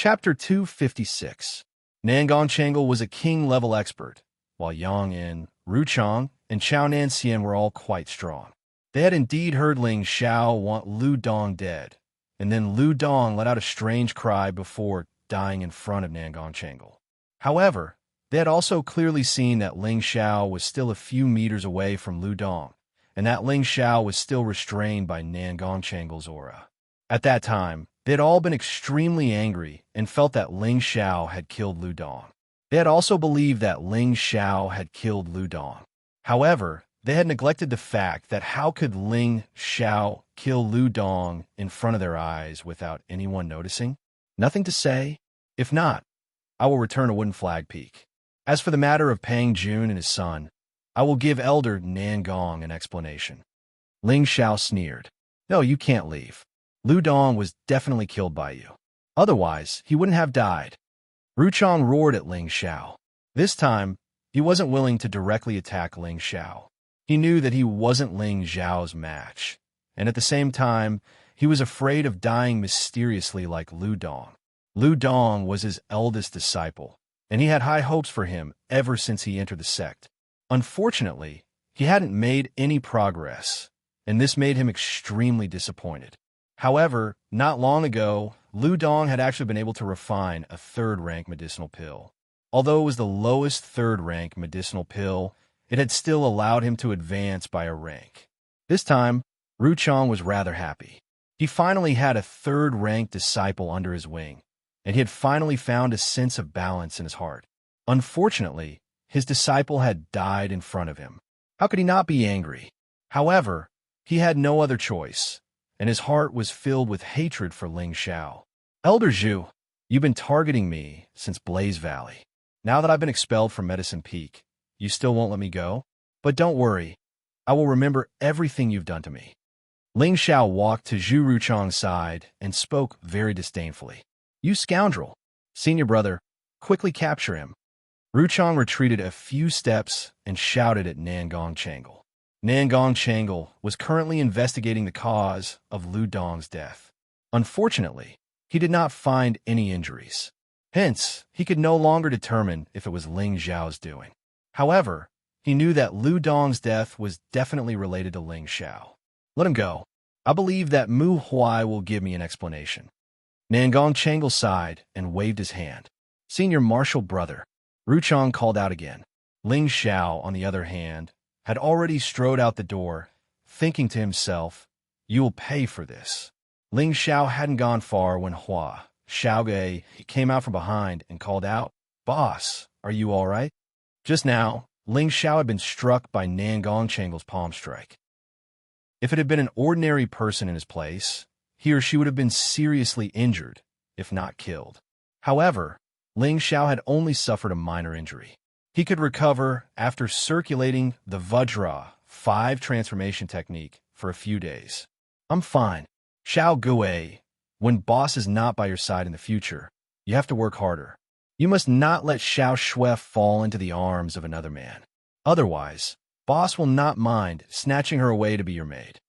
Chapter 256. Nangang Changle was a king-level expert, while Yang In, Ruchang, and Xianxia were all quite strong. They had indeed heard Ling Xiao want Lu Dong dead, and then Lu Dong let out a strange cry before dying in front of Nangang Changle. However, they had also clearly seen that Ling Xiao was still a few meters away from Lu Dong, and that Ling Xiao was still restrained by Nangang Changle's aura. At that time, they had all been extremely angry and felt that Ling Xiao had killed Lu Dong. They had also believed that Ling Xiao had killed Lu Dong. However, they had neglected the fact that how could Ling Xiao kill Lu Dong in front of their eyes without anyone noticing? Nothing to say? If not, I will return to Wooden Flag Peak. As for the matter of Pang Jun and his son, I will give Elder Nangong an explanation. Ling Xiao sneered. No, you can't leave. Lu Dong was definitely killed by you. Otherwise, he wouldn't have died. Ruchang roared at Ling Xiao. This time, he wasn't willing to directly attack Ling Xiao. He knew that he wasn't Ling Xiao's match, and at the same time, he was afraid of dying mysteriously like Lu Dong. Lu Dong was his eldest disciple, and he had high hopes for him ever since he entered the sect. Unfortunately, he hadn't made any progress, and this made him extremely disappointed. However, not long ago, Lu Dong had actually been able to refine a third-rank medicinal pill. Although it was the lowest third-rank medicinal pill, it had still allowed him to advance by a rank. This time, Ruchang was rather happy. He finally had a third-rank disciple under his wing, and he had finally found a sense of balance in his heart. Unfortunately, his disciple had died in front of him. How could he not be angry? However, he had no other choice, and his heart was filled with hatred for Ling Xiao. Elder Zhu, you've been targeting me since Blaze Valley. Now that I've been expelled from Medicine Peak, you still won't let me go? But don't worry, I will remember everything you've done to me. Ling Xiao walked to Zhu Ruchang's side and spoke very disdainfully. You scoundrel! Senior brother, quickly capture him. Ruchang retreated a few steps and shouted at Nangang Changle. Nangang Changle was currently investigating the cause of Lu Dong's death. Unfortunately, he did not find any injuries. Hence, he could no longer determine if it was Ling Xiao's doing. However, he knew that Lu Dong's death was definitely related to Ling Xiao. Let him go. I believe that Mu Huai will give me an explanation. Nangang Changle sighed and waved his hand. Senior Marshal Brother, Ruchang called out again. Ling Xiao, on the other hand, had already strode out the door, thinking to himself, you will pay for this. Ling Xiao hadn't gone far when Hua Xiaoge came out from behind and called out, Boss, are you all right? Just now, Ling Xiao had been struck by Nangang Changle's palm strike. If it had been an ordinary person in his place, he or she would have been seriously injured, if not killed. However, Ling Xiao had only suffered a minor injury. He could recover after circulating the Vajra 5 transformation technique for a few days. I'm fine. Xiao Gui, when boss is not by your side in the future, you have to work harder. You must not let Xiao Shui fall into the arms of another man. Otherwise, boss will not mind snatching her away to be your maid.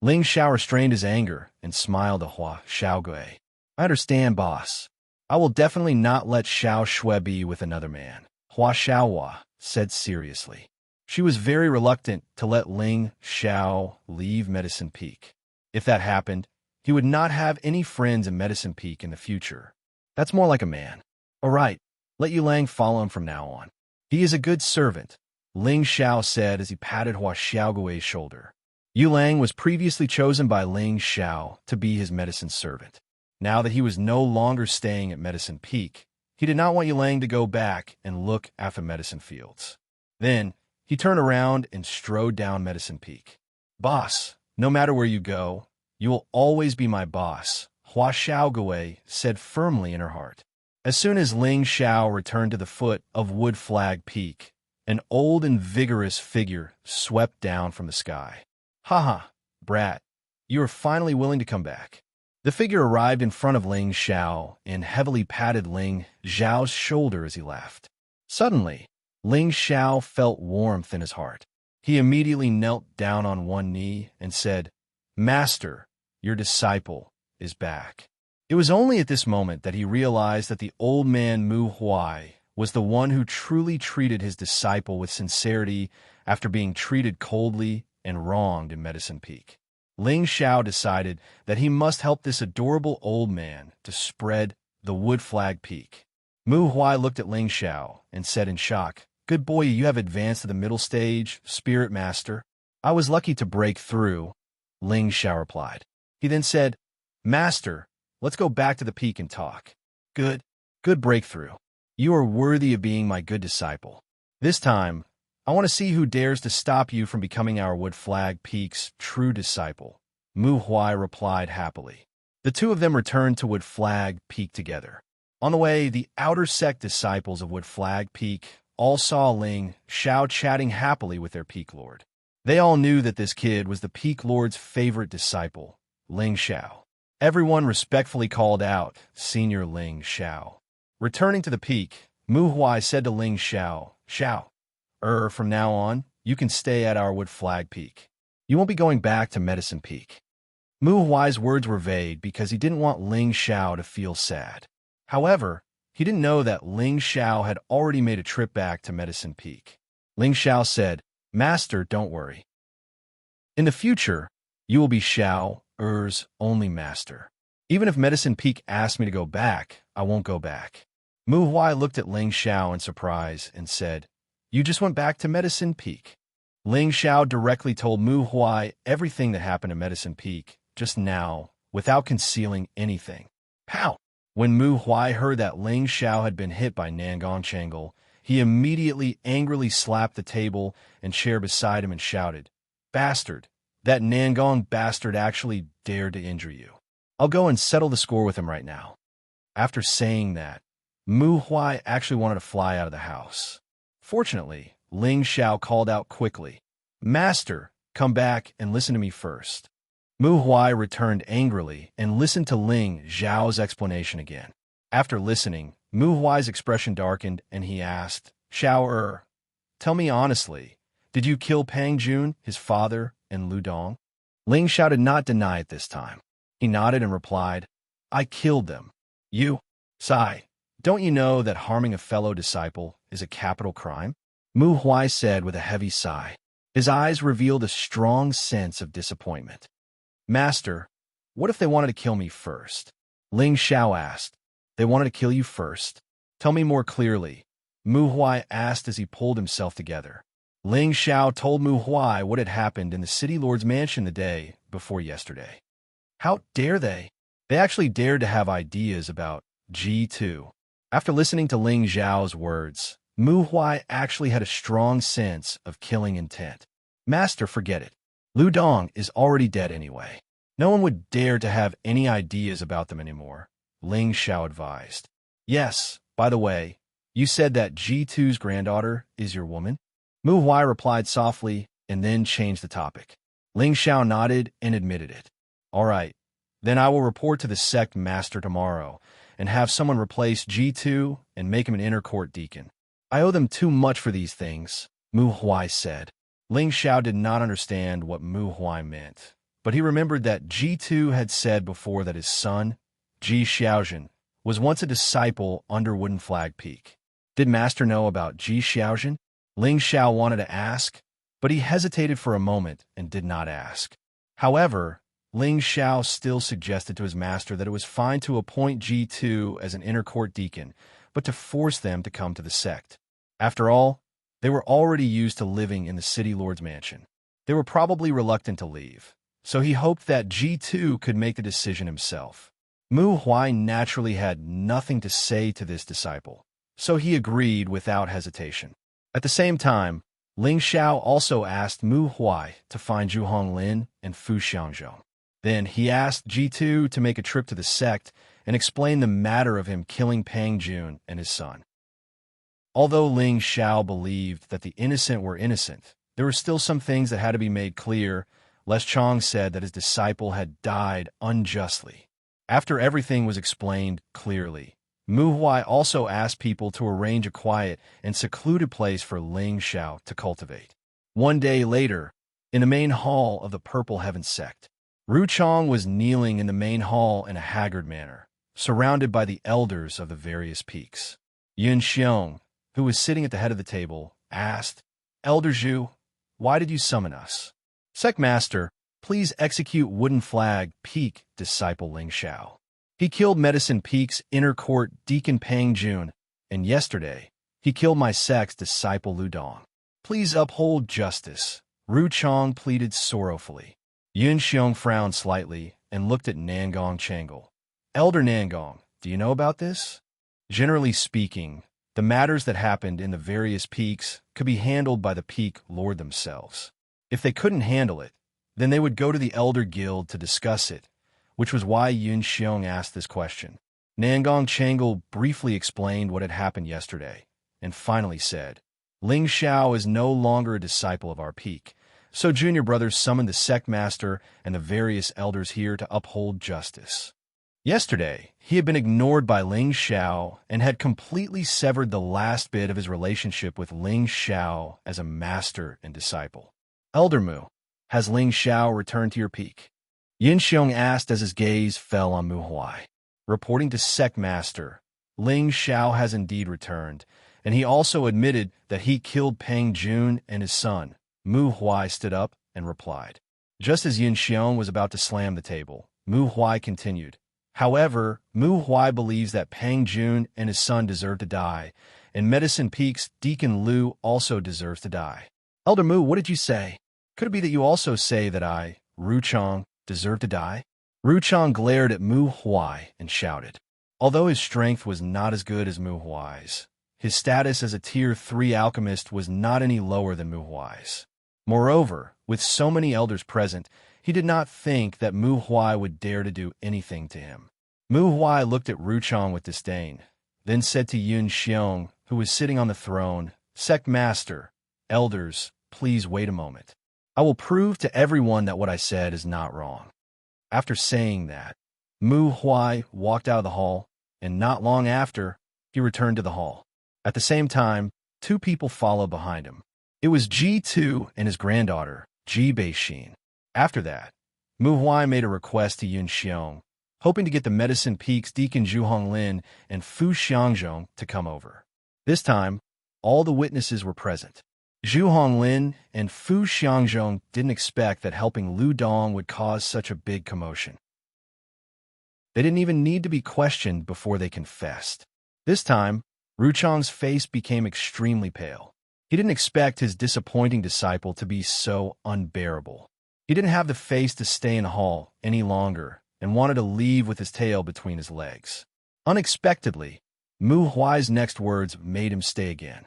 Ling Xiao restrained his anger and smiled at Hua Xiaogui. I understand, boss. I will definitely not let Xiao Shui be with another man, Hua Xiaohua said seriously. She was very reluctant to let Ling Xiao leave Medicine Peak. If that happened, he would not have any friends in Medicine Peak in the future. That's more like a man. All right, let Yulang follow him from now on. He is a good servant, Ling Xiao said as he patted Hua Xiaogui's shoulder. Yulang was previously chosen by Ling Xiao to be his medicine servant. Now that he was no longer staying at Medicine Peak, he did not want Yulang to go back and look after medicine fields. Then, he turned around and strode down Medicine Peak. Boss, no matter where you go, you will always be my boss, Hua Xiaogui said firmly in her heart. As soon as Ling Xiao returned to the foot of Wood Flag Peak, an old and vigorous figure swept down from the sky. Haha, brat, you are finally willing to come back. The figure arrived in front of Ling Xiao and heavily patted Ling Xiao's shoulder as he left. Suddenly, Ling Xiao felt warmth in his heart. He immediately knelt down on one knee and said, Master, your disciple is back. It was only at this moment that he realized that the old man Mu Huai was the one who truly treated his disciple with sincerity after being treated coldly and wronged in Medicine Peak. Ling Xiao decided that he must help this adorable old man to spread the wood flag peak. Mu Huai looked at Ling Xiao and said in shock, "Good boy, you have advanced to the middle stage, Spirit Master." "I was lucky to break through," Ling Xiao replied. He then said, "Master, let's go back to the peak and talk." Good breakthrough. You are worthy of being my good disciple. This time, I want to see who dares to stop you from becoming our Wood Flag Peak's true disciple," Mu Huai replied happily. The two of them returned to Wood Flag Peak together. On the way, the outer sect disciples of Wood Flag Peak all saw Ling Xiao chatting happily with their Peak Lord. They all knew that this kid was the Peak Lord's favorite disciple, Ling Xiao. Everyone respectfully called out, "Senior Ling Xiao." Returning to the peak, Mu Huai said to Ling Xiao, From now on, you can stay at our Wood Flag Peak. You won't be going back to Medicine Peak." Mu Huai's words were vague because he didn't want Ling Xiao to feel sad. However, he didn't know that Ling Xiao had already made a trip back to Medicine Peak. Ling Xiao said, "Master, don't worry. In the future, you will be Xiao's only master. Even if Medicine Peak asks me to go back, I won't go back." Mu Huai looked at Ling Xiao in surprise and said, "You just went back to Medicine Peak?" Ling Xiao directly told Mu Huai everything that happened to Medicine Peak just now, without concealing anything. Pow! When Mu Huai heard that Ling Xiao had been hit by Nangong Changle, he immediately angrily slapped the table and chair beside him and shouted, "Bastard! That Nangong bastard actually dared to injure you. I'll go and settle the score with him right now." After saying that, Mu Huai actually wanted to fly out of the house. Fortunately, Ling Xiao called out quickly, "Master, come back and listen to me first." Mu Huai returned angrily and listened to Ling Xiao's explanation again. After listening, Mu Huai's expression darkened and he asked, "Xiao, tell me honestly, did you kill Pang Jun, his father, and Lu Dong?" Ling Xiao did not deny it this time. He nodded and replied, "I killed them." "You? Sigh, don't you know that harming a fellow disciple is a capital crime?" Mu Huai said with a heavy sigh. His eyes revealed a strong sense of disappointment. "Master, what if they wanted to kill me first?" Ling Xiao asked. "They wanted to kill you first? Tell me more clearly," Mu Huai asked as he pulled himself together. Ling Xiao told Mu Huai what had happened in the city lord's mansion the day before yesterday. How dare they? They actually dared to have ideas about G2. After listening to Ling Xiao's words, Mu Huai actually had a strong sense of killing intent. "Master, forget it. Lu Dong is already dead anyway. No one would dare to have any ideas about them anymore," Ling Xiao advised. "Yes, by the way, you said that G2's granddaughter is your woman?" Mu Huai replied softly and then changed the topic. Ling Xiao nodded and admitted it. "All right, then I will report to the sect master tomorrow and have someone replace G2 and make him an inner court deacon. I owe them too much for these things," Mu Huai said. Ling Xiao did not understand what Mu Huai meant, but he remembered that G2 had said before that his son, Ji Xiaozhen, was once a disciple under Wooden Flag Peak. Did Master know about Ji Xiaozhen? Ling Xiao wanted to ask, but he hesitated for a moment and did not ask. However, Ling Xiao still suggested to his master that it was fine to appoint G2 as an inner court deacon, but to force them to come to the sect. After all, they were already used to living in the city lord's mansion. They were probably reluctant to leave, so he hoped that G2 could make the decision himself. Mu Huai naturally had nothing to say to this disciple, so he agreed without hesitation. At the same time, Ling Xiao also asked Mu Huai to find Zhu Honglin and Fu Xiangzhou. Then he asked G2 to make a trip to the sect and explain the matter of him killing Pang Jun and his son. Although Ling Xiao believed that the innocent were innocent, there were still some things that had to be made clear, lest Chong said that his disciple had died unjustly. After everything was explained clearly, Mu Huai also asked people to arrange a quiet and secluded place for Ling Xiao to cultivate. One day later, in the main hall of the Purple Heaven sect, Ru Chong was kneeling in the main hall in a haggard manner. surrounded by the elders of the various peaks. Xianxia, who was sitting at the head of the table, asked, "Elder Zhu, why did you summon us?" "Sect Master, please execute Wooden Flag Peak disciple Ling Xiao. He killed Medicine Peak's inner court Deacon Pang Jun, and yesterday he killed my sect's disciple Lu Dong. Please uphold justice," Ru Chong pleaded sorrowfully. Yun Xiong frowned slightly and looked at Nangong Changle. "Elder Nangong, do you know about this?" Generally speaking, the matters that happened in the various peaks could be handled by the peak lord themselves. If they couldn't handle it, then they would go to the Elder Guild to discuss it, which was why Yun Xiong asked this question. Nangong Changle briefly explained what had happened yesterday, and finally said, "Ling Xiao is no longer a disciple of our peak, so Junior Brothers summoned the sect master and the various elders here to uphold justice. Yesterday, he had been ignored by Ling Xiao and had completely severed the last bit of his relationship with Ling Xiao as a master and disciple. Elder Mu, has Ling Xiao returned to your peak?" Yin Xiong asked as his gaze fell on Mu Huai. Reporting to Sect Master, Ling Xiao has indeed returned, and he also admitted that he killed Peng Jun and his son. Mu Huai stood up and replied. Just as Yin Xiong was about to slam the table, Mu Huai continued. However, Mu Huai believes that Peng Jun and his son deserve to die, and Medicine Peak's Deacon Lu also deserves to die. Elder Mu, what did you say? Could it be that you also say that I, Ru Chong, deserve to die? Ru Chong glared at Mu Huai and shouted. Although his strength was not as good as Mu Huai's, his status as a Tier 3 alchemist was not any lower than Mu Huai's. Moreover, with so many elders present, he did not think that Mu Huai would dare to do anything to him. Mu Huai looked at Ru Chong with disdain, then said to Yun Xiong, who was sitting on the throne, Sect Master, elders, please wait a moment. I will prove to everyone that what I said is not wrong. After saying that, Mu Huai walked out of the hall, and not long after, he returned to the hall. At the same time, two people followed behind him. It was Ji2 and his granddaughter, Ji Beixin. After that, Mu Huai made a request to Yun Xiong, hoping to get the Medicine Peak's Deacon Zhu Honglin and Fu Xiangzhong to come over. This time, all the witnesses were present. Zhu Honglin and Fu Xiangzhong didn't expect that helping Lu Dong would cause such a big commotion. They didn't even need to be questioned before they confessed. This time, Ru Chong's face became extremely pale. He didn't expect his disappointing disciple to be so unbearable. He didn't have the face to stay in the hall any longer and wanted to leave with his tail between his legs. Unexpectedly, Mu Huai's next words made him stay again.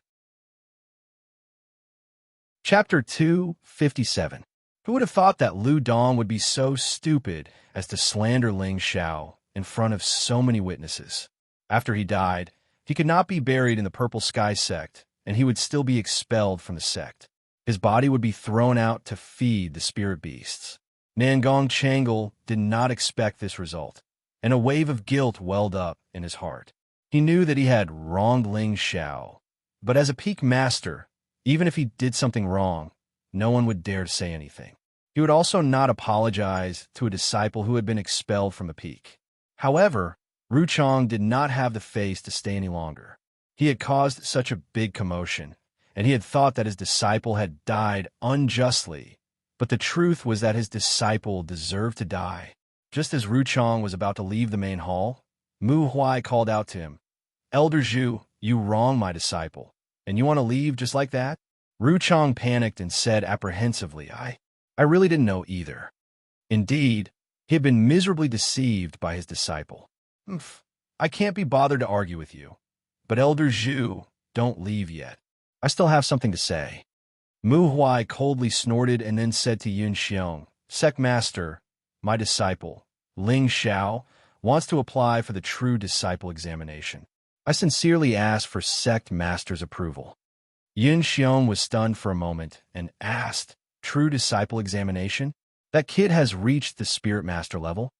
Chapter 257. Who would have thought that Lu Dong would be so stupid as to slander Ling Xiao in front of so many witnesses? After he died, he could not be buried in the Purple Sky sect, and he would still be expelled from the sect. His body would be thrown out to feed the spirit beasts. Nangong Changle did not expect this result, and a wave of guilt welled up in his heart. He knew that he had wronged Ling Xiao, but as a peak master, even if he did something wrong, no one would dare to say anything. He would also not apologize to a disciple who had been expelled from a peak. However, Ru Chong did not have the face to stay any longer. He had caused such a big commotion, and he had thought that his disciple had died unjustly, but the truth was that his disciple deserved to die. Just as Ru Chong was about to leave the main hall, Mu Huai called out to him, Elder Zhu, you wronged my disciple, and you want to leave just like that? Ru Chong panicked and said apprehensively, I really didn't know either. Indeed, he had been miserably deceived by his disciple. I can't be bothered to argue with you, but Elder Zhu, don't leave yet. I still have something to say. Mu Huai coldly snorted and then said to Yun Xiong, Sect Master, my disciple, Ling Xiao, wants to apply for the True Disciple examination. I sincerely ask for Sect Master's approval. Yun Xiong was stunned for a moment and asked, True Disciple examination? That kid has reached the Spirit Master level?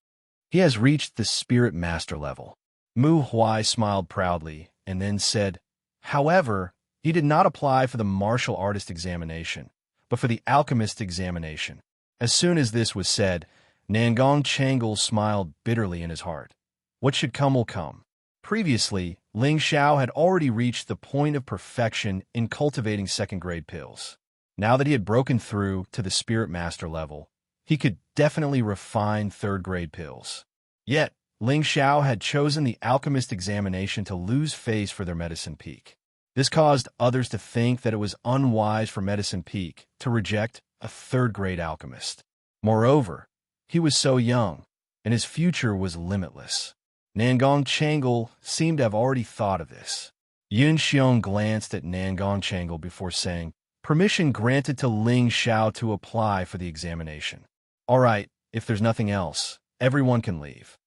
He has reached the Spirit Master level. Mu Huai smiled proudly and then said, However, he did not apply for the Martial Artist examination, but for the Alchemist examination. As soon as this was said, Nangong Changle smiled bitterly in his heart. What should come will come. Previously, Ling Xiao had already reached the point of perfection in cultivating second-grade pills. Now that he had broken through to the Spirit Master level, he could definitely refine third-grade pills. Yet, Ling Xiao had chosen the alchemist examination to lose face for their medicine peak. This caused others to think that it was unwise for Medicine Peak to reject a third-grade alchemist. Moreover, he was so young, and his future was limitless. Nangong Changle seemed to have already thought of this. Yunxiong glanced at Nangong Changle before saying, "Permission granted to Ling Xiao to apply for the examination. All right, if there's nothing else, everyone can leave."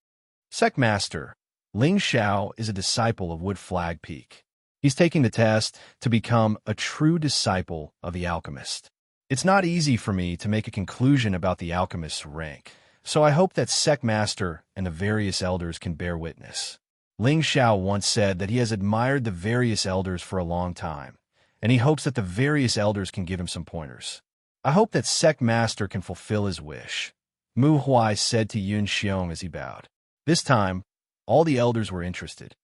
Secmaster, Ling Xiao is a disciple of Wood Flag Peak. He's taking the test to become a true disciple of the alchemist. It's not easy for me to make a conclusion about the alchemist's rank, so I hope that Secmaster and the various elders can bear witness. Ling Xiao once said that he has admired the various elders for a long time, and he hopes that the various elders can give him some pointers. I hope that Secmaster can fulfill his wish, Mu Huai said to Yun Xiong as he bowed. This time, all the elders were interested.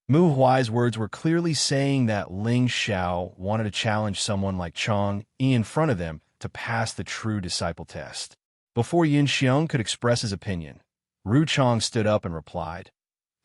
Mu Huai's words were clearly saying that Ling Xiao wanted to challenge someone like Chong Yi in front of them to pass the true disciple test. Before Yin Xiong could express his opinion, Ru Chong stood up and replied,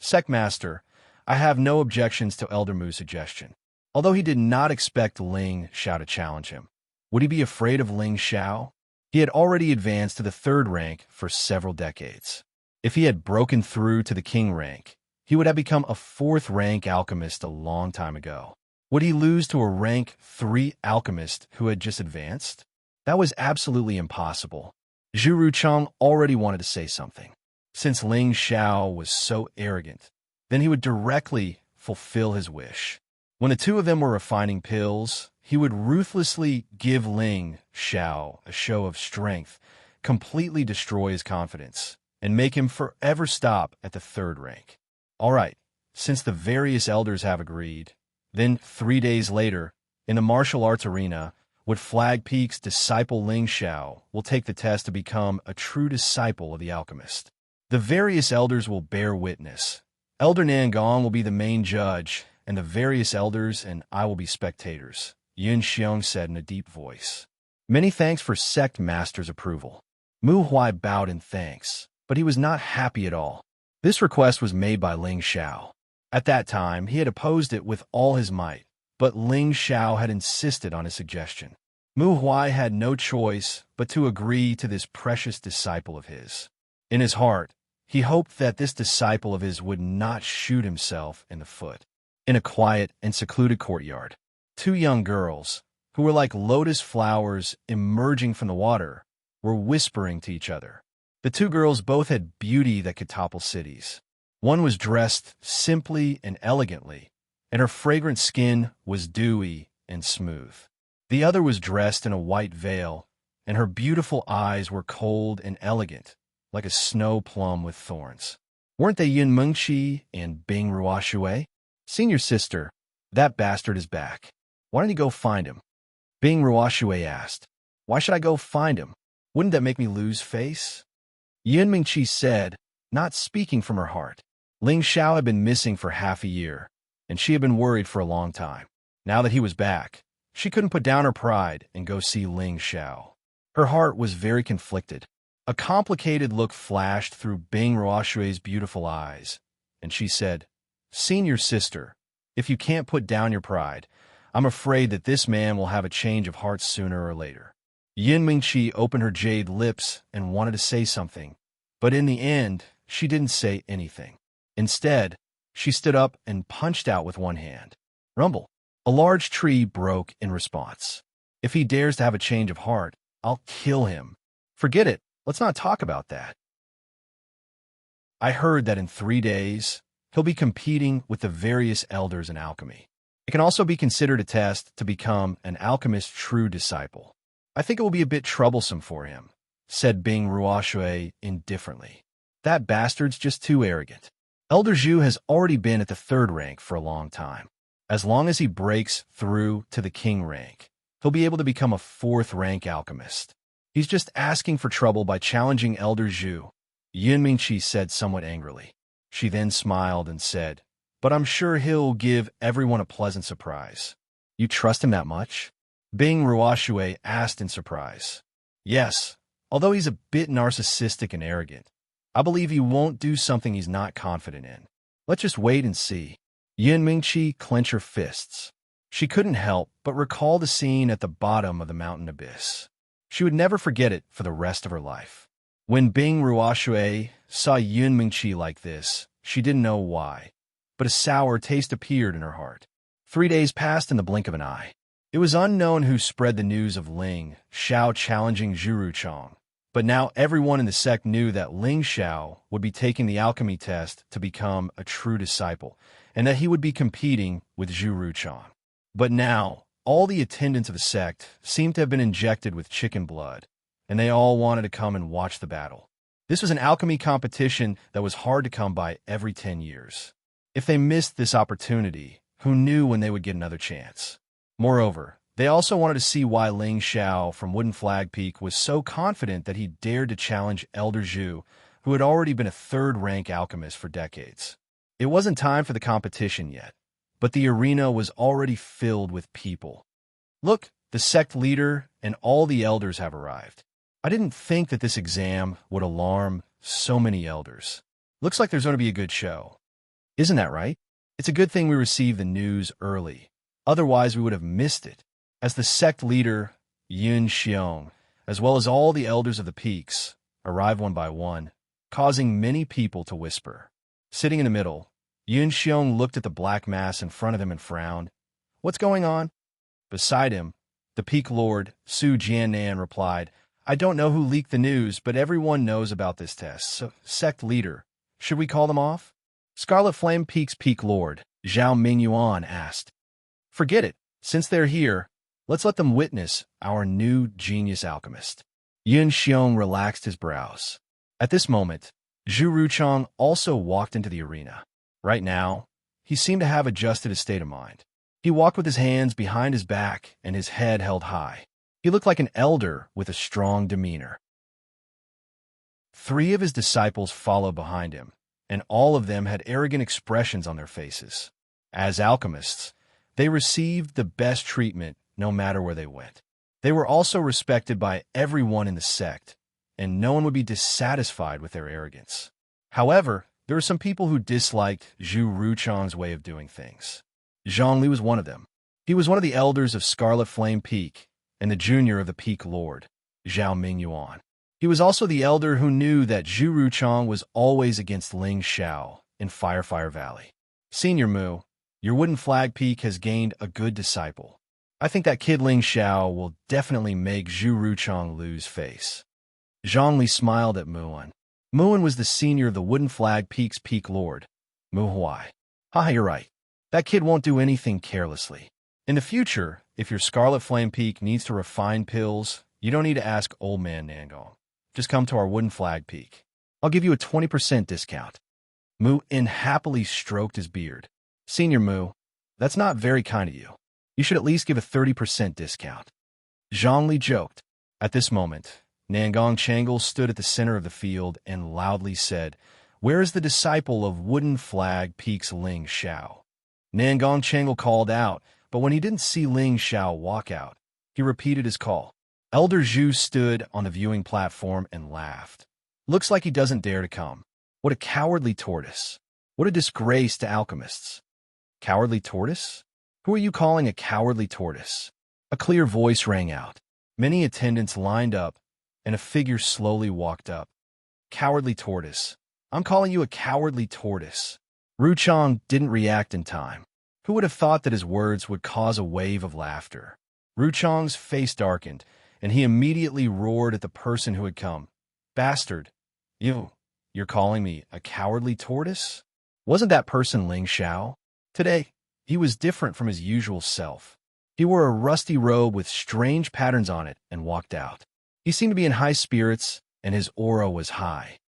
"Secmaster, I have no objections to Elder Mu's suggestion." Although he did not expect Ling Xiao to challenge him, would he be afraid of Ling Xiao? He had already advanced to the third rank for several decades. If he had broken through to the king rank, he would have become a fourth-rank alchemist a long time ago. Would he lose to a rank 3 alchemist who had just advanced? That was absolutely impossible. Zhu Ruchong already wanted to say something. Since Ling Xiao was so arrogant, then he would directly fulfill his wish. When the two of them were refining pills, he would ruthlessly give Ling Xiao a show of strength, completely destroy his confidence, and make him forever stop at the third rank. All right, since the various elders have agreed, then 3 days later, in the martial arts arena, Wood Flag Peak's disciple Ling Xiao will take the test to become a true disciple of the alchemist. The various elders will bear witness. Elder Nangong will be the main judge, and the various elders and I will be spectators, Yun Xiong said in a deep voice. Many thanks for Sect Master's approval. Mu Huai bowed in thanks, but he was not happy at all. This request was made by Ling Xiao. At that time, he had opposed it with all his might, but Ling Xiao had insisted on his suggestion. Mu Huai had no choice but to agree to this precious disciple of his. In his heart, he hoped that this disciple of his would not shoot himself in the foot. In a quiet and secluded courtyard, 2 young girls, who were like lotus flowers emerging from the water, were whispering to each other. The 2 girls both had beauty that could topple cities. One was dressed simply and elegantly, and her fragrant skin was dewy and smooth. The other was dressed in a white veil, and her beautiful eyes were cold and elegant, like a snow plum with thorns. Weren't they Yin Mengqi and Bing Ruoshui? Senior sister, that bastard is back. Why don't you go find him? Bing Ruoshui asked. Why should I go find him? Wouldn't that make me lose face? Yin Mingqi said, not speaking from her heart. Ling Xiao had been missing for half a year, and she had been worried for a long time. Now that he was back, she couldn't put down her pride and go see Ling Xiao. Her heart was very conflicted. A complicated look flashed through Bing Ruoshui's beautiful eyes, and she said, Senior sister, if you can't put down your pride, I'm afraid that this man will have a change of heart sooner or later. Yin Mingqi opened her jade lips and wanted to say something, but in the end, she didn't say anything. Instead, she stood up and punched out with one hand. Rumble. A large tree broke in response. If he dares to have a change of heart, I'll kill him. Forget it. Let's not talk about that. I heard that in 3 days, he'll be competing with the various elders in alchemy. It can also be considered a test to become an alchemist's true disciple. I think it will be a bit troublesome for him, said Bing Ruoshui indifferently. That bastard's just too arrogant. Elder Zhu has already been at the 3rd rank for a long time. As long as he breaks through to the king rank, he'll be able to become a 4th rank alchemist. He's just asking for trouble by challenging Elder Zhu. Yun Mingqi said somewhat angrily. She then smiled and said, "But I'm sure he'll give everyone a pleasant surprise." "You trust him that much?" Bing Ruoxue asked in surprise. "Yes, although he's a bit narcissistic and arrogant. I believe he won't do something he's not confident in. Let's just wait and see." Yun Mingqi clenched her fists. She couldn't help but recall the scene at the bottom of the mountain abyss. She would never forget it for the rest of her life. When Bing Ruoxue saw Yun Mingqi like this, she didn't know why, but a sour taste appeared in her heart. 3 days passed in the blink of an eye. It was unknown who spread the news of Ling Xiao challenging Zhu Ruchang, but now everyone in the sect knew that Ling Xiao would be taking the alchemy test to become a true disciple, and that he would be competing with Zhu Ruchang. But now, all the attendants of the sect seemed to have been injected with chicken blood, and they all wanted to come and watch the battle. This was an alchemy competition that was hard to come by every 10 years. If they missed this opportunity, who knew when they would get another chance? Moreover, they also wanted to see why Ling Xiao from Wooden Flag Peak was so confident that he dared to challenge Elder Zhu, who had already been a third-rank alchemist for decades. It wasn't time for the competition yet, but the arena was already filled with people. "Look, the sect leader and all the elders have arrived. I didn't think that this exam would alarm so many elders. Looks like there's going to be a good show. Isn't that right? It's a good thing we received the news early. Otherwise, we would have missed it." As the sect leader, Yun Xiong, as well as all the elders of the peaks, arrived one by one, causing many people to whisper. Sitting in the middle, Yun Xiong looked at the black mass in front of him and frowned. "What's going on?" Beside him, the peak lord, Su Jiannan, replied, "I don't know who leaked the news, but everyone knows about this test. So, sect leader, should we call them off?" Scarlet Flame Peak's peak lord, Zhao Mingyuan, asked. "Forget it. Since they're here, let's let them witness our new genius alchemist." Yun Xiong relaxed his brows. At this moment, Zhu Ruchang also walked into the arena. Right now, he seemed to have adjusted his state of mind. He walked with his hands behind his back and his head held high. He looked like an elder with a strong demeanor. 3 of his disciples followed behind him, and all of them had arrogant expressions on their faces. As alchemists, they received the best treatment no matter where they went. They were also respected by everyone in the sect, and no one would be dissatisfied with their arrogance. However, there were some people who disliked Zhu Ruchang's way of doing things. Zhongli was one of them. He was one of the elders of Scarlet Flame Peak and the junior of the Peak Lord, Zhao Mingyuan. He was also the elder who knew that Zhu Ruchang was always against Ling Xiao in Firefire Valley. "Senior Mu, your Wooden Flag Peak has gained a good disciple. I think that kid Ling Xiao will definitely make Zhu Ruchang lose face." Zhongli smiled at Muan. Muan was the senior of the Wooden Flag Peak's Peak Lord, Mu Huai. "Haha, you're right. That kid won't do anything carelessly. In the future, if your Scarlet Flame Peak needs to refine pills, you don't need to ask Old Man Nangong. Just come to our Wooden Flag Peak. I'll give you a 20% discount." Mu In happily stroked his beard. "Senior Mu, that's not very kind of you. You should at least give a 30% discount." Zhongli joked. At this moment, Nangong Changle stood at the center of the field and loudly said, "Where is the disciple of Wooden Flag Peak's Ling Xiao?" Nangong Changle called out, but when he didn't see Ling Xiao walk out, he repeated his call. Elder Zhu stood on the viewing platform and laughed. "Looks like he doesn't dare to come. What a cowardly tortoise. What a disgrace to alchemists." "Cowardly tortoise? Who are you calling a cowardly tortoise?" A clear voice rang out. Many attendants lined up, and a figure slowly walked up. "Cowardly tortoise. I'm calling you a cowardly tortoise." Ruchang didn't react in time. Who would have thought that his words would cause a wave of laughter? Ruchang's face darkened, and he immediately roared at the person who had come. "Bastard! You're calling me a cowardly tortoise?" Wasn't that person Ling Xiao? Today, he was different from his usual self. He wore a rusty robe with strange patterns on it and walked out. He seemed to be in high spirits, and his aura was high.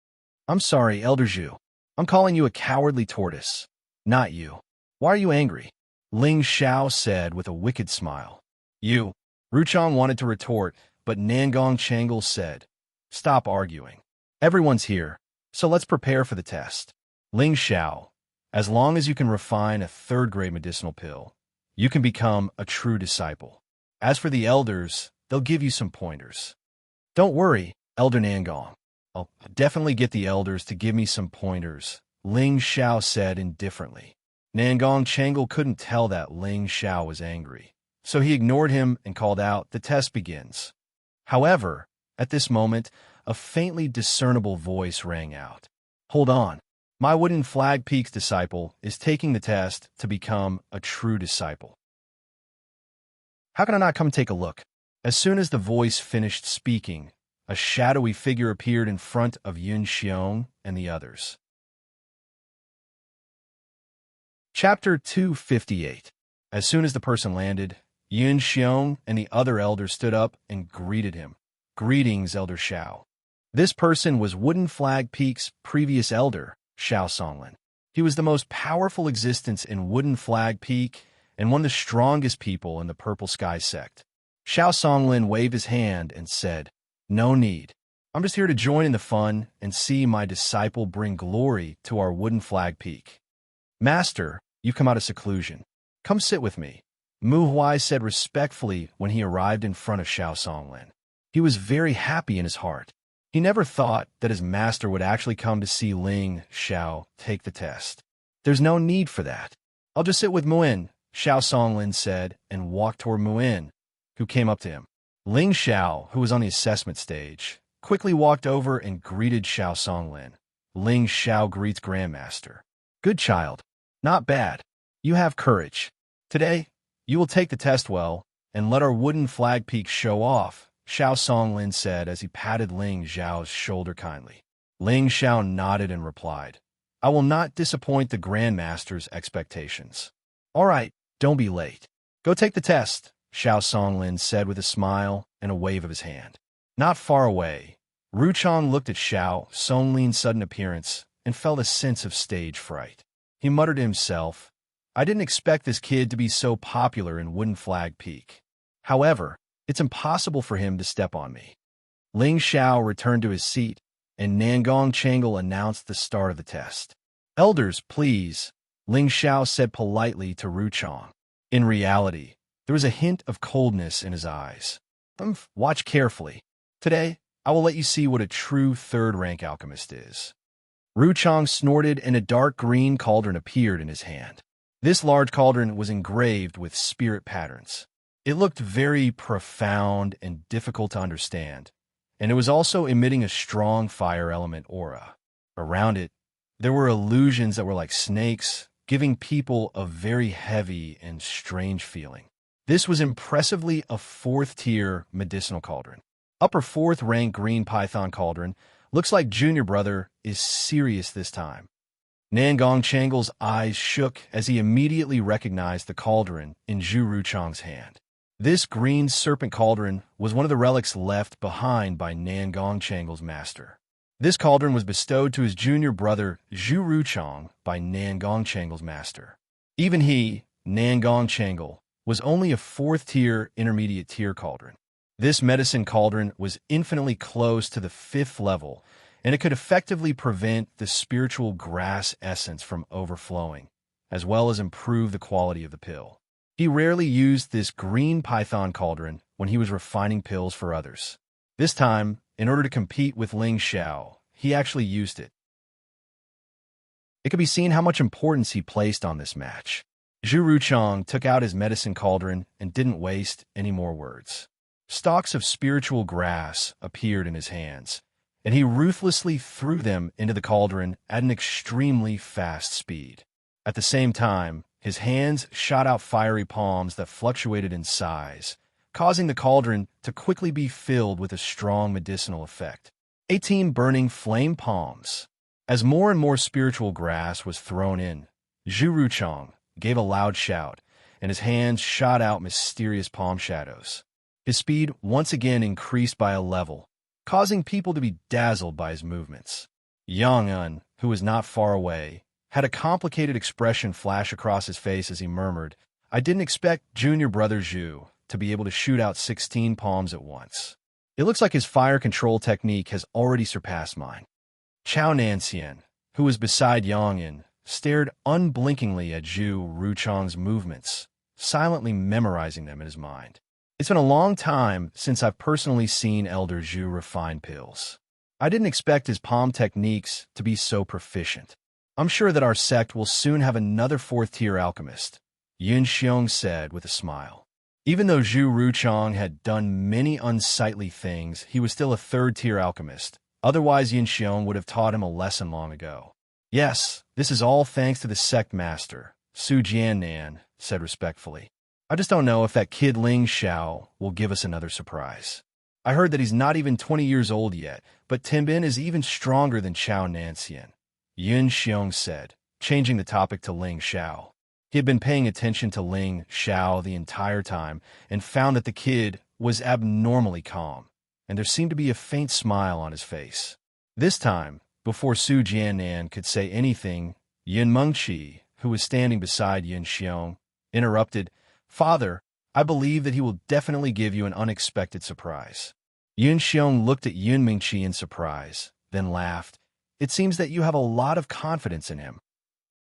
"I'm sorry, Elder Zhu. I'm calling you a cowardly tortoise. Not you. Why are you angry?" Ling Xiao said with a wicked smile. "You." Ruchang wanted to retort, but Nangong Changle said, "Stop arguing. Everyone's here. So let's prepare for the test. Ling Xiao, as long as you can refine a third-grade medicinal pill, you can become a true disciple. As for the elders, they'll give you some pointers. Don't worry, Elder Nangong. I'll definitely get the elders to give me some pointers, Ling Xiao said indifferently. Nangong Changle couldn't tell that Ling Xiao was angry, so he ignored him and called out, "The test begins." However, at this moment, a faintly discernible voice rang out. "Hold on. My Wooden Flag Peak's disciple is taking the test to become a true disciple. How can I not come take a look?" As soon as the voice finished speaking, a shadowy figure appeared in front of Yun Xiong and the others. Chapter 258. As soon as the person landed, Yun Xiong and the other elders stood up and greeted him. "Greetings, Elder Xiao." This person was Wooden Flag Peak's previous elder, Xiao Songlin. He was the most powerful existence in Wooden Flag Peak and one of the strongest people in the Purple Sky sect. Xiao Songlin waved his hand and said, "No need. I'm just here to join in the fun and see my disciple bring glory to our Wooden Flag Peak." "Master, you've come out of seclusion. Come sit with me," Mu Huai said respectfully when he arrived in front of Xiao Songlin. He was very happy in his heart. He never thought that his master would actually come to see Ling Xiao take the test. "There's no need for that. I'll just sit with Muin," Xiao Songlin said and walked toward Muin, who came up to him. Ling Xiao, who was on the assessment stage, quickly walked over and greeted Xiao Songlin. "Ling Xiao greets Grandmaster. Good child. Not bad. You have courage. Today, you will take the test well and let our Wooden Flag Peak show off," Xiao Songlin said as he patted Ling Xiao's shoulder kindly. Ling Xiao nodded and replied, "I will not disappoint the Grandmaster's expectations." "All right, don't be late. Go take the test," Xiao Songlin said with a smile and a wave of his hand. Not far away, Ruchong looked at Xiao Songlin's sudden appearance and felt a sense of stage fright. He muttered to himself, "I didn't expect this kid to be so popular in Wooden Flag Peak. However, it's impossible for him to step on me." Ling Xiao returned to his seat, and Nangong Changle announced the start of the test. "Elders, please," Ling Xiao said politely to Ruchong. In reality, there was a hint of coldness in his eyes. "Watch carefully. Today, I will let you see what a true third-rank alchemist is." Ruchong snorted and a dark green cauldron appeared in his hand. This large cauldron was engraved with spirit patterns. It looked very profound and difficult to understand, and it was also emitting a strong fire element aura. Around it, there were illusions that were like snakes, giving people a very heavy and strange feeling. This was impressively a 4th-tier medicinal cauldron. Upper 4th rank green python cauldron. Looks like Junior Brother is serious this time. Nangong Changle's eyes shook as he immediately recognized the cauldron in Zhu Ruchong's hand. This green serpent cauldron was one of the relics left behind by Nangong Changle's master. This cauldron was bestowed to his junior brother Zhu Ruchong by Nangong Changle's master. Even he, Nangong Changle, was only a 4th-tier intermediate-tier cauldron. This medicine cauldron was infinitely close to the 5th level, and it could effectively prevent the spiritual grass essence from overflowing, as well as improve the quality of the pill. He rarely used this green python cauldron when he was refining pills for others. This time, in order to compete with Ling Xiao, he actually used it. It could be seen how much importance he placed on this match. Zhu Ruchong took out his medicine cauldron and didn't waste any more words. Stalks of spiritual grass appeared in his hands, and he ruthlessly threw them into the cauldron at an extremely fast speed. At the same time, his hands shot out fiery palms that fluctuated in size, causing the cauldron to quickly be filled with a strong medicinal effect. 18 burning flame palms. As more and more spiritual grass was thrown in, Zhu Ruchong gave a loud shout, and his hands shot out mysterious palm shadows. His speed once again increased by a level, causing people to be dazzled by his movements. Yang Un, who was not far away, had a complicated expression flash across his face as he murmured, "I didn't expect Junior Brother Zhu to be able to shoot out 16 palms at once. It looks like his fire control technique has already surpassed mine." Xianxia, who was beside Yang, stared unblinkingly at Zhu Ruchang's movements, silently memorizing them in his mind. It's been a long time since I've personally seen Elder Zhu refine pills. I didn't expect his palm techniques to be so proficient. I'm sure that our sect will soon have another fourth-tier alchemist, Xianxia said with a smile. Even though Zhu Ruchang had done many unsightly things, he was still a third-tier alchemist. Otherwise, Xianxia would have taught him a lesson long ago. Yes, this is all thanks to the sect master, Su Jiannan said respectfully. I just don't know if that kid Ling Xiao will give us another surprise. I heard that he's not even 20 years old yet, but Tianbin is even stronger than Xianxia, Xianxia said, changing the topic to Ling Xiao. He had been paying attention to Ling Xiao the entire time and found that the kid was abnormally calm, and there seemed to be a faint smile on his face. This time, before Su Jiannan could say anything, Yin Mengqi, who was standing beside Xianxia, interrupted, "Father, I believe that he will definitely give you an unexpected surprise." Xianxia looked at Yin Mengqi in surprise, then laughed. "It seems that you have a lot of confidence in him."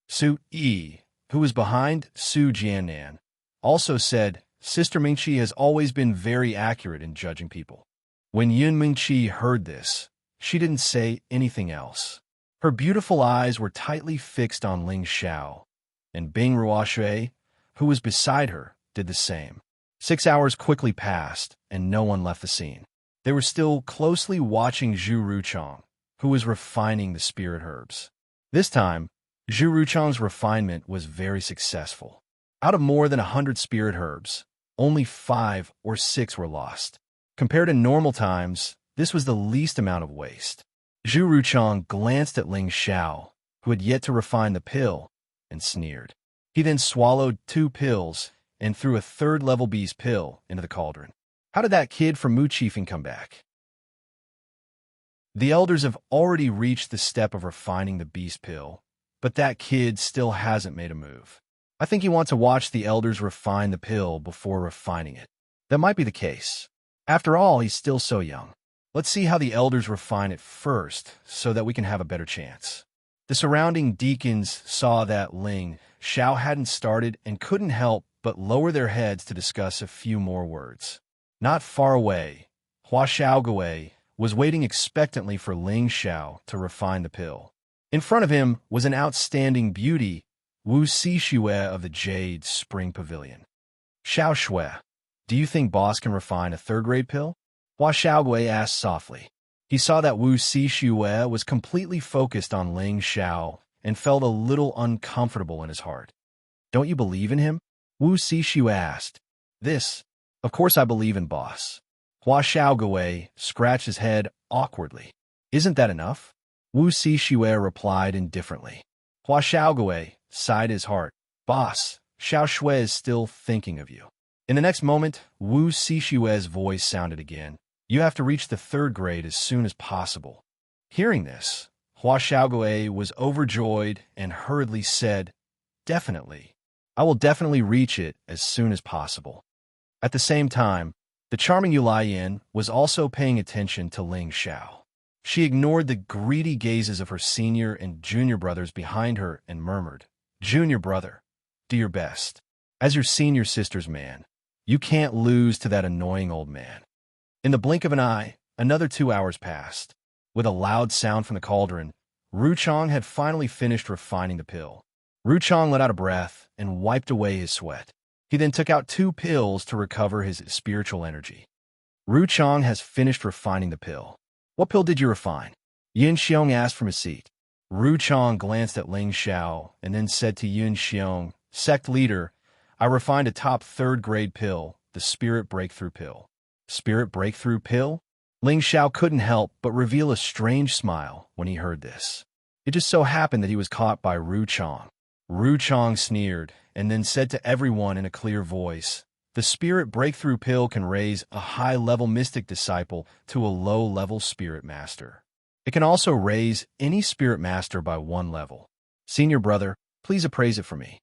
Su Yi, who was behind Su Jiannan, also said, "Sister Mengqi has always been very accurate in judging people." When Yin Mengqi heard this, she didn't say anything else. Her beautiful eyes were tightly fixed on Ling Xiao, and Bing Ruoshui, who was beside her, did the same. 6 hours quickly passed, and no one left the scene. They were still closely watching Zhu Ruchang, who was refining the spirit herbs. This time, Zhu Ruchang's refinement was very successful. Out of more than 100 spirit herbs, only 5 or 6 were lost. Compared to normal times, this was the least amount of waste. Zhu Ruchang glanced at Ling Xiao, who had yet to refine the pill, and sneered. He then swallowed 2 pills and threw a third-level beast pill into the cauldron. How did that kid from Mu Chiefing come back? The elders have already reached the step of refining the beast pill, but that kid still hasn't made a move. I think he wants to watch the elders refine the pill before refining it. That might be the case. After all, he's still so young. Let's see how the elders refine it first, so that we can have a better chance. The surrounding deacons saw that Ling Xiao hadn't started and couldn't help but lower their heads to discuss a few more words. Not far away, Hua Xiaogui was waiting expectantly for Ling Xiao to refine the pill. In front of him was an outstanding beauty, Wu Xixue of the Jade Spring Pavilion. "Xiao Shui, do you think boss can refine a third-grade pill?" Hua Xiaogui asked softly. He saw that Wu Xixue was completely focused on Ling Xiao and felt a little uncomfortable in his heart. "Don't you believe in him?" Wu Xixue asked. Of course I believe in boss." Hua Xiaogui scratched his head awkwardly. "Isn't that enough?" Wu Xixue replied indifferently. Hua Xiaogui sighed his heart. "Boss, Xiao Shui is still thinking of you." In the next moment, Wu Xixue's voice sounded again. "You have to reach the 3rd grade as soon as possible." Hearing this, Hua Xiaogui was overjoyed and hurriedly said, "Definitely. I will definitely reach it as soon as possible." At the same time, the charming Yu Laiyan was also paying attention to Ling Xiao. She ignored the greedy gazes of her senior and junior brothers behind her and murmured, "Junior brother, do your best. As your senior sister's man, you can't lose to that annoying old man." In the blink of an eye, another 2 hours passed. With a loud sound from the cauldron, Ruchang had finally finished refining the pill. Ruchang let out a breath and wiped away his sweat. He then took out 2 pills to recover his spiritual energy. Ruchang has finished refining the pill. "What pill did you refine?" Xiong asked from his seat. Ruchang glanced at Ling Xiao and then said to Xiong, "Sect leader, I refined a top 3rd-grade pill, the Spirit Breakthrough Pill." "Spirit Breakthrough Pill?" Ling Xiao couldn't help but reveal a strange smile when he heard this. It just so happened that he was caught by Ruchang. Ruchang sneered and then said to everyone in a clear voice, "The Spirit Breakthrough Pill can raise a high-level mystic disciple to a low-level spirit master. It can also raise any spirit master by 1 level. Senior brother, please appraise it for me."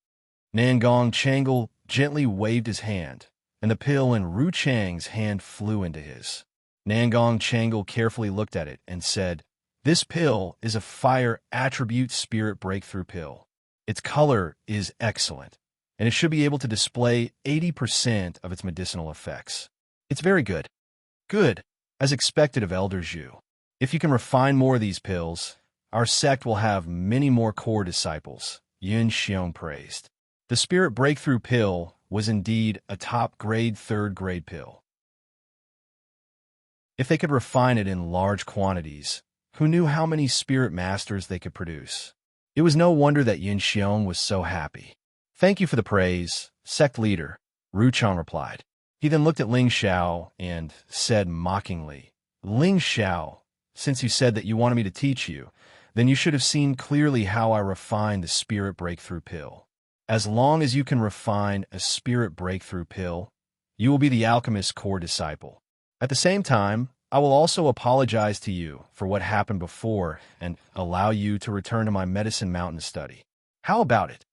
Nangong Changle gently waved his hand, and the pill in Ru Chang's hand flew into his. Nangong Changle carefully looked at it and said, This pill is a fire attribute spirit breakthrough pill. Its color is excellent, and it should be able to display 80% of its medicinal effects. It's very good. Good, as expected of Elder Zhu. If you can refine more of these pills, our sect will have many more core disciples, Xianxia praised. The spirit breakthrough pill was indeed a top-grade, third-grade pill. If they could refine it in large quantities, who knew how many spirit masters they could produce? It was no wonder that Xianxia was so happy. Thank you for the praise, sect leader, Ruchang replied. He then looked at Ling Xiao and said mockingly, Ling Xiao, since you said that you wanted me to teach you, then you should have seen clearly how I refined the spirit breakthrough pill. As long as you can refine a spirit breakthrough pill, you will be the alchemist's core disciple. At the same time, I will also apologize to you for what happened before and allow you to return to my Medicine Mountain study. How about it?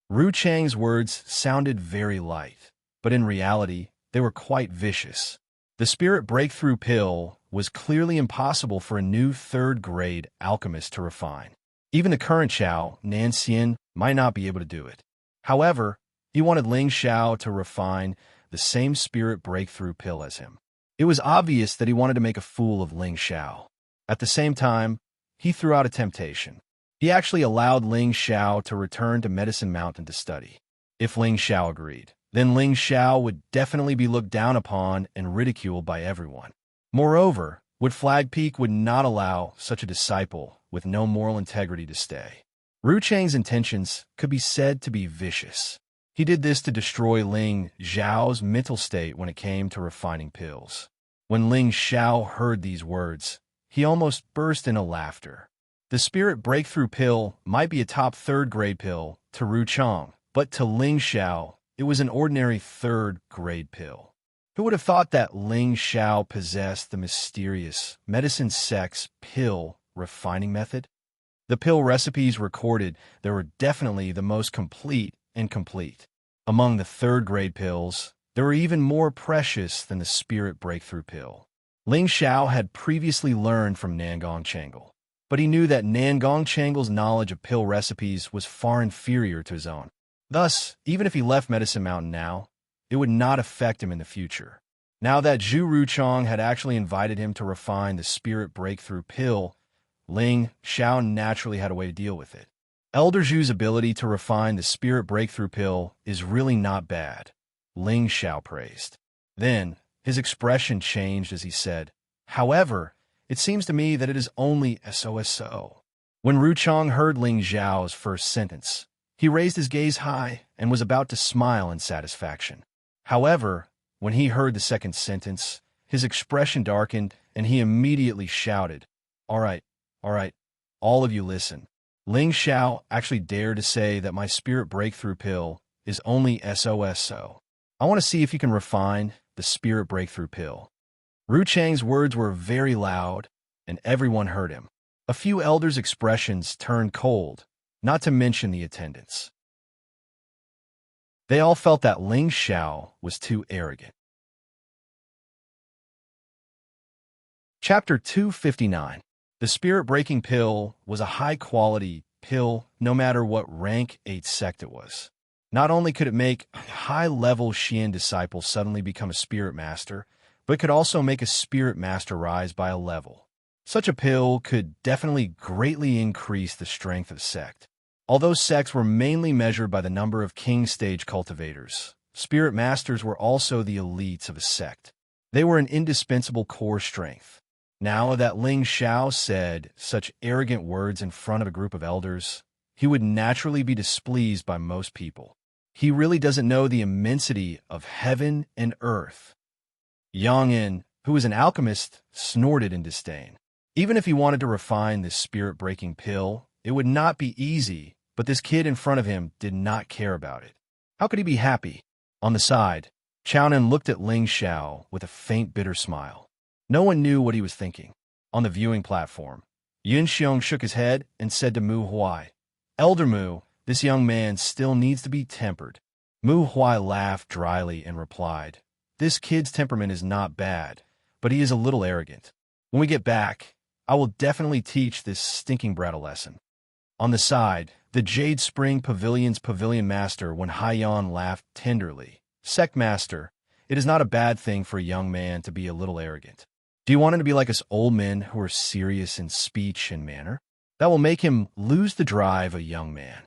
Ru Chang's words sounded very light, but in reality, they were quite vicious. The spirit breakthrough pill was clearly impossible for a new third-grade alchemist to refine. Even the current Xiao, Nanxian, might not be able to do it. However, he wanted Ling Xiao to refine the same spirit breakthrough pill as him. It was obvious that he wanted to make a fool of Ling Xiao. At the same time, he threw out a temptation. He actually allowed Ling Xiao to return to Medicine Mountain to study. If Ling Xiao agreed, then Ling Xiao would definitely be looked down upon and ridiculed by everyone. Moreover, Wood Flag Peak would not allow such a disciple with no moral integrity to stay. Ru Chang's intentions could be said to be vicious. He did this to destroy Ling Xiao's mental state when it came to refining pills. When Ling Xiao heard these words, he almost burst into laughter. The spirit breakthrough pill might be a top third-grade pill to Ru Chang, but to Ling Xiao, it was an ordinary third-grade pill. Who would have thought that Ling Xiao possessed the mysterious medicine sex pill refining method? The pill recipes recorded there were definitely the most complete and complete. Among the third-grade pills, they were even more precious than the spirit breakthrough pill. Ling Xiao had previously learned from Nangong Changle, but he knew that Nangong Changle's knowledge of pill recipes was far inferior to his own. Thus, even if he left Medicine Mountain now, it would not affect him in the future. Now that Zhu Ruchang had actually invited him to refine the spirit breakthrough pill, Ling Xiao naturally had a way to deal with it. Elder Zhu's ability to refine the spirit breakthrough pill is really not bad, Ling Xiao praised. Then, his expression changed as he said, However, it seems to me that it is only SOSO. When Ruchang heard Ling Xiao's first sentence, he raised his gaze high and was about to smile in satisfaction. However, when he heard the second sentence, his expression darkened and he immediately shouted, all right, all of you listen. Ling Xiao actually dared to say that my spirit breakthrough pill is only SOSO. I want to see if you can refine the spirit breakthrough pill. Ru Chang's words were very loud, and everyone heard him. A few elders' expressions turned cold, not to mention the attendants. They all felt that Ling Xiao was too arrogant. Chapter 259. The spirit-breaking pill was a high-quality pill no matter what rank 8 sect it was. Not only could it make a high-level Xian disciple suddenly become a spirit master, but it could also make a spirit master rise by a level. Such a pill could definitely greatly increase the strength of the sect. Although sects were mainly measured by the number of king stage cultivators, spirit masters were also the elites of a sect. They were an indispensable core strength. Now that Ling Xiao said such arrogant words in front of a group of elders, he would naturally be displeased by most people. He really doesn't know the immensity of heaven and earth. Yang In, who was an alchemist, snorted in disdain. Even if he wanted to refine this spirit-breaking pill, it would not be easy, but this kid in front of him did not care about it. How could he be happy? On the side, Chaonan looked at Ling Xiao with a faint bitter smile. No one knew what he was thinking. On the viewing platform, Yun Xiong shook his head and said to Mu Huai, Elder Mu, this young man still needs to be tempered. Mu Huai laughed dryly and replied, This kid's temperament is not bad, but he is a little arrogant. When we get back, I will definitely teach this stinking brat a lesson. On the side, the Jade Spring Pavilion's pavilion master Wen Haiyan laughed tenderly. Sect master, it is not a bad thing for a young man to be a little arrogant. Do you want him to be like us old men who are serious in speech and manner? That will make him lose the drive a young man.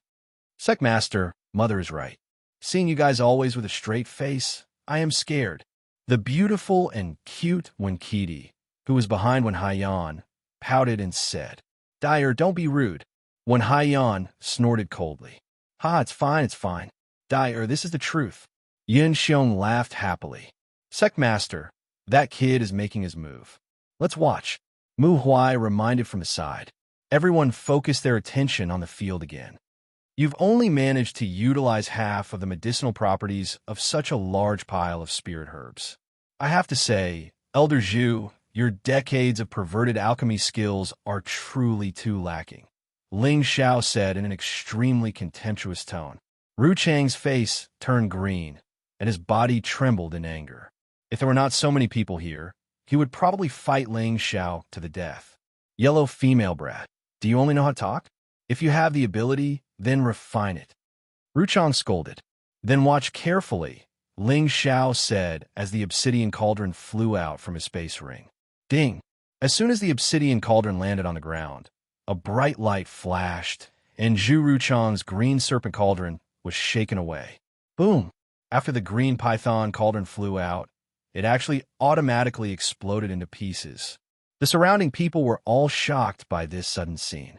Sect master, mother is right. Seeing you guys always with a straight face, I am scared. The beautiful and cute Wenkidi, who was behind Wen Haiyan, pouted and said, Dyer, don't be rude. Wen Haiyan snorted coldly. Ha, it's fine, it's fine. Dyer, this is the truth. Xianxia laughed happily. Sect master, that kid is making his move. Let's watch. Mu Huai reminded from his side. Everyone focused their attention on the field again. You've only managed to utilize half of the medicinal properties of such a large pile of spirit herbs. I have to say, Elder Zhu, your decades of perverted alchemy skills are truly too lacking. Ling Xiao said in an extremely contemptuous tone. Ru Chang's face turned green, and his body trembled in anger. If there were not so many people here, he would probably fight Ling Xiao to the death. Yellow female brat, do you only know how to talk? If you have the ability, then refine it. Ru Chang scolded. Then watch carefully, Ling Xiao said as the obsidian cauldron flew out from his space ring. Ding! As soon as the obsidian cauldron landed on the ground, a bright light flashed, and Zhu Ruchang's green serpent cauldron was shaken away. Boom! After the green python cauldron flew out, it actually automatically exploded into pieces. The surrounding people were all shocked by this sudden scene.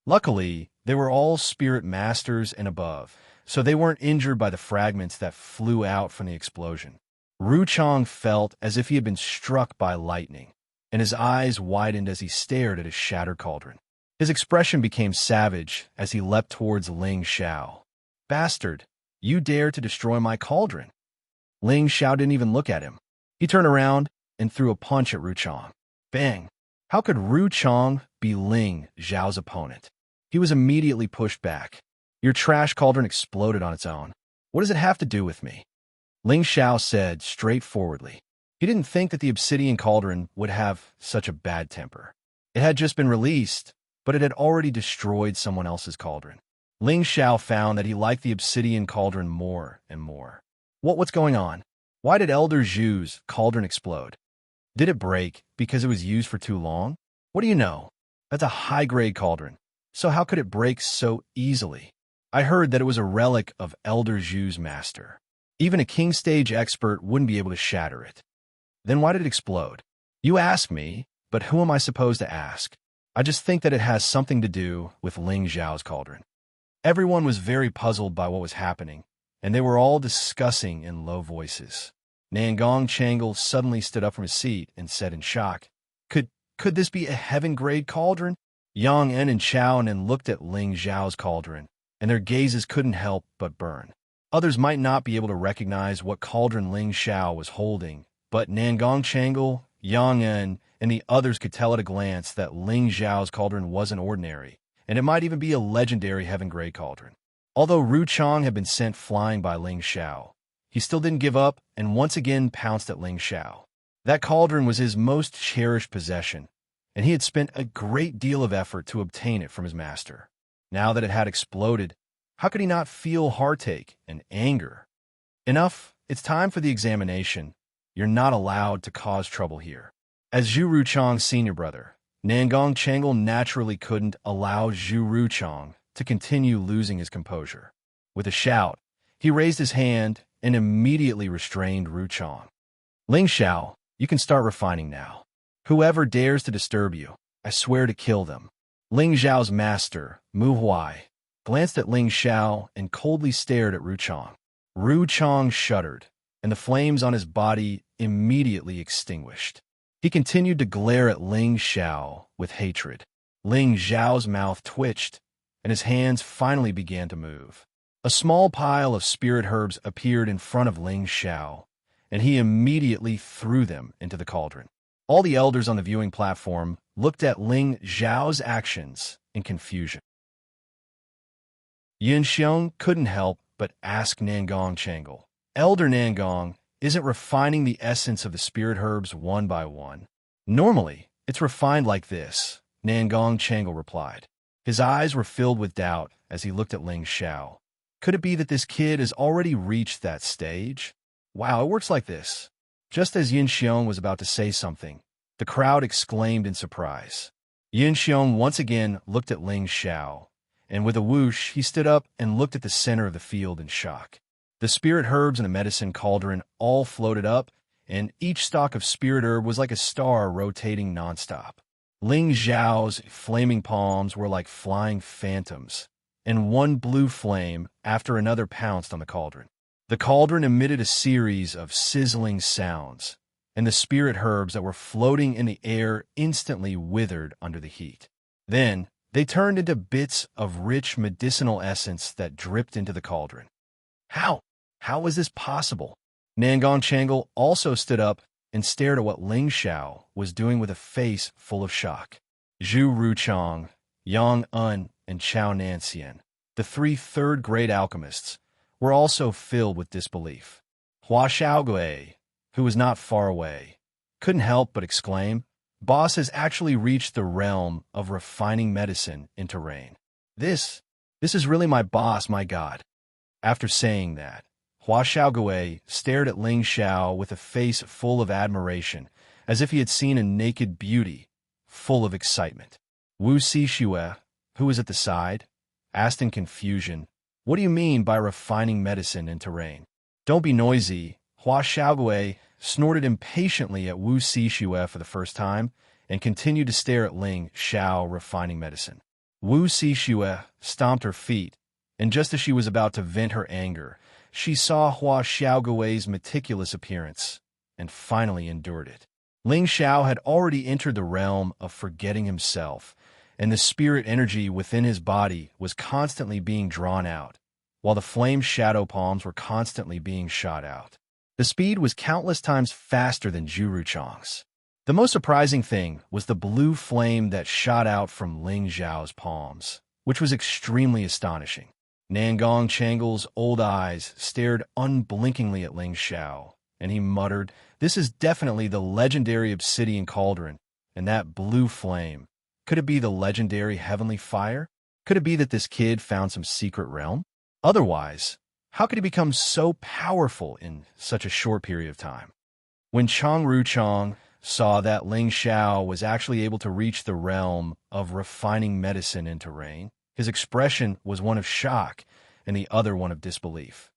Luckily, they were all spirit masters and above, so they weren't injured by the fragments that flew out from the explosion. Ru Chang felt as if he had been struck by lightning, and his eyes widened as he stared at his shattered cauldron. His expression became savage as he leapt towards Ling Xiao. Bastard, you dare to destroy my cauldron? Ling Xiao didn't even look at him. He turned around and threw a punch at Ru Chang. Bang! How could Ru Chang be Ling Xiao's opponent? He was immediately pushed back. Your trash cauldron exploded on its own. What does it have to do with me? Ling Xiao said straightforwardly. He didn't think that the obsidian cauldron would have such a bad temper. It had just been released, but it had already destroyed someone else's cauldron. Ling Xiao found that he liked the obsidian cauldron more and more. What's going on? Why did Elder Zhu's cauldron explode? Did it break because it was used for too long? What do you know? That's a high-grade cauldron. So how could it break so easily? I heard that it was a relic of Elder Zhu's master. Even a king stage expert wouldn't be able to shatter it. Then why did it explode? You ask me, but who am I supposed to ask? I just think that it has something to do with Ling Xiao's cauldron. Everyone was very puzzled by what was happening, and they were all discussing in low voices. Nangong Changle suddenly stood up from his seat and said in shock, Could this be a heaven-grade cauldron? Yang En and Chao Nen looked at Ling Xiao's cauldron, and their gazes couldn't help but burn. Others might not be able to recognize what cauldron Ling Xiao was holding, but Nangong Changle, Yang En, and the others could tell at a glance that Ling Xiao's cauldron wasn't ordinary, and it might even be a legendary heaven-grade cauldron. Although Ru Chang had been sent flying by Ling Xiao, he still didn't give up and once again pounced at Ling Xiao. That cauldron was his most cherished possession, and he had spent a great deal of effort to obtain it from his master. Now that it had exploded, how could he not feel heartache and anger? Enough, it's time for the examination. You're not allowed to cause trouble here. As Zhu Ruchang's senior brother, Nangong Changle naturally couldn't allow Zhu Ruchang to continue losing his composure. With a shout, he raised his hand and immediately restrained Ruchang. Ling Xiao, you can start refining now. Whoever dares to disturb you, I swear to kill them. Ling Xiao's master, Mu Huai, glanced at Ling Xiao and coldly stared at Ru Chang. Ru Chang shuddered, and the flames on his body immediately extinguished. He continued to glare at Ling Xiao with hatred. Ling Xiao's mouth twitched, and his hands finally began to move. A small pile of spirit herbs appeared in front of Ling Xiao, and he immediately threw them into the cauldron. All the elders on the viewing platform looked at Ling Xiao's actions in confusion. Xianxia couldn't help but ask Nangong Changle, Elder Nangong, isn't refining the essence of the spirit herbs one by one? Normally, It's refined like this, Nangong Changle replied. His eyes were filled with doubt as he looked at Ling Xiao. Could it be that this kid has already reached that stage? Wow, it works like this. Just as Yin Xiong was about to say something, the crowd exclaimed in surprise. Yin Xiong once again looked at Ling Xiao, and with a whoosh, he stood up and looked at the center of the field in shock. The spirit herbs in the medicine cauldron all floated up, and each stalk of spirit herb was like a star rotating nonstop. Ling Xiao's flaming palms were like flying phantoms, and one blue flame after another pounced on the cauldron. The cauldron emitted a series of sizzling sounds, and the spirit herbs that were floating in the air instantly withered under the heat. Then, they turned into bits of rich medicinal essence that dripped into the cauldron. How? How was this possible? Nangong Changle also stood up and stared at what Ling Xiao was doing with a face full of shock. Zhu Ruchang, Yang Un, and Chao Nanxian, the three third-grade alchemists, were also filled with disbelief. Hua Xiaogui, who was not far away, couldn't help but exclaim, "Boss has actually reached the realm of refining medicine into rain. This is really my boss, my god." After saying that, Hua Xiaogui stared at Ling Xiao with a face full of admiration, as if he had seen a naked beauty, full of excitement. Wu Xixue, who was at the side, asked in confusion, "What do you mean by refining medicine into rain?" "Don't be noisy." Hua Xiaogui snorted impatiently at Wu Xixue for the first time and continued to stare at Ling Xiao refining medicine. Wu Xixue stomped her feet, and just as she was about to vent her anger, she saw Hua Xiaogui's meticulous appearance and finally endured it. Ling Xiao had already entered the realm of forgetting himself, and the spirit energy within his body was constantly being drawn out, while the flame shadow palms were constantly being shot out. The speed was countless times faster than Zhu Ruchang's. The most surprising thing was the blue flame that shot out from Ling Xiao's palms, which was extremely astonishing. Nangong Changle's old eyes stared unblinkingly at Ling Xiao, and he muttered, "This is definitely the legendary obsidian cauldron, and that blue flame. Could it be the legendary heavenly fire? Could it be that this kid found some secret realm? Otherwise, how could he become so powerful in such a short period of time?" When Chang Ruchang saw that Ling Xiao was actually able to reach the realm of refining medicine into rain, his expression was one of shock and the other one of disbelief.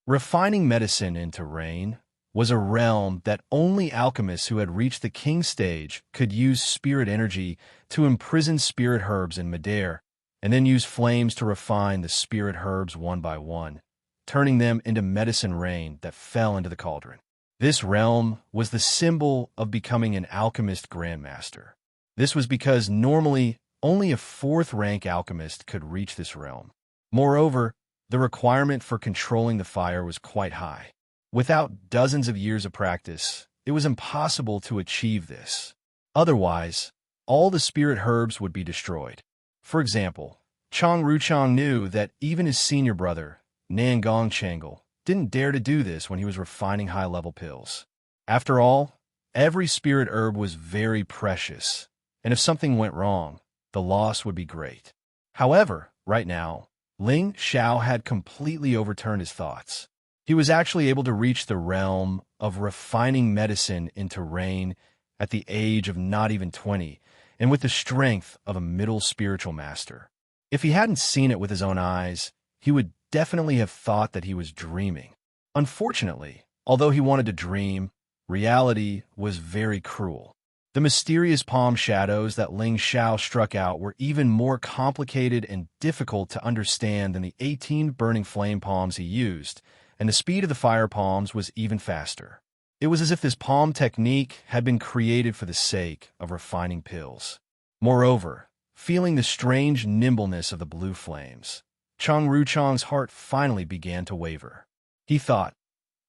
Refining medicine into rain was a realm that only alchemists who had reached the king stage could use spirit energy to imprison spirit herbs in midair, and then use flames to refine the spirit herbs one by one, turning them into medicine rain that fell into the cauldron. This realm was the symbol of becoming an alchemist grandmaster. This was because normally only a fourth-rank alchemist could reach this realm. Moreover, the requirement for controlling the fire was quite high. Without dozens of years of practice, it was impossible to achieve this. Otherwise, all the spirit herbs would be destroyed. For example, Chang Ruchang knew that even his senior brother, Nangong Changle, didn't dare to do this when he was refining high-level pills. After all, every spirit herb was very precious, and if something went wrong, the loss would be great. However, right now, Ling Xiao had completely overturned his thoughts. He was actually able to reach the realm of refining medicine into rain at the age of not even 20, and with the strength of a middle spiritual master. If he hadn't seen it with his own eyes, he would definitely have thought that he was dreaming. Unfortunately, although he wanted to dream, reality was very cruel. The mysterious palm shadows that Ling Xiao struck out were even more complicated and difficult to understand than the 18 burning flame palms he used, and the speed of the fire palms was even faster. It was as if this palm technique had been created for the sake of refining pills. Moreover, feeling the strange nimbleness of the blue flames, Chang Ruchang's heart finally began to waver. He thought,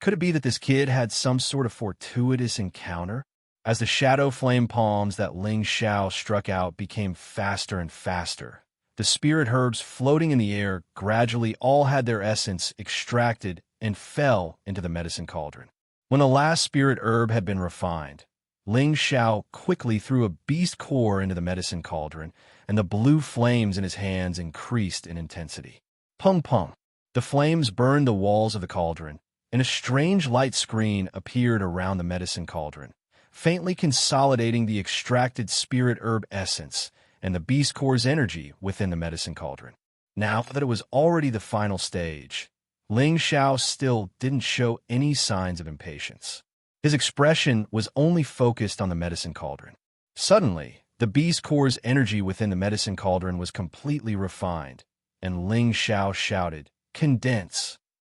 could it be that this kid had some sort of fortuitous encounter? As the shadow flame palms that Ling Xiao struck out became faster and faster, the spirit herbs floating in the air gradually all had their essence extracted and fell into the medicine cauldron. When the last spirit herb had been refined, Ling Xiao quickly threw a beast core into the medicine cauldron, and the blue flames in his hands increased in intensity. Pung pung. The flames burned the walls of the cauldron, and a strange light screen appeared around the medicine cauldron, faintly consolidating the extracted spirit herb essence and the beast core's energy within the medicine cauldron. Now that it was already the final stage, Ling Xiao still didn't show any signs of impatience. His expression was only focused on the medicine cauldron. Suddenly, the beast core's energy within the medicine cauldron was completely refined, and Ling Xiao shouted, "Condense!"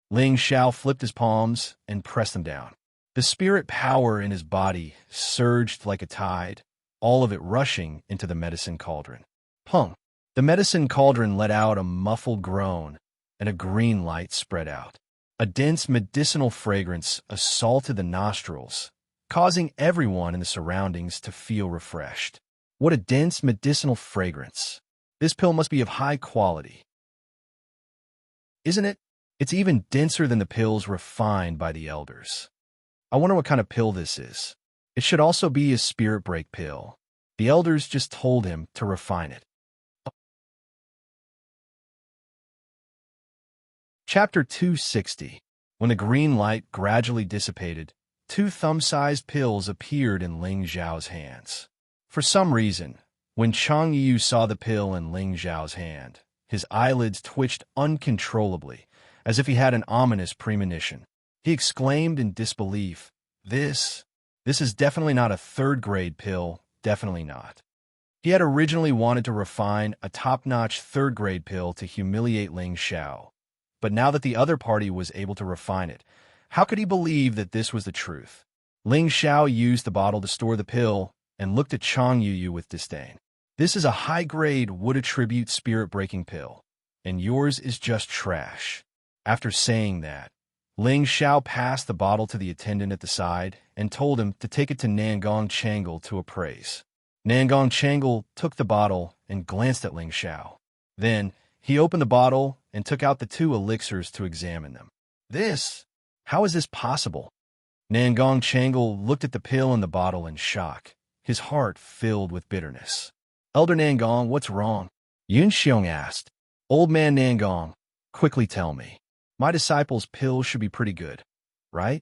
Ling Xiao flipped his palms and pressed them down. The spirit power in his body surged like a tide, all of it rushing into the medicine cauldron. Pung! The medicine cauldron let out a muffled groan, and a green light spread out. A dense medicinal fragrance assaulted the nostrils, causing everyone in the surroundings to feel refreshed. What a dense medicinal fragrance! This pill must be of high quality. Isn't it? It's even denser than the pills refined by the elders. I wonder what kind of pill this is. It should also be a spirit break pill. The elders just told him to refine it. Chapter 260. When the green light gradually dissipated, 2 thumb-sized pills appeared in Ling Xiao's hands. For some reason, when Chang Yu saw the pill in Ling Xiao's hand, his eyelids twitched uncontrollably, as if he had an ominous premonition. He exclaimed in disbelief, This is definitely not a third-grade pill, definitely not. He had originally wanted to refine a top-notch third-grade pill to humiliate Ling Xiao, but now that the other party was able to refine it, how could he believe that this was the truth? Ling Xiao used the bottle to store the pill and looked at Chang Yu with disdain. This is a high-grade wood-attribute spirit-breaking pill, and yours is just trash. After saying that, Ling Xiao passed the bottle to the attendant at the side and told him to take it to Nangong Changle to appraise. Nangong Changle took the bottle and glanced at Ling Xiao. Then, he opened the bottle and took out the 2 elixirs to examine them. How is this possible? Nangong Changle looked at the pill in the bottle in shock, his heart filled with bitterness. Elder Nangong, what's wrong? Yunxiong asked. Old man Nangong, quickly tell me. My disciple's pill should be pretty good, right?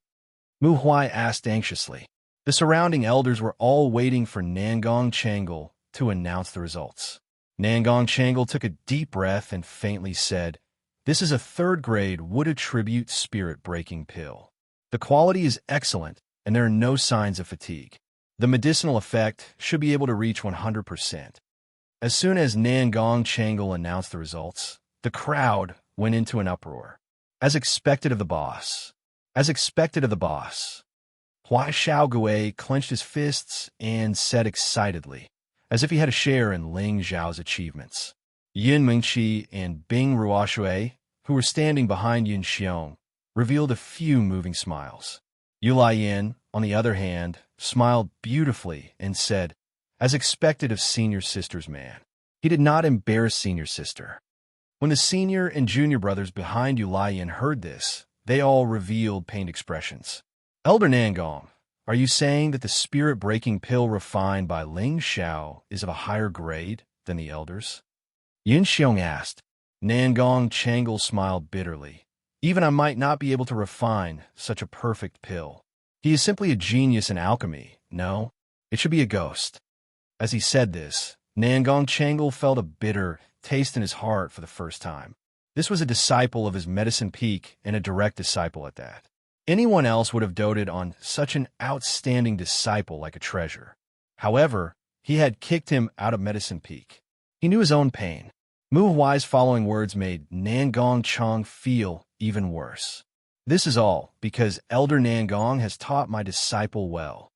Mu Huai asked anxiously. The surrounding elders were all waiting for Nangong Changle to announce the results. Nangong Changle took a deep breath and faintly said, This is a third-grade wood-attribute spirit-breaking pill. The quality is excellent, and there are no signs of fatigue. The medicinal effect should be able to reach 100%. As soon as Nangong Changle announced the results, the crowd went into an uproar. As expected of the boss. As expected of the boss. Huai Xiaogui clenched his fists and said excitedly, as if he had a share in Ling Xiao's achievements. Yin Mingqi and Bing Ruoshui, who were standing behind Yin Xiong, revealed a few moving smiles. Yu Laiyan, on the other hand, smiled beautifully and said, as expected of senior sister's man. He did not embarrass senior sister. When the senior and junior brothers behind Yu Laiyan heard this, they all revealed pained expressions. Elder Nangong, are you saying that the spirit-breaking pill refined by Ling Xiao is of a higher grade than the elders? Yin Xiong asked. Nangong Changle smiled bitterly. Even I might not be able to refine such a perfect pill. He is simply a genius in alchemy. No, it should be a ghost. As he said this, Nangong Changle felt a bitter taste in his heart for the first time. This was a disciple of his medicine peak and a direct disciple at that. Anyone else would have doted on such an outstanding disciple like a treasure. However, he had kicked him out of medicine peak. He knew his own pain. Mu Huai's following words made Nangong Chang feel even worse. This is all because Elder Nangong has taught my disciple well.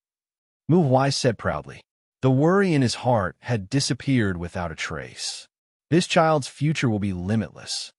Mu Huai said proudly. The worry in his heart had disappeared without a trace. This child's future will be limitless.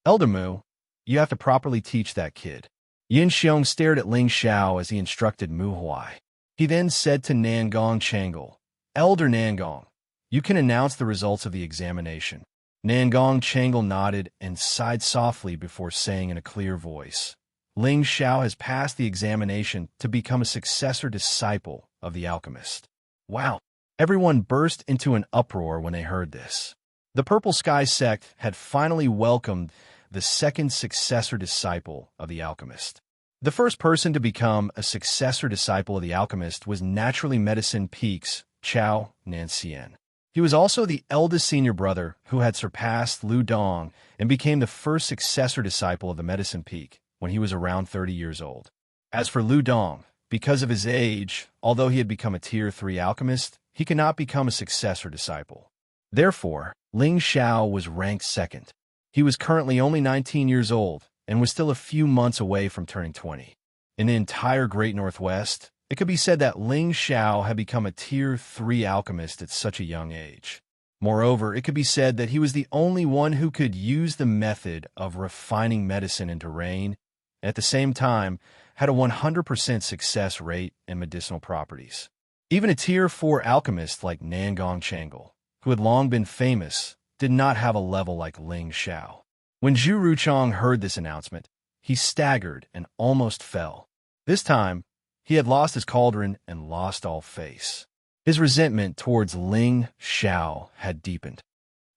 Elder Mu, you have to properly teach that kid. Yin Xiong stared at Ling Xiao as he instructed Mu Huai. He then said to Nangong Changle, Elder Nangong, you can announce the results of the examination. Nangong Changle nodded and sighed softly before saying in a clear voice, Ling Xiao has passed the examination to become a successor disciple of the alchemist. Wow! Everyone burst into an uproar when they heard this. The Purple Sky sect had finally welcomed the second successor disciple of the alchemist. The first person to become a successor disciple of the alchemist was naturally Medicine Peak's Chao Nanxian. He was also the eldest senior brother who had surpassed Lu Dong and became the first successor disciple of the Medicine Peak when he was around 30 years old. As for Lu Dong, because of his age, although he had become a Tier 3 alchemist, he could not become a successor disciple. Therefore, Ling Xiao was ranked second. He was currently only 19 years old and was still a few months away from turning 20. In the entire Great Northwest, it could be said that Ling Xiao had become a Tier 3 alchemist at such a young age. Moreover, it could be said that he was the only one who could use the method of refining medicine into rain, and at the same time had a 100% success rate in medicinal properties. Even a Tier 4 alchemist like Nangong Changle, who had long been famous, did not have a level like Ling Xiao. When Zhu Ruchong heard this announcement, he staggered and almost fell. This time, he had lost his cauldron and lost all face. His resentment towards Ling Xiao had deepened.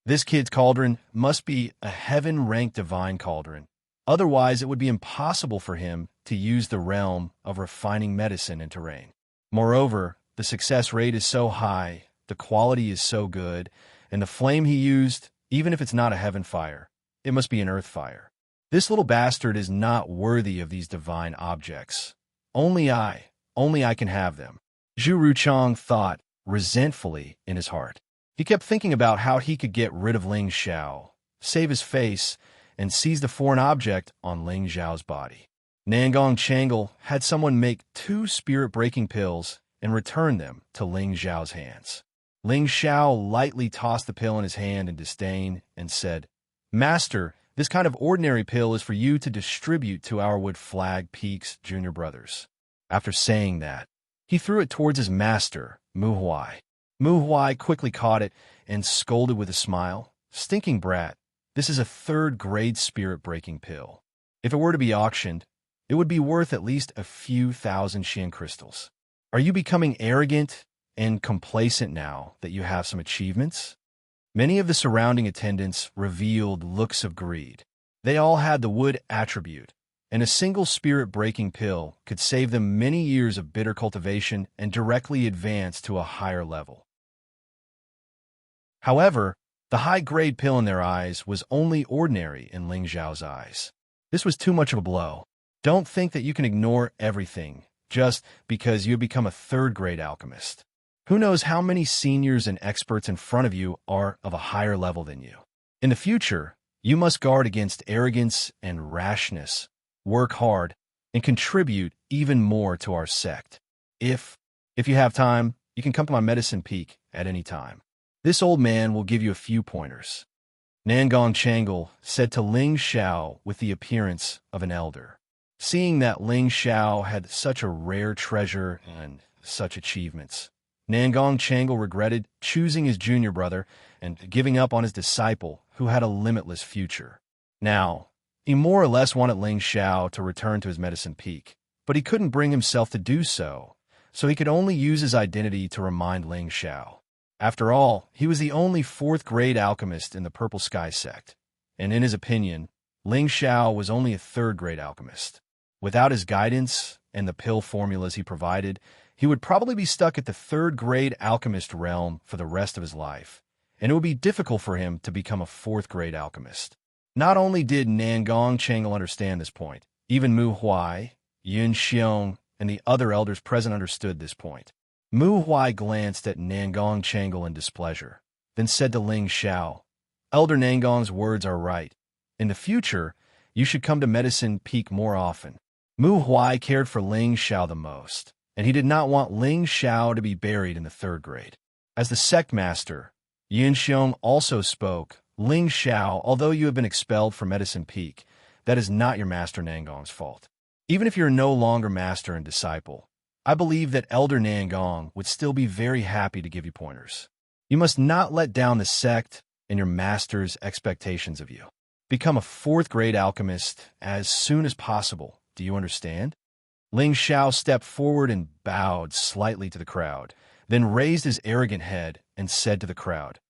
This kid's cauldron must be a heaven-ranked divine cauldron. Otherwise, it would be impossible for him to use the realm of refining medicine into rain. Moreover, the success rate is so high, the quality is so good, and the flame he used, even if it's not a heaven fire, it must be an earth fire. This little bastard is not worthy of these divine objects. Only I can have them. Zhu Ruchong thought resentfully in his heart. He kept thinking about how he could get rid of Ling Xiao, save his face, and seize the foreign object on Ling Xiao's body. Nangong Changle had someone make 2 spirit-breaking pills and return them to Ling Xiao's hands. Ling Xiao lightly tossed the pill in his hand in disdain and said, "Master, this kind of ordinary pill is for you to distribute to our Wood Flag Peak's junior brothers." After saying that, he threw it towards his master, Mu Huai. Mu Huai quickly caught it and scolded with a smile, "Stinking brat, this is a 3rd-grade spirit-breaking pill. If it were to be auctioned, it would be worth at least a few thousand Xian crystals. Are you becoming arrogant and complacent now that you have some achievements?" Many of the surrounding attendants revealed looks of greed. They all had the wood attribute, and a single spirit-breaking pill could save them many years of bitter cultivation and directly advance to a higher level. However, the high-grade pill in their eyes was only ordinary in Ling Xiao's eyes. This was too much of a blow. Don't think that you can ignore everything just because you have become a 3rd-grade alchemist. Who knows how many seniors and experts in front of you are of a higher level than you. In the future, you must guard against arrogance and rashness, work hard, and contribute even more to our sect. If you have time, you can come to my Medicine Peak at any time. This old man will give you a few pointers." Nangong Changle said to Ling Xiao with the appearance of an elder. Seeing that Ling Xiao had such a rare treasure and such achievements, Nangong Changle regretted choosing his junior brother and giving up on his disciple who had a limitless future. Now, he more or less wanted Ling Xiao to return to his Medicine Peak, but he couldn't bring himself to do so he could only use his identity to remind Ling Xiao. After all, he was the only 4th-grade alchemist in the Purple Sky sect, and in his opinion, Ling Xiao was only a 3rd-grade alchemist. Without his guidance and the pill formulas he provided, he would probably be stuck at the 3rd-grade alchemist realm for the rest of his life, and it would be difficult for him to become a 4th-grade alchemist. Not only did Nangong Changle understand this point, even Mu Huai, Yun Xiong, and the other elders present understood this point. Mu Huai glanced at Nangong Changle in displeasure, then said to Ling Xiao, "Elder Nangong's words are right. In the future, you should come to Medicine Peak more often." Mu Huai cared for Ling Xiao the most, and he did not want Ling Xiao to be buried in the 3rd grade. As the sect master, Yin Xiong also spoke, "Ling Xiao, although you have been expelled from Medicine Peak, that is not your master Nangong's fault. Even if you are no longer master and disciple, I believe that Elder Nangong would still be very happy to give you pointers. You must not let down the sect and your master's expectations of you. Become a 4th-grade alchemist as soon as possible Do you understand? Ling Xiao stepped forward and bowed slightly to the crowd, then raised his arrogant head and said to the crowd,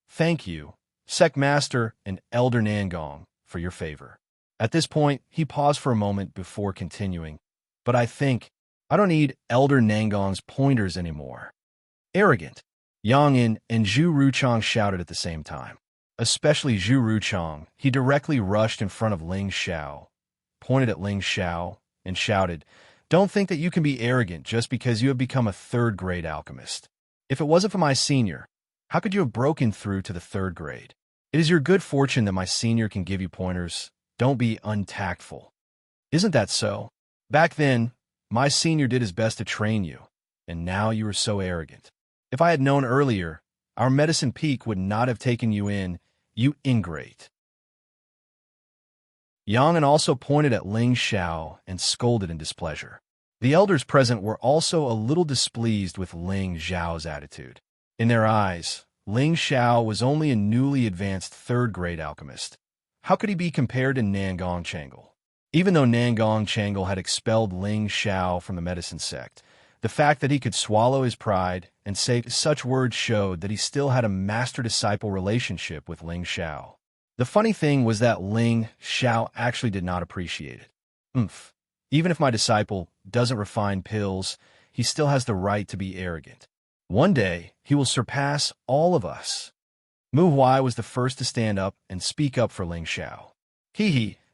"Thank you, Sect Master and Elder Nangong, for your favor." At this point, he paused for a moment before continuing, "But I think I don't need Elder Nangong's pointers anymore." Arrogant. Yang Yin and Zhu Ruchang shouted at the same time. Especially Zhu Ruchang, he directly rushed in front of Ling Xiao, pointed at Ling Xiao, and shouted, "Don't think that you can be arrogant just because you have become a third-grade alchemist. If it wasn't for my senior, how could you have broken through to the third grade? It is your good fortune that my senior can give you pointers. Don't be untactful. Isn't that so? Back then, my senior did his best to train you, and now you are so arrogant. If I had known earlier, our medicine peak would not have taken you in, you ingrate." Yang An also pointed at Ling Xiao and scolded in displeasure. The elders present were also a little displeased with Ling Xiao's attitude. In their eyes, Ling Xiao was only a newly advanced third-grade alchemist. How could he be compared to Nangong Changle? Even though Nangong Changle had expelled Ling Xiao from the medicine sect, the fact that he could swallow his pride and say such words showed that he still had a master-disciple relationship with Ling Xiao. The funny thing was that Ling Xiao actually did not appreciate it. Even if my disciple doesn't refine pills, he still has the right to be arrogant. One day, he will surpass all of us. Mu Huai was the first to stand up and speak up for Ling Xiao.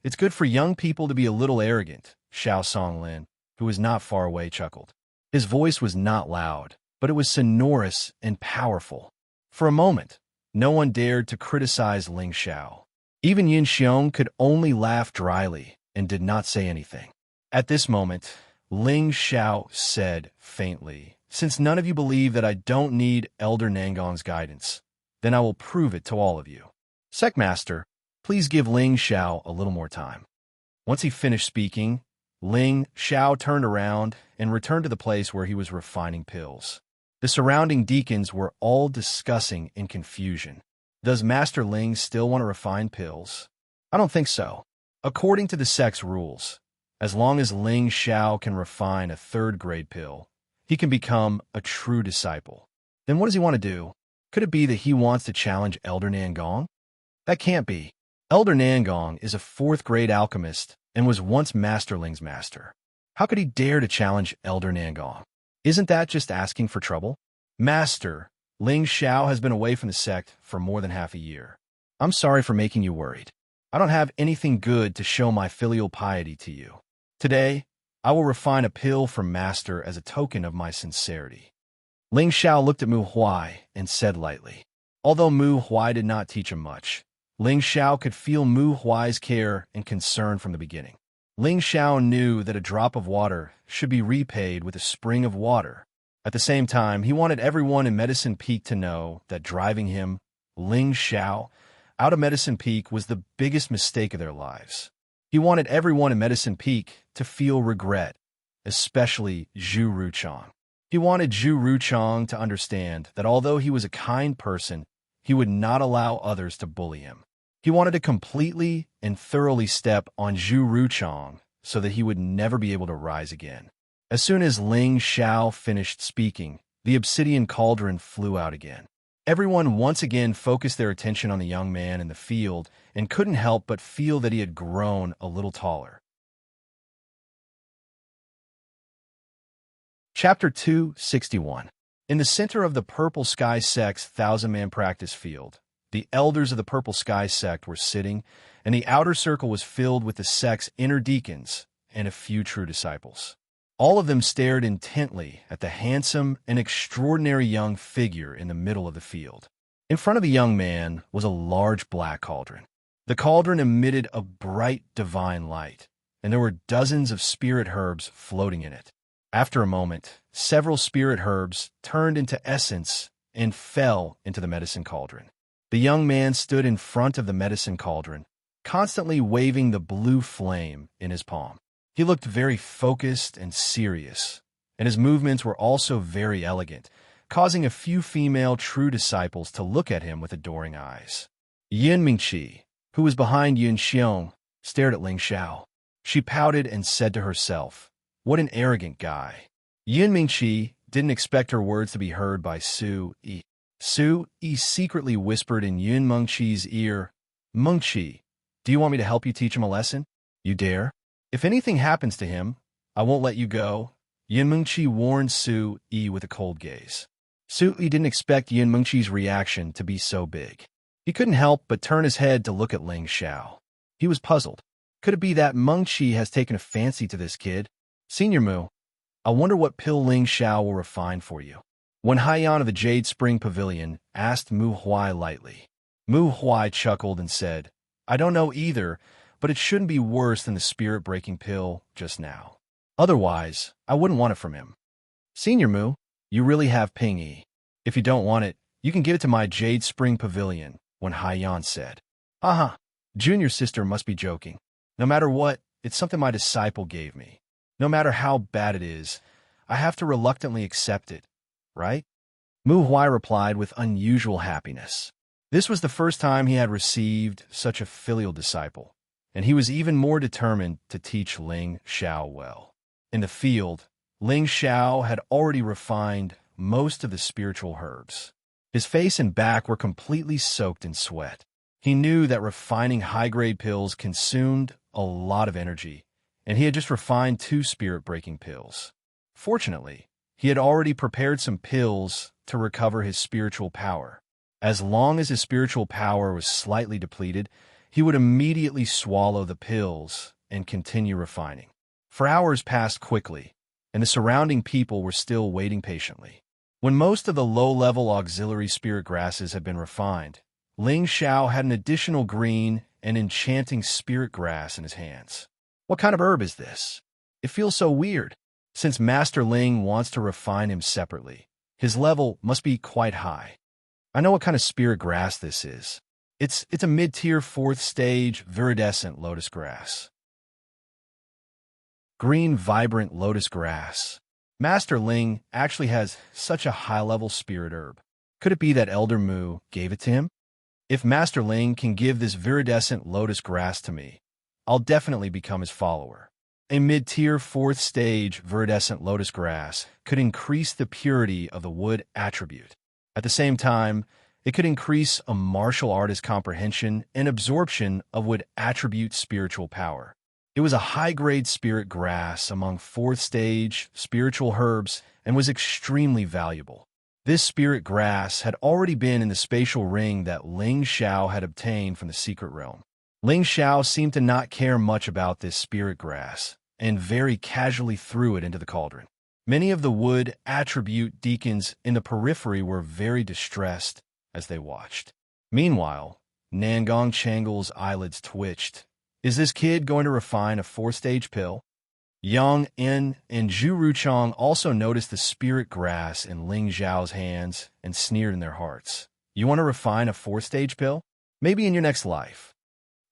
It's good for young people to be a little arrogant, Xiao Songlin, who was not far away, chuckled. His voice was not loud, but it was sonorous and powerful. For a moment, no one dared to criticize Ling Xiao. Even Yin Xiong could only laugh dryly and did not say anything. At this moment, Ling Xiao said faintly, "Since none of you believe that I don't need Elder Nangong's guidance, then I will prove it to all of you. Sect Master, please give Ling Xiao a little more time." Once he finished speaking, Ling Xiao turned around and returned to the place where he was refining pills. The surrounding deacons were all discussing in confusion. Does Master Ling still want to refine pills? I don't think so. According to the sect's rules, as long as Ling Xiao can refine a third-grade pill, he can become a true disciple. Then what does he want to do? Could it be that he wants to challenge Elder Nangong? That can't be. Elder Nangong is a fourth-grade alchemist and was once Master Ling's master. How could he dare to challenge Elder Nangong? Isn't that just asking for trouble? Master, Ling Xiao has been away from the sect for more than half a year. I'm sorry for making you worried. I don't have anything good to show my filial piety to you. Today, I will refine a pill for Master as a token of my sincerity. Ling Xiao looked at Mu Huai and said lightly. Although Mu Huai did not teach him much, Ling Xiao could feel Mu Huai's care and concern from the beginning. Ling Xiao knew that a drop of water should be repaid with a spring of water. At the same time, he wanted everyone in Medicine Peak to know that driving him, Ling Xiao, out of Medicine Peak was the biggest mistake of their lives. He wanted everyone in Medicine Peak to feel regret, especially Zhu Ruchang. He wanted Zhu Ruchang to understand that although he was a kind person, he would not allow others to bully him. He wanted to completely and thoroughly step on Zhu Ruchang so that he would never be able to rise again. As soon as Ling Xiao finished speaking, the obsidian cauldron flew out again. Everyone once again focused their attention on the young man in the field and couldn't help but feel that he had grown a little taller. Chapter 261. In the center of the Purple Sky Sect's 1,000-man practice field, the elders of the Purple Sky Sect were sitting, and the outer circle was filled with the sect's inner deacons and a few true disciples. All of them stared intently at the handsome and extraordinary young figure in the middle of the field. In front of the young man was a large black cauldron. The cauldron emitted a bright divine light, and there were dozens of spirit herbs floating in it. After a moment, several spirit herbs turned into essence and fell into the medicine cauldron. The young man stood in front of the medicine cauldron, constantly waving the blue flame in his palm. He looked very focused and serious, and his movements were also very elegant, causing a few female true disciples to look at him with adoring eyes. Yin Mingqi, who was behind Yin Xiong, stared at Ling Xiao. She pouted and said to herself, "What an arrogant guy." Yun Mingqi didn't expect her words to be heard by Su Yi. Su Yi secretly whispered in Yun Mengqi's ear, "Mengqi, do you want me to help you teach him a lesson? You dare? If anything happens to him, I won't let you go." Yun Mengqi warned Su Yi with a cold gaze. Su Yi didn't expect Yun Mengqi's reaction to be so big. He couldn't help but turn his head to look at Ling Xiao. He was puzzled. Could it be that Mengqi has taken a fancy to this kid? "Senior Mu, I wonder what pill Ling Xiao will refine for you." When Haiyan of the Jade Spring Pavilion asked Mu Huai lightly, Mu Huai chuckled and said, "I don't know either, but it shouldn't be worse than the spirit-breaking pill just now. Otherwise, I wouldn't want it from him." "Senior Mu, you really have Ping Yi. If you don't want it, you can give it to my Jade Spring Pavilion," when Haiyan said. "Aha, junior sister must be joking. No matter what, it's something my disciple gave me. No matter how bad it is, I have to reluctantly accept it, right?" Mu Huai replied with unusual happiness. This was the first time he had received such a filial disciple, and he was even more determined to teach Ling Xiao well. In the field, Ling Xiao had already refined most of the spiritual herbs. His face and back were completely soaked in sweat. He knew that refining high-grade pills consumed a lot of energy, and he had just refined 2 spirit-breaking pills. Fortunately, he had already prepared some pills to recover his spiritual power. As long as his spiritual power was slightly depleted, he would immediately swallow the pills and continue refining. For hours passed quickly, and the surrounding people were still waiting patiently. When most of the low-level auxiliary spirit grasses had been refined, Ling Xiao had an additional green and enchanting spirit grass in his hands. "What kind of herb is this? It feels so weird." Since Master Ling wants to refine him separately, his level must be quite high. "I know what kind of spirit grass this is. It's a mid-tier 4th stage viridescent lotus grass." Green, vibrant lotus grass. Master Ling actually has such a high-level spirit herb. Could it be that Elder Mu gave it to him? If Master Ling can give this viridescent lotus grass to me, I'll definitely become his follower. A mid-tier 4th stage viridescent lotus grass could increase the purity of the wood attribute. At the same time, it could increase a martial artist's comprehension and absorption of wood attribute spiritual power. It was a high-grade spirit grass among 4th stage spiritual herbs and was extremely valuable. This spirit grass had already been in the spatial ring that Ling Xiao had obtained from the secret realm. Ling Xiao seemed to not care much about this spirit grass and very casually threw it into the cauldron. Many of the wood attribute deacons in the periphery were very distressed as they watched. Meanwhile, Nangong Changle's eyelids twitched. Is this kid going to refine a 4th-stage pill? Yang En and Zhu Ruchong also noticed the spirit grass in Ling Xiao's hands and sneered in their hearts. "You want to refine a 4th-stage pill? Maybe in your next life."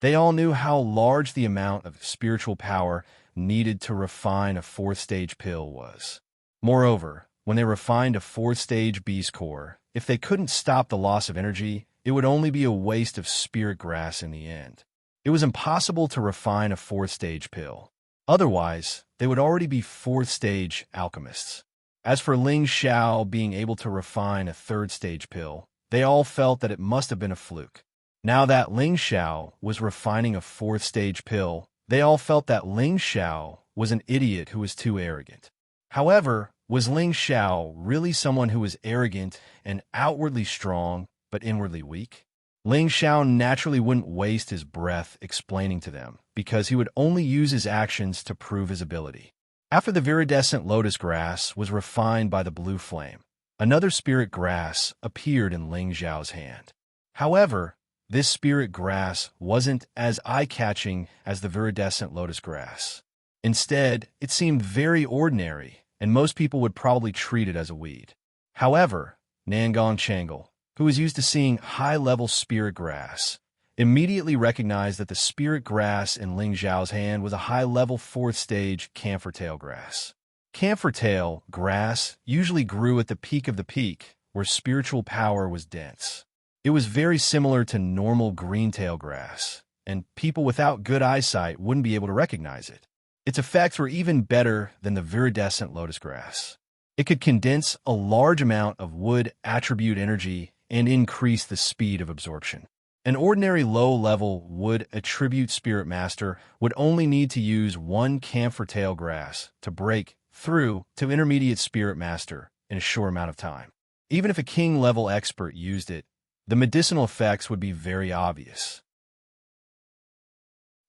They all knew how large the amount of spiritual power needed to refine a 4th-stage pill was. Moreover, when they refined a 4th-stage beast core, if they couldn't stop the loss of energy, it would only be a waste of spirit grass in the end. It was impossible to refine a 4th-stage pill. Otherwise, they would already be 4th-stage alchemists. As for Ling Xiao being able to refine a 3rd-stage pill, they all felt that it must have been a fluke. Now that Ling Xiao was refining a 4th-stage pill, they all felt that Ling Xiao was an idiot who was too arrogant. However, was Ling Xiao really someone who was arrogant and outwardly strong, but inwardly weak? Ling Xiao naturally wouldn't waste his breath explaining to them, because he would only use his actions to prove his ability. After the viridescent lotus grass was refined by the blue flame, another spirit grass appeared in Ling Xiao's hand. However, this spirit grass wasn't as eye-catching as the viridescent lotus grass. Instead, it seemed very ordinary, and most people would probably treat it as a weed. However, Nangong Changle, who was used to seeing high-level spirit grass, immediately recognized that the spirit grass in Ling Xiao's hand was a high-level 4th-stage camphor tail grass. Camphor tail grass usually grew at the peak of the peak, where spiritual power was dense. It was very similar to normal green tail grass, and people without good eyesight wouldn't be able to recognize it. Its effects were even better than the viridescent lotus grass. It could condense a large amount of wood attribute energy and increase the speed of absorption. An ordinary low-level wood attribute spirit master would only need to use one camphor tail grass to break through to intermediate spirit master in a short amount of time. Even if a king-level expert used it, the medicinal effects would be very obvious.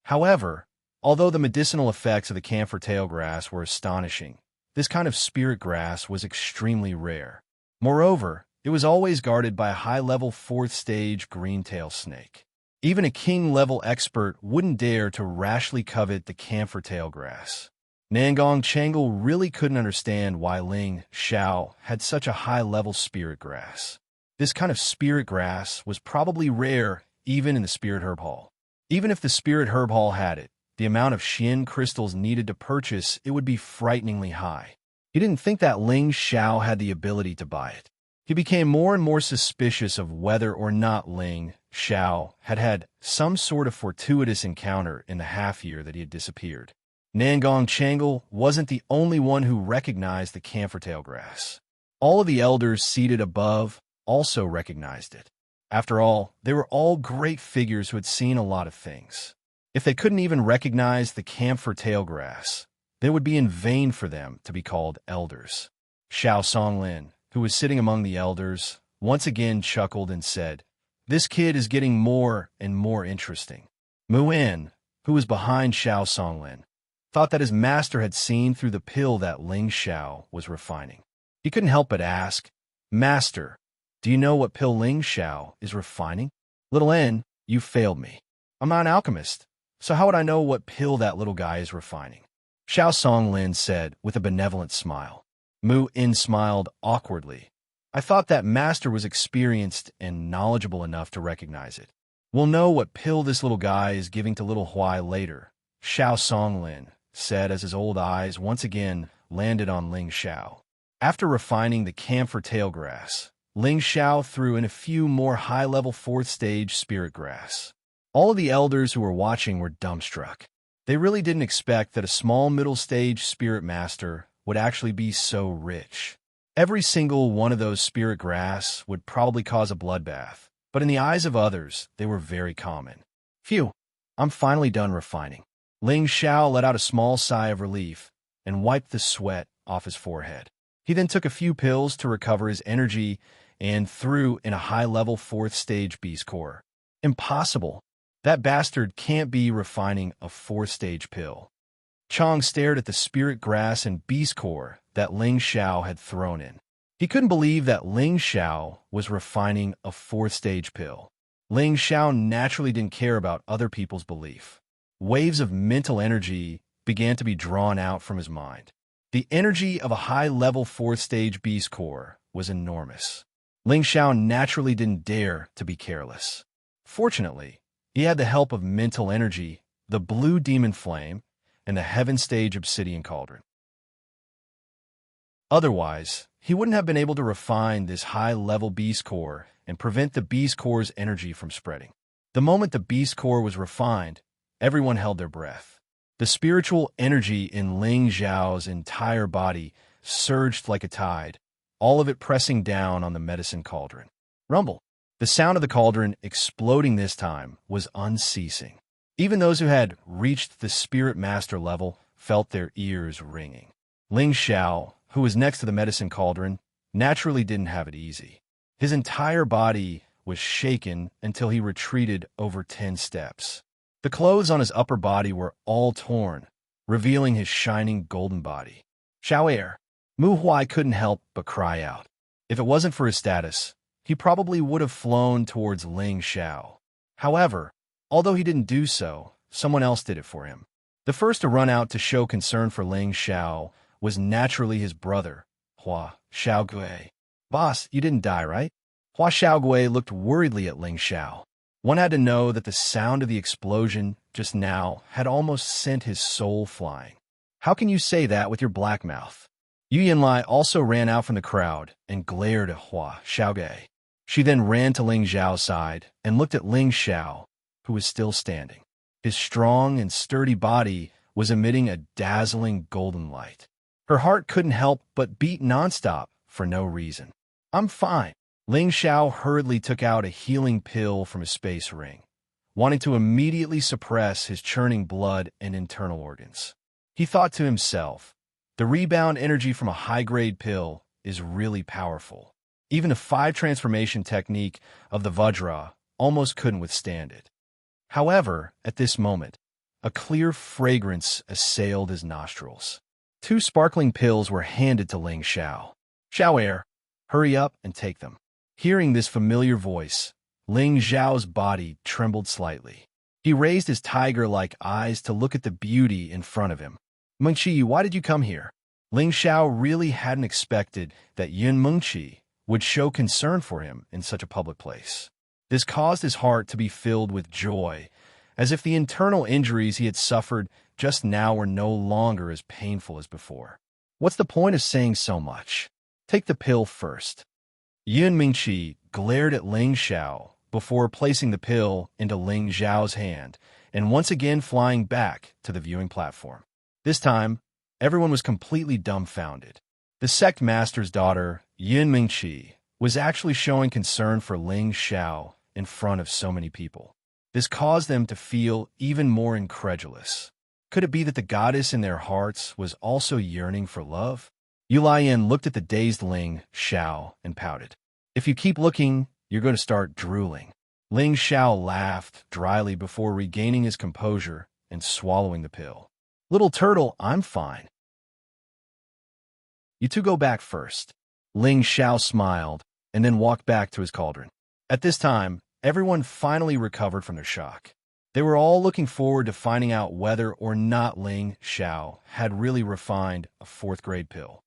However, although the medicinal effects of the camphor tail grass were astonishing, this kind of spirit grass was extremely rare. Moreover, it was always guarded by a high-level 4th-stage green-tail snake. Even a king-level expert wouldn't dare to rashly covet the camphor tail grass. Nangong Changle really couldn't understand why Ling Xiao had such a high-level spirit grass. This kind of spirit grass was probably rare even in the Spirit Herb Hall. Even if the Spirit Herb Hall had it, the amount of Xian crystals needed to purchase it would be frighteningly high. He didn't think that Ling Xiao had the ability to buy it. He became more and more suspicious of whether or not Ling Xiao had had some sort of fortuitous encounter in the half-year that he had disappeared. Nangong Changle wasn't the only one who recognized the camphor tail grass. All of the elders seated above also recognized it. After all, they were all great figures who had seen a lot of things. If they couldn't even recognize the camphor tail grass, then it would be in vain for them to be called elders. Xiao Songlin, who was sitting among the elders, once again chuckled and said, "This kid is getting more and more interesting." Muin, who was behind Xiao Songlin, thought that his master had seen through the pill that Ling Xiao was refining. He couldn't help but ask, "Master, do you know what pill Ling Xiao is refining?" "Little N, you failed me. I'm not an alchemist, so how would I know what pill that little guy is refining?" Xiao Songlin said with a benevolent smile. Mu In smiled awkwardly. "I thought that master was experienced and knowledgeable enough to recognize it." "We'll know what pill this little guy is giving to little Huai later," Xiao Songlin said as his old eyes once again landed on Ling Xiao. After refining the camphor tail grass, Ling Xiao threw in a few more high-level 4th-stage spirit grass. All of the elders who were watching were dumbstruck. They really didn't expect that a small middle-stage spirit master would actually be so rich. Every single one of those spirit grass would probably cause a bloodbath, but in the eyes of others, they were very common. "Phew, I'm finally done refining." Ling Xiao let out a small sigh of relief and wiped the sweat off his forehead. He then took a few pills to recover his energy and threw in a high-level 4th-stage beast core. "Impossible. That bastard can't be refining a 4th-stage pill." Chong stared at the spirit grass and beast core that Ling Xiao had thrown in. He couldn't believe that Ling Xiao was refining a 4th-stage pill. Ling Xiao naturally didn't care about other people's belief. Waves of mental energy began to be drawn out from his mind. The energy of a high-level 4th-stage beast core was enormous. Ling Xiao naturally didn't dare to be careless. Fortunately, he had the help of mental energy, the blue demon flame, and the heaven-stage obsidian cauldron. Otherwise, he wouldn't have been able to refine this high-level beast core and prevent the beast core's energy from spreading. The moment the beast core was refined, everyone held their breath. The spiritual energy in Ling Xiao's entire body surged like a tide, all of it pressing down on the medicine cauldron. Rumble. The sound of the cauldron exploding this time was unceasing. Even those who had reached the spirit master level felt their ears ringing. Ling Xiao, who was next to the medicine cauldron, naturally didn't have it easy. His entire body was shaken until he retreated over 10 steps. The clothes on his upper body were all torn, revealing his shining golden body. "Xiao Mu Huai couldn't help but cry out. If it wasn't for his status, he probably would have flown towards Ling Xiao. However, although he didn't do so, someone else did it for him. The first to run out to show concern for Ling Xiao was naturally his brother, Hua Xiaogui. "Boss, you didn't die, right?" Hua Xiaogui looked worriedly at Ling Xiao. One had to know that the sound of the explosion just now had almost sent his soul flying. "How can you say that with your black mouth?" Yu Yanlai also ran out from the crowd and glared at Hua Xiaogui. She then ran to Ling Xiao's side and looked at Ling Xiao, who was still standing. His strong and sturdy body was emitting a dazzling golden light. Her heart couldn't help but beat nonstop for no reason. "I'm fine." Ling Xiao hurriedly took out a healing pill from his space ring, wanting to immediately suppress his churning blood and internal organs. He thought to himself, the rebound energy from a high-grade pill is really powerful. Even the 5 transformation technique of the Vajra almost couldn't withstand it. However, at this moment, a clear fragrance assailed his nostrils. 2 sparkling pills were handed to Ling Xiao. "Xiao, hurry up and take them." Hearing this familiar voice, Ling Xiao's body trembled slightly. He raised his tiger-like eyes to look at the beauty in front of him. "Mengqi, why did you come here?" Ling Xiao really hadn't expected that Yun Mengqi would show concern for him in such a public place. This caused his heart to be filled with joy, as if the internal injuries he had suffered just now were no longer as painful as before. "What's the point of saying so much? Take the pill first." Yun Mengqi glared at Ling Xiao before placing the pill into Ling Xiao's hand and once again flying back to the viewing platform. This time, everyone was completely dumbfounded. The sect master's daughter, Yun Mengqi, was actually showing concern for Ling Xiao in front of so many people. This caused them to feel even more incredulous. Could it be that the goddess in their hearts was also yearning for love? Yu Lian looked at the dazed Ling Xiao and pouted. "If you keep looking, you're going to start drooling." Ling Xiao laughed dryly before regaining his composure and swallowing the pill. "Little turtle, I'm fine. You two go back first." Ling Xiao smiled and then walked back to his cauldron. At this time, everyone finally recovered from their shock. They were all looking forward to finding out whether or not Ling Xiao had really refined a 4th-grade pill.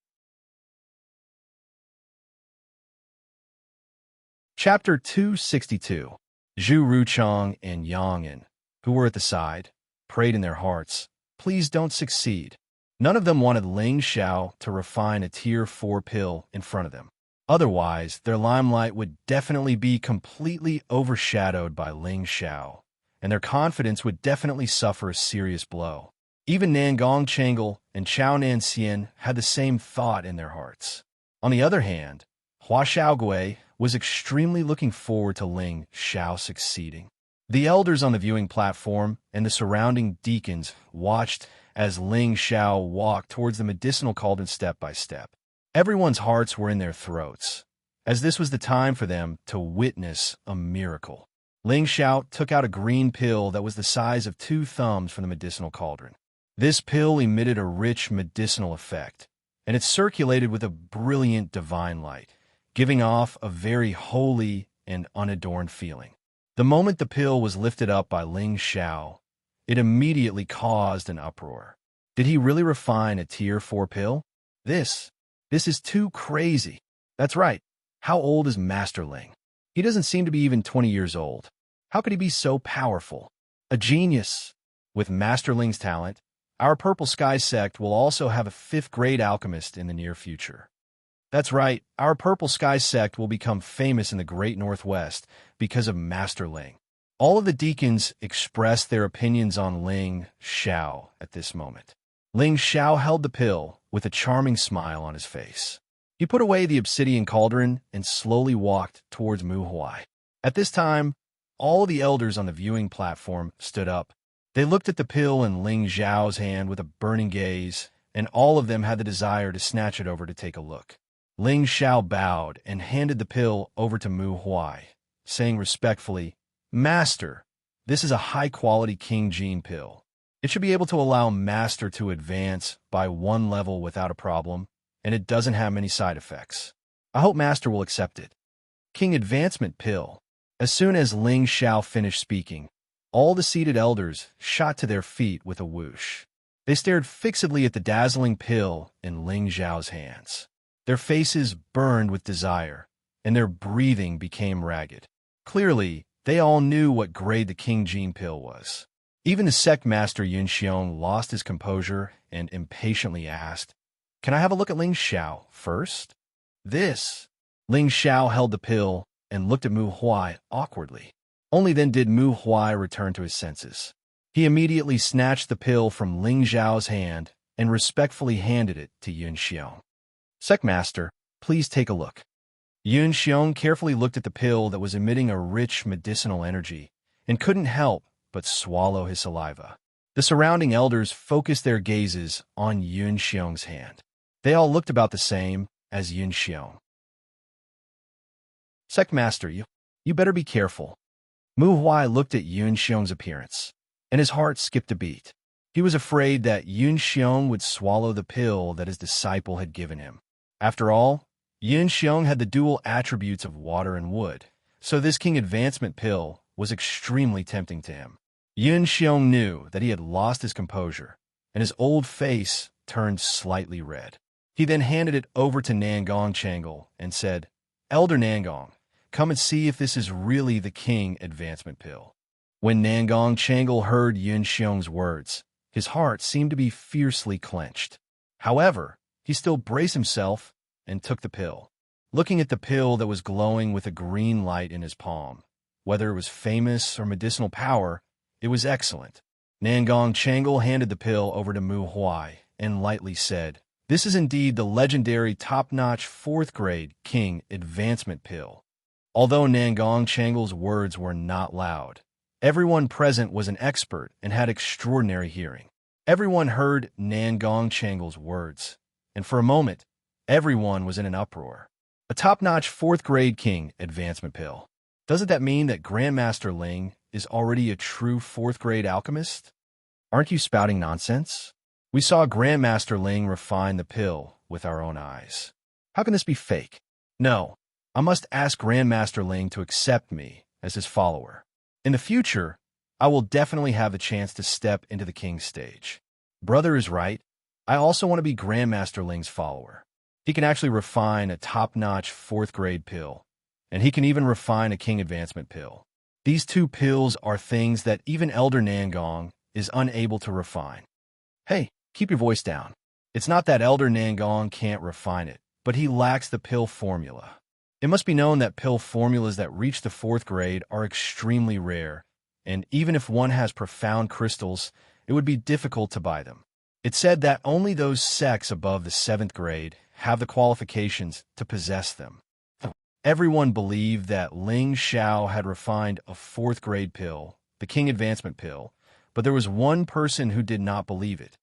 Chapter 262. Zhu Ruchang and Yang An, who were at the side, prayed in their hearts, "Please don't succeed." None of them wanted Ling Xiao to refine a Tier 4 pill in front of them. Otherwise, their limelight would definitely be completely overshadowed by Ling Xiao, and their confidence would definitely suffer a serious blow. Even Nangong Changle and Xianxia had the same thought in their hearts. On the other hand, Hua Xiaogui was extremely looking forward to Ling Xiao succeeding. The elders on the viewing platform and the surrounding deacons watched as Ling Xiao walked towards the medicinal cauldron step by step. Everyone's hearts were in their throats, as this was the time for them to witness a miracle. Ling Xiao took out a green pill that was the size of 2 thumbs from the medicinal cauldron. This pill emitted a rich medicinal effect, and it circulated with a brilliant divine light, giving off a very holy and unadorned feeling. The moment the pill was lifted up by Ling Xiao, it immediately caused an uproar. Did he really refine a Tier 4 pill? This is too crazy. That's right. How old is Master Ling? He doesn't seem to be even 20 years old. How could he be so powerful? A genius. With Master Ling's talent, our Purple Sky sect will also have a 5th-grade alchemist in the near future. That's right, our Purple Sky sect will become famous in the Great Northwest because of Master Ling. All of the deacons expressed their opinions on Ling Xiao at this moment. Ling Xiao held the pill with a charming smile on his face. He put away the obsidian cauldron and slowly walked towards Mu Huai. At this time, all the elders on the viewing platform stood up. They looked at the pill in Ling Xiao's hand with a burning gaze, and all of them had the desire to snatch it over to take a look. Ling Xiao bowed and handed the pill over to Mu Huai, saying respectfully, "Master, this is a high-quality King Gene pill. It should be able to allow Master to advance by 1 level without a problem, and it doesn't have many side effects. I hope Master will accept it." King Advancement Pill. As soon as Ling Xiao finished speaking, all the seated elders shot to their feet with a whoosh. They stared fixedly at the dazzling pill in Ling Xiao's hands. Their faces burned with desire, and their breathing became ragged. Clearly, they all knew what grade the King Gene pill was. Even the sect master Yun Xiong lost his composure and impatiently asked, "Can I have a look at Ling Xiao first?" This. Ling Xiao held the pill and looked at Mu Huai awkwardly. Only then did Mu Huai return to his senses. He immediately snatched the pill from Ling Zhao's hand and respectfully handed it to Yun Xiong. Secmaster, please take a look. Yun Xiong carefully looked at the pill that was emitting a rich medicinal energy and couldn't help but swallow his saliva. The surrounding elders focused their gazes on Yun Xiong's hand. They all looked about the same as Yun Xiong. Secmaster, you better be careful. Mu Huai looked at Yun Xiong's appearance, and his heart skipped a beat. He was afraid that Yun Xiong would swallow the pill that his disciple had given him. After all, Yun Xiong had the dual attributes of water and wood, so this king advancement pill was extremely tempting to him. Yun Xiong knew that he had lost his composure, and his old face turned slightly red. He then handed it over to Nangong Changle and said, Elder Nangong, come and see if this is really the king advancement pill. When Nangong Changle heard Yun Xiong's words, his heart seemed to be fiercely clenched. However, he still braced himself and took the pill. Looking at the pill that was glowing with a green light in his palm, whether it was famous or medicinal power, it was excellent. Nangong Changle handed the pill over to Mu Huai and lightly said, This is indeed the legendary top-notch 4th grade king advancement pill. Although Nangong Changle's words were not loud, everyone present was an expert and had extraordinary hearing. Everyone heard Nangong Changle's words, and for a moment, everyone was in an uproar. A top-notch 4th grade king advancement pill. Doesn't that mean that Grandmaster Ling is already a true 4th grade alchemist? Aren't you spouting nonsense? We saw Grandmaster Ling refine the pill with our own eyes. How can this be fake? No, I must ask Grandmaster Ling to accept me as his follower. In the future, I will definitely have the chance to step into the king's stage. Brother is right. I also want to be Grandmaster Ling's follower. He can actually refine a top-notch 4th grade pill, and he can even refine a king advancement pill. These two pills are things that even Elder Nangong is unable to refine. Hey, keep your voice down. It's not that Elder Nangong can't refine it, but he lacks the pill formula. It must be known that pill formulas that reach the 4th grade are extremely rare, and even if one has profound crystals, it would be difficult to buy them. It's said that only those sects above the 7th grade have the qualifications to possess them. Everyone believed that Ling Xiao had refined a 4th grade pill, the king advancement pill, but there was one person who did not believe it.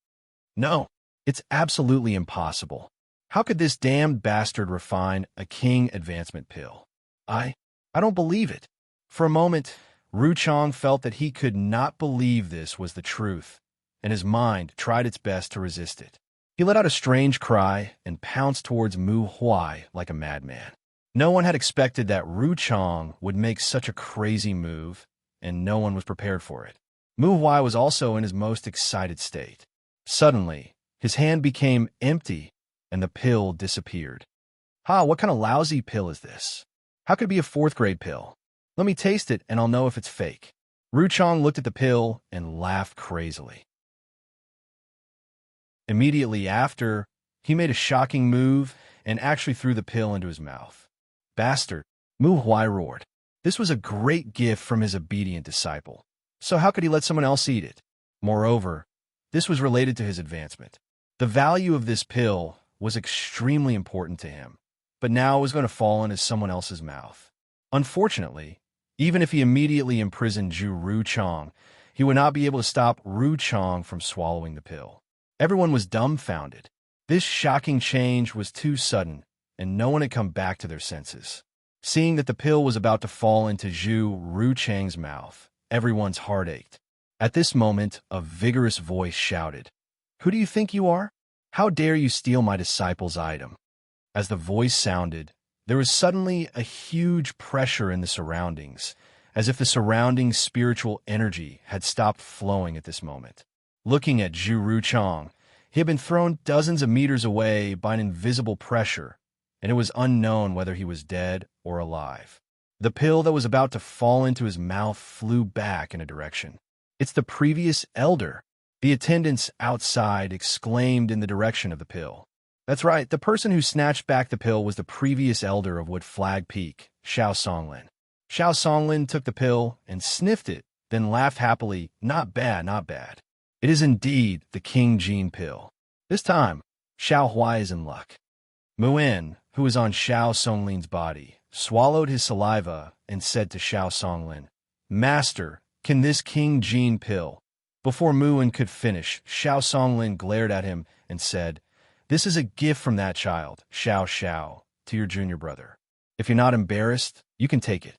No, it's absolutely impossible. How could this damned bastard refine a king advancement pill? I don't believe it. For a moment, Ruchong felt that he could not believe this was the truth, and his mind tried its best to resist it. He let out a strange cry and pounced towards Mu Huai like a madman. No one had expected that Ruchong would make such a crazy move, and no one was prepared for it. Mu Huai was also in his most excited state. Suddenly, his hand became empty, and the pill disappeared. What kind of lousy pill is this? How could it be a 4th grade pill? Let me taste it, and I'll know if it's fake. Ruchong looked at the pill and laughed crazily. Immediately after, he made a shocking move and actually threw the pill into his mouth. Bastard, Mu Huai roared. This was a great gift from his obedient disciple. So how could he let someone else eat it? Moreover, this was related to his advancement. The value of this pill was extremely important to him, but now it was going to fall into someone else's mouth. Unfortunately, even if he immediately imprisoned Zhu Ruchong, he would not be able to stop Ruchong from swallowing the pill. Everyone was dumbfounded. This shocking change was too sudden, and no one had come back to their senses. Seeing that the pill was about to fall into Zhu Ruchang's mouth, everyone's heart ached. At this moment, a vigorous voice shouted, "Who do you think you are? How dare you steal my disciple's item?" As the voice sounded, there was suddenly a huge pressure in the surroundings, as if the surrounding spiritual energy had stopped flowing at this moment. Looking at Zhu Ruchong, he had been thrown dozens of meters away by an invisible pressure, and it was unknown whether he was dead or alive. The pill that was about to fall into his mouth flew back in a direction. "It's the previous elder," the attendants outside exclaimed in the direction of the pill. That's right, the person who snatched back the pill was the previous elder of Wood Flag Peak, Xiao Songlin. Xiao Songlin took the pill and sniffed it then laughed happily. Not bad, not bad. It is indeed the King Jin pill. This time, Xiao Huai is in luck. Muin, who was on Xiao Songlin's body, swallowed his saliva and said to Xiao Songlin, Master, can this King Jin pill? Before Muin could finish, Xiao Songlin glared at him and said, This is a gift from that child, Xiao Xiao, to your junior brother. If you're not embarrassed, you can take it.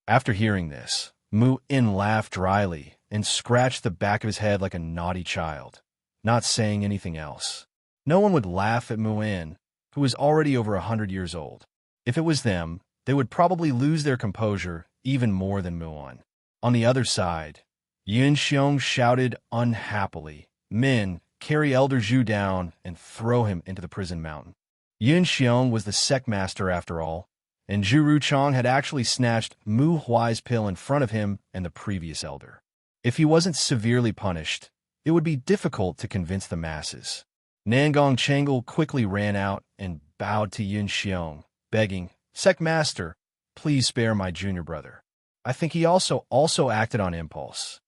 After hearing this, Muin laughed dryly and scratched the back of his head like a naughty child, not saying anything else. No one would laugh at Muin, who was already over 100 years old. If it was them, they would probably lose their composure even more than Muin. On the other side, Xiong shouted unhappily, Men, carry Elder Zhu down and throw him into the prison mountain. Xiong was the sect master after all, and Zhu Ruchang had actually snatched Mu Huai's pill in front of him and the previous elder. If he wasn't severely punished, it would be difficult to convince the masses. Nangong Changle quickly ran out and bowed to Xiong, begging, Sect Master, please spare my junior brother. I think he also acted on impulse.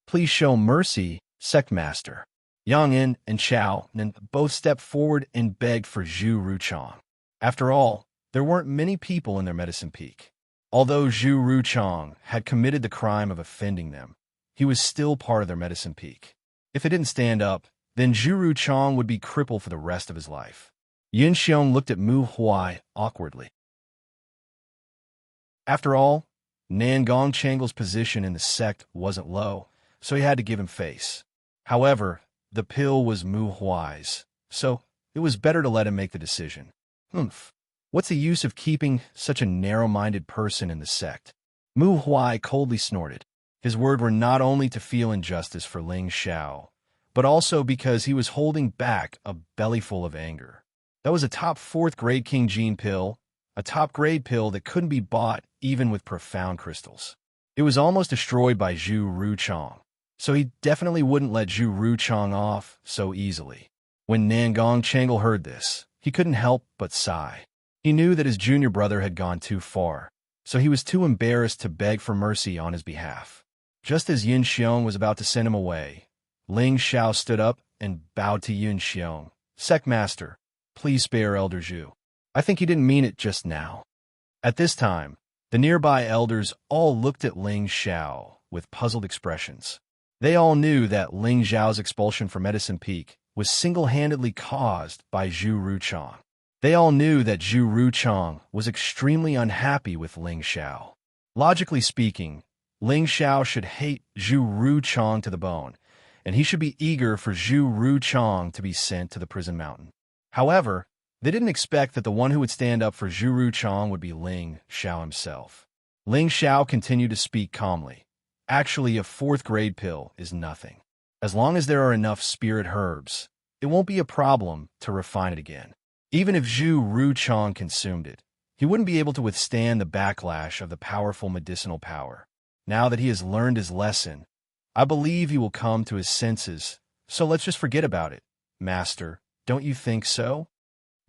Please show mercy, Sect Master. Yang Yin and Xiao Nin both stepped forward and begged for Zhu Ruchang. After all, there weren't many people in their medicine peak. Although Zhu Ruchang had committed the crime of offending them, he was still part of their medicine peak. If it didn't stand up, then Zhu Ruchang would be crippled for the rest of his life. Yin Xiong looked at Mu Huai awkwardly. After all, Nangong Changle's position in the sect wasn't low, so he had to give him face. However, the pill was Mu Huai's, so it was better to let him make the decision. What's the use of keeping such a narrow-minded person in the sect? Mu Huai coldly snorted. His words were not only to feel injustice for Ling Xiao, but also because he was holding back a bellyful of anger. That was a top 4th grade King Jin pill, a top grade pill that couldn't be bought even with profound crystals. It was almost destroyed by Zhu Ruchang, so he definitely wouldn't let Zhu Ruchang off so easily. When Nangong Changle heard this, he couldn't help but sigh. He knew that his junior brother had gone too far, so he was too embarrassed to beg for mercy on his behalf. Just as Yin Xiong was about to send him away, Ling Xiao stood up and bowed to Yin Xiong. Sect Master, please spare Elder Zhu. I think he didn't mean it just now. At this time, the nearby elders all looked at Ling Xiao with puzzled expressions. They all knew that Ling Xiao's expulsion from Medicine Peak was single-handedly caused by Zhu Ruchang. They all knew that Zhu Ruchang was extremely unhappy with Ling Xiao. Logically speaking, Ling Xiao should hate Zhu Ruchang to the bone, and he should be eager for Zhu Ruchang to be sent to the prison mountain. However, they didn't expect that the one who would stand up for Zhu Ruchang would be Ling Xiao himself. Ling Xiao continued to speak calmly. Actually, a 4th grade pill is nothing. As long as there are enough spirit herbs, it won't be a problem to refine it again. Even if Zhu Ruchang consumed it, he wouldn't be able to withstand the backlash of the powerful medicinal power. Now that he has learned his lesson, I believe he will come to his senses, so let's just forget about it. Master, don't you think so?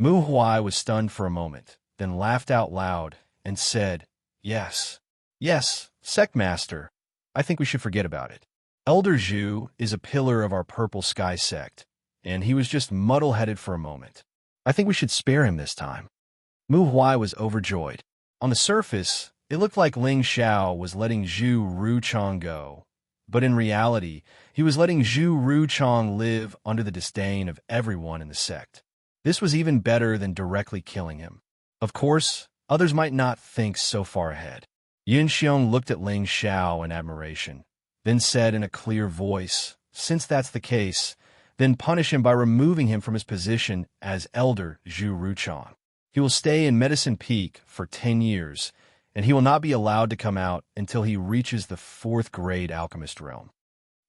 Mu Huai was stunned for a moment, then laughed out loud and said, Yes, Sect Master. I think we should forget about it. Elder Zhu is a pillar of our Purple Sky sect, and he was just muddle-headed for a moment. I think we should spare him this time. Mu Huai was overjoyed. On the surface, it looked like Ling Xiao was letting Zhu Ruchang go, but in reality, he was letting Zhu Ruchang live under the disdain of everyone in the sect. This was even better than directly killing him. Of course, others might not think so far ahead. Yin Xiong looked at Ling Xiao in admiration, then said in a clear voice, Since that's the case, then punish him by removing him from his position as Elder Zhu Ruchang. He will stay in Medicine Peak for 10 years, and he will not be allowed to come out until he reaches the 4th grade alchemist realm.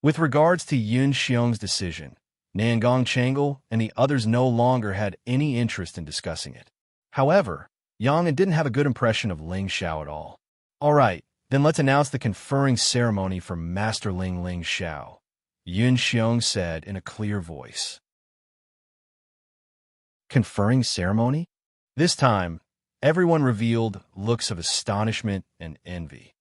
With regards to Yin Xiong's decision, Nangong Changle and the others no longer had any interest in discussing it. However, Yang didn't have a good impression of Ling Xiao at all. All right, then let's announce the conferring ceremony for Master Ling Xiao, Yin Xiong said in a clear voice. Conferring ceremony? This time, everyone revealed looks of astonishment and envy.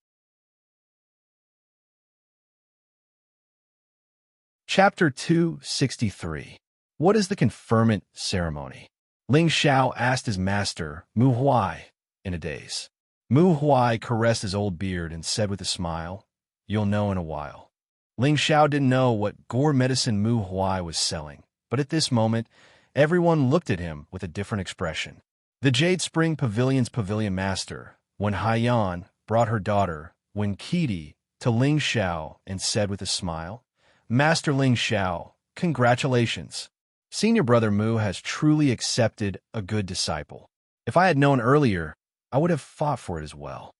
Chapter 263. What is the conferment ceremony? Ling Xiao asked his master, Mu Huai, in a daze. Mu Huai caressed his old beard and said with a smile, "You'll know in a while." Ling Xiao didn't know what gore medicine Mu Huai was selling, but at this moment, everyone looked at him with a different expression. The Jade Spring Pavilion's pavilion master, Wen Haiyan, brought her daughter, Wen Qidi, to Ling Xiao and said with a smile, "Master Ling Xiao, congratulations. Senior brother Mu has truly accepted a good disciple. If I had known earlier, I would have fought for it as well."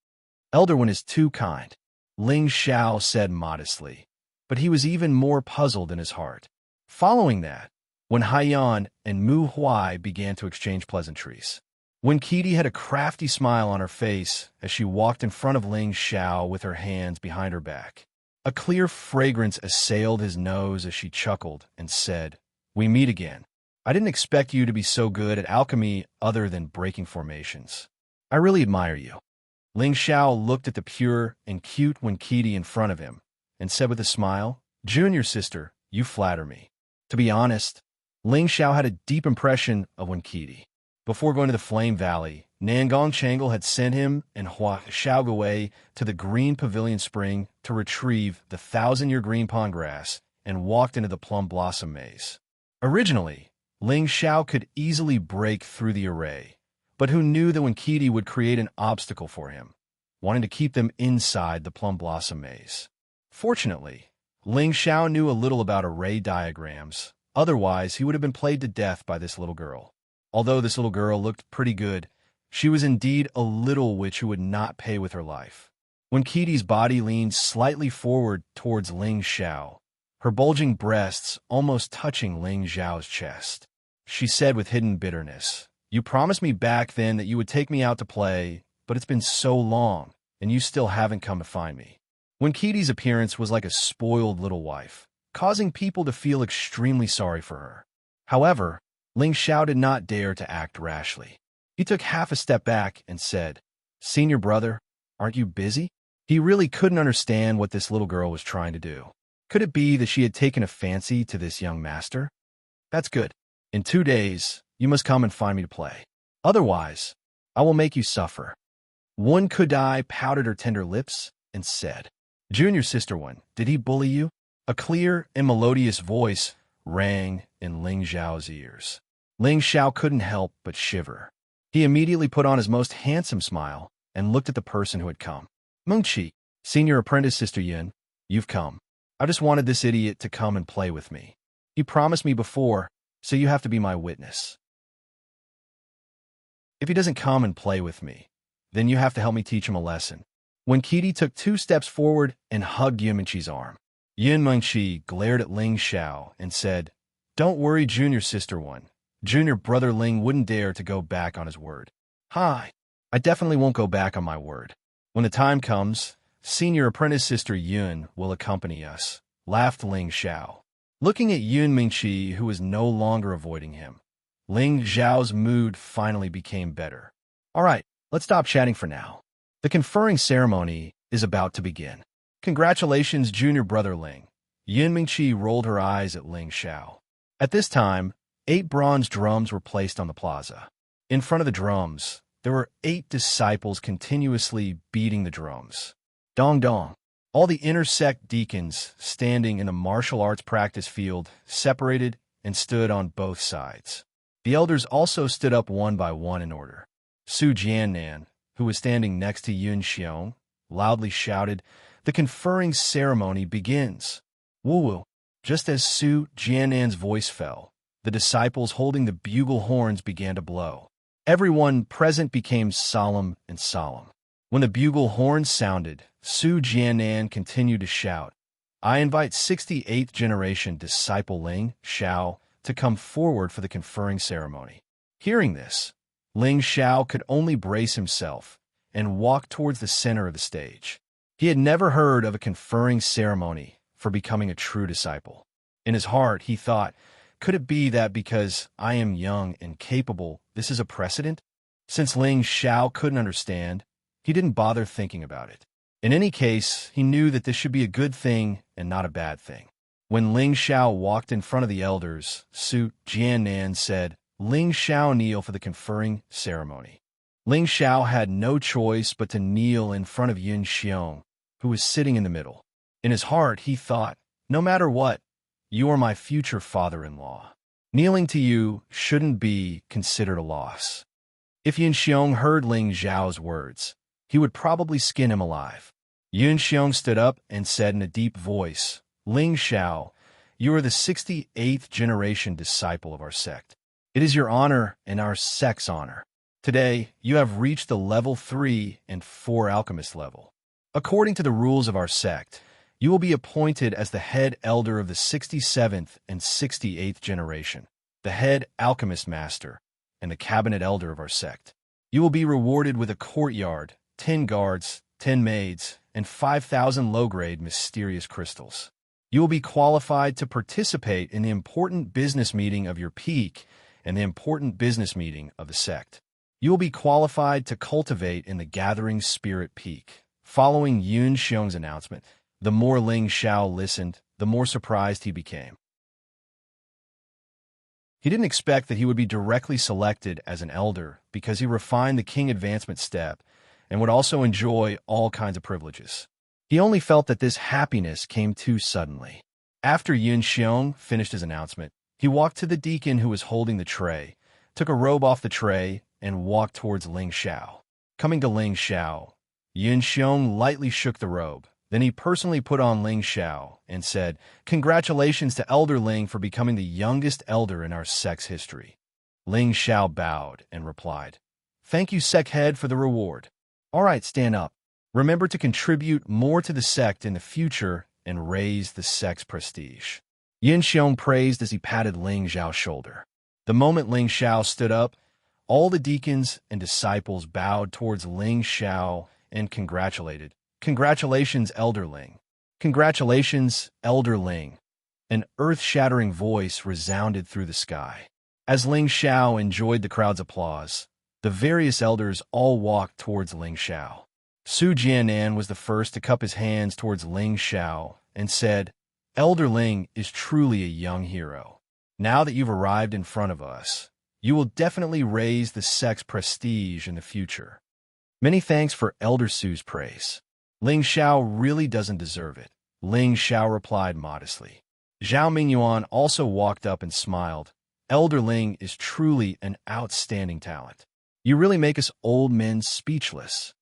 "Elder One is too kind," Ling Xiao said modestly, but he was even more puzzled in his heart. Following that, when Haiyan and Mu Huai began to exchange pleasantries, Wen Qidi had a crafty smile on her face as she walked in front of Ling Xiao with her hands behind her back. A clear fragrance assailed his nose as she chuckled and said, "We meet again. I didn't expect you to be so good at alchemy other than breaking formations. I really admire you." Ling Xiao looked at the pure and cute Wen Qidi in front of him and said with a smile, "Junior sister, you flatter me." To be honest, Ling Xiao had a deep impression of Wen Qidi. Before going to the Flame Valley, Nangong Changle had sent him and Hua Xiaoguwei to the Green Pavilion Spring to retrieve the 1,000-year green pond grass and walked into the Plum Blossom Maze. Originally, Ling Xiao could easily break through the array, but who knew that Wen Qidi would create an obstacle for him, wanting to keep them inside the Plum Blossom Maze. Fortunately, Ling Xiao knew a little about array diagrams, otherwise he would have been played to death by this little girl. Although this little girl looked pretty good, she was indeed a little witch who would not pay with her life. When Qidi's body leaned slightly forward towards Ling Xiao, her bulging breasts almost touching Ling Xiao's chest, she said with hidden bitterness, "You promised me back then that you would take me out to play, but it's been so long, and you still haven't come to find me." When Qidi's appearance was like a spoiled little wife, causing people to feel extremely sorry for her. However, Ling Xiao did not dare to act rashly. He took half a step back and said, "Senior brother, aren't you busy?" He really couldn't understand what this little girl was trying to do. Could it be that she had taken a fancy to this young master? "That's good. In 2 days, you must come and find me to play. Otherwise, I will make you suffer." Wen Kudai pouted her tender lips and said, "Junior sister one, did he bully you?" A clear and melodious voice rang in Ling Xiao's ears. Ling Xiao couldn't help but shiver. He immediately put on his most handsome smile and looked at the person who had come. "Mengqi, senior apprentice sister Yin, you've come. I just wanted this idiot to come and play with me. He promised me before, so you have to be my witness. If he doesn't come and play with me, then you have to help me teach him a lesson." When Qidi took 2 steps forward and hugged Yin Mengqi's arm, Yin Mengqi glared at Ling Xiao and said, "Don't worry, junior sister one. Junior brother Ling wouldn't dare to go back on his word." "Hi, I definitely won't go back on my word. When the time comes, senior apprentice sister Yun will accompany us," laughed Ling Xiao. Looking at Yun Mengqi, who was no longer avoiding him, Ling Xiao's mood finally became better. "All right, let's stop chatting for now. The conferring ceremony is about to begin. Congratulations, junior brother Ling." Yin Mengqi rolled her eyes at Ling Xiao. At this time, 8 bronze drums were placed on the plaza. In front of the drums, there were 8 disciples continuously beating the drums. Dong dong. All the intersect deacons standing in the martial arts practice field separated and stood on both sides. The elders also stood up one by one in order. Su Jiannan, who was standing next to Yun Xiong, loudly shouted, "The conferring ceremony begins." Woo-woo. Just as Su Jiannan's voice fell, the disciples holding the bugle horns began to blow. Everyone present became solemn and solemn. When the bugle horns sounded, Su Jiannan continued to shout, "I invite 68th generation disciple Ling Xiao to come forward for the conferring ceremony." Hearing this, Ling Xiao could only brace himself and walk towards the center of the stage. He had never heard of a conferring ceremony for becoming a true disciple. In his heart, he thought, could it be that because I am young and capable, this is a precedent? Since Ling Xiao couldn't understand, he didn't bother thinking about it. In any case, he knew that this should be a good thing and not a bad thing. When Ling Xiao walked in front of the elders, Su Jiannan said, "Ling Xiao, kneel for the conferring ceremony." Ling Xiao had no choice but to kneel in front of Yun Xiong, who was sitting in the middle. In his heart, he thought, "No matter what, you are my future father-in-law. Kneeling to you shouldn't be considered a loss." If Yun Xiong heard Ling Xiao's words, he would probably skin him alive. Yun Xiong stood up and said in a deep voice, "Ling Xiao, you are the 68th generation disciple of our sect. It is your honor and our sect's honor. Today, you have reached the level 3 and 4 alchemist level. According to the rules of our sect, you will be appointed as the head elder of the 67th and 68th generation, the head alchemist master, and the cabinet elder of our sect. You will be rewarded with a courtyard, 10 guards, 10 maids, and 5,000 low-grade mysterious crystals. You will be qualified to participate in the important business meeting of your peak and the important business meeting of the sect. You will be qualified to cultivate in the Gathering Spirit Peak." Following Yun Xiong's announcement, the more Ling Xiao listened, the more surprised he became. He didn't expect that he would be directly selected as an elder because he refined the king advancement step and would also enjoy all kinds of privileges. He only felt that this happiness came too suddenly. After Yun Xiong finished his announcement, he walked to the deacon who was holding the tray, took a robe off the tray, and walked towards Ling Xiao. Coming to Ling Xiao, Yun Xiong lightly shook the robe. Then he personally put on Ling Xiao and said, "Congratulations to Elder Ling for becoming the youngest elder in our sect's history." Ling Xiao bowed and replied, "Thank you, sect head, for the reward. All right, stand up. Remember to contribute more to the sect in the future and raise the sect's prestige." Yin Xiong praised as he patted Ling Xiao's shoulder. The moment Ling Xiao stood up, all the deacons and disciples bowed towards Ling Xiao and congratulated. "Congratulations, Elder Ling. Congratulations, Elder Ling." An earth-shattering voice resounded through the sky. As Ling Xiao enjoyed the crowd's applause, the various elders all walked towards Ling Xiao. Su Jianan was the first to cup his hands towards Ling Xiao and said, "Elder Ling is truly a young hero. Now that you've arrived in front of us, you will definitely raise the sect's prestige in the future. Many thanks for Elder Su's praise. Ling Xiao really doesn't deserve it." Ling Xiao replied modestly. Zhao Mingyuan also walked up and smiled. "Elder Ling is truly an outstanding talent. You really make us old men speechless.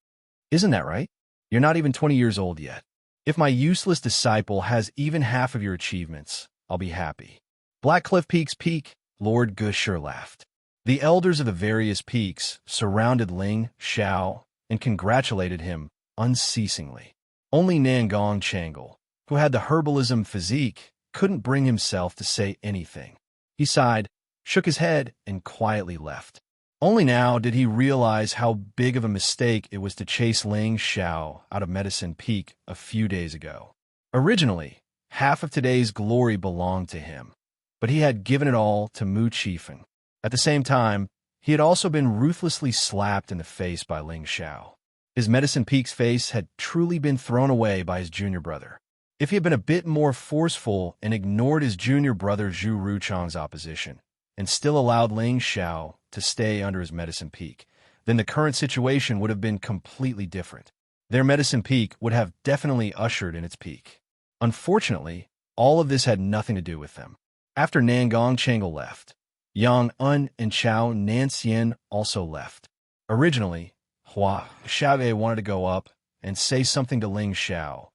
Isn't that right? You're not even 20 years old yet. If my useless disciple has even half of your achievements, I'll be happy." Blackcliff Peak's peak, Lord Gusher laughed. The elders of the various peaks surrounded Ling Xiao and congratulated him unceasingly. Only Nangong Changle, who had the herbalism physique, couldn't bring himself to say anything. He sighed, shook his head, and quietly left. Only now did he realize how big of a mistake it was to chase Ling Xiao out of Medicine Peak a few days ago. Originally, half of today's glory belonged to him, but he had given it all to Mu Qifeng. At the same time, he had also been ruthlessly slapped in the face by Ling Xiao. His Medicine Peak's face had truly been thrown away by his junior brother. If he had been a bit more forceful and ignored his junior brother Zhu Ruchang's opposition, and still allowed Ling Xiao to stay under his Medicine Peak, then the current situation would have been completely different. Their Medicine Peak would have definitely ushered in its peak. Unfortunately, all of this had nothing to do with them. After Nangong Changle left, Yang Un and Chao Nanxian also left. Originally, Hua Xiaoge wanted to go up and say something to Ling Xiao,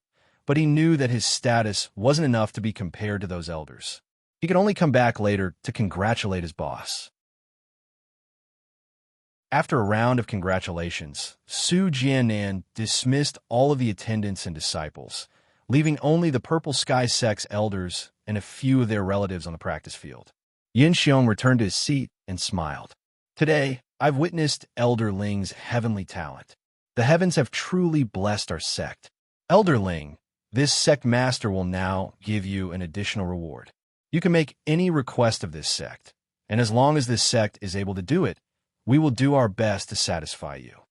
but he knew that his status wasn't enough to be compared to those elders. He could only come back later to congratulate his boss. After a round of congratulations, Su Jianan dismissed all of the attendants and disciples, leaving only the Purple Sky Sect's elders and a few of their relatives on the practice field. Yin Xiong returned to his seat and smiled. "Today, I've witnessed Elder Ling's heavenly talent. The heavens have truly blessed our sect. Elder Ling, this sect master will now give you an additional reward. You can make any request of this sect, and as long as this sect is able to do it, we will do our best to satisfy you."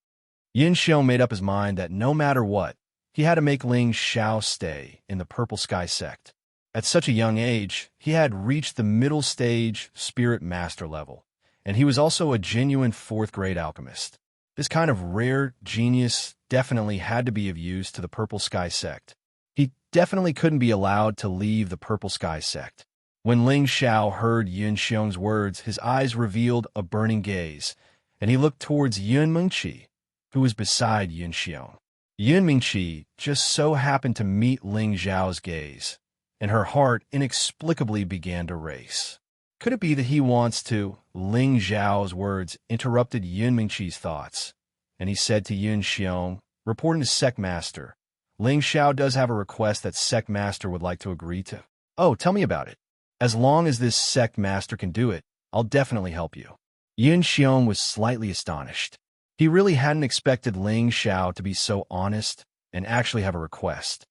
Yin Xiong made up his mind that no matter what, he had to make Ling Xiao stay in the Purple Sky sect. At such a young age, he had reached the middle stage spirit master level, and he was also a genuine fourth-grade alchemist. This kind of rare genius definitely had to be of use to the Purple Sky sect. He definitely couldn't be allowed to leave the Purple Sky sect. When Ling Xiao heard Yun Xiong's words, his eyes revealed a burning gaze, and he looked towards Yun Mengqi, who was beside Yun Xiong. Yun Mengqi just so happened to meet Ling Xiao's gaze, and her heart inexplicably began to race. Could it be that he wants to? Ling Xiao's words interrupted Yun Mengqi's thoughts, and he said to Yun Xiong, reporting to Sect Master, Ling Xiao does have a request that Sect Master would like to agree to. Oh, tell me about it. As long as this Sect Master can do it, I'll definitely help you. Yun Xiong was slightly astonished. He really hadn't expected Ling Xiao to be so honest and actually have a request.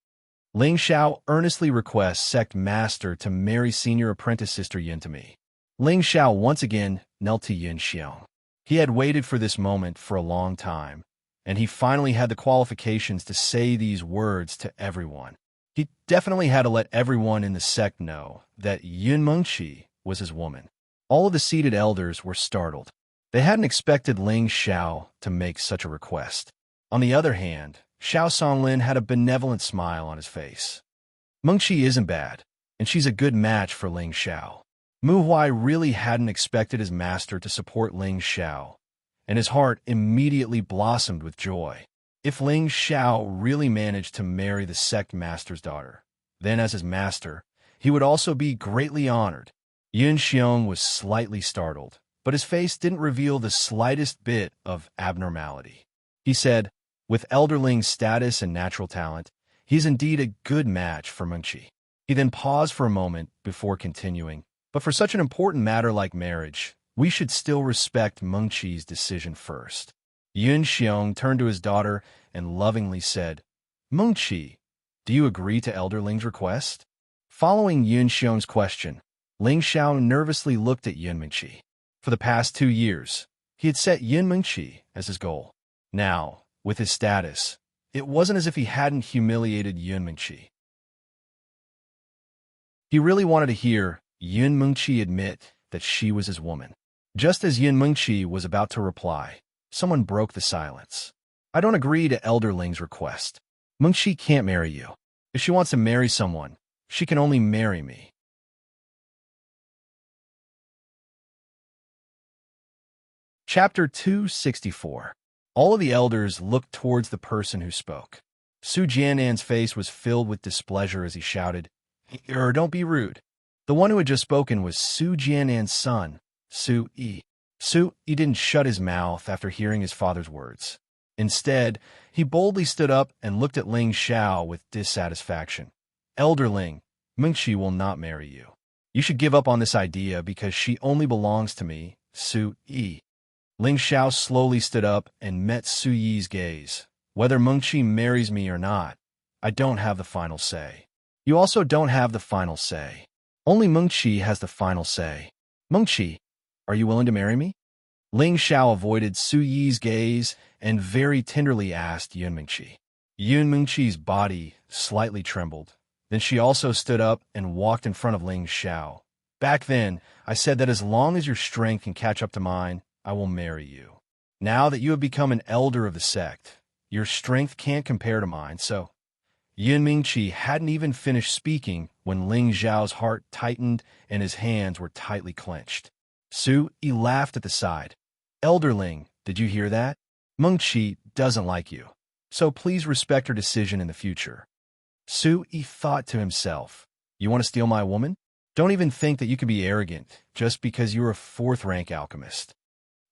Ling Xiao earnestly requests Sect Master to marry Senior Apprentice Sister Yin to me. Ling Xiao once again knelt to Yun Xiong. He had waited for this moment for a long time, and he finally had the qualifications to say these words to everyone. He definitely had to let everyone in the sect know that Yun Mengqi was his woman. All of the seated elders were startled. They hadn't expected Ling Xiao to make such a request. On the other hand, Xiao Songlin had a benevolent smile on his face. Mengqi isn't bad, and she's a good match for Ling Xiao. Mu Huai really hadn't expected his master to support Ling Xiao, and his heart immediately blossomed with joy. If Ling Xiao really managed to marry the sect master's daughter, then as his master, he would also be greatly honored. Yun Xiong was slightly startled, but his face didn't reveal the slightest bit of abnormality. He said, with Elderling's status and natural talent, he's indeed a good match for Mengqi. He then paused for a moment before continuing, but for such an important matter like marriage, we should still respect Mengqi's decision first. Yun Xiong turned to his daughter and lovingly said, Mengqi, do you agree to Elderling's request? Following Yun Xiong's question, Ling Xiao nervously looked at Yun Mengqi. For the past 2 years, he had set Yun Mengqi as his goal. Now, with his status, it wasn't as if he hadn't humiliated Yun Mengqi. He really wanted to hear Yun Mengqi admit that she was his woman. Just as Yun Mengqi was about to reply, someone broke the silence. I don't agree to Elderling's request. Mengqi can't marry you. If she wants to marry someone, she can only marry me. Chapter 264. All of the elders looked towards the person who spoke. Su Jianan's face was filled with displeasure as he shouted, Don't be rude. The one who had just spoken was Su Jianan's son, Su Yi. Su Yi didn't shut his mouth after hearing his father's words. Instead, he boldly stood up and looked at Ling Xiao with dissatisfaction. Elderling, Mengqi will not marry you. You should give up on this idea because she only belongs to me, Su Yi. Ling Xiao slowly stood up and met Su Yi's gaze. Whether Mengqi marries me or not, I don't have the final say. You also don't have the final say. Only Mengqi has the final say. Mengqi, are you willing to marry me? Ling Xiao avoided Su Yi's gaze and very tenderly asked Yun Mengqi. Yun Mengqi's body slightly trembled. Then she also stood up and walked in front of Ling Xiao. Back then, I said that as long as your strength can catch up to mine, I will marry you. Now that you have become an elder of the sect, your strength can't compare to mine, so... Yun Mengqi hadn't even finished speaking when Ling Xiao's heart tightened and his hands were tightly clenched. Su Yi laughed at the side. Elderling, did you hear that? Mengqi doesn't like you, so please respect her decision in the future. Su Yi thought to himself, you want to steal my woman? Don't even think that you can be arrogant just because you're a 4th-rank alchemist.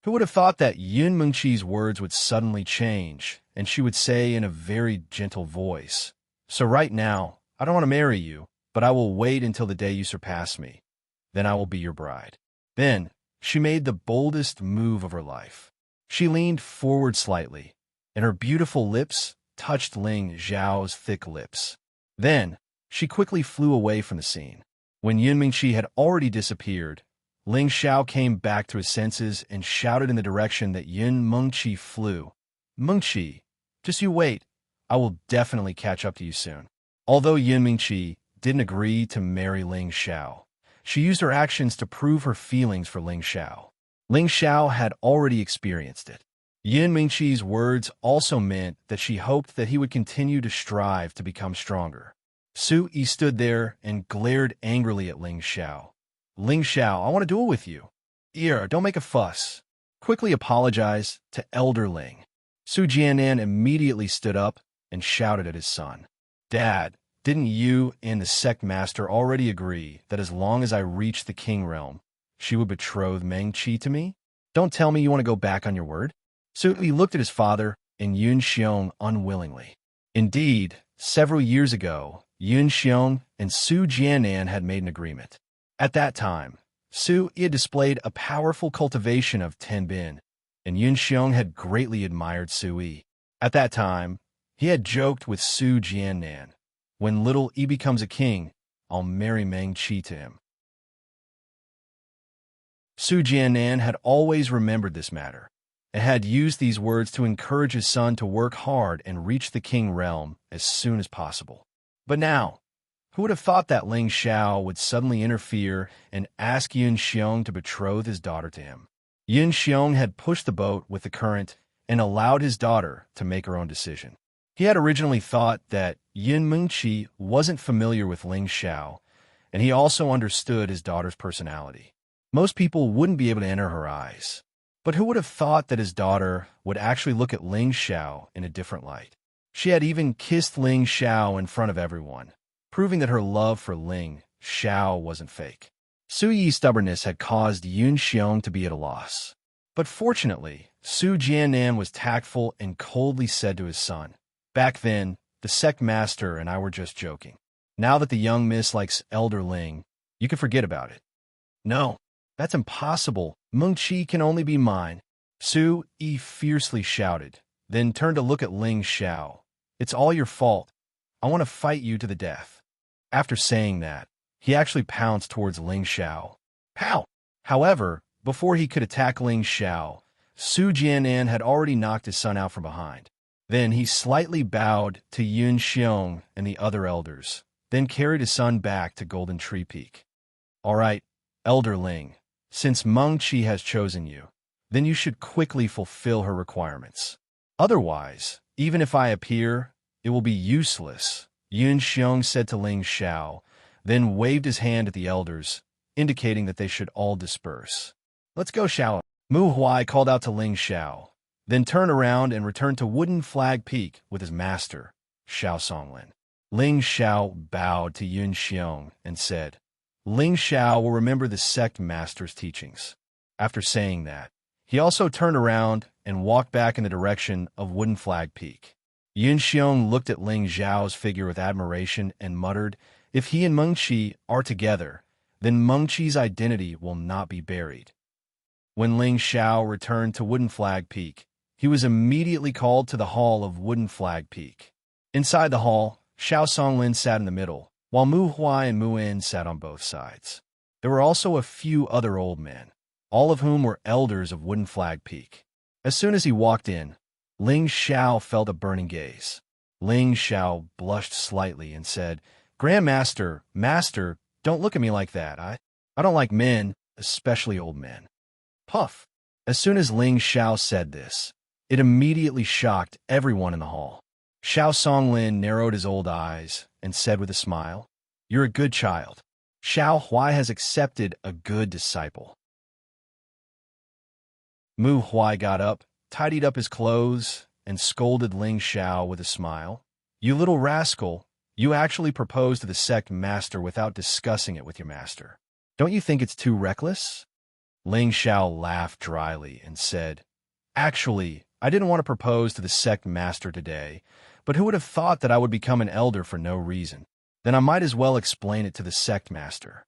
Who would have thought that Yun Mengqi's words would suddenly change, and she would say in a very gentle voice, So right now, I don't want to marry you, but I will wait until the day you surpass me. Then I will be your bride. Then, she made the boldest move of her life. She leaned forward slightly, and her beautiful lips touched Ling Xiao's thick lips. Then, she quickly flew away from the scene. When Yun Mengqi had already disappeared, Ling Xiao came back to his senses and shouted in the direction that Yun Mengqi flew. Mengqi, just you wait. I will definitely catch up to you soon. Although Yun Mengqi didn't agree to marry Ling Xiao. She used her actions to prove her feelings for Ling Xiao. Ling Xiao had already experienced it. Yin Mingqi's words also meant that she hoped that he would continue to strive to become stronger. Su Yi stood there and glared angrily at Ling Xiao. Ling Xiao, I want to duel with you. Here, don't make a fuss. Quickly apologize to Elder Ling. Su Jianan immediately stood up and shouted at his son. Dad, didn't you and the sect master already agree that as long as I reached the king realm, she would betroth Meng Qi to me? Don't tell me you want to go back on your word. Su Yi looked at his father and Yun Xiong unwillingly. Indeed, several years ago, Yun Xiong and Su Jianan had made an agreement. At that time, Su Yi had displayed a powerful cultivation of Tenbin, and Yun Xiong had greatly admired Su Yi. At that time, he had joked with Su Jianan, when little Yi becomes a king, I'll marry Meng Qi to him. Su Jianan had always remembered this matter, and had used these words to encourage his son to work hard and reach the king realm as soon as possible. But now, who would have thought that Ling Xiao would suddenly interfere and ask Yun Xiong to betroth his daughter to him? Yun Xiong had pushed the boat with the current and allowed his daughter to make her own decision. He had originally thought that Yin Mingqi wasn't familiar with Ling Xiao, and he also understood his daughter's personality. Most people wouldn't be able to enter her eyes. But who would have thought that his daughter would actually look at Ling Xiao in a different light? She had even kissed Ling Xiao in front of everyone, proving that her love for Ling Xiao wasn't fake. Su Yi's stubbornness had caused Yun Xiong to be at a loss. But fortunately, Su Jianan was tactful and coldly said to his son, Back then, the sect master and I were just joking. Now that the young miss likes Elder Ling, you can forget about it. No, that's impossible. Meng Qi can only be mine. Su Yi fiercely shouted, then turned to look at Ling Xiao. It's all your fault. I want to fight you to the death. After saying that, he actually pounced towards Ling Xiao. Pow! However, before he could attack Ling Xiao, Su Jianan had already knocked his son out from behind. Then he slightly bowed to Yun Xiong and the other elders, then carried his son back to Golden Tree Peak. All right, Elder Ling, since Meng Qi has chosen you, then you should quickly fulfill her requirements. Otherwise, even if I appear, it will be useless, Yun Xiong said to Ling Xiao, then waved his hand at the elders, indicating that they should all disperse. Let's go, Xiao. Mu Huai called out to Ling Xiao, then turned around and returned to Wooden Flag Peak with his master, Xiao Songlin. Ling Xiao bowed to Yun Xiong and said, Ling Xiao will remember the sect master's teachings. After saying that, he also turned around and walked back in the direction of Wooden Flag Peak. Yun Xiong looked at Ling Xiao's figure with admiration and muttered, If he and Meng Qi are together, then Meng Qi's identity will not be buried. When Ling Xiao returned to Wooden Flag Peak, he was immediately called to the hall of Wooden Flag Peak. Inside the hall, Xiao Songlin sat in the middle, while Mu Huai and Mu En sat on both sides. There were also a few other old men, all of whom were elders of Wooden Flag Peak. As soon as he walked in, Ling Xiao felt a burning gaze. Ling Xiao blushed slightly and said, Grandmaster, Master, don't look at me like that. I don't like men, especially old men. Puff. As soon as Ling Xiao said this, it immediately shocked everyone in the hall. Xiao Songlin narrowed his old eyes and said with a smile, You're a good child. Xiao Huai has accepted a good disciple. Mu Huai got up, tidied up his clothes, and scolded Ling Xiao with a smile. You little rascal, you actually proposed to the sect master without discussing it with your master. Don't you think it's too reckless? Ling Xiao laughed dryly and said, Actually, I didn't want to propose to the sect master today, but who would have thought that I would become an elder for no reason? Then I might as well explain it to the sect master.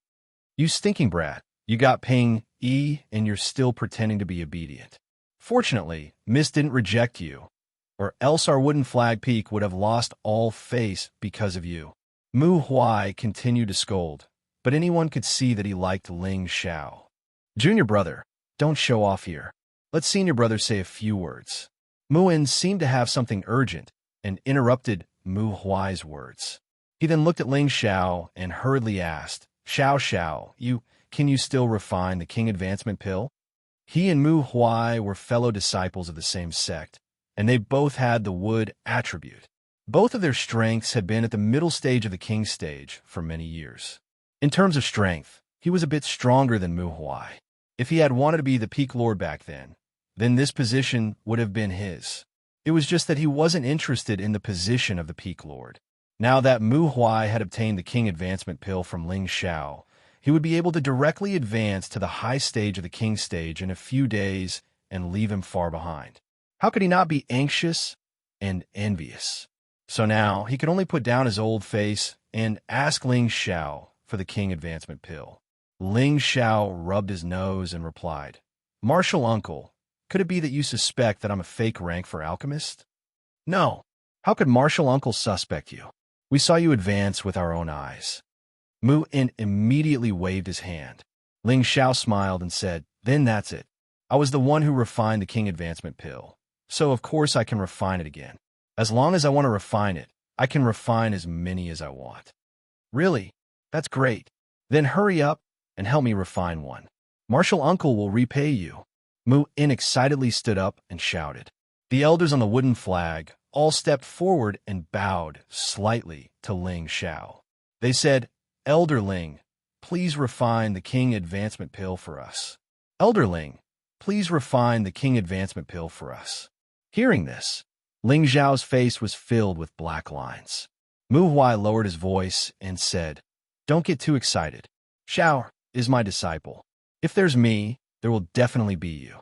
You stinking brat, you got Ping Yi and you're still pretending to be obedient. Fortunately, Miss didn't reject you, or else our Wooden Flag Peak would have lost all face because of you. Mu Huai continued to scold, but anyone could see that he liked Ling Xiao. Junior brother, don't show off here. Let senior brother say a few words. Mu En seemed to have something urgent and interrupted Mu Huai's words. He then looked at Ling Xiao and hurriedly asked, Xiao, can you still refine the king advancement pill? He and Mu Huai were fellow disciples of the same sect, and they both had the wood attribute. Both of their strengths had been at the middle stage of the king stage for many years. In terms of strength, he was a bit stronger than Mu Huai. If he had wanted to be the peak lord back then this position would have been his. It was just that he wasn't interested in the position of the peak lord. Now that Mu Huai had obtained the king advancement pill from Ling Xiao, he would be able to directly advance to the high stage of the king stage in a few days and leave him far behind. How could he not be anxious and envious? So now he could only put down his old face and ask Ling Xiao for the king advancement pill. Ling Xiao rubbed his nose and replied, Martial uncle, could it be that you suspect that I'm a fake rank for alchemist? No. How could Martial uncle suspect you? We saw you advance with our own eyes. Mu In immediately waved his hand. Ling Xiao smiled and said, Then that's it. I was the one who refined the king advancement pill, so of course I can refine it again. As long as I want to refine it, I can refine as many as I want. Really? That's great. Then hurry up and help me refine one. Martial uncle will repay you. Mu In excitedly stood up and shouted. The elders on the wooden flag all stepped forward and bowed slightly to Ling Xiao. They said, Elder Ling, please refine the king advancement pill for us. Elder Ling, please refine the king advancement pill for us. Hearing this, Ling Xiao's face was filled with black lines. Mu Huai lowered his voice and said, Don't get too excited. Xiao is my disciple. If there's me, there will definitely be you.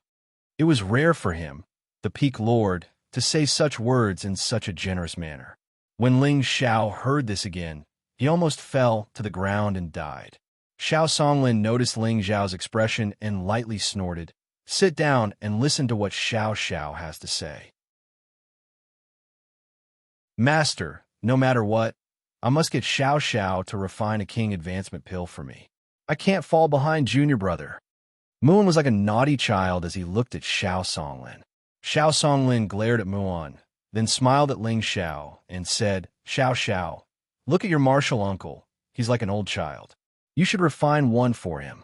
It was rare for him, the peak lord, to say such words in such a generous manner. When Ling Xiao heard this again, he almost fell to the ground and died. Xiao Songlin noticed Ling Xiao's expression and lightly snorted. Sit down and listen to what Xiao has to say. Master, no matter what, I must get Xiao to refine a king advancement pill for me. I can't fall behind junior brother. Muon was like a naughty child as he looked at Xiao Songlin. Xiao Songlin glared at Muon, then smiled at Ling Xiao and said, Xiao, look at your martial uncle. He's like an old child. You should refine one for him.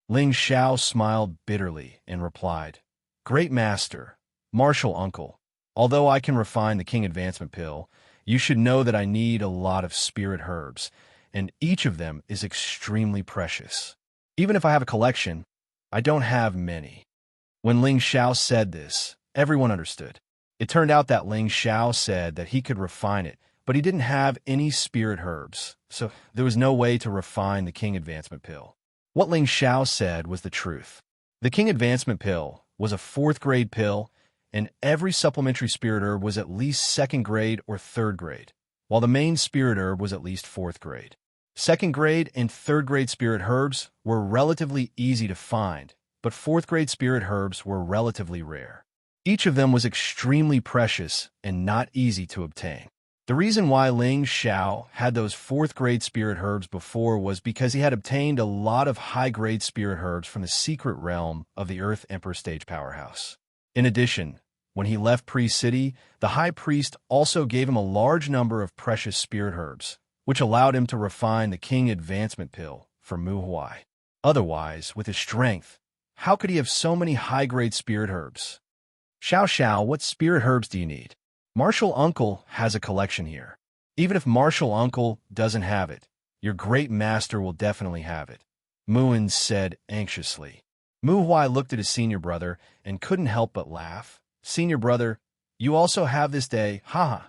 Ling Xiao smiled bitterly and replied, Great master, martial uncle, although I can refine the king advancement pill, you should know that I need a lot of spirit herbs, and each of them is extremely precious. Even if I have a collection, I don't have many. When Ling Xiao said this, everyone understood. It turned out that Ling Xiao said that he could refine it, but he didn't have any spirit herbs, so there was no way to refine the king advancement pill. What Ling Xiao said was the truth. The king advancement pill was a 4th grade pill, and every supplementary spirit herb was at least 2nd grade or 3rd grade, while the main spirit herb was at least 4th grade. 2nd grade and 3rd grade spirit herbs were relatively easy to find, but 4th grade spirit herbs were relatively rare. Each of them was extremely precious and not easy to obtain. The reason why Ling Xiao had those 4th grade spirit herbs before was because he had obtained a lot of high-grade spirit herbs from the secret realm of the Earth Emperor Stage Powerhouse. In addition, when he left Priest City, the High Priest also gave him a large number of precious spirit herbs, which allowed him to refine the King Advancement Pill for Mu Huai. Otherwise, with his strength, how could he have so many high-grade spirit herbs? Xiao, what spirit herbs do you need? Martial Uncle has a collection here. Even if Martial Uncle doesn't have it, your great master will definitely have it, Muin said anxiously. Mu Huai looked at his senior brother and couldn't help but laugh. Senior brother, you also have this day, haha.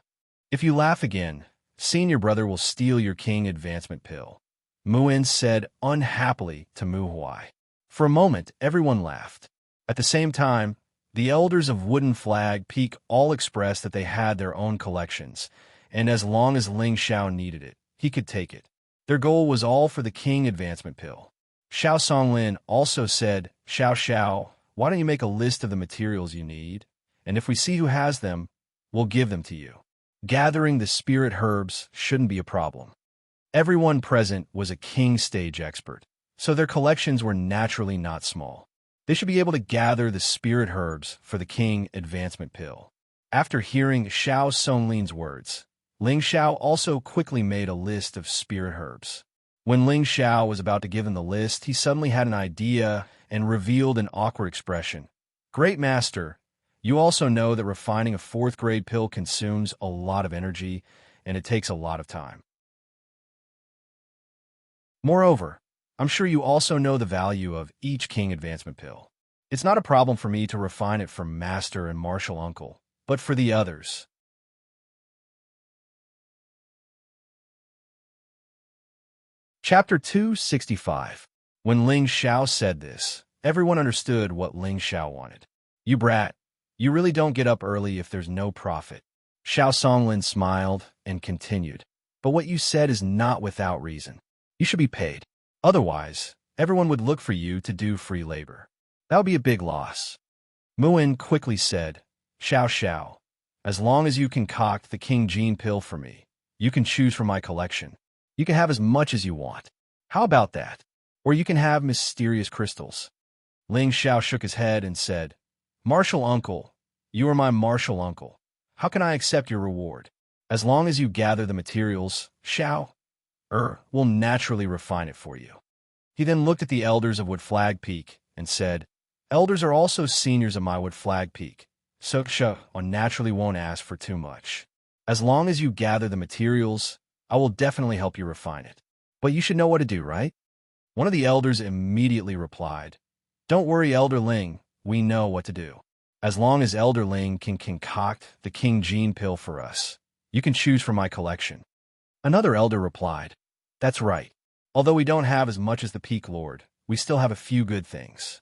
If you laugh again, senior brother will steal your king advancement pill, Muin said unhappily to Mu Huai. For a moment, everyone laughed. At the same time, the elders of Wooden Flag Peak all expressed that they had their own collections, and as long as Ling Xiao needed it, he could take it. Their goal was all for the king advancement pill. Xiao Songlin also said, Xiao, why don't you make a list of the materials you need? And if we see who has them, we'll give them to you. Gathering the spirit herbs shouldn't be a problem. Everyone present was a king stage expert, so their collections were naturally not small. They should be able to gather the spirit herbs for the king advancement pill. After hearing Xiao Songlin's words, Ling Xiao also quickly made a list of spirit herbs. When Ling Xiao was about to give him the list, he suddenly had an idea and revealed an awkward expression. Great Master, you also know that refining a fourth-grade pill consumes a lot of energy, and it takes a lot of time. Moreover, I'm sure you also know the value of each king advancement pill. It's not a problem for me to refine it for Master and Martial Uncle, but for the others. Chapter 265. When Ling Xiao said this, everyone understood what Ling Xiao wanted. You brat, you really don't get up early if there's no profit. Xiao Songlin smiled and continued. But what you said is not without reason. You should be paid. Otherwise, everyone would look for you to do free labor. That would be a big loss. Muin quickly said, Xiao Xiao, as long as you concoct the King Gene pill for me, you can choose from my collection. You can have as much as you want. How about that? Or you can have mysterious crystals. Ling Xiao shook his head and said, Martial Uncle, you are my martial uncle. How can I accept your reward? As long as you gather the materials, Xiao, will naturally refine it for you. He then looked at the elders of Wood Flag Peak and said, Elders are also seniors of my Wood Flag Peak, so Xiao naturally won't ask for too much. As long as you gather the materials, I will definitely help you refine it. But you should know what to do, right? One of the elders immediately replied, Don't worry, Elder Ling, we know what to do. As long as Elder Ling can concoct the King Gene pill for us, you can choose from my collection. Another elder replied, That's right. Although we don't have as much as the Peak Lord, we still have a few good things.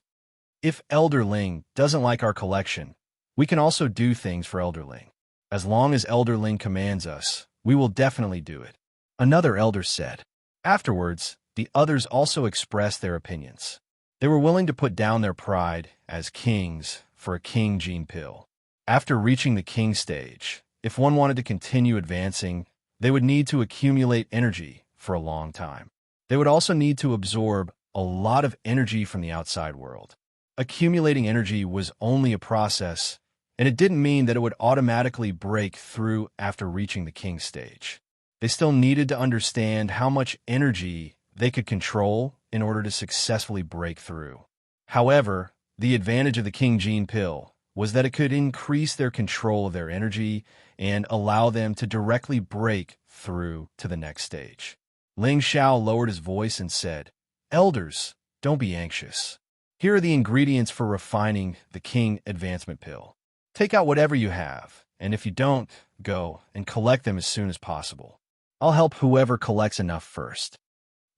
If Elder Ling doesn't like our collection, we can also do things for Elder Ling. As long as Elder Ling commands us, we will definitely do it. Another elder said. Afterwards, the others also expressed their opinions. They were willing to put down their pride as kings for a King Gene pill. After reaching the king stage, if one wanted to continue advancing, they would need to accumulate energy for a long time. They would also need to absorb a lot of energy from the outside world. Accumulating energy was only a process, and it didn't mean that it would automatically break through after reaching the king stage. They still needed to understand how much energy they could control in order to successfully break through. However, the advantage of the King Gene pill was that it could increase their control of their energy and allow them to directly break through to the next stage. Ling Xiao lowered his voice and said, Elders, don't be anxious. Here are the ingredients for refining the King Advancement pill. Take out whatever you have, and if you don't, go and collect them as soon as possible. I'll help whoever collects enough first.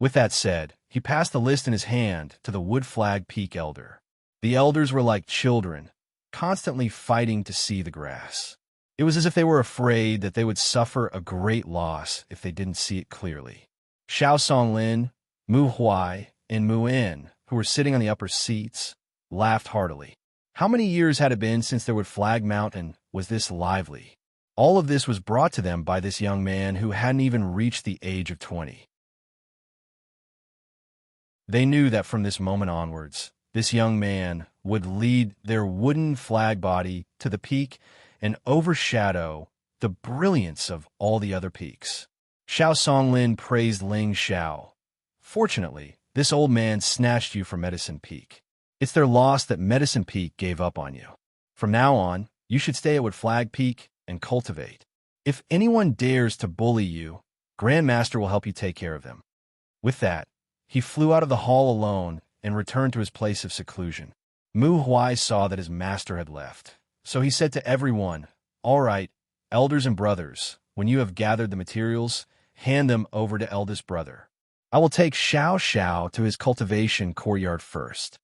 With that said, he passed the list in his hand to the Wood Flag Peak elder. The elders were like children, constantly fighting to see the grass. It was as if they were afraid that they would suffer a great loss if they didn't see it clearly. Xiao Songlin, Mu Huai, and Mu In, who were sitting on the upper seats, laughed heartily. How many years had it been since their Wood Flag Mountain was this lively? All of this was brought to them by this young man who hadn't even reached the age of 20. They knew that from this moment onwards, this young man would lead their wooden flag body to the peak and overshadow the brilliance of all the other peaks. Xiao Songlin praised Ling Xiao. Fortunately, this old man snatched you from Medicine Peak. It's their loss that Medicine Peak gave up on you. From now on, you should stay at Wood Flag Peak and cultivate. If anyone dares to bully you, Grandmaster will help you take care of them. With that, he flew out of the hall alone and returned to his place of seclusion. Mu Huai saw that his master had left, so he said to everyone, All right, elders and brothers, when you have gathered the materials, hand them over to eldest brother. I will take Xiao Xiao to his cultivation courtyard first.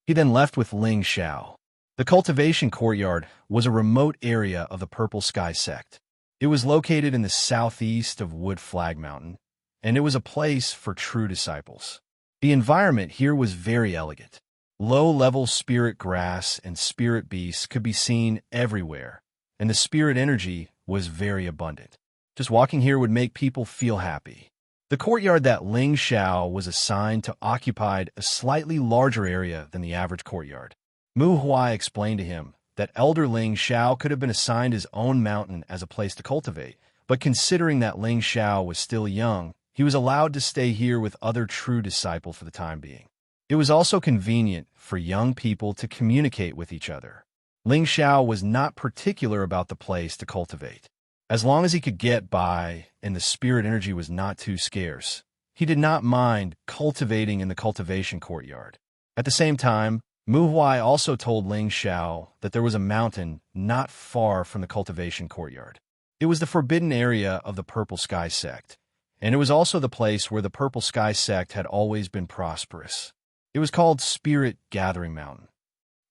He then left with Ling Xiao. The cultivation courtyard was a remote area of the Purple Sky sect. It was located in the southeast of Wood Flag Mountain, and it was a place for true disciples. The environment here was very elegant. Low-level spirit grass and spirit beasts could be seen everywhere, and the spirit energy was very abundant. Just walking here would make people feel happy. The courtyard that Ling Xiao was assigned to occupied a slightly larger area than the average courtyard. Mu Huai explained to him that Elder Ling Xiao could have been assigned his own mountain as a place to cultivate, But considering that Ling Xiao was still young, he was allowed to stay here with other true disciples for the time being. It was also convenient for young people to communicate with each other. Ling Xiao was not particular about the place to cultivate. As long as he could get by and the spirit energy was not too scarce, he did not mind cultivating in the cultivation courtyard. At the same time, Mu Huai also told Ling Xiao that there was a mountain not far from the cultivation courtyard. It was the forbidden area of the Purple Sky sect, and it was also the place where the Purple Sky sect had always been prosperous. It was called Spirit Gathering Mountain.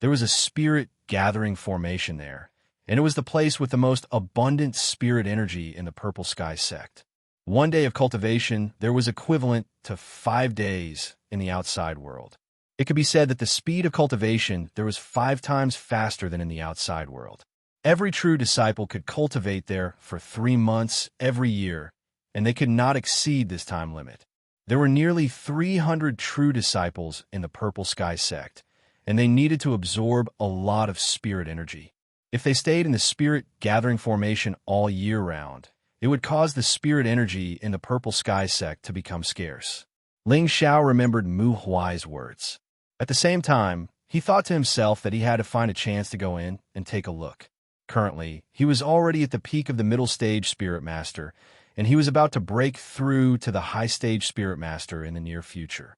There was a spirit gathering formation there, and it was the place with the most abundant spirit energy in the Purple Sky sect. One day of cultivation, there was equivalent to 5 days in the outside world. It could be said that the speed of cultivation there was 5 times faster than in the outside world. Every true disciple could cultivate there for 3 months every year, and they could not exceed this time limit. There were nearly 300 true disciples in the Purple Sky sect, and they needed to absorb a lot of spirit energy. If they stayed in the spirit gathering formation all year round, it would cause the spirit energy in the Purple Sky sect to become scarce. Ling Xiao remembered Mu Huai's words. At the same time, he thought to himself that he had to find a chance to go in and take a look. Currently, he was already at the peak of the middle stage Spirit Master, and he was about to break through to the high stage Spirit Master in the near future.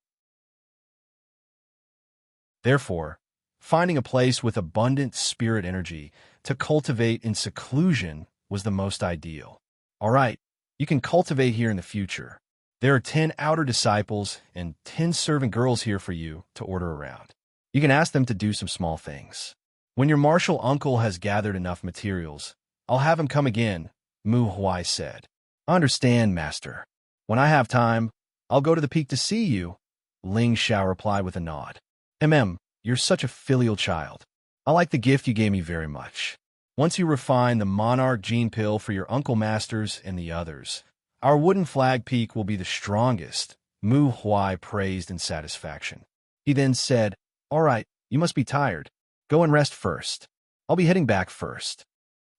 Therefore, finding a place with abundant spirit energy to cultivate in seclusion was the most ideal. All right, you can cultivate here in the future. There are 10 outer disciples and 10 servant girls here for you to order around. You can ask them to do some small things. When your martial uncle has gathered enough materials, I'll have him come again, Mu Huai said. I understand, Master. When I have time, I'll go to the peak to see you, Ling Xiao replied with a nod. You're such a filial child. I like the gift you gave me very much. Once you refine the Monarch Gene Pill for your Uncle Masters and the others, our wooden flag peak will be the strongest, Mu Huai praised in satisfaction. He then said, All right, you must be tired. Go and rest first. I'll be heading back first.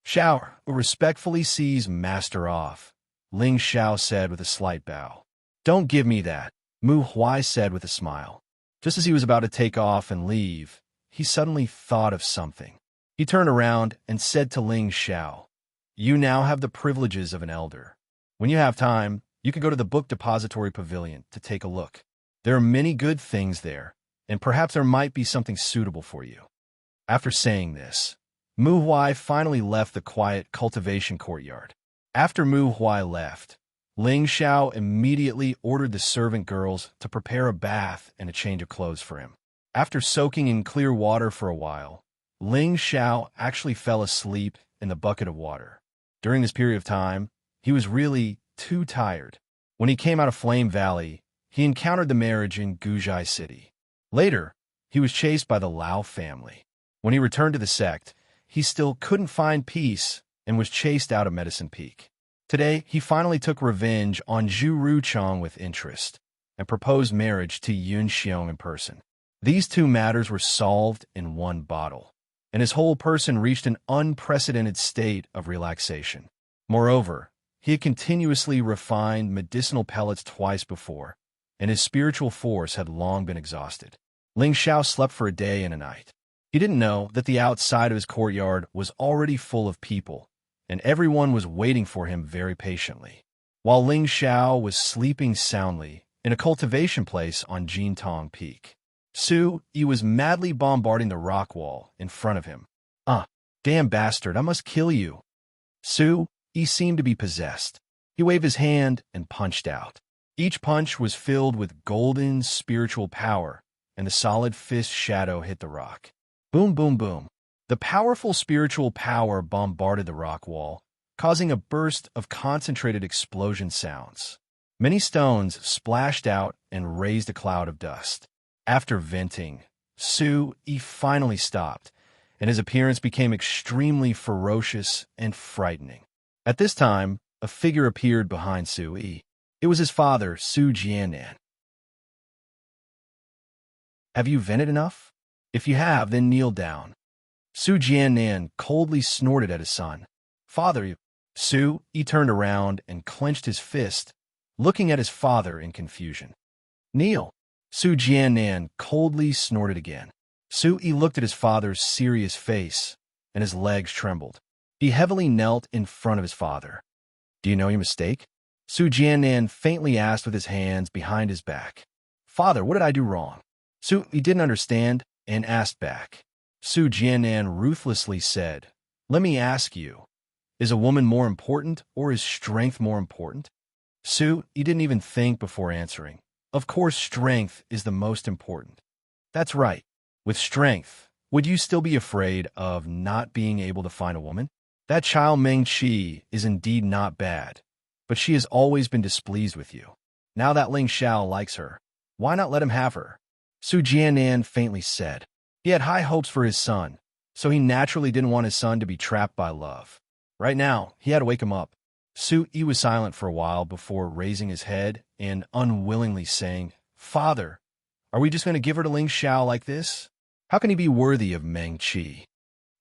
Xiao respectfully sees Master off, Ling Xiao said with a slight bow. Don't give me that, Mu Huai said with a smile. Just as he was about to take off and leave, he suddenly thought of something. He turned around and said to Ling Xiao, You now have the privileges of an elder. When you have time, you can go to the book depository pavilion to take a look. There are many good things there, and perhaps there might be something suitable for you. After saying this, Mu Huai finally left the quiet cultivation courtyard. After Mu Huai left, Ling Xiao immediately ordered the servant girls to prepare a bath and a change of clothes for him. After soaking in clear water for a while, Ling Xiao actually fell asleep in the bucket of water. During this period of time, he was really too tired. When he came out of Flame Valley, he encountered the marriage in Guzhai City. Later, he was chased by the Lao family. When he returned to the sect, he still couldn't find peace and was chased out of Medicine Peak. Today, he finally took revenge on Zhu Ruchong with interest and proposed marriage to Yun Xiong in person. These 2 matters were solved in one bottle, and his whole person reached an unprecedented state of relaxation. Moreover, he had continuously refined medicinal pellets twice before, and his spiritual force had long been exhausted. Ling Xiao slept for a day and a night. He didn't know that the outside of his courtyard was already full of people, and everyone was waiting for him very patiently. While Ling Xiao was sleeping soundly in a cultivation place on Jintong Peak, Su Yi was madly bombarding the rock wall in front of him. Damn bastard, I must kill you. Su Yi seemed to be possessed. He waved his hand and punched out. Each punch was filled with golden spiritual power, and the solid fist shadow hit the rock. Boom, boom, boom. The powerful spiritual power bombarded the rock wall, causing a burst of concentrated explosion sounds. Many stones splashed out and raised a cloud of dust. After venting, Su Yi finally stopped, and his appearance became extremely ferocious and frightening. At this time, a figure appeared behind Su Yi. It was his father, Su Jianan. Have you vented enough? If you have, then kneel down. Su Jianan coldly snorted at his son. Father, He turned around and clenched his fist, looking at his father in confusion. Kneel. Su Jiannan coldly snorted again. He looked at his father's serious face, and his legs trembled. He heavily knelt in front of his father. Do you know your mistake? Su Jiannan faintly asked with his hands behind his back. Father, what did I do wrong? He didn't understand and asked back. Su Jiannan ruthlessly said, Let me ask you, is a woman more important or is strength more important? He didn't even think before answering. Of course, strength is the most important. That's right. With strength, would you still be afraid of not being able to find a woman? That child Meng Qi is indeed not bad, but she has always been displeased with you. Now that Ling Xiao likes her, why not let him have her? Su Jiannan faintly said. He had high hopes for his son, so he naturally didn't want his son to be trapped by love. Right now, he had to wake him up. He was silent for a while before raising his head and unwillingly saying, Father, are we just going to give her to Ling Xiao like this? How can he be worthy of Meng Qi?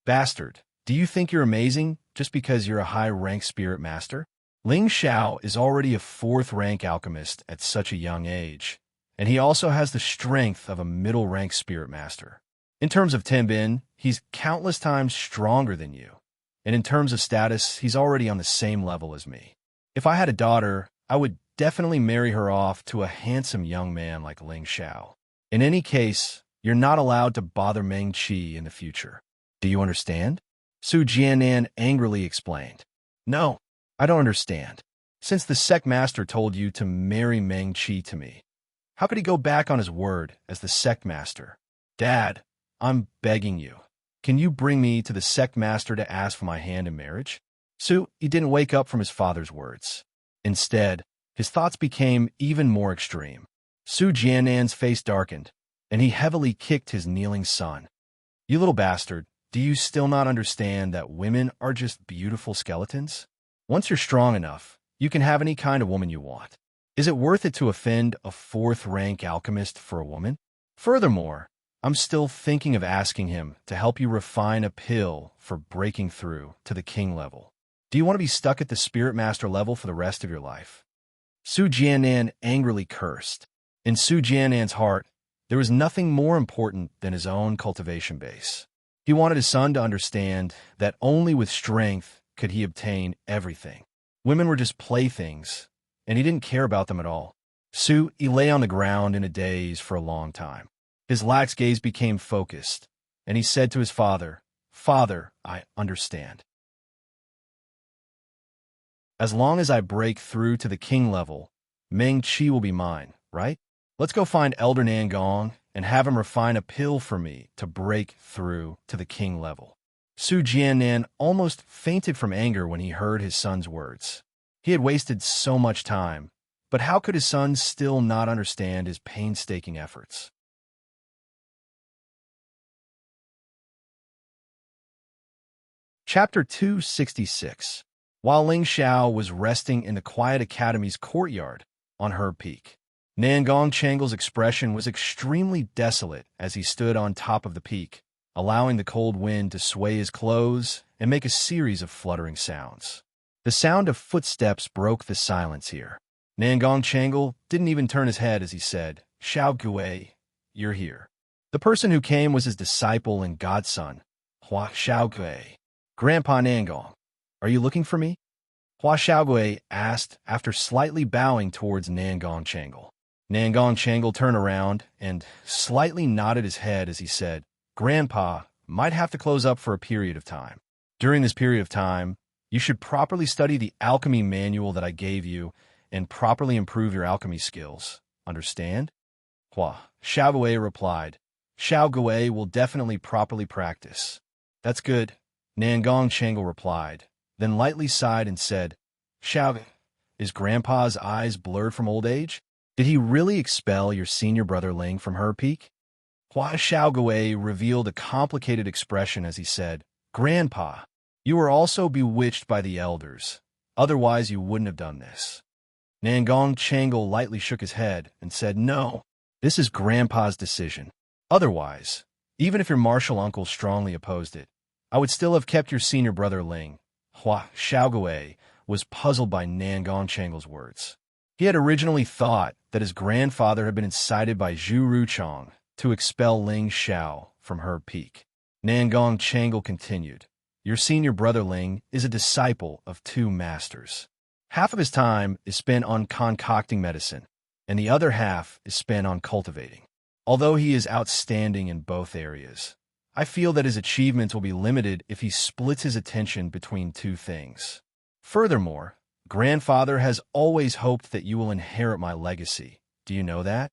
Bastard, do you think you're amazing just because you're a high-rank spirit master? Ling Xiao is already a 4th-rank alchemist at such a young age, and he also has the strength of a middle-rank spirit master. In terms of Tenbin, he's countless times stronger than you. And in terms of status, he's already on the same level as me. If I had a daughter, I would definitely marry her off to a handsome young man like Ling Xiao. In any case, you're not allowed to bother Meng Qi in the future. Do you understand? Su Jiannan angrily explained. No, I don't understand. Since the sect master told you to marry Meng Qi to me, how could he go back on his word as the sect master? Dad, I'm begging you. Can you bring me to the sect master to ask for my hand in marriage? He didn't wake up from his father's words. Instead, his thoughts became even more extreme. Su Jiannan's face darkened, and he heavily kicked his kneeling son. You little bastard, do you still not understand that women are just beautiful skeletons? Once you're strong enough, you can have any kind of woman you want. Is it worth it to offend a 4th-rank alchemist for a woman? Furthermore, I'm still thinking of asking him to help you refine a pill for breaking through to the king level. Do you want to be stuck at the spirit master level for the rest of your life? Su Jiannan angrily cursed. In Su Jiannan's heart, there was nothing more important than his own cultivation base. He wanted his son to understand that only with strength could he obtain everything. Women were just playthings, and he didn't care about them at all. He lay on the ground in a daze for a long time. His lax gaze became focused, and he said to his father, Father, I understand. As long as I break through to the king level, Meng Qi will be mine, right? Let's go find Elder Nangong and have him refine a pill for me to break through to the king level. Su Jiannan almost fainted from anger when he heard his son's words. He had wasted so much time, but how could his son still not understand his painstaking efforts? Chapter 266. While Ling Xiao was resting in the quiet academy's courtyard on her peak, Nangong Changle's expression was extremely desolate as he stood on top of the peak, allowing the cold wind to sway his clothes and make a series of fluttering sounds. The sound of footsteps broke the silence here. Nangong Changle didn't even turn his head as he said, Xiao Gui, you're here. The person who came was his disciple and godson, Hua Xiaogui. Grandpa Nangong, are you looking for me? Hua Xiaogui asked after slightly bowing towards Nangong Changle. Nangong Changle turned around and slightly nodded his head as he said, Grandpa might have to close up for a period of time. During this period of time, you should properly study the alchemy manual that I gave you and properly improve your alchemy skills. Understand? Hua Xiaogui replied, Xiaogui will definitely properly practice. That's good. Nangong Changle replied, then lightly sighed and said, Xiao, is Grandpa's eyes blurred from old age? Did he really expel your senior brother Ling from her peak? Hua Xiaogui revealed a complicated expression as he said, Grandpa, you were also bewitched by the elders. Otherwise, you wouldn't have done this. Nangong Changle lightly shook his head and said, No, this is Grandpa's decision. Otherwise, even if your martial uncle strongly opposed it, I would still have kept your senior brother Ling. Hua Xiaogui was puzzled by Nangong Changle's words. He had originally thought that his grandfather had been incited by Zhu Ruchang to expel Ling Xiao from her peak. Nangong Changle continued, "Your senior brother Ling is a disciple of two masters. Half of his time is spent on concocting medicine, and the other half is spent on cultivating. Although he is outstanding in both areas, I feel that his achievements will be limited if he splits his attention between two things. Furthermore, grandfather has always hoped that you will inherit my legacy. Do you know that?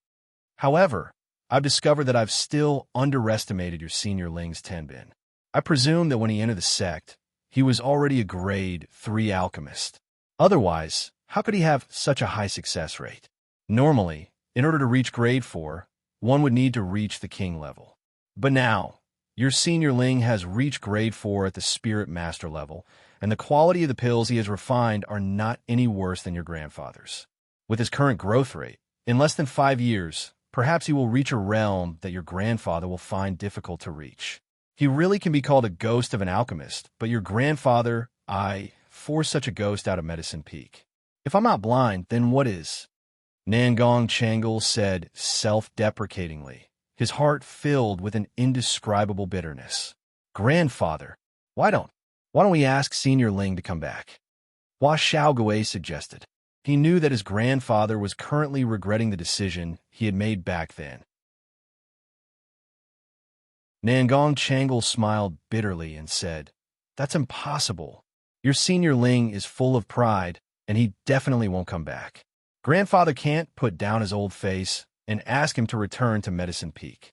However, I've discovered that I've still underestimated your senior Ling's tenbin. I presume that when he entered the sect, he was already a grade 3 alchemist. Otherwise, how could he have such a high success rate? Normally, in order to reach grade 4, one would need to reach the king level. But now, your senior Ling has reached grade 4 at the spirit master level, and the quality of the pills he has refined are not any worse than your grandfather's. With his current growth rate, in less than 5 years, perhaps he will reach a realm that your grandfather will find difficult to reach. He really can be called a ghost of an alchemist, but your grandfather, forced such a ghost out of Medicine Peak. If I'm not blind, then what is?" Nangong Changle said self-deprecatingly, his heart filled with an indescribable bitterness. "Grandfather, why don't we ask Senior Ling to come back?" Hua Xiaogui suggested. He knew that his grandfather was currently regretting the decision he had made back then. Nangong Changle smiled bitterly and said, "That's impossible. Your senior Ling is full of pride, and he definitely won't come back. Grandfather can't put down his old face and ask him to return to Medicine Peak."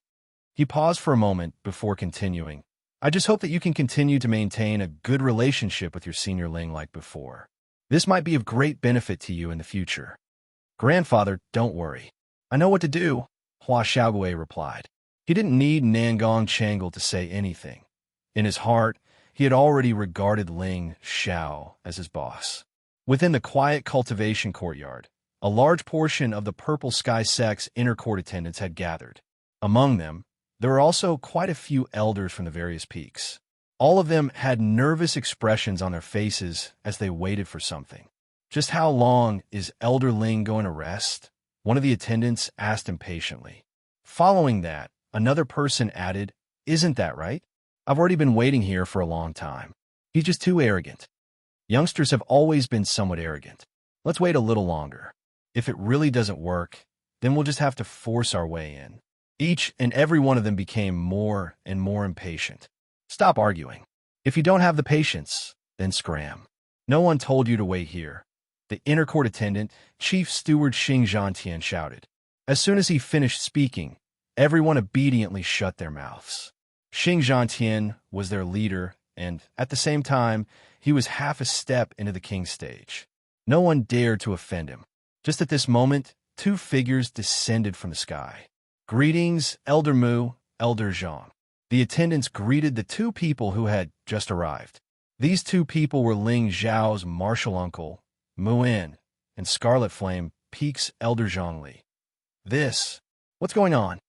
He paused for a moment before continuing, "I just hope that you can continue to maintain a good relationship with your senior Ling like before. This might be of great benefit to you in the future." "Grandfather, don't worry. I know what to do," Hua Xiaogui replied. He didn't need Nangong Changle to say anything. In his heart, he had already regarded Ling Xiao as his boss. Within the quiet cultivation courtyard, a large portion of the Purple Sky Sect's inner court attendants had gathered. Among them, there were also quite a few elders from the various peaks. All of them had nervous expressions on their faces as they waited for something. "Just how long is Elder Ling going to rest?" one of the attendants asked impatiently. Following that, another person added, "Isn't that right? I've already been waiting here for a long time. He's just too arrogant. Youngsters have always been somewhat arrogant. Let's wait a little longer. If it really doesn't work, then we'll just have to force our way in." Each and every one of them became more and more impatient. "Stop arguing. If you don't have the patience, then scram. No one told you to wait here," the inner court attendant, Chief Steward Xianxia, shouted. As soon as he finished speaking, everyone obediently shut their mouths. Xianxia was their leader, and, at the same time, he was half a step into the king's stage. No one dared to offend him. Just at this moment, two figures descended from the sky. "Greetings, Elder Mu, Elder Zhang." The attendants greeted the two people who had just arrived. These two people were Ling Zhao's martial uncle, Muin, and Scarlet Flame Peak's Elder Zhongli. What's going on?"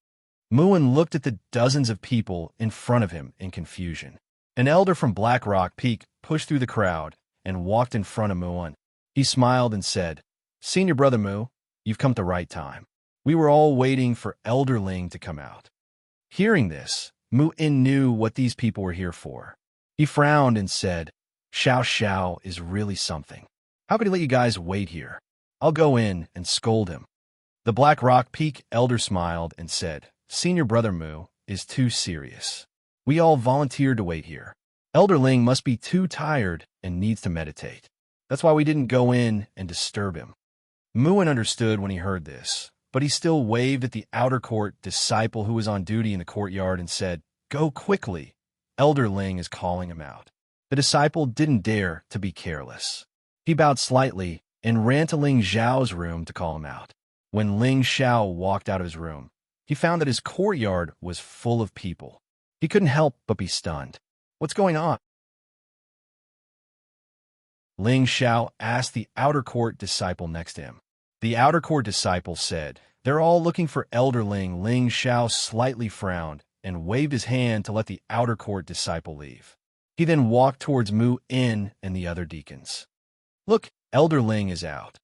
Muin looked at the dozens of people in front of him in confusion. An elder from Black Rock Peak pushed through the crowd and walked in front of Muin. He smiled and said, "Senior Brother Mu, you've come at the right time. We were all waiting for Elder Ling to come out." Hearing this, Muin knew what these people were here for. He frowned and said, Xiao is really something. How could he let you guys wait here? I'll go in and scold him." The Black Rock Peak elder smiled and said, "Senior Brother Mu is too serious. We all volunteered to wait here. Elder Ling must be too tired and needs to meditate. That's why we didn't go in and disturb him." Muin understood when he heard this, but he still waved at the outer court disciple who was on duty in the courtyard and said, "Go quickly. Elder Ling is calling him out." The disciple didn't dare to be careless. He bowed slightly and ran to Ling Zhao's room to call him out. When Ling Xiao walked out of his room, he found that his courtyard was full of people. He couldn't help but be stunned. "What's going on?" Ling Xiao asked the outer court disciple next to him. The outer court disciple said, "They're all looking for Elder Ling." Ling Xiao slightly frowned and waved his hand to let the outer court disciple leave. He then walked towards Mu In and the other deacons. "Look, Elder Ling is out."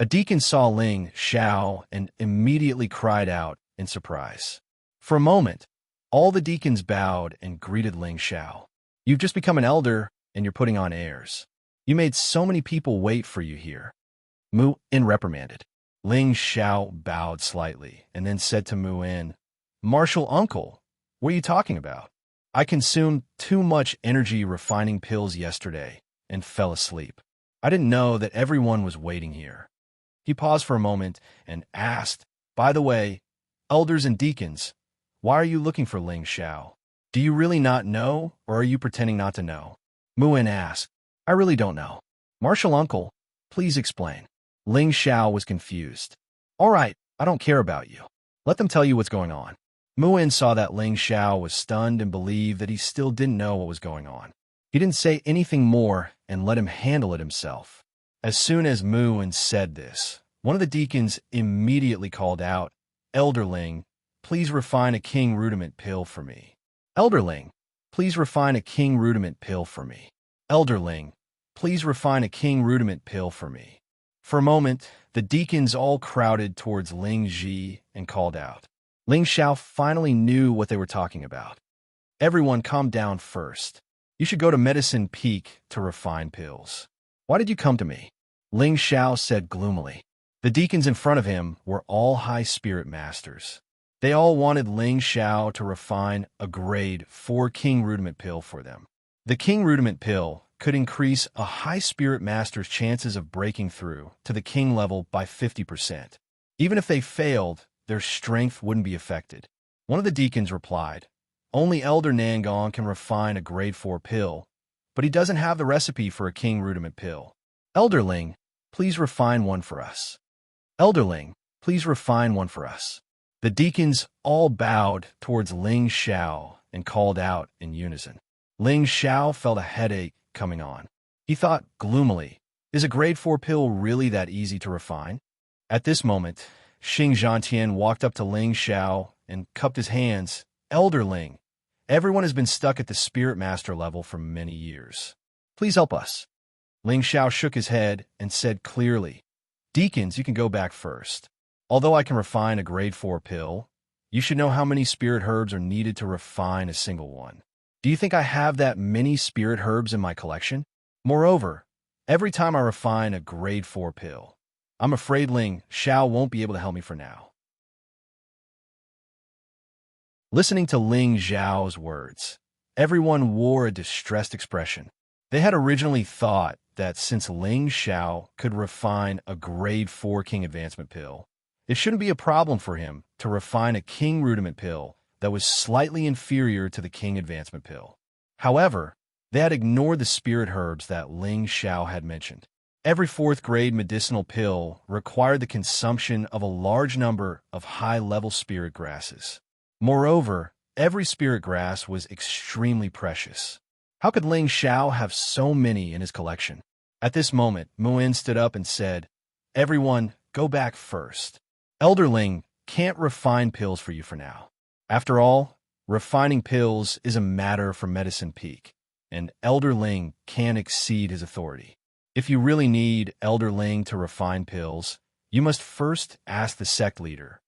A deacon saw Ling Xiao and immediately cried out in surprise. For a moment, all the deacons bowed and greeted Ling Xiao. "You've just become an elder, and you're putting on airs. You made so many people wait for you here." Mu In reprimanded. Ling Xiao bowed slightly and then said to Mu In, "Martial uncle, what are you talking about? I consumed too much energy refining pills yesterday and fell asleep. I didn't know that everyone was waiting here." He paused for a moment and asked, "By the way, elders and deacons, why are you looking for Ling Xiao? Do you really not know, or are you pretending not to know?" Mu In asked, "I really don't know. Martial uncle, please explain." Ling Xiao was confused. "All right, I don't care about you. Let them tell you what's going on." Mu In saw that Ling Xiao was stunned and believed that he still didn't know what was going on. He didn't say anything more and let him handle it himself. As soon as Mu In said this, one of the deacons immediately called out, "Elder Ling, please refine a king rudiment pill for me. Elder Ling, please refine a king rudiment pill for me. Elder Ling, please refine a king rudiment pill for me." For a moment, the deacons all crowded towards Ling Ji and called out. Ling Xiao finally knew what they were talking about. "Everyone calm down first. You should go to Medicine Peak to refine pills. Why did you come to me?" Ling Xiao said gloomily. The deacons in front of him were all high spirit masters. They all wanted Ling Xiao to refine a grade 4 king rudiment pill for them. The king rudiment pill could increase a high spirit master's chances of breaking through to the king level by 50%. Even if they failed, their strength wouldn't be affected. One of the deacons replied, "Only Elder Nangong can refine a grade 4 pill, but he doesn't have the recipe for a king rudiment pill. Elder Ling, please refine one for us. Elder Ling, please refine one for us." The deacons all bowed towards Ling Xiao and called out in unison. Ling Xiao felt a headache coming on. He thought gloomily, "Is a grade 4 pill really that easy to refine?" At this moment, Xianxia walked up to Ling Xiao and cupped his hands. "Elder Ling, everyone has been stuck at the Spirit Master level for many years. Please help us." Ling Xiao shook his head and said clearly, "Deacons, you can go back first. Although I can refine a grade 4 pill, you should know how many spirit herbs are needed to refine a single one. Do you think I have that many spirit herbs in my collection? Moreover, every time I refine a grade 4 pill, I'm afraid Ling Xiao won't be able to help me for now." Listening to Ling Xiao's words, everyone wore a distressed expression. They had originally thought that since Ling Xiao could refine a grade 4 king advancement pill, it shouldn't be a problem for him to refine a king rudiment pill that was slightly inferior to the king advancement pill. However, they had ignored the spirit herbs that Ling Xiao had mentioned. Every 4th grade medicinal pill required the consumption of a large number of high-level spirit grasses. Moreover, every spirit grass was extremely precious. How could Ling Xiao have so many in his collection? At this moment, Mu In stood up and said, "Everyone, go back first. Elder Ling can't refine pills for you for now. After all, refining pills is a matter for Medicine Peak, and Elder Ling can't exceed his authority. If you really need Elder Ling to refine pills, you must first ask the sect leader."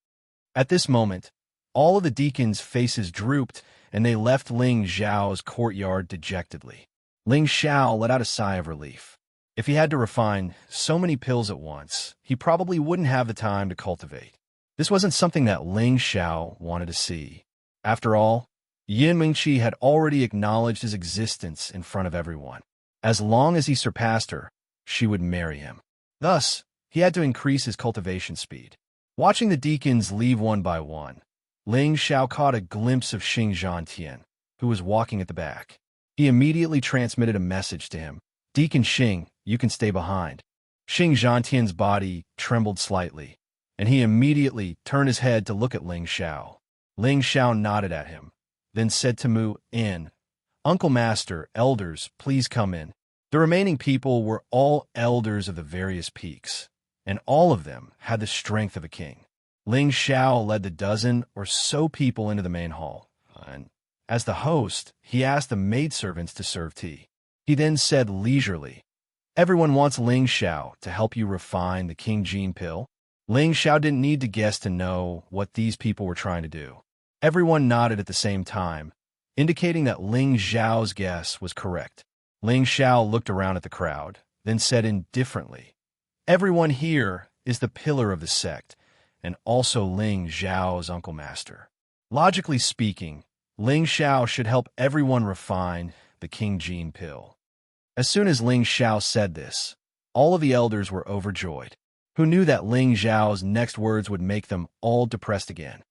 At this moment, all of the deacons' faces drooped, and they left Ling Xiao's courtyard dejectedly. Ling Xiao let out a sigh of relief. If he had to refine so many pills at once, he probably wouldn't have the time to cultivate. This wasn't something that Ling Xiao wanted to see. After all, Yin Mingqi had already acknowledged his existence in front of everyone. As long as he surpassed her, she would marry him. Thus, he had to increase his cultivation speed. Watching the deacons leave one by one, Ling Xiao caught a glimpse of Xianxia, who was walking at the back. He immediately transmitted a message to him. "Deacon Xing, you can stay behind." Xianxia's body trembled slightly, and he immediately turned his head to look at Ling Xiao. Ling Xiao nodded at him, then said to Mu In, "Uncle Master, elders, please come in." The remaining people were all elders of the various peaks, and all of them had the strength of a king. Ling Xiao led the dozen or so people into the main hall, and As the host, he asked the maidservants to serve tea. He then said leisurely, "Everyone wants Ling Xiao to help you refine the King Gene pill." Ling Xiao didn't need to guess to know what these people were trying to do. Everyone nodded at the same time, indicating that Ling Xiao's guess was correct. Ling Xiao looked around at the crowd, then said indifferently, "Everyone here is the pillar of the sect, and also Ling Xiao's uncle master. Logically speaking, Ling Xiao should help everyone refine the King Gene pill." As soon as Ling Xiao said this, all of the elders were overjoyed. Who knew that Ling Xiao's next words would make them all depressed again?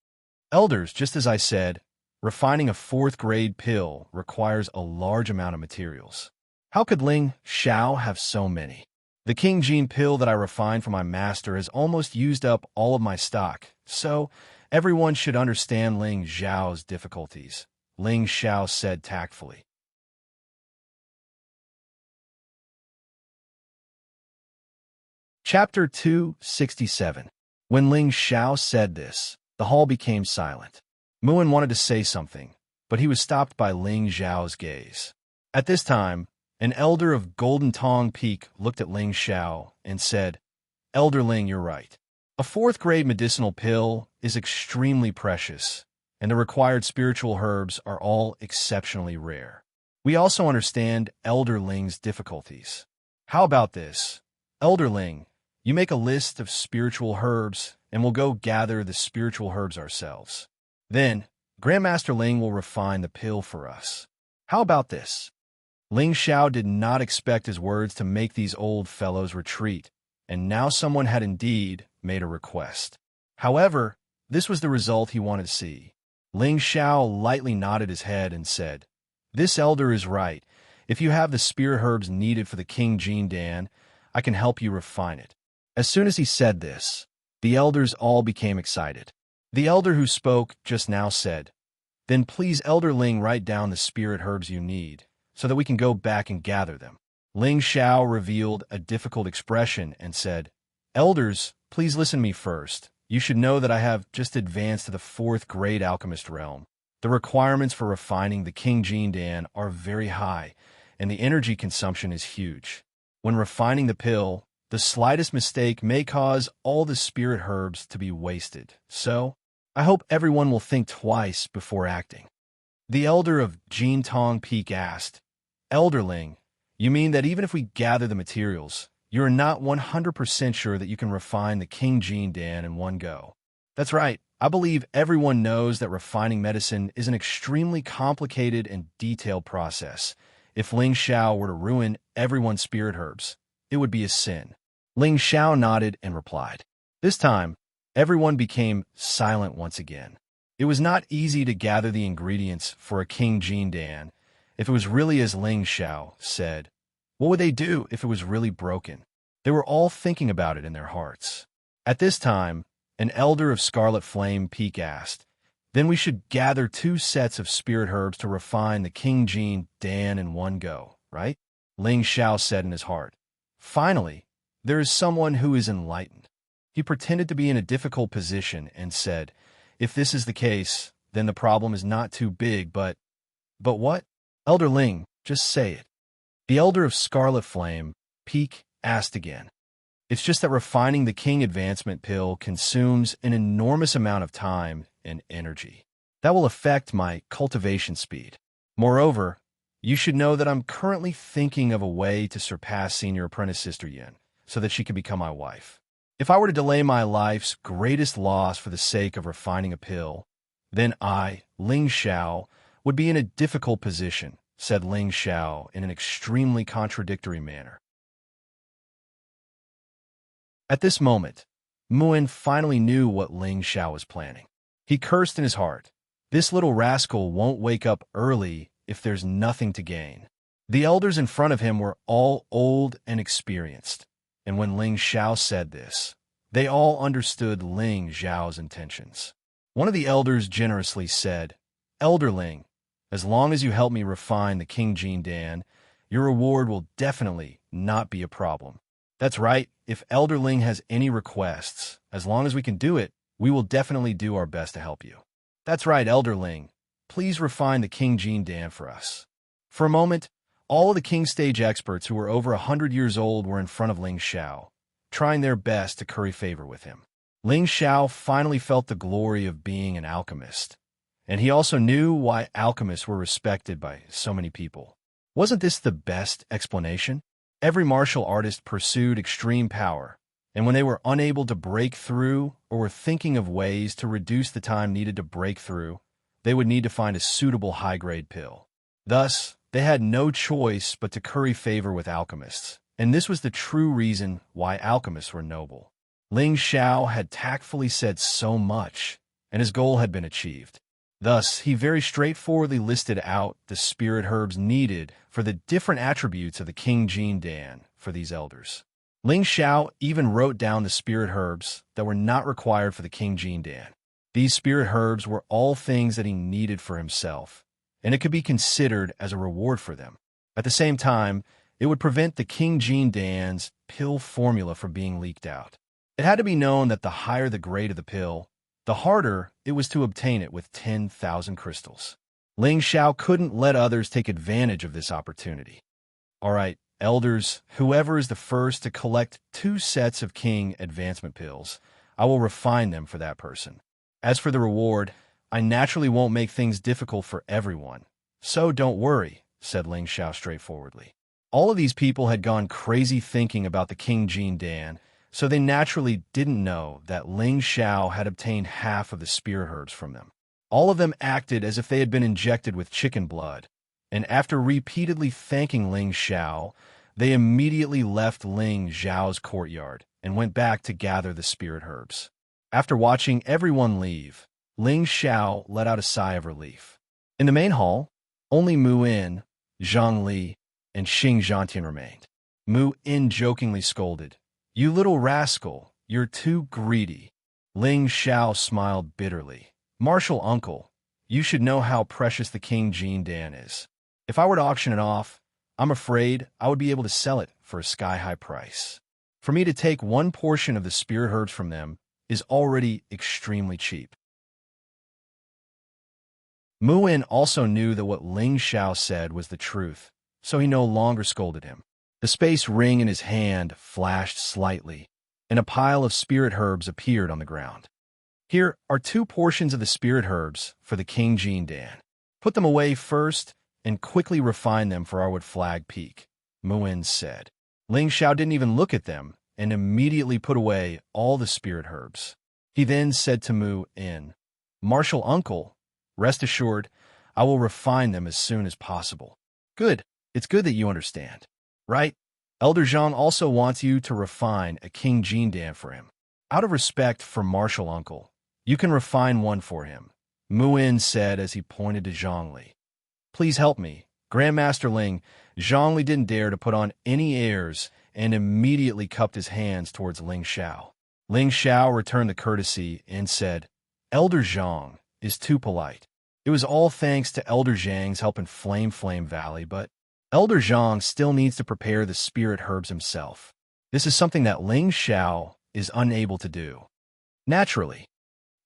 Elders, just as I said, refining a fourth-grade pill requires a large amount of materials. How could Ling Xiao have so many? The King Gene pill that I refined for my master has almost used up all of my stock, so everyone should understand Ling Xiao's difficulties, Ling Xiao said tactfully. Chapter 267. When Ling Xiao said this, the hall became silent. Muin wanted to say something, but he was stopped by Ling Xiao's gaze. At this time, an elder of Golden Tong Peak looked at Ling Xiao and said, "Elder Ling, you're right. A fourth-grade medicinal pill is extremely precious, and the required spiritual herbs are all exceptionally rare. We also understand Elder Ling's difficulties. How about this? Elder Ling, you make a list of spiritual herbs, and we'll go gather the spiritual herbs ourselves. Then, Grandmaster Ling will refine the pill for us. How about this?" Ling Xiao did not expect his words to make these old fellows retreat, and now someone had indeed made a request. However, this was the result he wanted to see. Ling Xiao lightly nodded his head and said, "This elder is right. If you have the spirit herbs needed for the King Gene Dan, I can help you refine it." As soon as he said this, the elders all became excited. The elder who spoke just now said, "Then please, Elder Ling, write down the spirit herbs you need, so that we can go back and gather them." Ling Xiao revealed a difficult expression and said, "Elders, please listen to me first. You should know that I have just advanced to the fourth-grade alchemist realm. The requirements for refining the King Gene Dan are very high, and the energy consumption is huge. When refining the pill, the slightest mistake may cause all the spirit herbs to be wasted. So, I hope everyone will think twice before acting." The elder of Jin Tong Peak asked, "Elder Ling, you mean that even if we gather the materials, you are not 100% sure that you can refine the King Gene Dan in one go?" "That's right. I believe everyone knows that refining medicine is an extremely complicated and detailed process. If Ling Xiao were to ruin everyone's spirit herbs, it would be a sin." Ling Xiao nodded and replied. This time, everyone became silent once again. It was not easy to gather the ingredients for a King Gene Dan. If it was really as Ling Xiao said, what would they do if it was really broken? They were all thinking about it in their hearts. At this time, an elder of Scarlet Flame Peak asked, "Then we should gather 2 sets of spirit herbs to refine the King Gene Dan in one go, right?" Ling Xiao said in his heart. Finally, there is someone who is enlightened. He pretended to be in a difficult position and said, "If this is the case, then the problem is not too big, but what?" "Elder Ling, just say it." The elder of Scarlet Flame Peak asked again. "It's just that refining the King Advancement pill consumes an enormous amount of time and energy. That will affect my cultivation speed. Moreover, you should know that I'm currently thinking of a way to surpass Senior Apprentice Sister Yin, so that she can become my wife. If I were to delay my life's greatest loss for the sake of refining a pill, then I, Ling Xiao, would be in a difficult position," said Ling Xiao in an extremely contradictory manner. At this moment, Muin finally knew what Ling Xiao was planning. He cursed in his heart. This little rascal won't wake up early if there's nothing to gain. The elders in front of him were all old and experienced, and when Ling Xiao said this, they all understood Ling Xiao's intentions. One of the elders generously said, "Elder Ling, as long as you help me refine the King Gene Dan, your reward will definitely not be a problem." "That's right. If Elder Ling has any requests, as long as we can do it, we will definitely do our best to help you." "That's right, Elder Ling. please refine the King Jean Dan for us. For a moment, all of the King stage experts who were over 100 years old were in front of Ling Xiao, trying their best to curry favor with him. Ling Xiao finally felt the glory of being an alchemist, and he also knew why alchemists were respected by so many people. Wasn't this the best explanation? Every martial artist pursued extreme power, and when they were unable to break through or were thinking of ways to reduce the time needed to break through, they would need to find a suitable high-grade pill. Thus, they had no choice but to curry favor with alchemists, and this was the true reason why alchemists were noble. Ling Xiao had tactfully said so much, and his goal had been achieved. Thus, he very straightforwardly listed out the spirit herbs needed for the different attributes of the King Jean Dan for these elders. Ling Xiao even wrote down the spirit herbs that were not required for the King Jean Dan. These spirit herbs were all things that he needed for himself, and it could be considered as a reward for them. At the same time, it would prevent the King Jean Dan's pill formula from being leaked out. It had to be known that the higher the grade of the pill, the harder it was to obtain it with 10,000 crystals. Ling Xiao couldn't let others take advantage of this opportunity. All right, elders, whoever is the first to collect 2 sets of King advancement pills, I will refine them for that person. As for the reward, I naturally won't make things difficult for everyone. So don't worry, said Ling Xiao straightforwardly. All of these people had gone crazy thinking about the King Jean Dan, so they naturally didn't know that Ling Xiao had obtained half of the spirit herbs from them. All of them acted as if they had been injected with chicken blood, and after repeatedly thanking Ling Xiao, they immediately left Ling Xiao's courtyard and went back to gather the spirit herbs. After watching everyone leave, Ling Xiao let out a sigh of relief. In the main hall, only Mu In, Zhang Li, and Xianxia remained. Mu In jokingly scolded, "You little rascal, you're too greedy." Ling Xiao smiled bitterly. "Martial uncle, you should know how precious the King Jean Dan is. If I were to auction it off, I'm afraid I would be able to sell it for a sky-high price. For me to take one portion of the spirit herbs from them is already extremely cheap." Mu In also knew that what Ling Xiao said was the truth, so he no longer scolded him. The space ring in his hand flashed slightly, and a pile of spirit herbs appeared on the ground. "Here are 2 portions of the spirit herbs for the King Jean Dan. Put them away first and quickly refine them for our Wood Flag Peak," Mu In said. Ling Xiao didn't even look at them and immediately put away all the spirit herbs. He then said to Mu In, "Martial uncle, rest assured, I will refine them as soon as possible." "Good. It's good that you understand. Right? Elder Zhang also wants you to refine a King Jean Dan for him. Out of respect for Martial Uncle, you can refine one for him," Mu In said as he pointed to Zhongli. "Please help me, Grandmaster Ling." Zhongli didn't dare to put on any airs and immediately cupped his hands towards Ling Xiao. Ling Xiao returned the courtesy and said, "Elder Zhang is too polite. It was all thanks to Elder Zhang's help in Flame Valley, but Elder Zhang still needs to prepare the spirit herbs himself. This is something that Ling Xiao is unable to do." Naturally,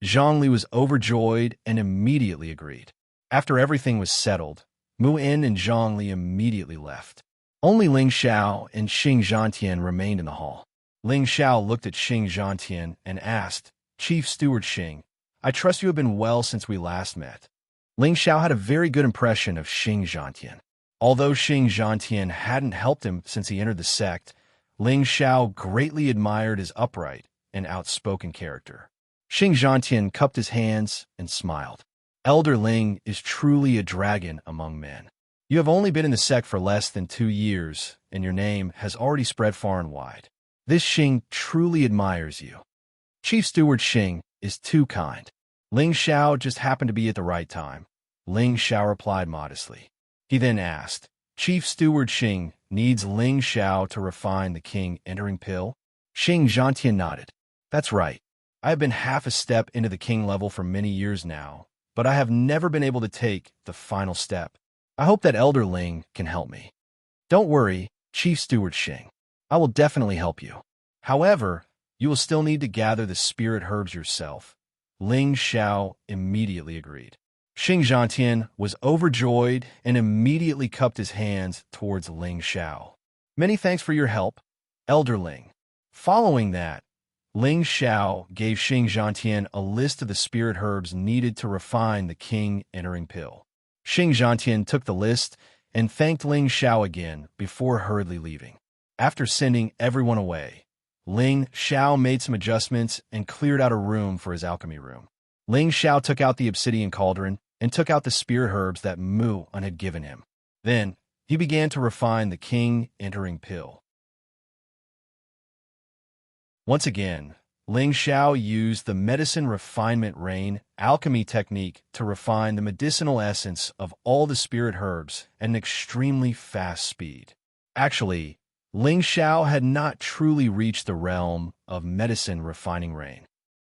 Zhongli was overjoyed and immediately agreed. After everything was settled, Mu In and Zhongli immediately left. Only Ling Xiao and Xianxia remained in the hall. Ling Xiao looked at Xianxia and asked, "Chief Steward Xing, I trust you have been well since we last met." Ling Xiao had a very good impression of Xianxia. Although Xianxia hadn't helped him since he entered the sect, Ling Xiao greatly admired his upright and outspoken character. Xianxia cupped his hands and smiled. "Elder Ling is truly a dragon among men. You have only been in the sect for less than 2 years, and your name has already spread far and wide. This Xing truly admires you. Chief Steward Xing is too kind." Ling Xiao just happened to be at the right time. Ling Xiao replied modestly. He then asked, "Chief Steward Xing needs Ling Xiao to refine the king entering pill?" Xianxia nodded. "That's right. I have been half a step into the king level for many years now, but I have never been able to take the final step. I hope that Elder Ling can help me." "Don't worry, Chief Steward Xing. I will definitely help you. However, you will still need to gather the spirit herbs yourself." Ling Xiao immediately agreed. Xianxia was overjoyed and immediately cupped his hands towards Ling Xiao. Many thanks for your help, Elder Ling. Following that, Ling Xiao gave Xianxia a list of the spirit herbs needed to refine the king entering pill. Xianxia took the list and thanked Ling Xiao again before hurriedly leaving. After sending everyone away, Ling Xiao made some adjustments and cleared out a room for his alchemy room. Ling Xiao took out the obsidian cauldron and took out the spirit herbs that Mu-Un had given him. Then, he began to refine the king entering pill. Once again, Ling Xiao used the medicine refinement rain alchemy technique to refine the medicinal essence of all the spirit herbs at an extremely fast speed. Actually, Ling Xiao had not truly reached the realm of medicine refining rain.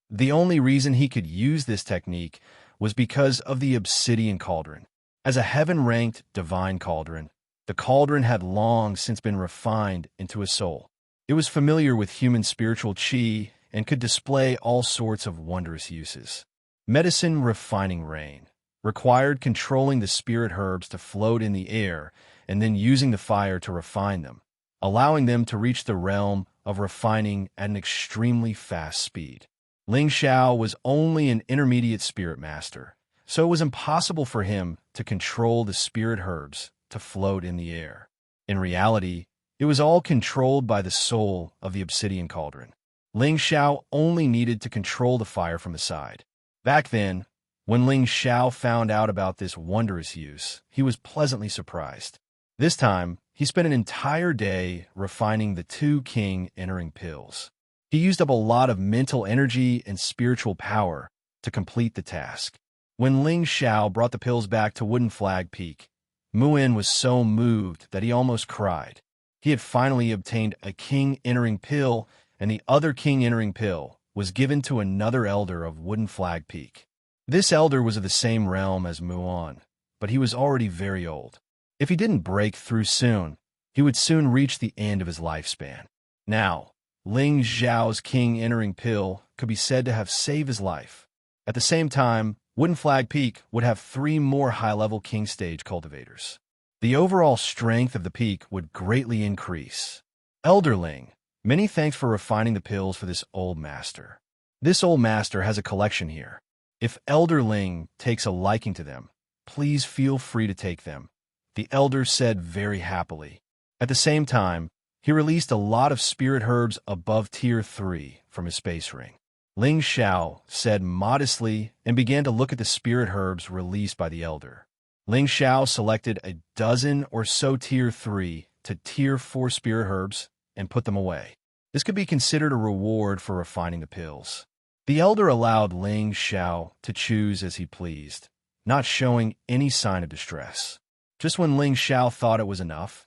The only reason he could use this technique was because of the obsidian cauldron. As a heaven-ranked divine cauldron, the cauldron had long since been refined into a soul. It was familiar with human spiritual qi and could display all sorts of wondrous uses. Medicine refining rain required controlling the spirit herbs to float in the air and then using the fire to refine them, allowing them to reach the realm of refining at an extremely fast speed. Ling Xiao was only an intermediate spirit master, so it was impossible for him to control the spirit herbs to float in the air. In reality, it was all controlled by the soul of the obsidian cauldron. Ling Xiao only needed to control the fire from the side. Back then, when Ling Xiao found out about this wondrous use, he was pleasantly surprised. This time, he spent an entire day refining the 2 king entering pills. He used up a lot of mental energy and spiritual power to complete the task. When Ling Xiao brought the pills back to Wooden Flag Peak, Mu-Un was so moved that he almost cried. He had finally obtained a king entering pill, and the other king entering pill was given to another elder of Wooden Flag Peak. This elder was of the same realm as Mu-Un, but he was already very old. If he didn't break through soon, he would soon reach the end of his lifespan. Now, Ling Xiao's king entering pill could be said to have saved his life. At the same time, Wooden Flag Peak would have 3 more high-level king stage cultivators. The overall strength of the peak would greatly increase. Elder Ling, many thanks for refining the pills for this old master. This old master has a collection here. If Elder Ling takes a liking to them, please feel free to take them, the elder said very happily. At the same time, he released a lot of spirit herbs above Tier 3 from his space ring. Ling Xiao said modestly and began to look at the spirit herbs released by the elder. Ling Xiao selected a dozen or so Tier 3 to Tier 4 spirit herbs and put them away. This could be considered a reward for refining the pills. The elder allowed Ling Xiao to choose as he pleased, not showing any sign of distress. Just when Ling Xiao thought it was enough,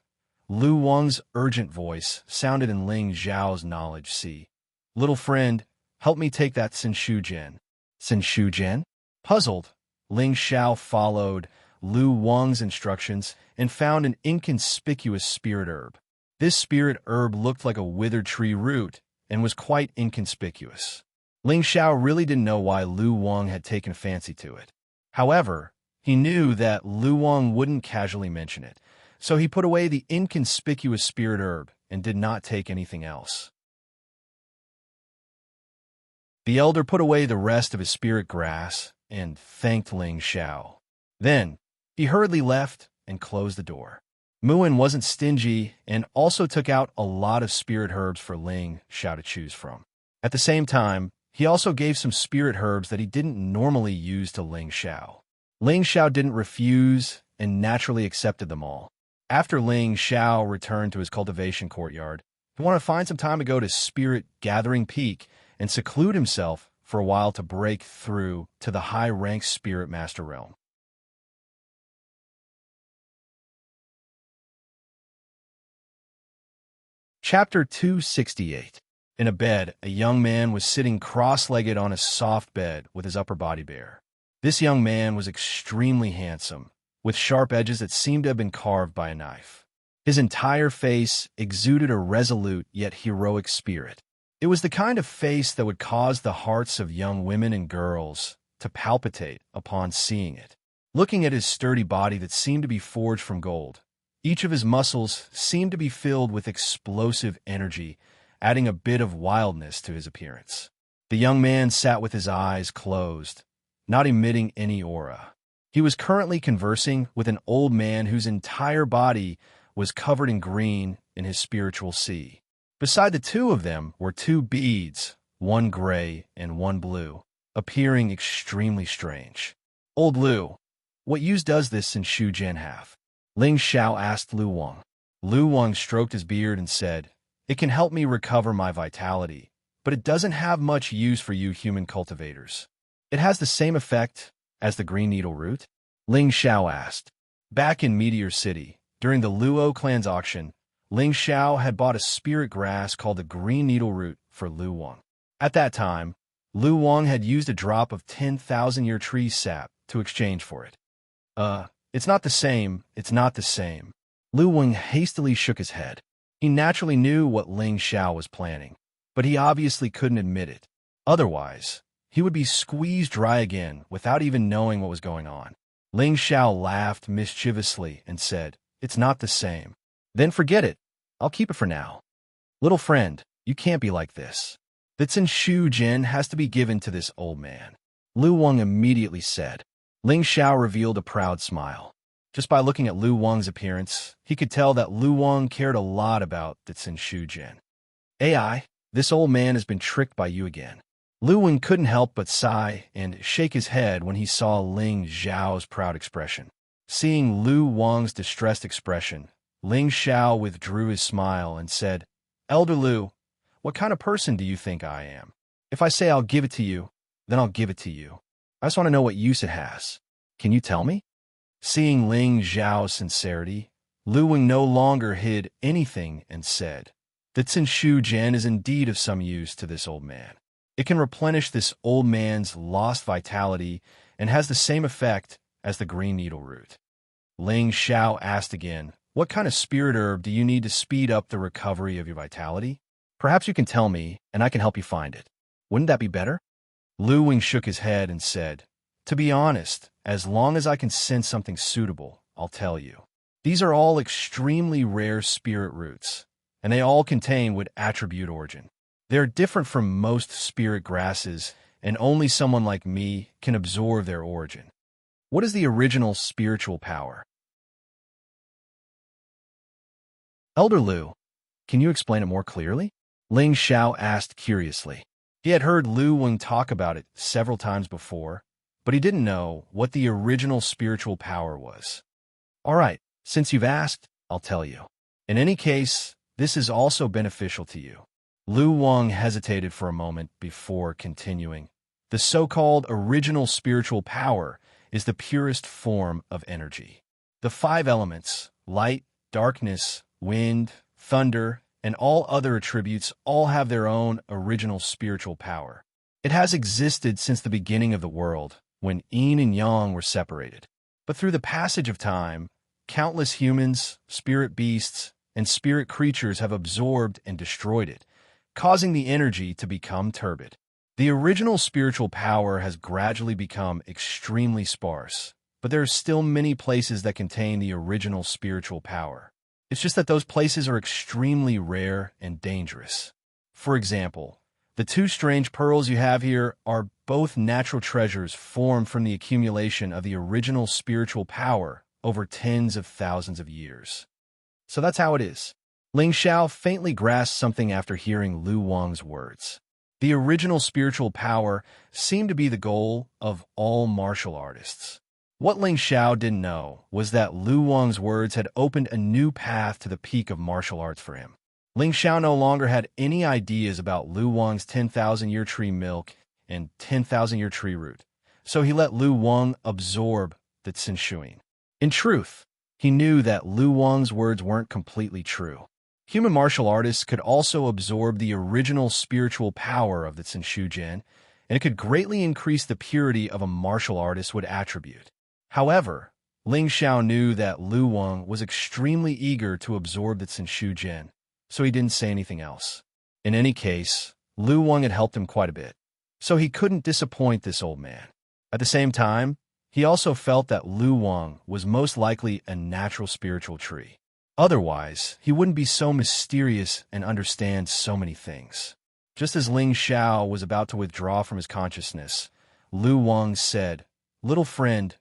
Lu Wang's urgent voice sounded in Ling Xiao's knowledge sea. Little friend, help me take that Sinshu Jian. Sinshu Jian? Puzzled, Ling Xiao followed Lu Wang's instructions and found an inconspicuous spirit herb. This spirit herb looked like a withered tree root and was quite inconspicuous. Ling Xiao really didn't know why Lu Wang had taken a fancy to it. However, he knew that Lu Wang wouldn't casually mention it, so he put away the inconspicuous spirit herb and did not take anything else. The elder put away the rest of his spirit grass and thanked Ling Xiao. Then, he hurriedly left and closed the door. Mu-Un wasn't stingy and also took out a lot of spirit herbs for Ling Xiao to choose from. At the same time, he also gave some spirit herbs that he didn't normally use to Ling Xiao. Ling Xiao didn't refuse and naturally accepted them all. After Ling Xiao returned to his cultivation courtyard, he wanted to find some time to go to Spirit Gathering Peak and seclude himself for a while to break through to the high-ranked Spirit Master realm. Chapter 268. In a bed, a young man was sitting cross-legged on a soft bed with his upper body bare. This young man was extremely handsome, with sharp edges that seemed to have been carved by a knife. His entire face exuded a resolute yet heroic spirit. It was the kind of face that would cause the hearts of young women and girls to palpitate upon seeing it. Looking at his sturdy body that seemed to be forged from gold, each of his muscles seemed to be filled with explosive energy, adding a bit of wildness to his appearance. The young man sat with his eyes closed, not emitting any aura. He was currently conversing with an old man whose entire body was covered in green in his spiritual sea. Beside the two of them were two beads, one gray and one blue, appearing extremely strange. Old Lu, what use does this Xianxia Jian have? Ling Xiao asked Lu Wang. Lu Wang stroked his beard and said, "It can help me recover my vitality, but it doesn't have much use for you human cultivators." "It has the same effect as the green needle root?" Ling Xiao asked. Back in Meteor City, during the Luo clan's auction, Ling Xiao had bought a spirit grass called the green needle root for Lu Wang. At that time, Lu Wang had used a drop of 10,000-year tree sap to exchange for it. It's not the same, it's not the same." Lu Wang hastily shook his head. He naturally knew what Ling Xiao was planning, but he obviously couldn't admit it. Otherwise, he would be squeezed dry again without even knowing what was going on. Ling Xiao laughed mischievously and said, "It's not the same." "Then forget it. I'll keep it for now." "Little friend, you can't be like this. That Xianxia Jian has to be given to this old man," Lu Wang immediately said. Ling Xiao revealed a proud smile. Just by looking at Lu Wang's appearance, he could tell that Lu Wang cared a lot about that Xianxia Jian. "AI, this old man has been tricked by you again." Lu Wang couldn't help but sigh and shake his head when he saw Ling Xiao's proud expression. Seeing Lu Wang's distressed expression, Ling Xiao withdrew his smile and said, "Elder Lu, what kind of person do you think I am? If I say I'll give it to you, then I'll give it to you. I just want to know what use it has. Can you tell me?" Seeing Ling Xiao's sincerity, Lu Wang no longer hid anything and said, "That Xianxia Jian is indeed of some use to this old man. It can replenish this old man's lost vitality and has the same effect as the green needle root." Ling Xiao asked again, "What kind of spirit herb do you need to speed up the recovery of your vitality? Perhaps you can tell me, and I can help you find it. Wouldn't that be better?" Lu Wang shook his head and said, "To be honest, as long as I can sense something suitable, I'll tell you. These are all extremely rare spirit roots, and they all contain what attribute origin. They are different from most spirit grasses, and only someone like me can absorb their origin." "What is the original spiritual power?" "Elder Lu, can you explain it more clearly?" Ling Xiao asked curiously. He had heard Lu Wang talk about it several times before, but he didn't know what the original spiritual power was. "All right, since you've asked, I'll tell you. In any case, this is also beneficial to you." Lu Wang hesitated for a moment before continuing. "The so-called original spiritual power is the purest form of energy. The 5 elements, light, darkness, wind, thunder, and all other attributes all have their own original spiritual power. It has existed since the beginning of the world, when yin and yang were separated. But through the passage of time, countless humans, spirit beasts, and spirit creatures have absorbed and destroyed it, causing the energy to become turbid. The original spiritual power has gradually become extremely sparse, but there are still many places that contain the original spiritual power. It's just that those places are extremely rare and dangerous. For example, the 2 strange pearls you have here are both natural treasures formed from the accumulation of the original spiritual power over tens of thousands of years. So that's how it is." Ling Xiao faintly grasped something after hearing Lu Wang's words. The original spiritual power seemed to be the goal of all martial artists. What Ling Xiao didn't know was that Lu Wang's words had opened a new path to the peak of martial arts for him. Ling Xiao no longer had any ideas about Lu Wang's 10,000-year tree milk and 10,000-year tree root, so he let Lu Wang absorb the Xianxia. In truth, he knew that Lu Wang's words weren't completely true. Human martial artists could also absorb the original spiritual power of the Xianxia Jian, and it could greatly increase the purity of a martial artist would attribute. However, Ling Xiao knew that Lu Wang was extremely eager to absorb the Xianxia Jian, so he didn't say anything else. In any case, Lu Wang had helped him quite a bit, so he couldn't disappoint this old man. At the same time, He also felt that Lu Wang was most likely a natural spiritual tree. Otherwise, he wouldn't be so mysterious and understand so many things. Just as Ling Xiao was about to withdraw from his consciousness, Lu Wang said, "Little friend,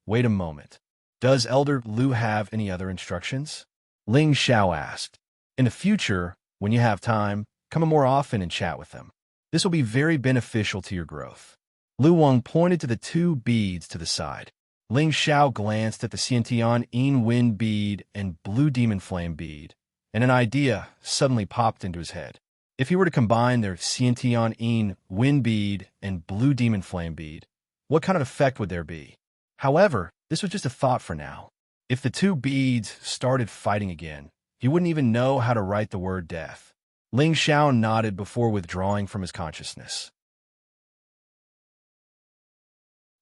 wait a moment. Does Elder Lu have any other instructions?" Ling Xiao asked. "In the future, when you have time, come more often and chat with them. This will be very beneficial to your growth." Lu Wang pointed to the 2 beads to the side. Ling Xiao glanced at the Xiantian Yin Wind bead and Blue Demon Flame bead, and an idea suddenly popped into his head. If he were to combine their Xiantian Yin Wind bead and Blue Demon Flame bead, what kind of effect would there be? However, this was just a thought for now. If the 2 beads started fighting again, he wouldn't even know how to write the word death. Ling Xiao nodded before withdrawing from his consciousness.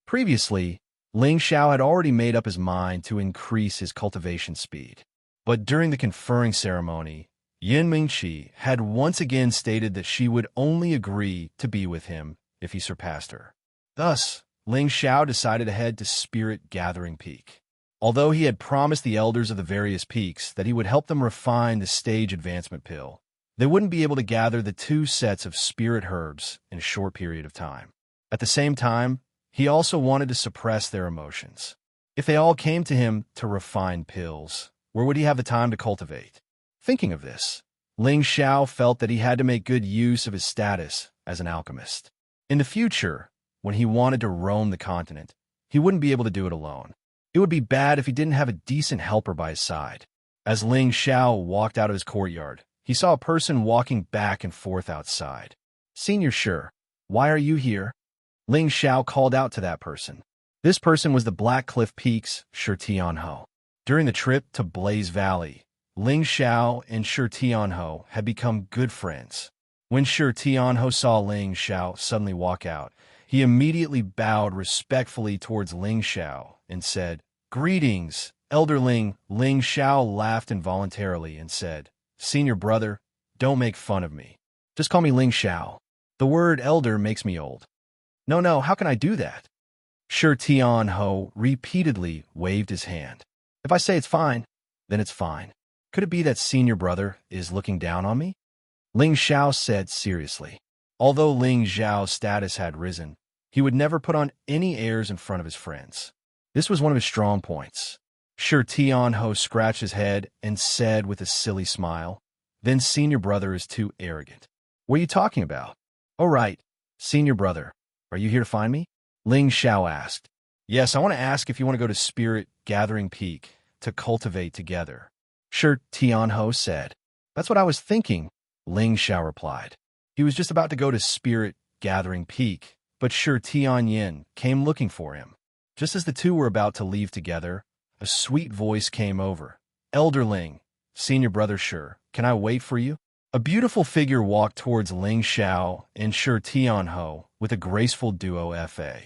Previously, Ling Xiao had already made up his mind to increase his cultivation speed. But during the conferring ceremony, Yin Mingqi had once again stated that she would only agree to be with him if he surpassed her. Thus, Ling Xiao decided to head to Spirit Gathering Peak. Although he had promised the elders of the various peaks that he would help them refine the stage advancement pill, they wouldn't be able to gather the 2 sets of spirit herbs in a short period of time. At the same time, he also wanted to suppress their emotions. If they all came to him to refine pills, where would he have the time to cultivate? Thinking of this, Ling Xiao felt that he had to make good use of his status as an alchemist. In the future, when he wanted to roam the continent, he wouldn't be able to do it alone. It would be bad if he didn't have a decent helper by his side. As Ling Xiao walked out of his courtyard, he saw a person walking back and forth outside. "Senior Shi, why are you here?" Ling Xiao called out to that person. This person was the Black Cliff Peaks' Shi Tianhou. During the trip to Blaze Valley, Ling Xiao and Shi Tianhou had become good friends. When Shi Tianhou saw Ling Xiao suddenly walk out, he immediately bowed respectfully towards Ling Xiao and said, "Greetings, Elder Ling." Ling Xiao laughed involuntarily and said, "Senior brother, don't make fun of me. Just call me Ling Xiao. The word elder makes me old." No, how can I do that?" Shi Tianhou repeatedly waved his hand. "If I say it's fine, then it's fine. Could it be that senior brother is looking down on me?" Ling Xiao said seriously. Although Ling Xiao's status had risen, he would never put on any airs in front of his friends. This was one of his strong points. Shi Tianhou scratched his head and said with a silly smile, "Then senior brother is too arrogant." "What are you talking about?" "Oh right, senior brother. Are you here to find me?" Ling Xiao asked. "Yes, I want to ask if you want to go to Spirit Gathering Peak to cultivate together," Shi Tianhou said. "That's what I was thinking," Ling Xiao replied. He was just about to go to Spirit Gathering Peak, but Shi Tianyin came looking for him. Just as the two were about to leave together, a sweet voice came over. "Elder Ling, senior brother Shi, can I wait for you?" A beautiful figure walked towards Ling Xiao and Shi Tianhou with a graceful duo fa.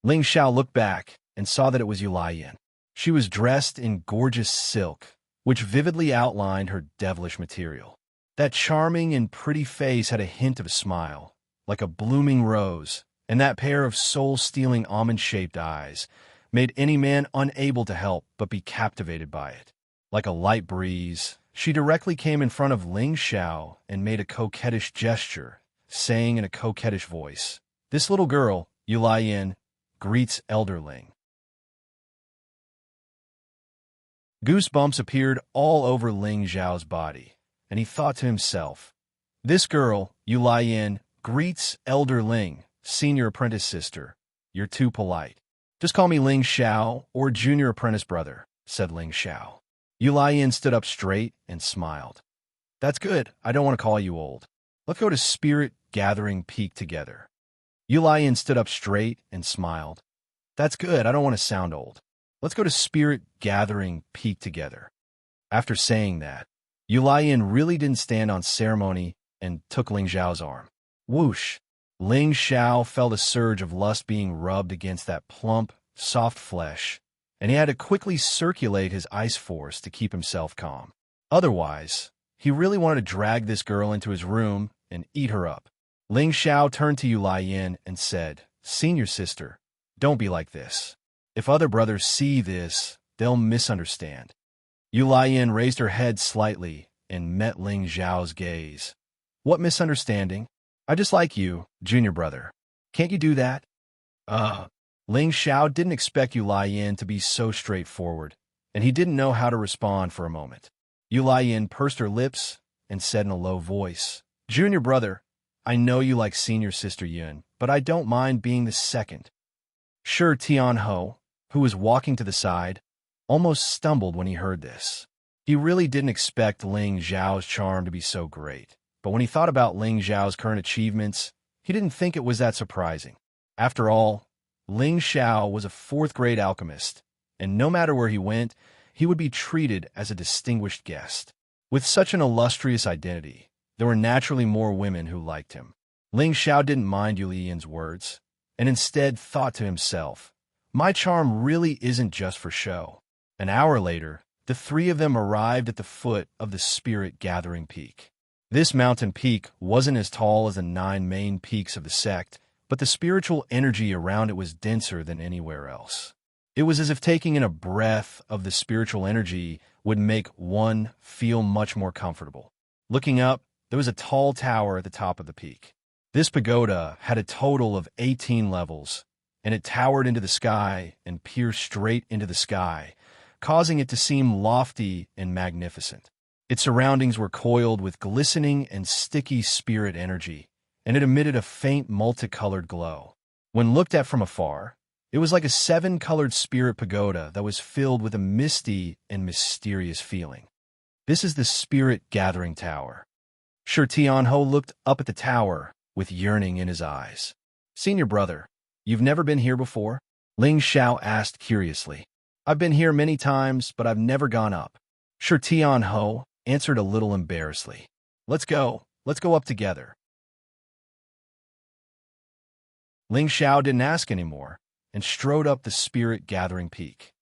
Ling Xiao looked back and saw that it was Yulian. She was dressed in gorgeous silk, which vividly outlined her devilish material. That charming and pretty face had a hint of a smile, like a blooming rose, and that pair of soul-stealing almond-shaped eyes made any man unable to help but be captivated by it. Like a light breeze, she directly came in front of Ling Xiao and made a coquettish gesture, saying in a coquettish voice, "This little girl, Yulian, greets Elder Ling." Goosebumps appeared all over Ling Xiao's body, and he thought to himself, "This girl, Yulian, greets Elder Ling, senior apprentice sister. You're too polite. Just call me Ling Xiao or junior apprentice brother," said Ling Xiao. Yulian stood up straight and smiled. "That's good. I don't want to call you old. Let's go to Spirit Gathering Peak together." Yulian stood up straight and smiled. "That's good. I don't want to sound old. Let's go to Spirit Gathering Peak together." After saying that, Yulian really didn't stand on ceremony and took Ling Xiao's arm. Whoosh! Ling Xiao felt a surge of lust being rubbed against that plump, soft flesh, and he had to quickly circulate his ice force to keep himself calm. Otherwise, he really wanted to drag this girl into his room and eat her up. Ling Xiao turned to Yulian and said, "Senior sister, don't be like this. If other brothers see this, they'll misunderstand. Yu Laiyan raised her head slightly and met Ling Xiao's gaze. What misunderstanding? I just like you, junior brother. Can't you do that? Ling Xiao didn't expect Yu Laiyan to be so straightforward, and he didn't know how to respond for a moment. Yu Laiyan pursed her lips and said in a low voice, Junior brother, I know you like senior sister Yun, but I don't mind being the second. Sure, Tianho, who was walking to the side, almost stumbled when he heard this. He really didn't expect Ling Xiao's charm to be so great, but when he thought about Ling Xiao's current achievements, he didn't think it was that surprising. After all, Ling Xiao was a fourth-grade alchemist, and no matter where he went, he would be treated as a distinguished guest. With such an illustrious identity, there were naturally more women who liked him. Ling Xiao didn't mind Yu Lian's words, and instead thought to himself, my charm really isn't just for show. An hour later, the three of them arrived at the foot of the Spirit Gathering Peak. This mountain peak wasn't as tall as the 9 main peaks of the sect, but the spiritual energy around it was denser than anywhere else. It was as if taking in a breath of the spiritual energy would make one feel much more comfortable. Looking up, there was a tall tower at the top of the peak. This pagoda had a total of 18 levels, and it towered into the sky and pierced straight into the sky, causing it to seem lofty and magnificent. Its surroundings were coiled with glistening and sticky spirit energy, and it emitted a faint multicolored glow. When looked at from afar, it was like a 7-colored spirit pagoda that was filled with a misty and mysterious feeling. This is the Spirit Gathering Tower. Shi Tianho looked up at the tower with yearning in his eyes. Senior brother, you've never been here before? Ling Xiao asked curiously. I've been here many times, but I've never gone up. Shi Tianho answered a little embarrassedly. Let's go up together. Ling Xiao didn't ask anymore and strode up the Spirit Gathering Peak.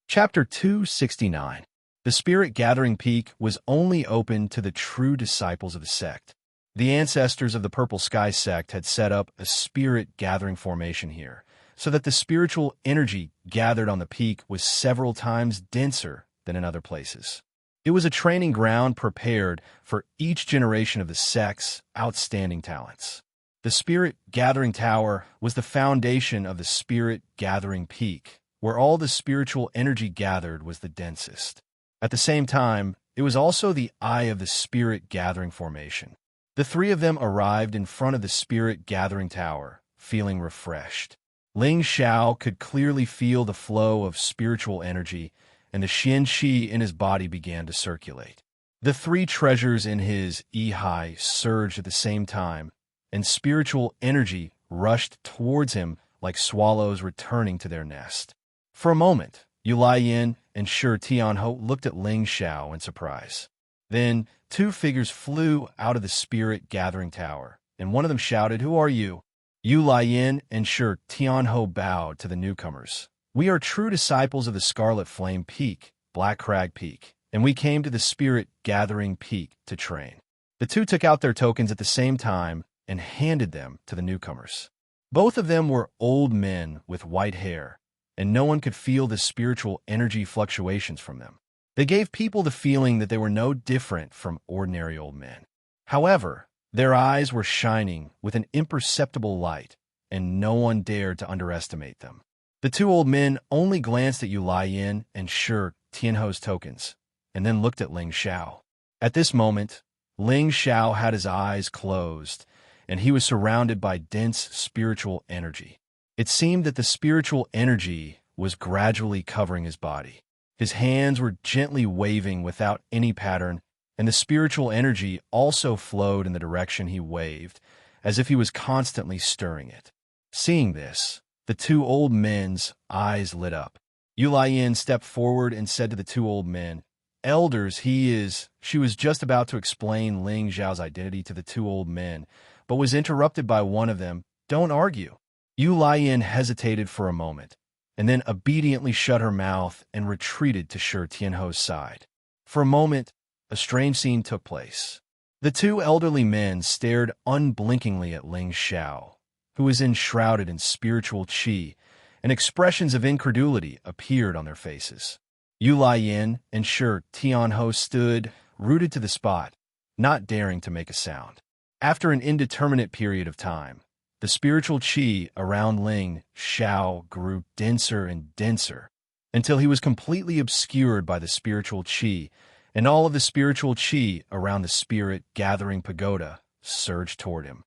Chapter 269. The Spirit Gathering Peak was only open to the true disciples of the sect. The ancestors of the Purple Sky sect had set up a spirit gathering formation here, so that the spiritual energy gathered on the peak was several times denser than in other places. It was a training ground prepared for each generation of the sect's outstanding talents. The Spirit Gathering Tower was the foundation of the Spirit Gathering Peak, where all the spiritual energy gathered was the densest. At the same time, it was also the eye of the Spirit Gathering Formation. The three of them arrived in front of the Spirit Gathering Tower, feeling refreshed. Ling Xiao could clearly feel the flow of spiritual energy, and the Xianxia in his body began to circulate. The 3 treasures in his Yi surged at the same time, and spiritual energy rushed towards him like swallows returning to their nest. For a moment, Yu Laiyan and Shi Tianho looked at Ling Xiao in surprise. Then 2 figures flew out of the Spirit Gathering Tower, and one of them shouted, "Who are you?" Yu Laiyan and Shi Tianho bowed to the newcomers. We are true disciples of the Scarlet Flame Peak, Black Crag Peak, and we came to the Spirit Gathering Peak to train. The 2 took out their tokens at the same time and handed them to the newcomers. Both of them were old men with white hair, and no one could feel the spiritual energy fluctuations from them. They gave people the feeling that they were no different from ordinary old men. However, their eyes were shining with an imperceptible light, and no one dared to underestimate them. The 2 old men only glanced at Yu Laiyan and Shi Tianho's tokens, and then looked at Ling Xiao. At this moment, Ling Xiao had his eyes closed, and he was surrounded by dense spiritual energy. It seemed that the spiritual energy was gradually covering his body. His hands were gently waving without any pattern, and the spiritual energy also flowed in the direction he waved, as if he was constantly stirring it. Seeing this, the 2 old men's eyes lit up. Yu Laiyan stepped forward and said to the 2 old men, "Elders, he is..." She was just about to explain Ling Xiao's identity to the 2 old men, but was interrupted by one of them. "Don't argue." Yu Laiyan hesitated for a moment, and then obediently shut her mouth and retreated to Shi Tianho's side. For a moment, a strange scene took place. The two elderly men stared unblinkingly at Ling Xiao, who was enshrouded in spiritual qi, and expressions of incredulity appeared on their faces. Yu Laiyin and Shi Tianhou stood, rooted to the spot, not daring to make a sound. After an indeterminate period of time, the spiritual qi around Ling Xiao grew denser and denser, until he was completely obscured by the spiritual qi, and all of the spiritual qi around the spirit-gathering pagoda surged toward him.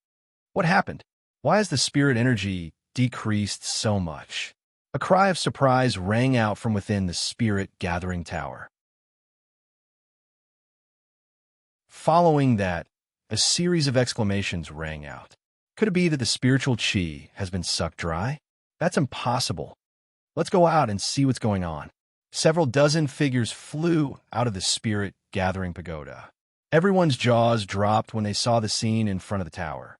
What happened? Why has the spirit energy decreased so much? A cry of surprise rang out from within the spirit-gathering tower. Following that, a series of exclamations rang out. Could it be that the spiritual qi has been sucked dry? That's impossible. Let's go out and see what's going on. Several dozen figures flew out of the spirit-gathering pagoda. Everyone's jaws dropped when they saw the scene in front of the tower.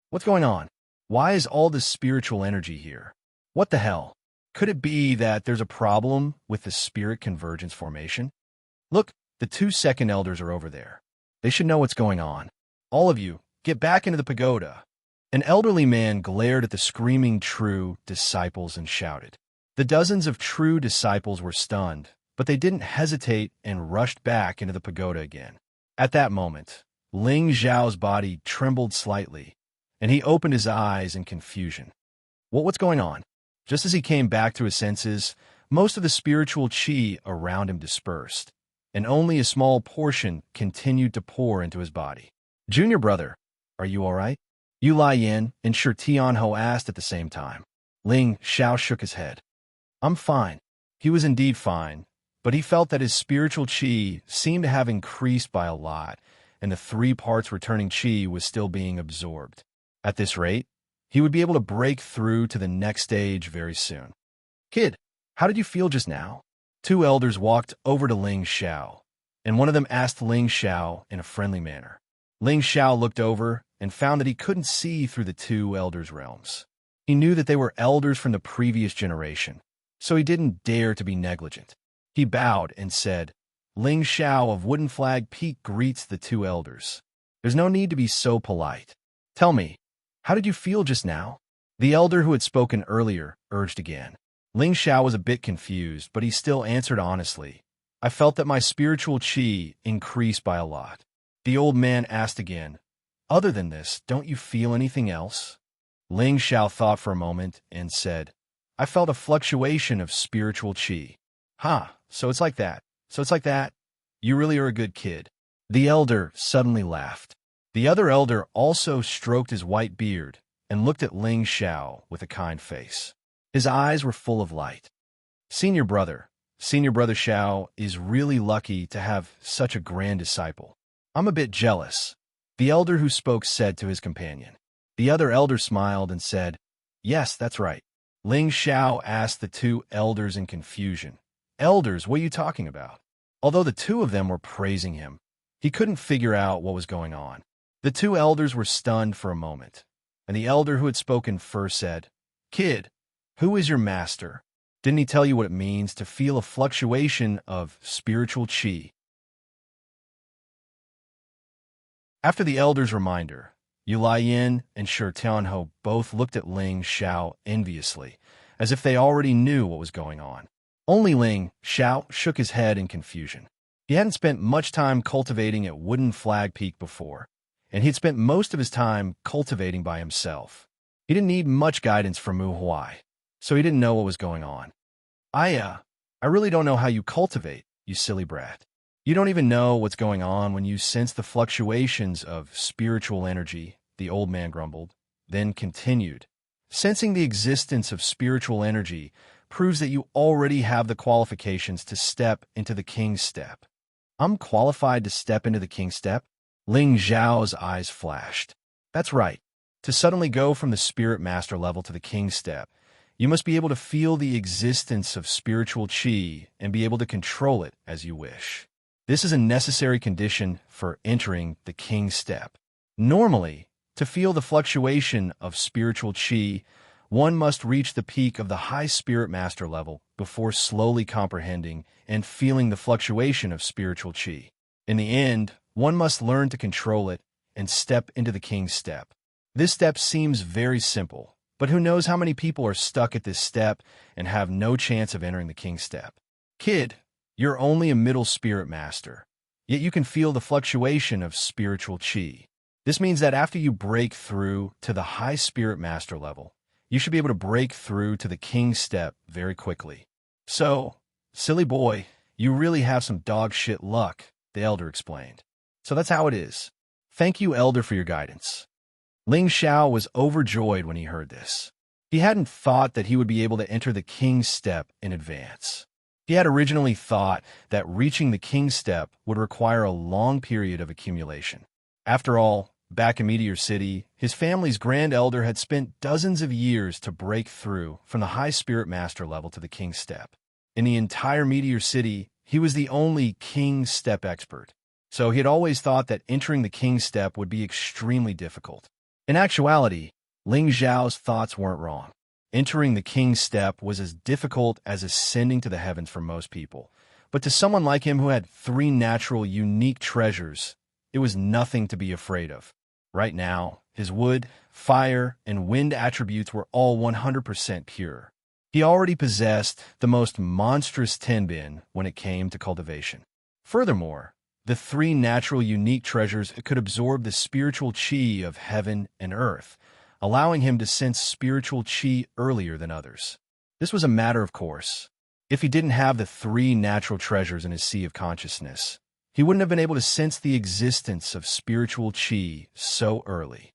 What's going on? Why is all this spiritual energy here? What the hell? Could it be that there's a problem with the spirit convergence formation? Look, the 2 second elders are over there. They should know what's going on. All of you, get back into the pagoda. An elderly man glared at the screaming true disciples and shouted. The dozens of true disciples were stunned, but they didn't hesitate and rushed back into the pagoda again. At that moment, Ling Xiao's body trembled slightly, and he opened his eyes in confusion. What's going on? Just as he came back to his senses, most of the spiritual qi around him dispersed, and only a small portion continued to pour into his body. Junior brother, are you all right? Yu Laiyin and Shi Tianhou asked at the same time. Ling Xiao shook his head. I'm fine. He was indeed fine, but he felt that his spiritual qi seemed to have increased by a lot, and the 3 parts returning qi was still being absorbed. At this rate, he would be able to break through to the next stage very soon. Kid, how did you feel just now? 2 elders walked over to Ling Xiao, and one of them asked Ling Xiao in a friendly manner. Ling Xiao looked over and found that he couldn't see through the 2 elders' realms. He knew that they were elders from the previous generation, so he didn't dare to be negligent. He bowed and said, Ling Xiao of Wooden Flag Peak greets the 2 elders. There's no need to be so polite. Tell me, how did you feel just now? The elder who had spoken earlier urged again. Ling Xiao was a bit confused, but he still answered honestly. I felt that my spiritual qi increased by a lot. The old man asked again, Other than this, don't you feel anything else? Ling Xiao thought for a moment and said, I felt a fluctuation of spiritual qi. So it's like that. You really are a good kid. The elder suddenly laughed. The other elder also stroked his white beard and looked at Ling Xiao with a kind face. His eyes were full of light. Senior brother Xiao is really lucky to have such a grand disciple. I'm a bit jealous, the elder who spoke said to his companion. The other elder smiled and said, Yes, that's right. Ling Xiao asked the 2 elders in confusion. Elders, what are you talking about? Although the 2 of them were praising him, he couldn't figure out what was going on. The 2 elders were stunned for a moment, and the elder who had spoken first said, Kid, who is your master? Didn't he tell you what it means to feel a fluctuation of spiritual qi? After the elder's reminder, Yu Laiyin and Shi Tianhou both looked at Ling Xiao enviously, as if they already knew what was going on. Only Ling Xiao shook his head in confusion. He hadn't spent much time cultivating at Wooden Flag Peak before, and he'd spent most of his time cultivating by himself. He didn't need much guidance from Mu Huai, so he didn't know what was going on. I really don't know how you cultivate, you silly brat. You don't even know what's going on when you sense the fluctuations of spiritual energy, the old man grumbled, then continued. Sensing the existence of spiritual energy proves that you already have the qualifications to step into the king's step. I'm qualified to step into the king's step? Ling Xiao's eyes flashed. That's right. To suddenly go from the spirit master level to the king's step, you must be able to feel the existence of spiritual qi and be able to control it as you wish. This is a necessary condition for entering the king's step. Normally, to feel the fluctuation of spiritual qi, one must reach the peak of the high spirit master level before slowly comprehending and feeling the fluctuation of spiritual qi. In the end, one must learn to control it and step into the king's step. This step seems very simple, but who knows how many people are stuck at this step and have no chance of entering the king's step. Kid, you're only a middle spirit master, yet you can feel the fluctuation of spiritual chi. This means that after you break through to the high spirit master level, you should be able to break through to the king's step very quickly. So, silly boy, you really have some dog shit luck, the elder explained. So that's how it is. Thank you, elder, for your guidance. Ling Xiao was overjoyed when he heard this. He hadn't thought that he would be able to enter the king's step in advance. He had originally thought that reaching the king's step would require a long period of accumulation. After all, back in Meteor City, his family's grand elder had spent dozens of years to break through from the high spirit master level to the king's step. In the entire Meteor City, he was the only king's step expert. So he had always thought that entering the king's step would be extremely difficult. In actuality, Ling Xiao's thoughts weren't wrong. Entering the king's step was as difficult as ascending to the heavens for most people. But to someone like him who had 3 natural, unique treasures, it was nothing to be afraid of. Right now, his wood, fire, and wind attributes were all 100% pure. He already possessed the most monstrous tenbin when it came to cultivation. Furthermore, the 3 natural unique treasures could absorb the spiritual chi of heaven and earth, allowing him to sense spiritual chi earlier than others. This was a matter of course. If he didn't have the 3 natural treasures in his sea of consciousness, he wouldn't have been able to sense the existence of spiritual chi so early.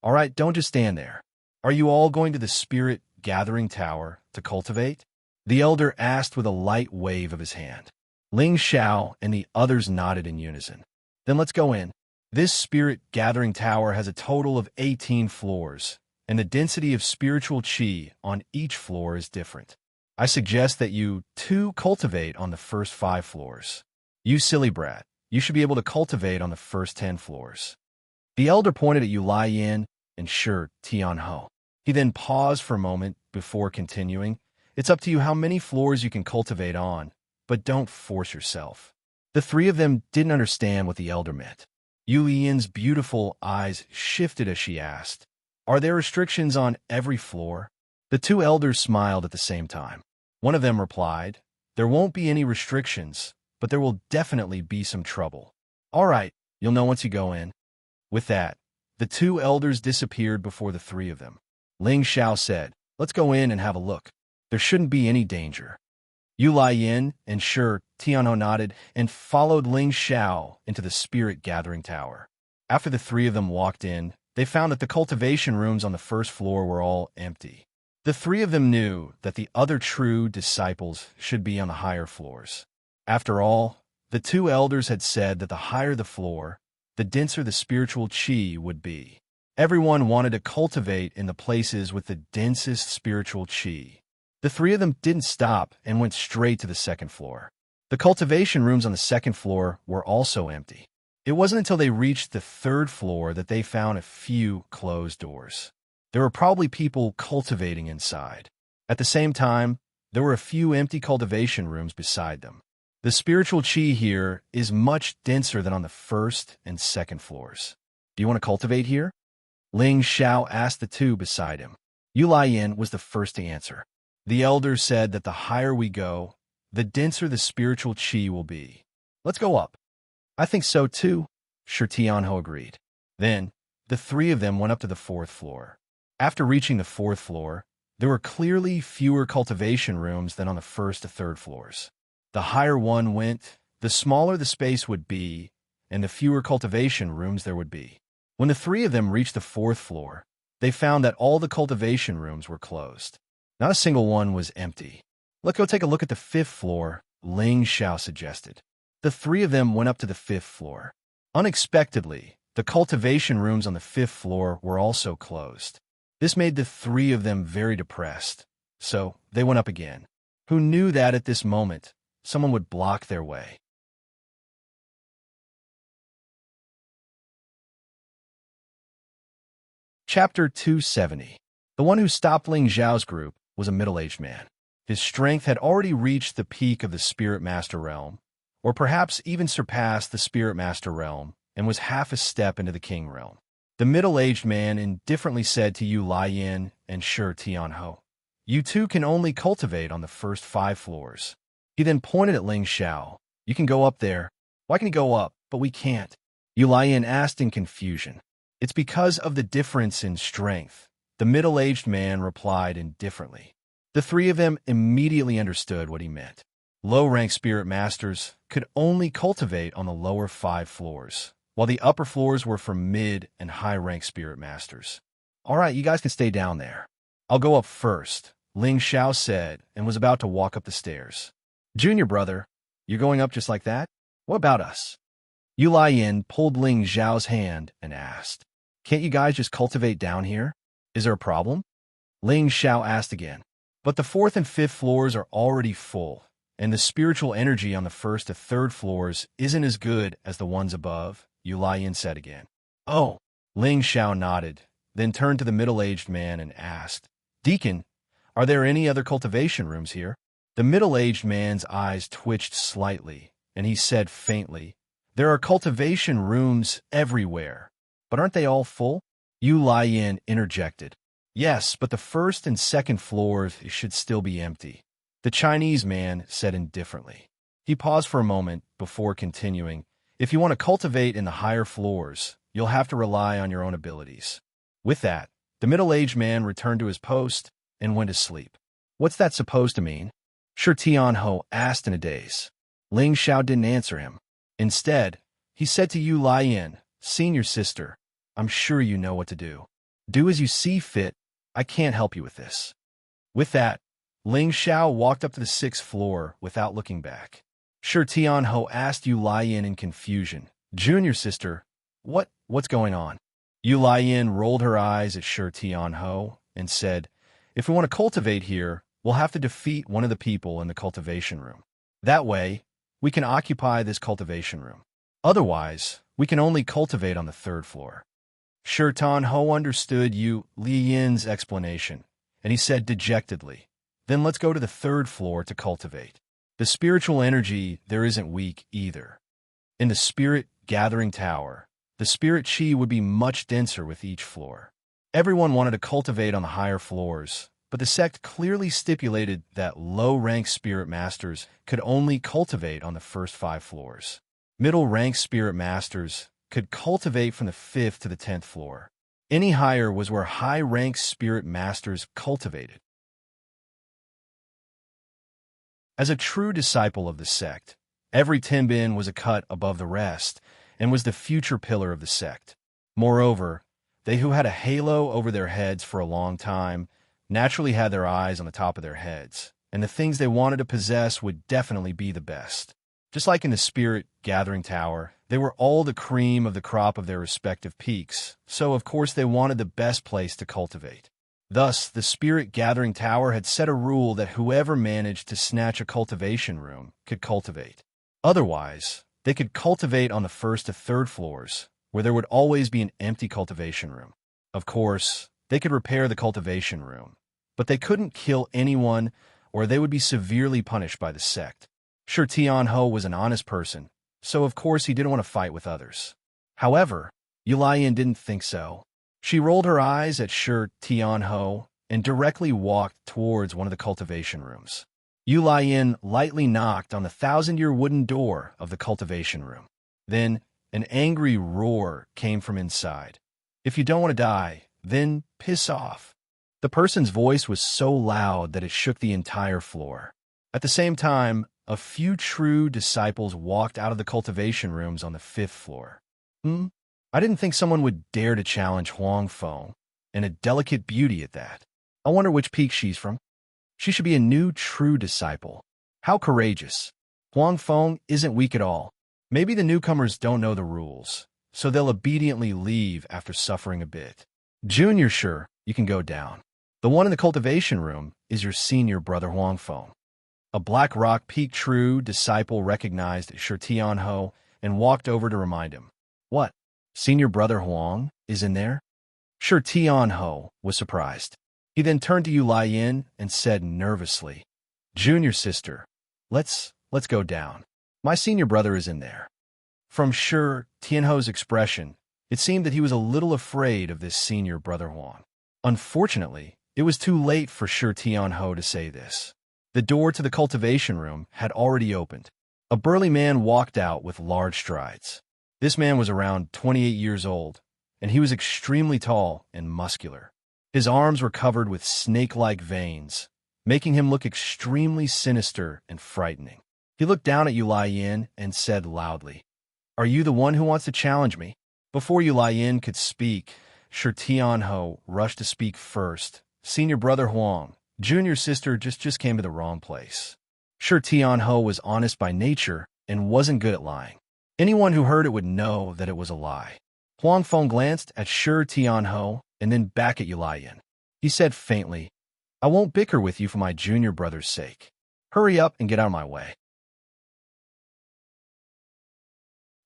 All right, don't just stand there. Are you all going to the spirit gathering tower to cultivate? The elder asked with a light wave of his hand. Ling Xiao and the others nodded in unison. Then let's go in. This spirit gathering tower has a total of 18 floors, and the density of spiritual chi on each floor is different. I suggest that you, too, cultivate on the first 5 floors. You silly brat, you should be able to cultivate on the first 10 floors. The elder pointed at Yu Yin and Shi Tianho. He then paused for a moment before continuing. It's up to you how many floors you can cultivate on, but don't force yourself. The 3 of them didn't understand what the elder meant. Yu Yin's beautiful eyes shifted as she asked, "Are there restrictions on every floor?" The 2 elders smiled at the same time. One of them replied, "There won't be any restrictions, but there will definitely be some trouble." "All right, you'll know once you go in." With that, the 2 elders disappeared before the 3 of them. Ling Xiao said, "Let's go in and have a look. There shouldn't be any danger." Yu Yin and Shi Tianho nodded and followed Ling Xiao into the spirit gathering tower. After the 3 of them walked in, they found that the cultivation rooms on the first floor were all empty. The 3 of them knew that the other true disciples should be on the higher floors. After all, the 2 elders had said that the higher the floor, the denser the spiritual chi would be. Everyone wanted to cultivate in the places with the densest spiritual chi. The 3 of them didn't stop and went straight to the second floor. The cultivation rooms on the second floor were also empty. It wasn't until they reached the 3rd floor that they found a few closed doors. There were probably people cultivating inside. At the same time, there were a few empty cultivation rooms beside them. The spiritual chi here is much denser than on the 1st and 2nd floors. "Do you want to cultivate here?" Ling Xiao asked the 2 beside him. Yu Yin was the first to answer. The elder said that the higher we go, the denser the spiritual chi will be. "Let's go up." "I think so too," Shi Tianho agreed. Then, the 3 of them went up to the 4th floor. After reaching the 4th floor, there were clearly fewer cultivation rooms than on the 1st to 3rd floors. The higher one went, the smaller the space would be, and the fewer cultivation rooms there would be. When the 3 of them reached the 4th floor, they found that all the cultivation rooms were closed. Not a single one was empty. "Let's go take a look at the 5th floor," Ling Xiao suggested. The 3 of them went up to the 5th floor. Unexpectedly, the cultivation rooms on the 5th floor were also closed. This made the 3 of them very depressed, so they went up again. Who knew that at this moment, someone would block their way? Chapter 270. The one who stopped Ling Xiao's group was a middle-aged man. His strength had already reached the peak of the Spirit Master realm, or perhaps even surpassed the Spirit Master realm and was half a step into the King realm. The middle-aged man indifferently said to Yu Laiyin and Shi Tianhou, "You two can only cultivate on the first 5 floors." He then pointed at Ling Xiao. "You can go up there." "Why can he go up, but we can't?" Yu Laiyin asked in confusion. "It's because of the difference in strength," the middle-aged man replied indifferently. The three of them immediately understood what he meant. Low-rank spirit masters could only cultivate on the lower 5 floors, while the upper floors were for mid and high-rank spirit masters. "All right, you guys can stay down there. I'll go up first," Ling Xiao said, and was about to walk up the stairs. "Junior brother, you're going up just like that? What about us?" Yu Laiyin pulled Ling Xiao's hand and asked, "Can't you guys just cultivate down here? Is there a problem?" Ling Xiao asked again. "But the 4th and 5th floors are already full, and the spiritual energy on the 1st to 3rd floors isn't as good as the ones above," Yu Laiyin said again. "Oh," Ling Xiao nodded, then turned to the middle-aged man and asked, "Deacon, are there any other cultivation rooms here?" The middle-aged man's eyes twitched slightly, and he said faintly, "There are cultivation rooms everywhere. But aren't they all full?" Yu Laiyin interjected, "Yes, but the 1st and 2nd floors should still be empty," the Chinese man said indifferently. He paused for a moment before continuing, "If you want to cultivate in the higher floors, you'll have to rely on your own abilities." With that, the middle-aged man returned to his post and went to sleep. "What's that supposed to mean?" Shi Tianhou asked in a daze. Ling Xiao didn't answer him. Instead, he said to Yu Laiyin, "Senior sister, I'm sure you know what to do. Do as you see fit. I can't help you with this." With that, Ling Xiao walked up to the 6th floor without looking back. Shi Tianhou asked Yu Laiyin in confusion, "Junior sister, what's going on?" Yu Laiyin rolled her eyes at Shi Tianhou and said, "If we want to cultivate here, we'll have to defeat one of the people in the cultivation room. That way, we can occupy this cultivation room. Otherwise, we can only cultivate on the 3rd floor." Shi Tianhou understood Yu Laiyin explanation, and he said dejectedly, "Then let's go to the 3rd floor to cultivate. The spiritual energy there isn't weak either. In the spirit gathering tower, the spirit chi would be much denser with each floor." Everyone wanted to cultivate on the higher floors, but the sect clearly stipulated that low-rank spirit masters could only cultivate on the first 5 floors. Middle-rank spirit masters could cultivate from the 5th to the 10th floor. Any higher was where high-rank spirit masters cultivated. As a true disciple of the sect, every Tenbin was a cut above the rest and was the future pillar of the sect. Moreover, they who had a halo over their heads for a long time naturally had their eyes on the top of their heads, and the things they wanted to possess would definitely be the best. Just like in the Spirit Gathering Tower, they were all the cream of the crop of their respective peaks, so of course they wanted the best place to cultivate. Thus, the Spirit Gathering Tower had set a rule that whoever managed to snatch a cultivation room could cultivate. Otherwise, they could cultivate on the 1st to 3rd floors, where there would always be an empty cultivation room. Of course, they could repair the cultivation room, but they couldn't kill anyone or they would be severely punished by the sect. Shi Tianhou was an honest person, so of course he didn't want to fight with others. However, Yu Laiyin didn't think so. She rolled her eyes at Shi Tianhou and directly walked towards one of the cultivation rooms. Yu Laiyin lightly knocked on the 1,000-year wooden door of the cultivation room. Then, an angry roar came from inside. "If you don't want to die, then piss off." The person's voice was so loud that it shook the entire floor. At the same time, a few true disciples walked out of the cultivation rooms on the 5th floor. I didn't think someone would dare to challenge Huang Feng, and a delicate beauty at that. I wonder which peak she's from. She should be a new true disciple. How courageous. Huang Feng isn't weak at all. Maybe the newcomers don't know the rules, so they'll obediently leave after suffering a bit. Junior, sure, you can go down. The one in the cultivation room is your senior brother Huang Feng. A Black Rock Peak true disciple recognized Shi Tianhou and walked over to remind him. "What? Senior brother Huang is in there?" Shi Tianhou was surprised. He then turned to Yu Laiyin and said nervously, "Junior sister, let's go down." My senior brother is in there. From Shi Tianho's expression, it seemed that he was a little afraid of this senior brother Huang. Unfortunately, it was too late for Shi Tianho to say this. The door to the cultivation room had already opened. A burly man walked out with large strides. This man was around 28 years old, and he was extremely tall and muscular. His arms were covered with snake-like veins, making him look extremely sinister and frightening. He looked down at Yulai Yin and said loudly, "Are you the one who wants to challenge me?" Before Yulai Yin could speak, Shi Tianho rushed to speak first. Senior brother Huang, junior sister just came to the wrong place. Shi Tianho was honest by nature and wasn't good at lying. Anyone who heard it would know that it was a lie. Huang Feng glanced at Shi Tianho and then back at Yulai Yin. He said faintly, "I won't bicker with you for my junior brother's sake. Hurry up and get out of my way."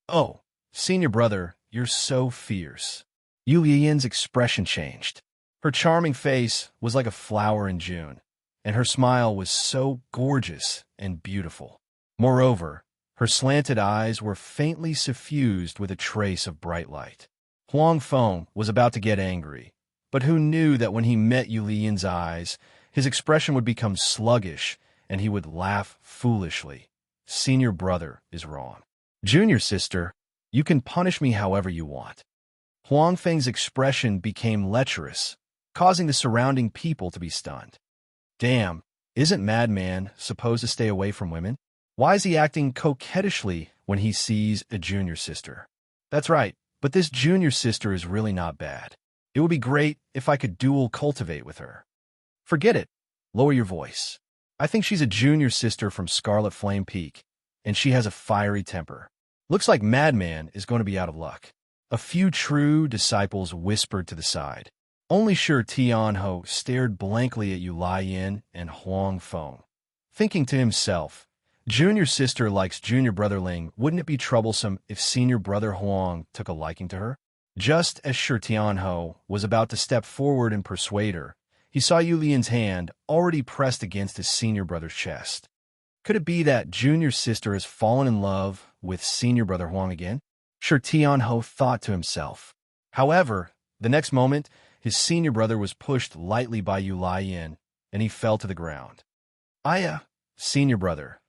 "Oh, senior brother, you're so fierce." Yu Yin's expression changed. Her charming face was like a flower in June, and her smile was so gorgeous and beautiful. Moreover, her slanted eyes were faintly suffused with a trace of bright light. Huang Feng was about to get angry, but who knew that when he met Yu Yin's eyes, his expression would become sluggish and he would laugh foolishly. Senior brother is wrong. Junior sister, you can punish me however you want. Huang Feng's expression became lecherous, causing the surrounding people to be stunned. Damn, isn't Madman supposed to stay away from women? Why is he acting coquettishly when he sees a junior sister? That's right, but this junior sister is really not bad. It would be great if I could dual cultivate with her. Forget it. Lower your voice. I think she's a junior sister from Scarlet Flame Peak, and she has a fiery temper. Looks like Madman is going to be out of luck. A few true disciples whispered to the side. Only Shi Tianho stared blankly at Yulai Yin and Huang Feng, thinking to himself, junior sister likes junior brother Ling, wouldn't it be troublesome if senior brother Huang took a liking to her? Just as Shi Tianho was about to step forward and persuade her, he saw Yu Yin's hand already pressed against his senior brother's chest. Could it be that junior sister has fallen in love with senior brother Huang again? Shi Tianho thought to himself. However, the next moment, his senior brother was pushed lightly by Yulai Yin, and he fell to the ground. Senior brother,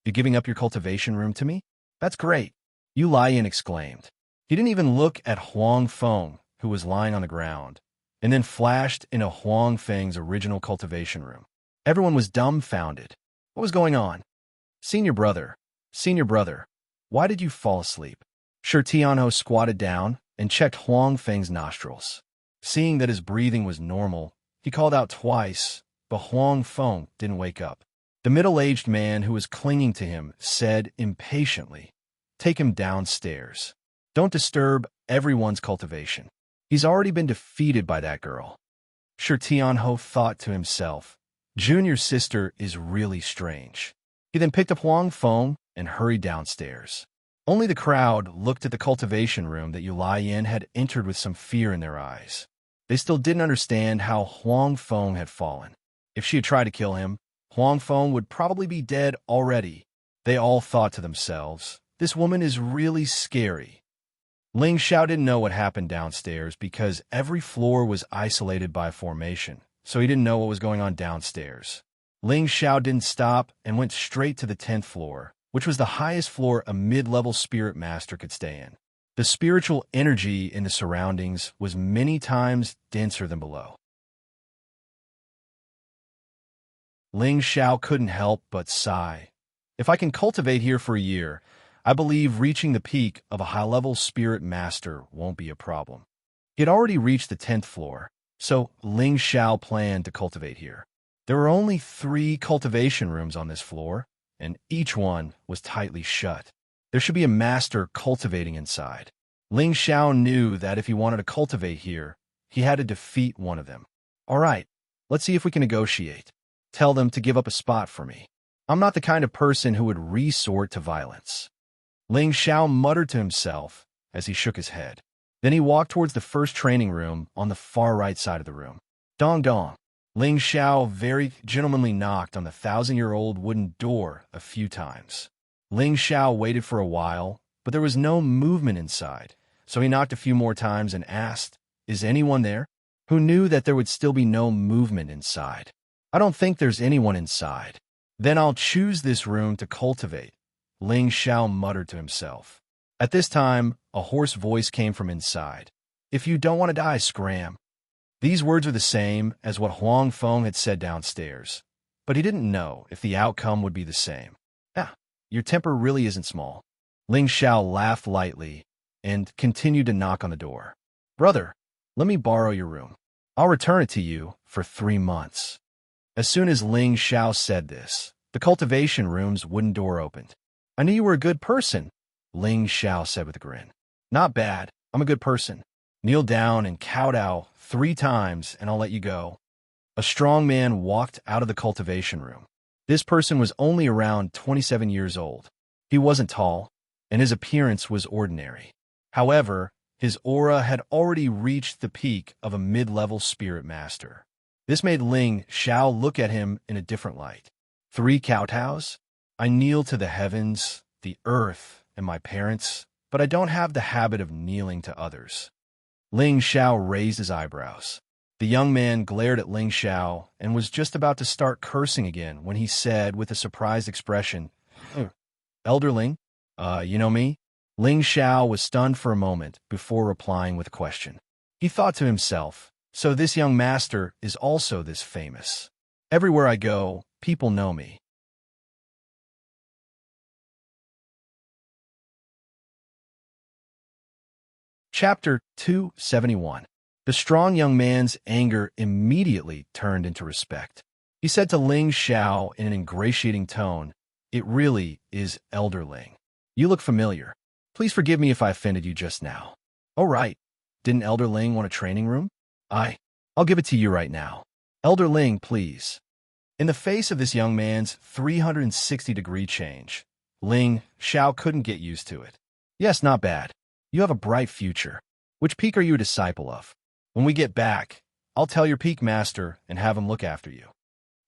you giving up your cultivation room to me? That's great, Yulai Yin exclaimed. He didn't even look at Huang Feng, who was lying on the ground, and then flashed into Huang Feng's original cultivation room. Everyone was dumbfounded. What was going on? Senior brother, why did you fall asleep? Shi Tianho squatted down and checked Huang Feng's nostrils. Seeing that his breathing was normal, he called out twice, but Huang Feng didn't wake up. The middle-aged man who was clinging to him said impatiently, "Take him downstairs. Don't disturb everyone's cultivation. He's already been defeated by that girl." Shi Tianho thought to himself, junior sister is really strange. He then picked up Huang Feng and hurried downstairs. Only the crowd looked at the cultivation room that Yulai Yin had entered with some fear in their eyes. They still didn't understand how Huang Feng had fallen. If she had tried to kill him, Huang Feng would probably be dead already. They all thought to themselves, this woman is really scary. Ling Xiao didn't know what happened downstairs because every floor was isolated by formation, so he didn't know what was going on downstairs. Ling Xiao didn't stop and went straight to the 10th floor, which was the highest floor a mid-level spirit master could stay in. The spiritual energy in the surroundings was many times denser than below. Ling Xiao couldn't help but sigh. If I can cultivate here for a year, I believe reaching the peak of a high-level spirit master won't be a problem. He had already reached the 10th floor, so Ling Xiao planned to cultivate here. There were only 3 cultivation rooms on this floor, and each one was tightly shut. There should be a master cultivating inside. Ling Xiao knew that if he wanted to cultivate here, he had to defeat one of them. All right, let's see if we can negotiate. Tell them to give up a spot for me. I'm not the kind of person who would resort to violence. Ling Xiao muttered to himself as he shook his head. Then he walked towards the first training room on the far right side of the room. Dong dong. Ling Xiao very gentlemanly knocked on the 1,000-year-old wooden door a few times. Ling Xiao waited for a while, but there was no movement inside, so he knocked a few more times and asked, "Is anyone there?" Who knew that there would still be no movement inside? "I don't think there's anyone inside." "Then I'll choose this room to cultivate," Ling Xiao muttered to himself. At this time, a hoarse voice came from inside. "If you don't want to die, scram." These words were the same as what Huang Feng had said downstairs, but he didn't know if the outcome would be the same. "Ah, your temper really isn't small." Ling Xiao laughed lightly and continued to knock on the door. "Brother, let me borrow your room. I'll return it to you for 3 months." As soon as Ling Xiao said this, the cultivation room's wooden door opened. "I knew you were a good person," Ling Xiao said with a grin. "Not bad. I'm a good person. Kneel down and kowtow 3 times and I'll let you go." A strong man walked out of the cultivation room. This person was only around 27 years old. He wasn't tall, and his appearance was ordinary. However, his aura had already reached the peak of a mid-level spirit master. This made Ling Xiao look at him in a different light. 3 kowtows? I kneel to the heavens, the earth, and my parents, but I don't have the habit of kneeling to others. Ling Xiao raised his eyebrows. The young man glared at Ling Xiao and was just about to start cursing again when he said with a surprised expression, "Elder Ling, you know me?" Ling Xiao was stunned for a moment before replying with a question. He thought to himself, so this young master is also this famous. Everywhere I go, people know me. Chapter 271. The strong young man's anger immediately turned into respect. He said to Ling Xiao in an ingratiating tone, "It really is Elder Ling. You look familiar. Please forgive me if I offended you just now." "Oh, right. Didn't Elder Ling want a training room?" I'll give it to you right now. Elder Ling, please." In the face of this young man's 360-degree change, Ling Xiao couldn't get used to it. "Yes, not bad. You have a bright future. Which peak are you a disciple of? When we get back, I'll tell your peak master and have him look after you."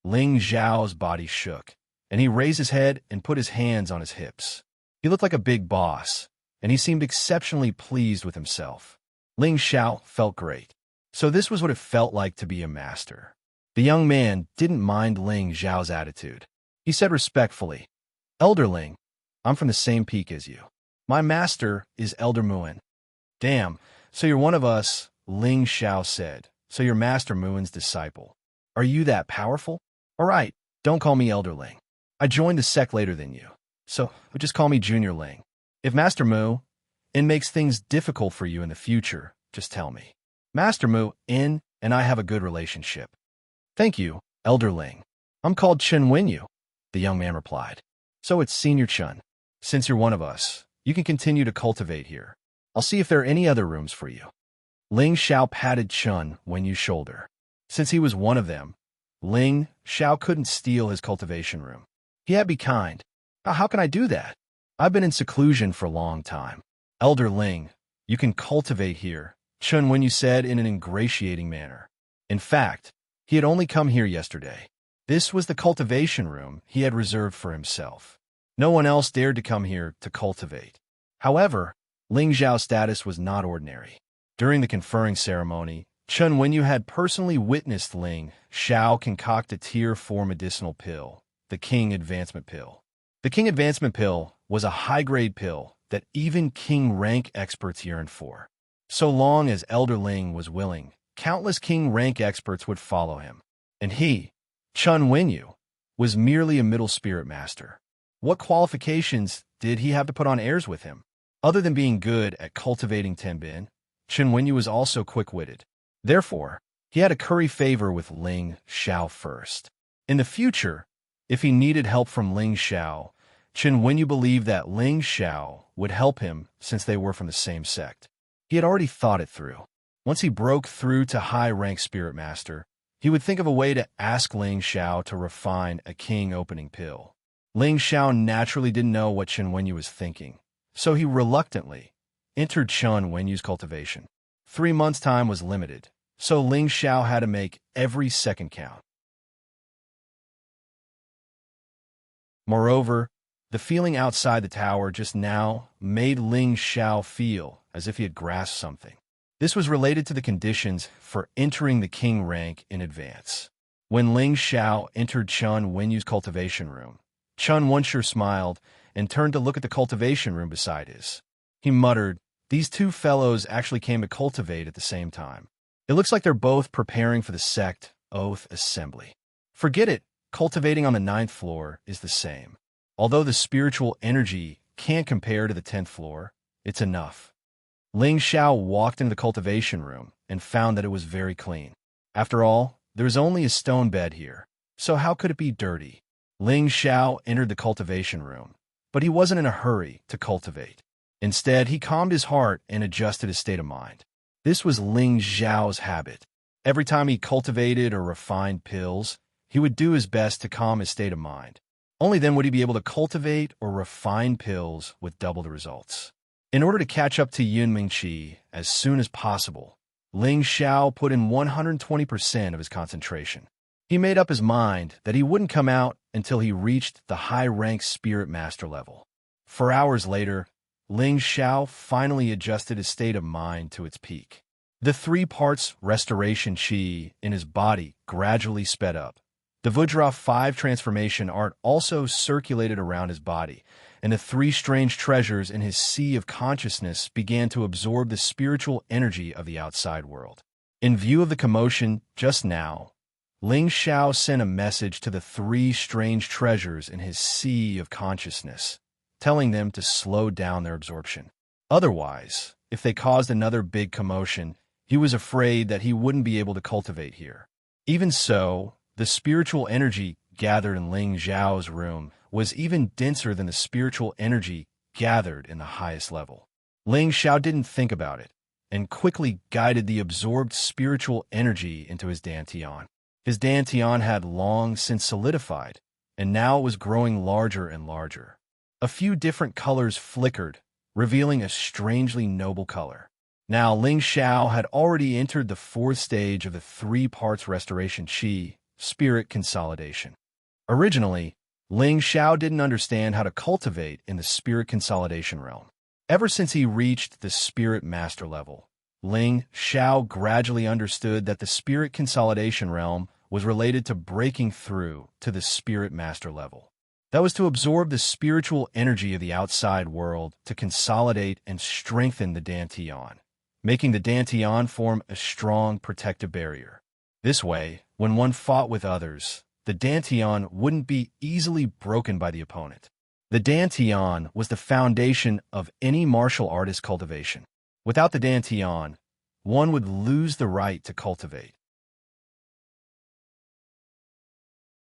Ling Xiao's body shook, and he raised his head and put his hands on his hips. He looked like a big boss, and he seemed exceptionally pleased with himself. Ling Xiao felt great. So this was what it felt like to be a master. The young man didn't mind Ling Xiao's attitude. He said respectfully, "Elder Ling, I'm from the same peak as you. My master is Elder Muin." "Damn, so you're one of us," Ling Xiao said. "So you're Master Muin's disciple. Are you that powerful?" "All right, don't call me Elder Ling. I joined the sect later than you, so just call me Junior Ling. If Master Muin makes things difficult for you in the future, just tell me. Master Muin and I have a good relationship." "Thank you, Elder Ling. I'm called Chen Wenyu," the young man replied. "So it's Senior Chen. Since you're one of us, you can continue to cultivate here. I'll see if there are any other rooms for you." Ling Xiao patted Chen Wenyu's shoulder. Since he was one of them, Ling Xiao couldn't steal his cultivation room. He had to be kind. How can I do that? I've been in seclusion for a long time." "Elder Ling, you can cultivate here," Chen Wenyu said in an ingratiating manner. In fact, he had only come here yesterday. This was the cultivation room he had reserved for himself. No one else dared to come here to cultivate. However, Ling Xiao's status was not ordinary. During the conferring ceremony, Chen Wenyu had personally witnessed Ling Xiao concoct a Tier 4 medicinal pill, the King Advancement Pill. The King Advancement Pill was a high-grade pill that even King rank experts yearned for. So long as Elder Ling was willing, countless King rank experts would follow him. And he, Chen Wenyu, was merely a middle spirit master. What qualifications did he have to put on heirs with him? Other than being good at cultivating Tenbin, Chen Wenyu was also quick-witted. Therefore, he had to curry favor with Ling Xiao first. In the future, if he needed help from Ling Xiao, Chen Wenyu believed that Ling Xiao would help him since they were from the same sect. He had already thought it through. Once he broke through to high-rank spirit master, he would think of a way to ask Ling Xiao to refine a king opening pill. Ling Xiao naturally didn't know what Chen Wenyu was thinking, so he reluctantly entered Chen Wenyu's cultivation. 3 months' time was limited, so Ling Xiao had to make every second count. Moreover, The feeling outside the tower just now made Ling Xiao feel as if he had grasped something. This was related to the conditions for entering the king rank in advance. When Ling Xiao entered Chun Wenyu's cultivation room, Chun Wenshu smiled and turned to look at the cultivation room beside his. He muttered, "These two fellows actually came to cultivate at the same time. It looks like they're both preparing for the sect oath assembly." Forget it, cultivating on the 9th floor is the same. Although the spiritual energy can't compare to the 10th floor, it's enough. Ling Xiao walked into the cultivation room and found that it was very clean. After all, there was only a stone bed here, so how could it be dirty? Ling Xiao entered the cultivation room, but he wasn't in a hurry to cultivate. Instead, he calmed his heart and adjusted his state of mind. This was Ling Xiao's habit. Every time he cultivated or refined pills, he would do his best to calm his state of mind. Only then would he be able to cultivate or refine pills with double the results. In order to catch up to Yunming Qi as soon as possible, Ling Xiao put in 120% of his concentration. He made up his mind that he wouldn't come out until he reached the high-ranked spirit master level. 4 hours later, Ling Xiao finally adjusted his state of mind to its peak. The 3 parts restoration qi in his body gradually sped up. The Vajra 5 transformation art also circulated around his body, and the 3 strange treasures in his sea of consciousness began to absorb the spiritual energy of the outside world. In view of the commotion just now, Ling Xiao sent a message to the 3 strange treasures in his sea of consciousness, telling them to slow down their absorption. Otherwise, if they caused another big commotion, he was afraid that he wouldn't be able to cultivate here. Even so, the spiritual energy gathered in Ling Xiao's room was even denser than the spiritual energy gathered in the highest level. Ling Xiao didn't think about it, and quickly guided the absorbed spiritual energy into his dantian. His dantian had long since solidified, and now it was growing larger and larger. A few different colors flickered, revealing a strangely noble color. Now Ling Xiao had already entered the 4th stage of the 3 parts restoration qi, spirit consolidation. Originally, Ling Xiao didn't understand how to cultivate in the spirit consolidation realm. Ever since he reached the spirit master level, Ling Xiao gradually understood that the spirit consolidation realm was related to breaking through to the spirit master level. That was to absorb the spiritual energy of the outside world to consolidate and strengthen the dantian, making the dantian form a strong protective barrier. This way, when one fought with others, the dantian wouldn't be easily broken by the opponent. The dantian was the foundation of any martial artist cultivation. Without the dantian, one would lose the right to cultivate.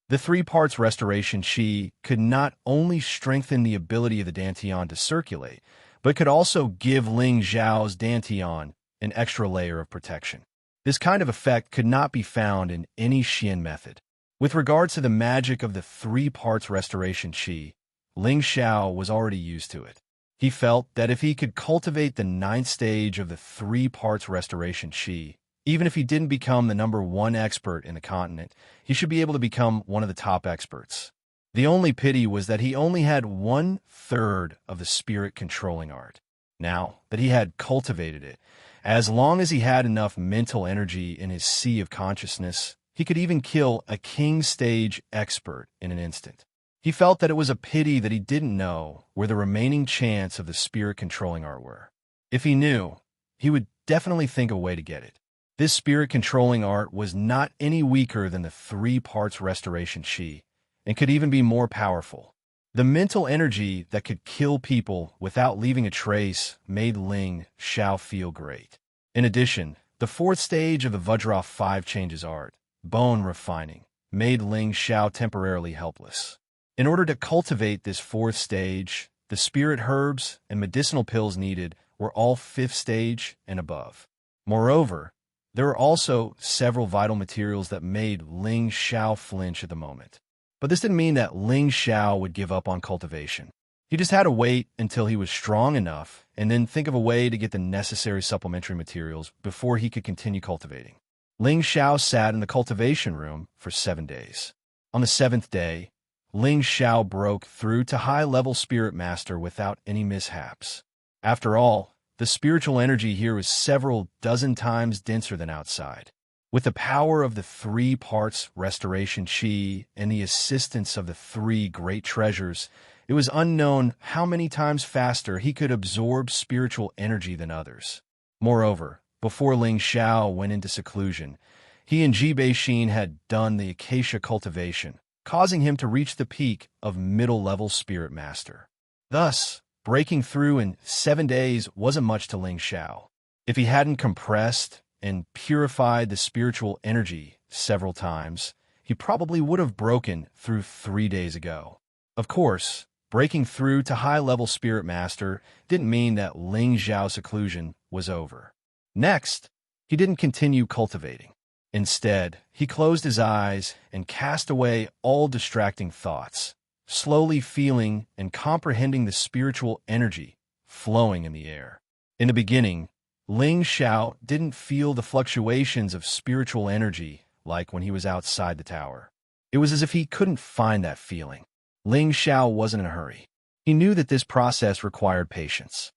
The 3 parts restoration qi could not only strengthen the ability of the dantian to circulate, but could also give Ling Xiao's dantian an extra layer of protection. This kind of effect could not be found in any Xian method. With regards to the magic of the 3 parts restoration qi, Ling Xiao was already used to it. He felt that if he could cultivate the 9th stage of the 3 parts restoration qi, even if he didn't become the #1 expert in the continent, he should be able to become one of the top experts. The only pity was that he only had 1/3 of the spirit controlling art. Now that he had cultivated it, as long as he had enough mental energy in his sea of consciousness, he could even kill a king stage expert in an instant. He felt that it was a pity that he didn't know where the remaining chants of the spirit controlling art were. If he knew, he would definitely think of a way to get it. This spirit controlling art was not any weaker than the 3 parts restoration qi, and could even be more powerful. The mental energy that could kill people without leaving a trace made Ling Xiao feel great. In addition, the 4th stage of the Vajra 5 changes art, bone refining, made Ling Xiao temporarily helpless. In order to cultivate this 4th stage, the spirit herbs and medicinal pills needed were all 5th stage and above. Moreover, there were also several vital materials that made Ling Xiao flinch at the moment. But this didn't mean that Ling Xiao would give up on cultivation. He just had to wait until he was strong enough and then think of a way to get the necessary supplementary materials before he could continue cultivating. Ling Xiao sat in the cultivation room for 7 days. On the 7th day, Ling Xiao broke through to high-level spirit master without any mishaps. After all, the spiritual energy here was several dozen times denser than outside. With the power of the 3 parts restoration chi and the assistance of the 3 great treasures, it was unknown how many times faster he could absorb spiritual energy than others. Moreover, before Ling Xiao went into seclusion, he and Ji Beixin had done the acacia cultivation, causing him to reach the peak of middle-level spirit master. Thus, breaking through in 7 days wasn't much to Ling Xiao. If he hadn't compressed and purified the spiritual energy several times, he probably would have broken through 3 days ago. Of course, breaking through to high-level spirit master didn't mean that Ling Xiao's seclusion was over. Next, he didn't continue cultivating. Instead, he closed his eyes and cast away all distracting thoughts, slowly feeling and comprehending the spiritual energy flowing in the air. In the beginning, Ling Xiao didn't feel the fluctuations of spiritual energy like when he was outside the tower. It was as if he couldn't find that feeling. Ling Xiao wasn't in a hurry. He knew that this process required patience.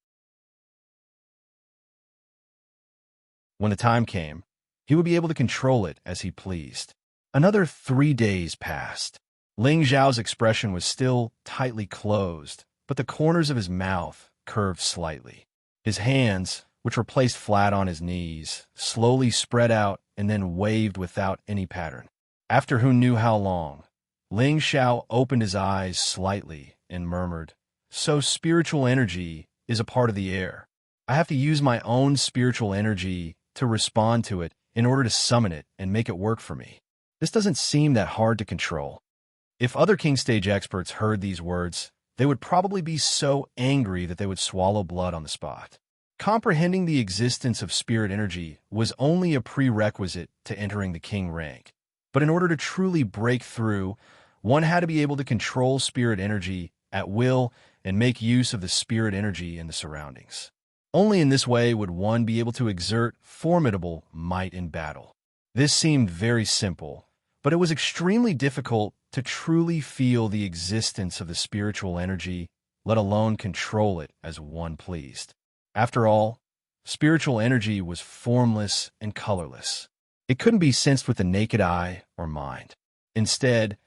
When the time came, he would be able to control it as he pleased. Another 3 days passed. Ling Xiao's expression was still tightly closed, but the corners of his mouth curved slightly. His hands, which were placed flat on his knees, slowly spread out and then waved without any pattern. After who knew how long, Ling Xiao opened his eyes slightly and murmured, "So spiritual energy is a part of the air. I have to use my own spiritual energy to respond to it in order to summon it and make it work for me. This doesn't seem that hard to control." If other King Stage experts heard these words, they would probably be so angry that they would swallow blood on the spot. Comprehending the existence of spirit energy was only a prerequisite to entering the king rank. But in order to truly break through, one had to be able to control spirit energy at will and make use of the spirit energy in the surroundings. Only in this way would one be able to exert formidable might in battle. This seemed very simple, but it was extremely difficult to truly feel the existence of the spiritual energy, let alone control it as one pleased. After all, spiritual energy was formless and colorless. It couldn't be sensed with the naked eye or mind. Instead,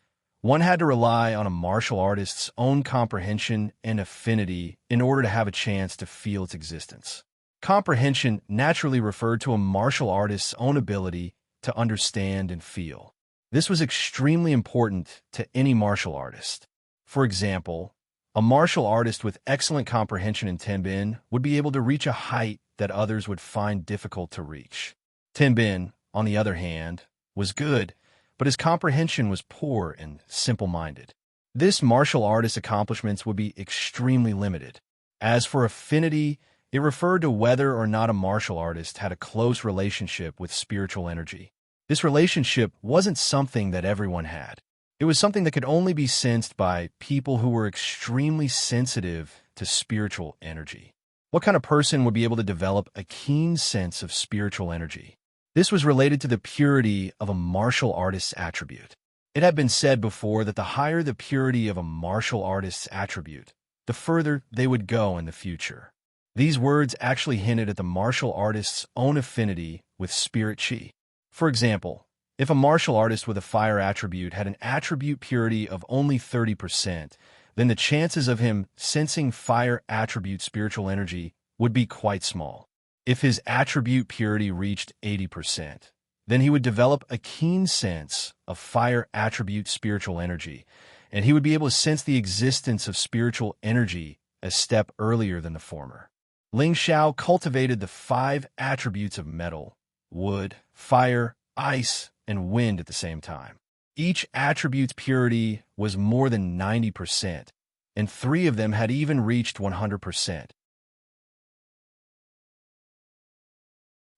one had to rely on a martial artist's own comprehension and affinity in order to have a chance to feel its existence. Comprehension naturally referred to a martial artist's own ability to understand and feel. This was extremely important to any martial artist. For example, a martial artist with excellent comprehension in Tenbin would be able to reach a height that others would find difficult to reach. Tenbin, on the other hand, was good, but his comprehension was poor and simple-minded. This martial artist's accomplishments would be extremely limited. As for affinity, it referred to whether or not a martial artist had a close relationship with spiritual energy. This relationship wasn't something that everyone had. It was something that could only be sensed by people who were extremely sensitive to spiritual energy. What kind of person would be able to develop a keen sense of spiritual energy? This was related to the purity of a martial artist's attribute. It had been said before that the higher the purity of a martial artist's attribute, the further they would go in the future. These words actually hinted at the martial artist's own affinity with spirit chi. For example, if a martial artist with a fire attribute had an attribute purity of only 30%, then the chances of him sensing fire attribute spiritual energy would be quite small. If his attribute purity reached 80%, then he would develop a keen sense of fire attribute spiritual energy, and he would be able to sense the existence of spiritual energy a step earlier than the former. Ling Xiao cultivated the 5 attributes of metal, wood, fire, ice, and wind at the same time. Each attribute's purity was more than 90%, and 3 of them had even reached 100%.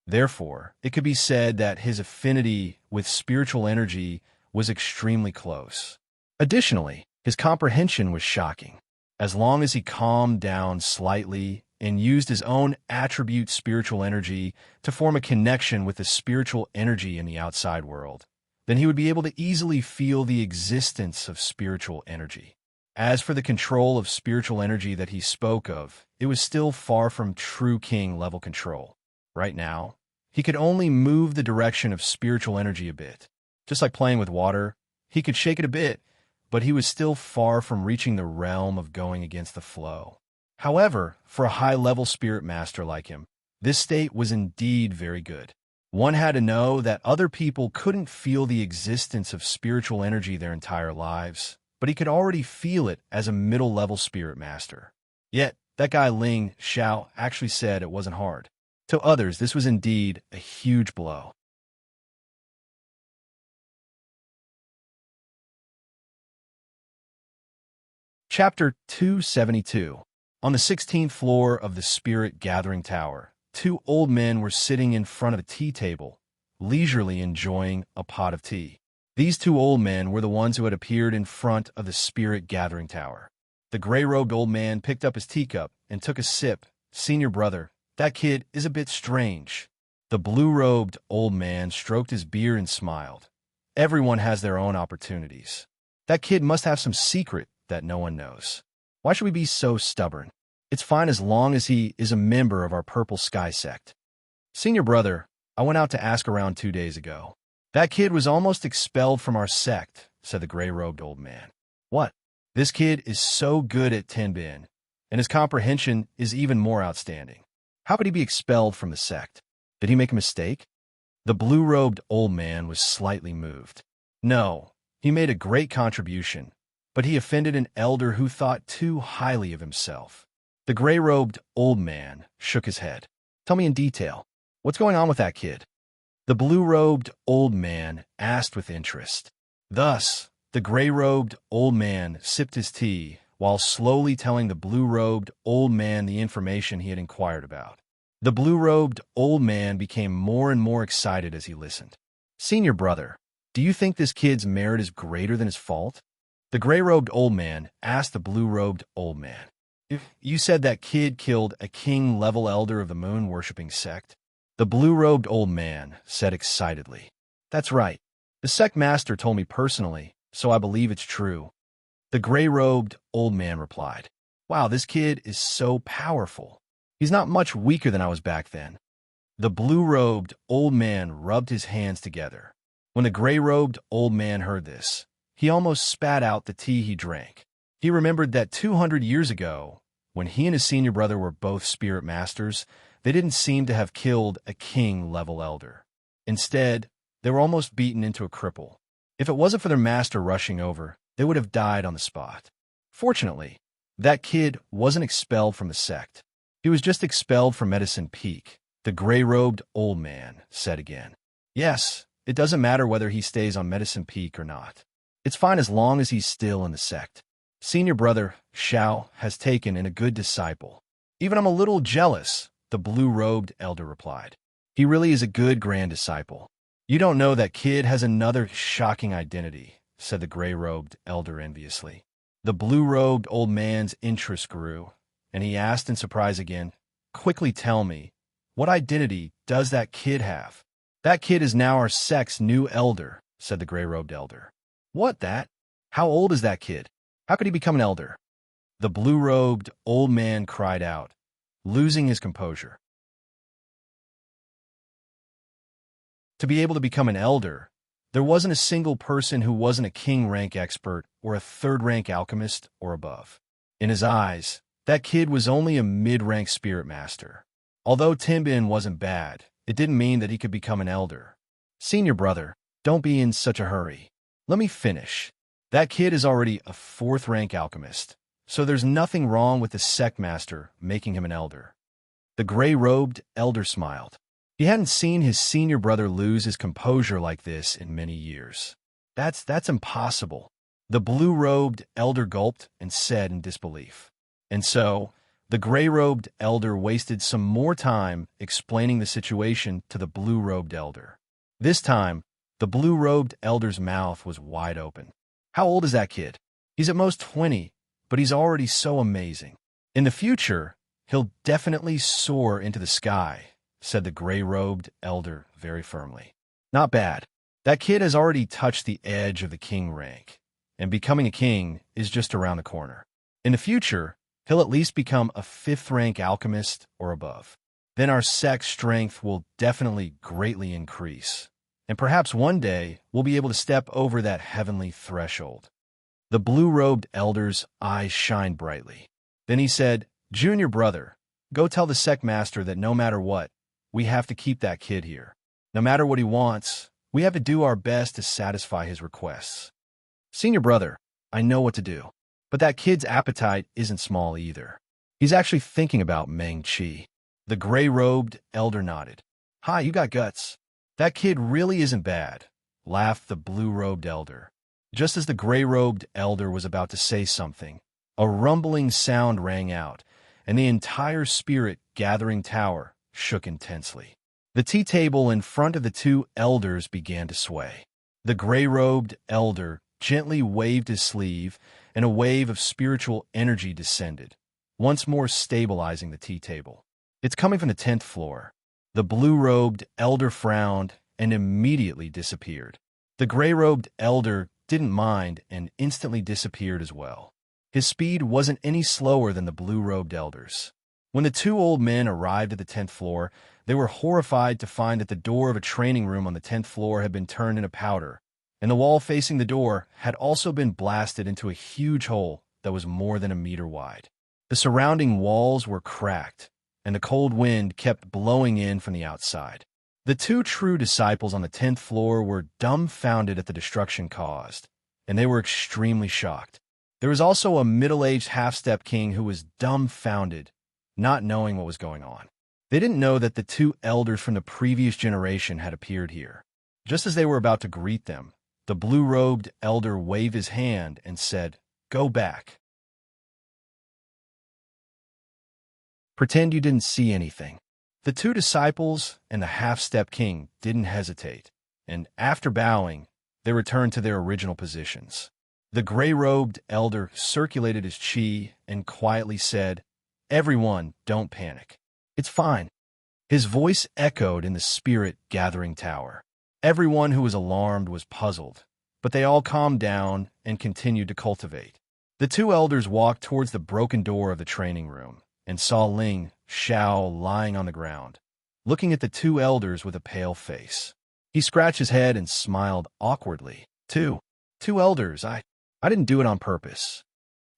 Therefore, it could be said that his affinity with spiritual energy was extremely close. Additionally, his comprehension was shocking. As long as he calmed down slightly and used his own attribute spiritual energy to form a connection with the spiritual energy in the outside world, then he would be able to easily feel the existence of spiritual energy. As for the control of spiritual energy that he spoke of, it was still far from true king-level control. Right now, he could only move the direction of spiritual energy a bit. Just like playing with water, he could shake it a bit, but he was still far from reaching the realm of going against the flow. However, for a high-level spirit master like him, this state was indeed very good. One had to know that other people couldn't feel the existence of spiritual energy their entire lives, but he could already feel it as a middle-level spirit master. Yet, that guy Ling Xiao actually said it wasn't hard. To others, this was indeed a huge blow. Chapter 272. On the 16th floor of the Spirit Gathering Tower, two old men were sitting in front of a tea table, leisurely enjoying a pot of tea. These two old men were the ones who had appeared in front of the Spirit Gathering Tower. The gray-robed old man picked up his teacup and took a sip. "Senior brother, that kid is a bit strange." The blue-robed old man stroked his beard and smiled. "Everyone has their own opportunities. That kid must have some secret that no one knows. Why should we be so stubborn? It's fine as long as he is a member of our Purple Sky sect." "Senior brother, I went out to ask around 2 days ago. That kid was almost expelled from our sect," said the gray-robed old man. "What? This kid is so good at Tenbin, and his comprehension is even more outstanding. How could he be expelled from the sect? Did he make a mistake?" The blue-robed old man was slightly moved. "No, he made a great contribution, but he offended an elder who thought too highly of himself." The gray-robed old man shook his head. "Tell me in detail. What's going on with that kid?" The blue-robed old man asked with interest. Thus, the gray-robed old man sipped his tea while slowly telling the blue-robed old man the information he had inquired about. The blue-robed old man became more and more excited as he listened. "Senior brother, do you think this kid's merit is greater than his fault?" The gray-robed old man asked the blue-robed old man. "If you said that kid killed a king-level elder of the moon-worshipping sect," the blue-robed old man said excitedly. "That's right. The sect master told me personally, so I believe it's true." The gray-robed old man replied. "Wow, this kid is so powerful. He's not much weaker than I was back then." The blue-robed old man rubbed his hands together. When the gray-robed old man heard this, he almost spat out the tea he drank. He remembered that 200 years ago, when he and his senior brother were both spirit masters, they didn't seem to have killed a king-level elder. Instead, they were almost beaten into a cripple. If it wasn't for their master rushing over, they would have died on the spot. Fortunately, that kid wasn't expelled from the sect. He was just expelled from Medicine Peak, the gray-robed old man said again. "Yes, it doesn't matter whether he stays on Medicine Peak or not. It's fine as long as he's still in the sect. Senior brother Xiao has taken in a good disciple. Even I'm a little jealous," the blue-robed elder replied. "He really is a good grand disciple." "You don't know that kid has another shocking identity," said the gray-robed elder enviously. The blue-robed old man's interest grew, and he asked in surprise again, "Quickly tell me, what identity does that kid have?" "That kid is now our sect's new elder," said the gray-robed elder. "What, that? How old is that kid? How could he become an elder?" The blue-robed old man cried out, losing his composure. To be able to become an elder, there wasn't a single person who wasn't a king-rank expert or a third-rank alchemist or above. In his eyes, that kid was only a mid-rank spirit master. Although Tenbin wasn't bad, it didn't mean that he could become an elder. "Senior brother, don't be in such a hurry. Let me finish. That kid is already a fourth-rank alchemist, so there's nothing wrong with the sect master making him an elder." The gray-robed elder smiled. He hadn't seen his senior brother lose his composure like this in many years. That's impossible." The blue-robed elder gulped and said in disbelief. And so, the gray-robed elder wasted some more time explaining the situation to the blue-robed elder. This time, the blue-robed elder's mouth was wide open. "How old is that kid?" "He's at most 20, but he's already so amazing. In the future, he'll definitely soar into the sky," said the gray-robed elder very firmly. "Not bad. That kid has already touched the edge of the king rank, and becoming a king is just around the corner. In the future, he'll at least become a 5th-rank alchemist or above. Then our sect's strength will definitely greatly increase, and perhaps one day we'll be able to step over that heavenly threshold. The blue-robed elder's eyes shined brightly. Then he said, "Junior brother, go tell the sect master that no matter what, we have to keep that kid here. No matter what he wants, we have to do our best to satisfy his requests." "Senior brother, I know what to do. But that kid's appetite isn't small either. He's actually thinking about Meng Qi." The gray-robed elder nodded. "Hi, you got guts. That kid really isn't bad," laughed the blue-robed elder. Just as the gray-robed elder was about to say something, a rumbling sound rang out, and the entire spirit-gathering tower shook intensely. The tea table in front of the 2 elders began to sway. The gray-robed elder gently waved his sleeve, and a wave of spiritual energy descended, once more stabilizing the tea table. "It's coming from the 10th floor." The blue-robed elder frowned and immediately disappeared. The gray-robed elder didn't mind and instantly disappeared as well. His speed wasn't any slower than the blue-robed elder's. When the 2 old men arrived at the 10th floor, they were horrified to find that the door of a training room on the 10th floor had been turned into powder, and the wall facing the door had also been blasted into a huge hole that was more than a meter wide. The surrounding walls were cracked, and the cold wind kept blowing in from the outside. The 2 true disciples on the 10th floor were dumbfounded at the destruction caused, and they were extremely shocked. There was also a middle-aged half-step king who was dumbfounded, not knowing what was going on. They didn't know that the 2 elders from the previous generation had appeared here. Just as they were about to greet them, the blue-robed elder waved his hand and said, "Go back. Pretend you didn't see anything." The 2 disciples and the half-step king didn't hesitate, and after bowing, they returned to their original positions. The gray-robed elder circulated his chi and quietly said, "Everyone, don't panic. It's fine." His voice echoed in the spirit-gathering tower. Everyone who was alarmed was puzzled, but they all calmed down and continued to cultivate. The 2 elders walked towards the broken door of the training room and saw Ling Xiao lying on the ground, looking at the 2 elders with a pale face. He scratched his head and smiled awkwardly. Two elders, I didn't do it on purpose."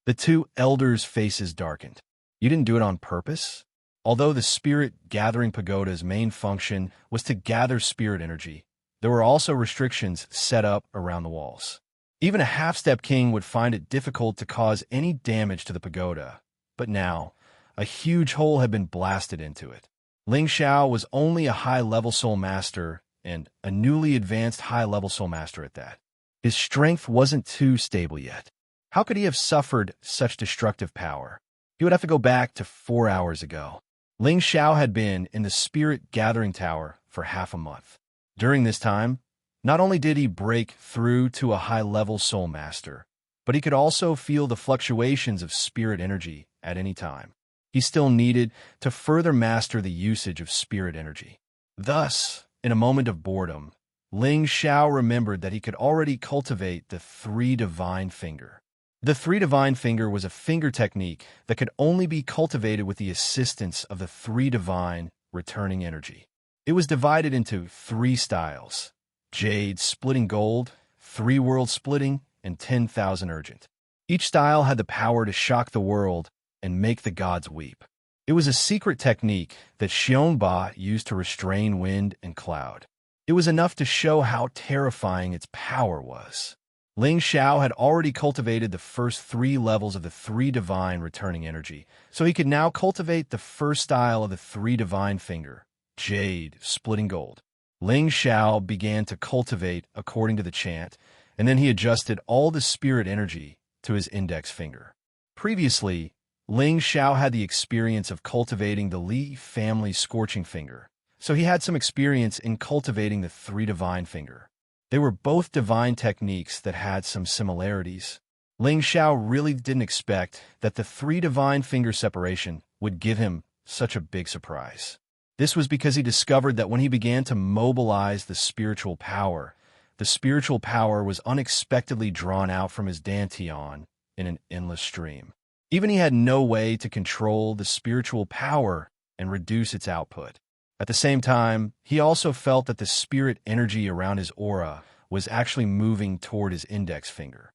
The 2 elders' faces darkened. "You didn't do it on purpose?" Although the spirit-gathering pagoda's main function was to gather spirit energy, there were also restrictions set up around the walls. Even a half-step king would find it difficult to cause any damage to the pagoda, but now, a huge hole had been blasted into it. Ling Xiao was only a high-level soul master, and a newly advanced high-level soul master at that. His strength wasn't too stable yet. How could he have suffered such destructive power? He would have to go back to 4 hours ago. Ling Xiao had been in the spirit-gathering tower for half a month. During this time, not only did he break through to a high-level soul master, but he could also feel the fluctuations of spirit energy at any time. He still needed to further master the usage of spirit energy. Thus, in a moment of boredom, Ling Xiao remembered that he could already cultivate the 3 divine finger. The 3 divine finger was a finger technique that could only be cultivated with the assistance of the 3 divine returning energy. It was divided into 3 styles: Jade splitting gold, 3 world splitting, and 10,000 urgent. Each style had the power to shock the world and make the gods weep. It was a secret technique that Xiongba used to restrain wind and cloud. It was enough to show how terrifying its power was. Ling Xiao had already cultivated the first 3 levels of the 3 divine returning energy, so he could now cultivate the first style of the 3 divine finger, Jade splitting gold. Ling Xiao began to cultivate according to the chant, and then he adjusted all the spirit energy to his index finger. Previously, Ling Xiao had the experience of cultivating the Li family scorching finger, so he had some experience in cultivating the 3 divine finger. They were both divine techniques that had some similarities. Ling Xiao really didn't expect that the 3 divine finger separation would give him such a big surprise. This was because he discovered that when he began to mobilize the spiritual power, the spiritual power was unexpectedly drawn out from his dantian in an endless stream. Even he had no way to control the spiritual power and reduce its output. At the same time, he also felt that the spirit energy around his aura was actually moving toward his index finger.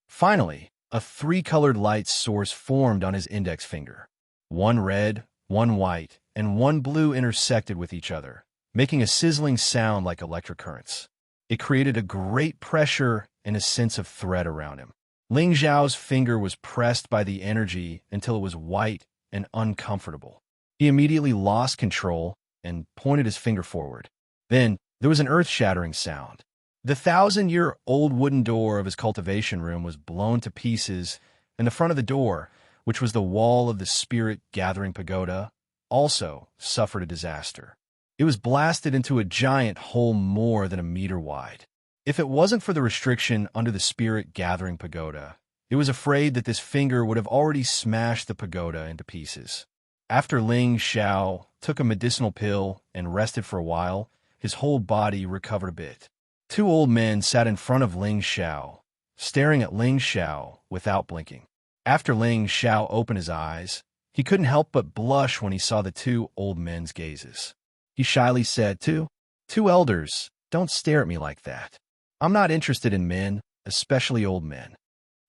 Finally, a three-colored light source formed on his index finger. One red, one white, and one blue intersected with each other, making a sizzling sound like electric currents. It created a great pressure and a sense of threat around him. Ling Xiao's finger was pressed by the energy until it was white and uncomfortable. He immediately lost control and pointed his finger forward. Then, there was an earth-shattering sound. The 1,000-year-old wooden door of his cultivation room was blown to pieces, and the front of the door, which was the wall of the spirit-gathering pagoda, also suffered a disaster. It was blasted into a giant hole more than a meter wide. If it wasn't for the restriction under the spirit-gathering pagoda, it was afraid that this finger would have already smashed the pagoda into pieces. After Ling Xiao took a medicinal pill and rested for a while, his whole body recovered a bit. Two old men sat in front of Ling Xiao, staring at Ling Xiao without blinking. After Ling Xiao opened his eyes, he couldn't help but blush when he saw the two old men's gazes. He shyly said, Two elders, don't stare at me like that. I'm not interested in men, especially old men."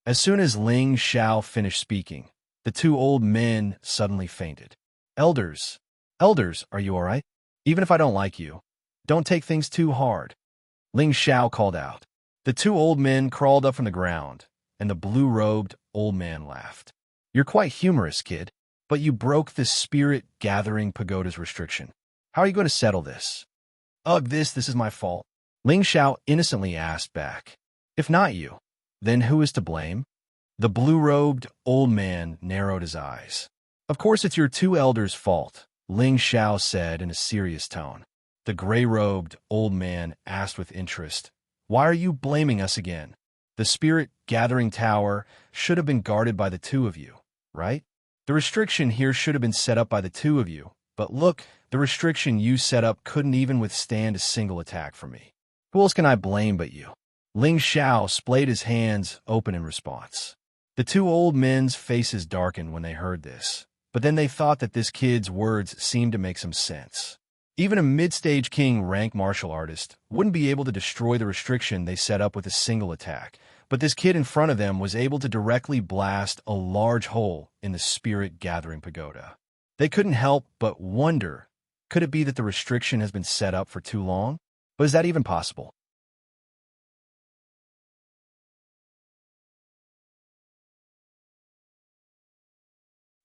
As soon as Ling Xiao finished speaking, the two old men suddenly fainted. Elders, are you all right? Even if I don't like you, don't take things too hard." Ling Xiao called out. The two old men crawled up from the ground, and the blue-robed old man laughed. "You're quite humorous, kid, but you broke the spirit-gathering pagoda's restriction. How are you going to settle this?" "Ugh, this is my fault," Ling Xiao innocently asked back. "If not you, then who is to blame?" The blue-robed old man narrowed his eyes. "Of course it's your two elders' fault," Ling Xiao said in a serious tone. The gray-robed old man asked with interest, "Why are you blaming us again? The spirit-gathering tower should have been guarded by the two of you, right? The restriction here should have been set up by the two of you, but look, the restriction you set up couldn't even withstand a single attack from me. Who else can I blame but you?" Ling Xiao splayed his hands open in response. The two old men's faces darkened when they heard this, but then they thought that this kid's words seemed to make some sense. Even a mid-stage king rank martial artist wouldn't be able to destroy the restriction they set up with a single attack, but this kid in front of them was able to directly blast a large hole in the spirit-gathering pagoda. They couldn't help but wonder, could it be that the restriction has been set up for too long? But is that even possible?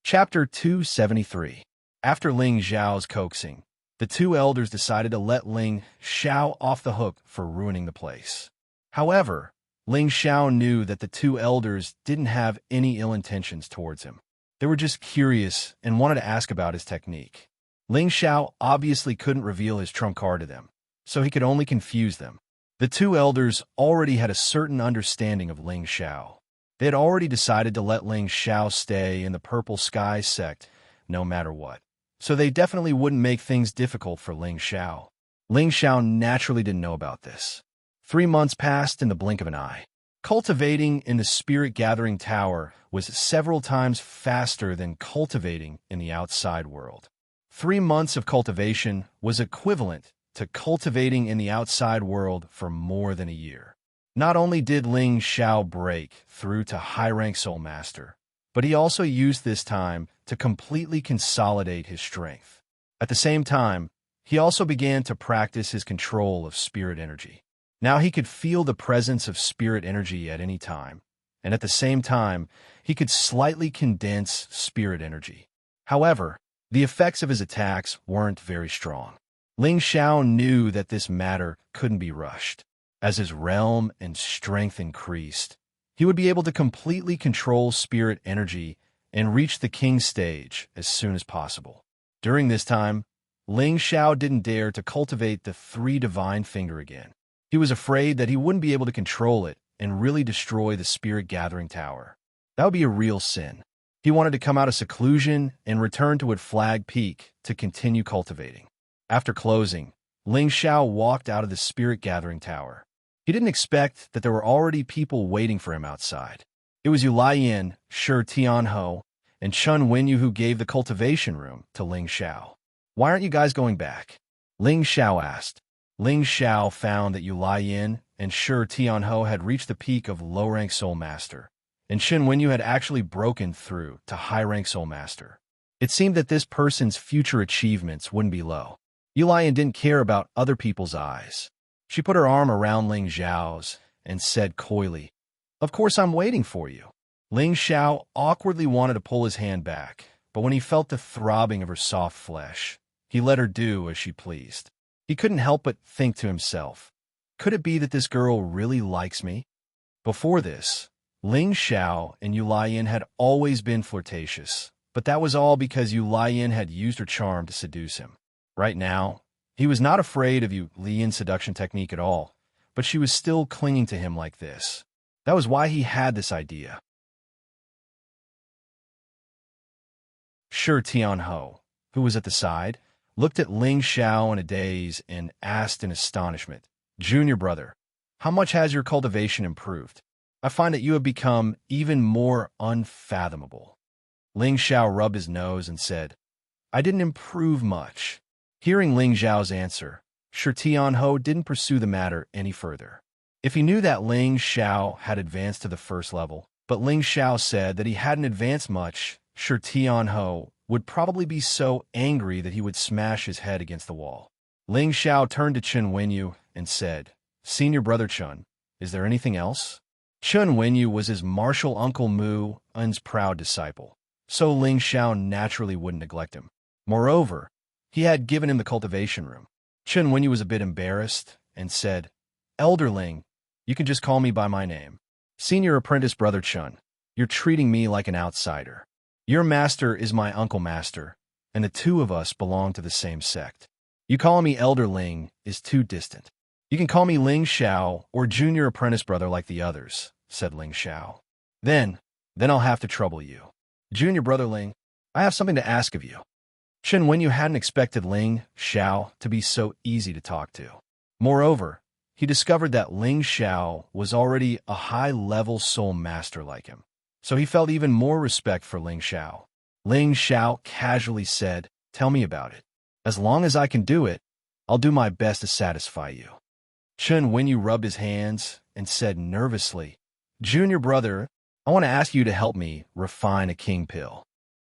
Chapter 273. After Ling Xiao's coaxing, the two elders decided to let Ling Xiao off the hook for ruining the place. However, Ling Xiao knew that the two elders didn't have any ill intentions towards him. They were just curious and wanted to ask about his technique. Ling Xiao obviously couldn't reveal his trump card to them, so he could only confuse them. The two elders already had a certain understanding of Ling Xiao. They had already decided to let Ling Xiao stay in the Purple Sky sect no matter what, so they definitely wouldn't make things difficult for Ling Xiao. Ling Xiao naturally didn't know about this. 3 months passed in the blink of an eye. Cultivating in the spirit-gathering tower was several times faster than cultivating in the outside world. 3 months of cultivation was equivalent to cultivating in the outside world for more than a year. Not only did Ling Xiao break through to high-rank Soul Master, but he also used this time to completely consolidate his strength. At the same time, he also began to practice his control of spirit energy. Now he could feel the presence of spirit energy at any time, and at the same time, he could slightly condense spirit energy. However, the effects of his attacks weren't very strong. Ling Xiao knew that this matter couldn't be rushed. As his realm and strength increased, he would be able to completely control spirit energy and reach the king stage as soon as possible. During this time, Ling Xiao didn't dare to cultivate the 3 divine finger again. He was afraid that he wouldn't be able to control it and really destroy the spirit-gathering tower. That would be a real sin. He wanted to come out of seclusion and return to Wood Flag Peak to continue cultivating. After closing, Ling Xiao walked out of the spirit-gathering tower. He didn't expect that there were already people waiting for him outside. It was Yu Laiyan, Shi Tianhou, and Chun Wenyu who gave the cultivation room to Ling Xiao. "Why aren't you guys going back?" Ling Xiao asked. Ling Xiao found that Yu Laiyan and Shi Tianhou had reached the peak of low-rank Soul Master, and Qin Wenyu had actually broken through to high-rank Soul Master. It seemed that this person's future achievements wouldn't be low. Yu Laiyan didn't care about other people's eyes. She put her arm around Ling Xiao's and said coyly, "Of course I'm waiting for you." Ling Xiao awkwardly wanted to pull his hand back, but when he felt the throbbing of her soft flesh, he let her do as she pleased. He couldn't help but think to himself, could it be that this girl really likes me? Before this, Ling Xiao and Yu Laiyan had always been flirtatious, but that was all because Yu Laiyan had used her charm to seduce him. Right now, he was not afraid of Yu Laiyan's seduction technique at all, but she was still clinging to him like this. That was why he had this idea. Shi Tianhou, who was at the side, looked at Ling Xiao in a daze and asked in astonishment, "Junior brother, how much has your cultivation improved? I find that you have become even more unfathomable." Ling Xiao rubbed his nose and said, "I didn't improve much." Hearing Ling Xiao's answer, Shi Tianhou didn't pursue the matter any further. If he knew that Ling Xiao had advanced to the first level, but Ling Xiao said that he hadn't advanced much, Shi Tianhou would probably be so angry that he would smash his head against the wall. Ling Xiao turned to Chun Wenyu and said, "Senior brother Chun, is there anything else?" Chun Wenyu was his martial uncle Mu Un's proud disciple, so Ling Xiao naturally wouldn't neglect him. Moreover, he had given him the cultivation room. Chun Wenyu was a bit embarrassed and said, "Elder Ling, you can just call me by my name. Senior apprentice brother Chun, you're treating me like an outsider. Your master is my uncle master, and the two of us belong to the same sect. You calling me Elder Ling is too distant. You can call me Ling Xiao or junior apprentice brother like the others," said Ling Xiao. Then I'll have to trouble you. Junior brother Ling, I have something to ask of you." Chen Wenyu hadn't expected Ling Xiao to be so easy to talk to. Moreover, he discovered that Ling Xiao was already a high-level soul master like him, so he felt even more respect for Ling Xiao. Ling Xiao casually said, "Tell me about it. As long as I can do it, I'll do my best to satisfy you." Chen Wenyu rubbed his hands and said nervously, "Junior brother, I want to ask you to help me refine a king pill."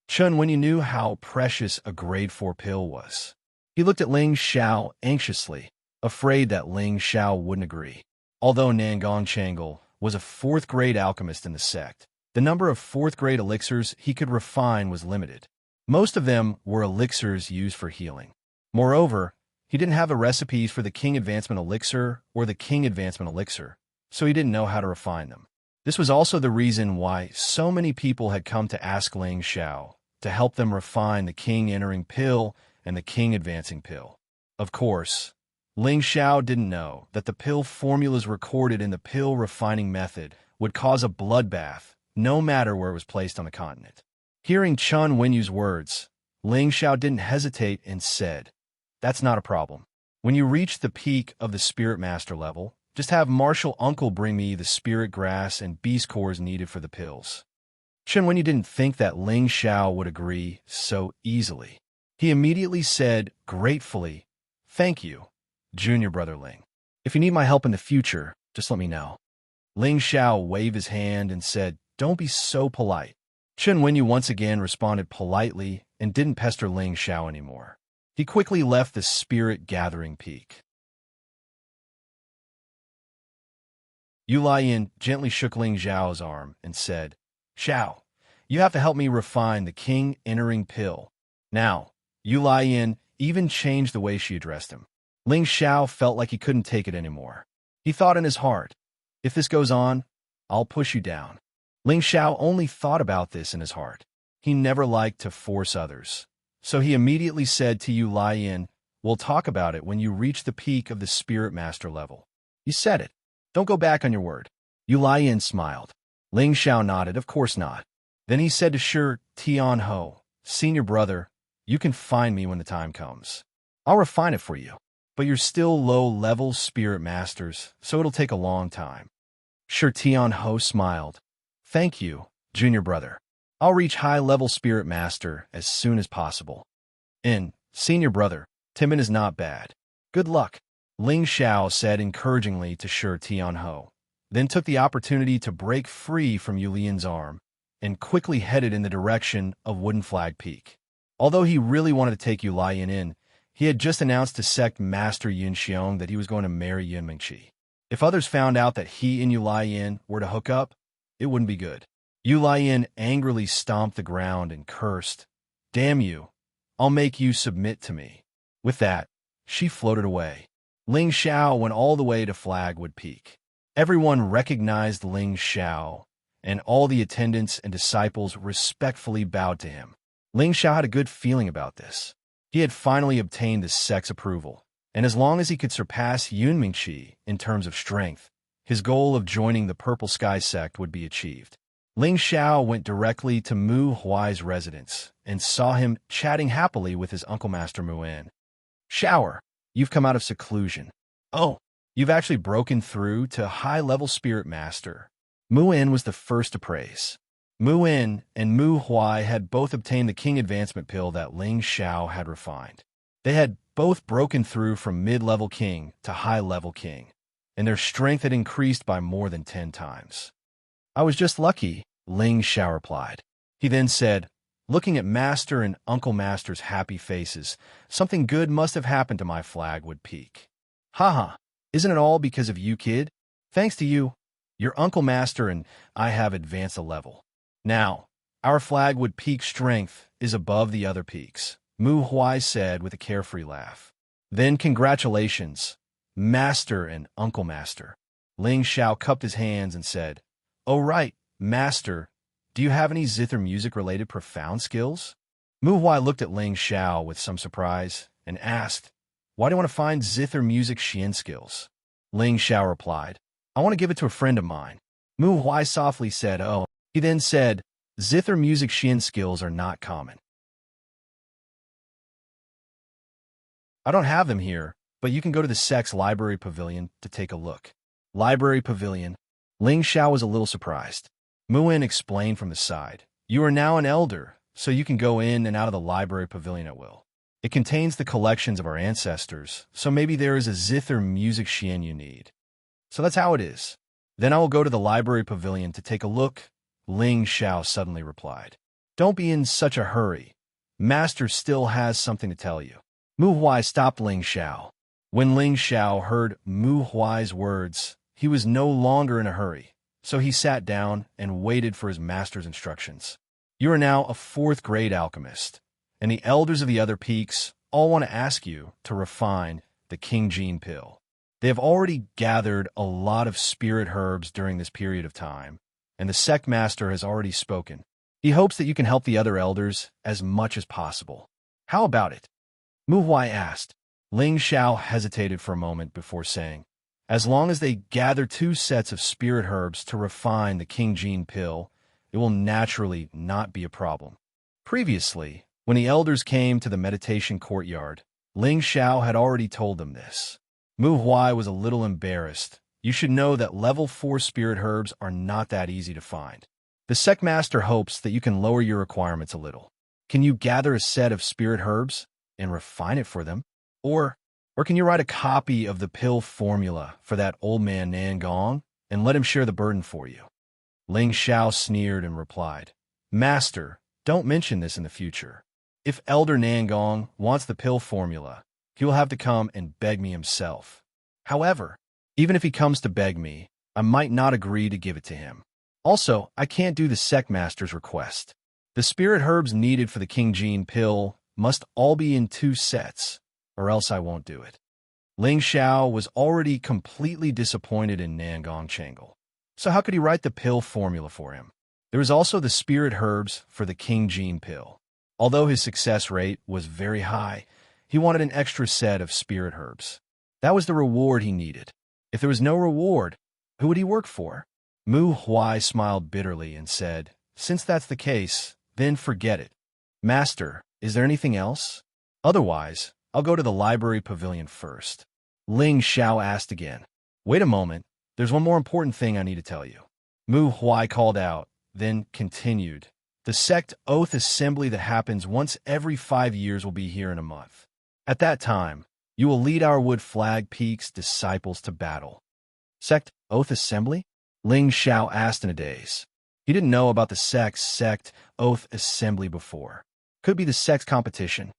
Chen Wenyu knew how precious a grade 4 pill was. He looked at Ling Xiao anxiously, afraid that Ling Xiao wouldn't agree. Although Nangong Changle was a 4th-grade alchemist in the sect, the number of 4th-grade elixirs he could refine was limited. Most of them were elixirs used for healing. Moreover, he didn't have the recipes for the King Advancement Elixir or the King Advancement Elixir, so he didn't know how to refine them. This was also the reason why so many people had come to ask Ling Xiao to help them refine the King Entering Pill and the King Advancing Pill. Of course, Ling Xiao didn't know that the pill formulas recorded in the pill refining method would cause a bloodbath, no matter where it was placed on the continent. Hearing Chun Wenyu's words, Ling Xiao didn't hesitate and said, "That's not a problem. When you reach the peak of the Spirit Master level, just have Martial Uncle bring me the spirit grass and beast cores needed for the pills." Chen Wenyu didn't think that Ling Xiao would agree so easily. He immediately said gratefully, "Thank you, Junior Brother Ling. If you need my help in the future, just let me know." Ling Xiao waved his hand and said, "Don't be so polite." Chen Wenyu once again responded politely and didn't pester Ling Xiao anymore. He quickly left the spirit gathering peak. Yu Laiyan gently shook Ling Xiao's arm and said, "Xiao, you have to help me refine the King Entering Pill." Now, Yu Laiyan even changed the way she addressed him. Ling Xiao felt like he couldn't take it anymore. He thought in his heart, "If this goes on, I'll push you down." Ling Xiao only thought about this in his heart. He never liked to force others. So he immediately said to Yu Laiyan, "We'll talk about it when you reach the peak of the Spirit Master level." "You said it. Don't go back on your word." Yu Laiyan smiled. Ling Xiao nodded, "Of course not." Then he said to Shi Tianhou, "Senior brother, you can find me when the time comes. I'll refine it for you." but you're still low-level spirit masters, so it'll take a long time. Xianxia smiled. Thank you, junior brother. I'll reach high-level spirit master as soon as possible. And, senior brother, timid is not bad. Good luck, Ling Xiao said encouragingly to Xianxia, then took the opportunity to break free from Yulian's arm and quickly headed in the direction of Wooden Flag Peak. Although he really wanted to take Yulian in, he had just announced to sect master Yunxiong that he was going to marry Yunmingqi. If others found out that he and Yulian were to hook up, it wouldn't be good. Yulian angrily stomped the ground and cursed, "Damn you! I'll make you submit to me." With that, she floated away. Ling Xiao went all the way to Flagwood Peak. Everyone recognized Ling Xiao, and all the attendants and disciples respectfully bowed to him. Ling Xiao had a good feeling about this. He had finally obtained the sect's approval, and as long as he could surpass Yunmingqi in terms of strength, his goal of joining the Purple Sky sect would be achieved. Ling Xiao went directly to Mu Huai's residence and saw him chatting happily with his Uncle Master Muan. "Shower, you've come out of seclusion. Oh, you've actually broken through to high-level spirit master." Muan was the first to praise. Muan and Mu Huai had both obtained the king advancement pill that Ling Xiao had refined. They had both broken through from mid-level king to high-level king, and their strength had increased by more than 10 times. "I was just lucky," Ling Xiao replied. He then said, looking at Master and Uncle Master's happy faces, "Something good must have happened to my Flagwood Peak." "Haha, isn't it all because of you, kid? Thanks to you, your Uncle Master and I have advanced a level. Now, our Flagwood Peak strength is above the other peaks," Mu Huai said with a carefree laugh. "Then congratulations, Master and Uncle Master." Ling Xiao cupped his hands and said, "Oh right, Master, do you have any zither music-related profound skills?" Mu Huai looked at Ling Xiao with some surprise and asked, "Why do you want to find zither music Xian skills?" Ling Xiao replied, "I want to give it to a friend of mine." Mu Huai softly said, "Oh." He then said, "Zither music Xian skills are not common. I don't have them here, but you can go to the sect's library pavilion to take a look." Library pavilion. Ling Xiao was a little surprised. Muin explained from the side, "You are now an elder, so you can go in and out of the library pavilion at will. It contains the collections of our ancestors, so maybe there is a zither music Xian you need. So that's how it is. Then I will go to the library pavilion to take a look," Ling Xiao suddenly replied. "Don't be in such a hurry. Master still has something to tell you." Mu Huai stopped Ling Xiao. When Ling Xiao heard Mu Huai's words, he was no longer in a hurry, so he sat down and waited for his master's instructions. "You are now a 4th-grade alchemist, and the elders of the other peaks all want to ask you to refine the King Gene pill. They have already gathered a lot of spirit herbs during this period of time, and the sect master has already spoken. He hopes that you can help the other elders as much as possible. How about it?" Mu Huai asked. Ling Xiao hesitated for a moment before saying, "As long as they gather 2 sets of spirit herbs to refine the King Gene pill, it will naturally not be a problem." Previously, when the elders came to the meditation courtyard, Ling Xiao had already told them this. Mu Huai was a little embarrassed. You should know that level 4 spirit herbs are not that easy to find. The sect master hopes that you can lower your requirements a little. Can you gather a set of spirit herbs and refine it for them? Or can you write a copy of the pill formula for that old man Nangong and let him share the burden for you?" Ling Xiao sneered and replied, "Master, don't mention this in the future. If Elder Nangong wants the pill formula, he will have to come and beg me himself. However, even if he comes to beg me, I might not agree to give it to him. Also, I can't do the sect master's request. The spirit herbs needed for the King Gene pill must all be in 2 sets, or else I won't do it." Ling Xiao was already completely disappointed in Nangong Changle. So how could he write the pill formula for him? There was also the spirit herbs for the King Gene pill. Although his success rate was very high, he wanted an extra set of spirit herbs. That was the reward he needed. If there was no reward, who would he work for? Mu Huai smiled bitterly and said, "Since that's the case, then forget it. Master, is there anything else? Otherwise, I'll go to the library pavilion first. Ling Xiao asked again. Wait a moment, there's one more important thing I need to tell you. Mu Huai called out, then continued. The sect oath assembly that happens once every 5 years will be here in a month. At that time, you will lead our Wood Flag Peak's disciples to battle. Sect oath assembly? Ling Xiao asked in a daze. He didn't know about the sect oath assembly before. Could be the sect's competition.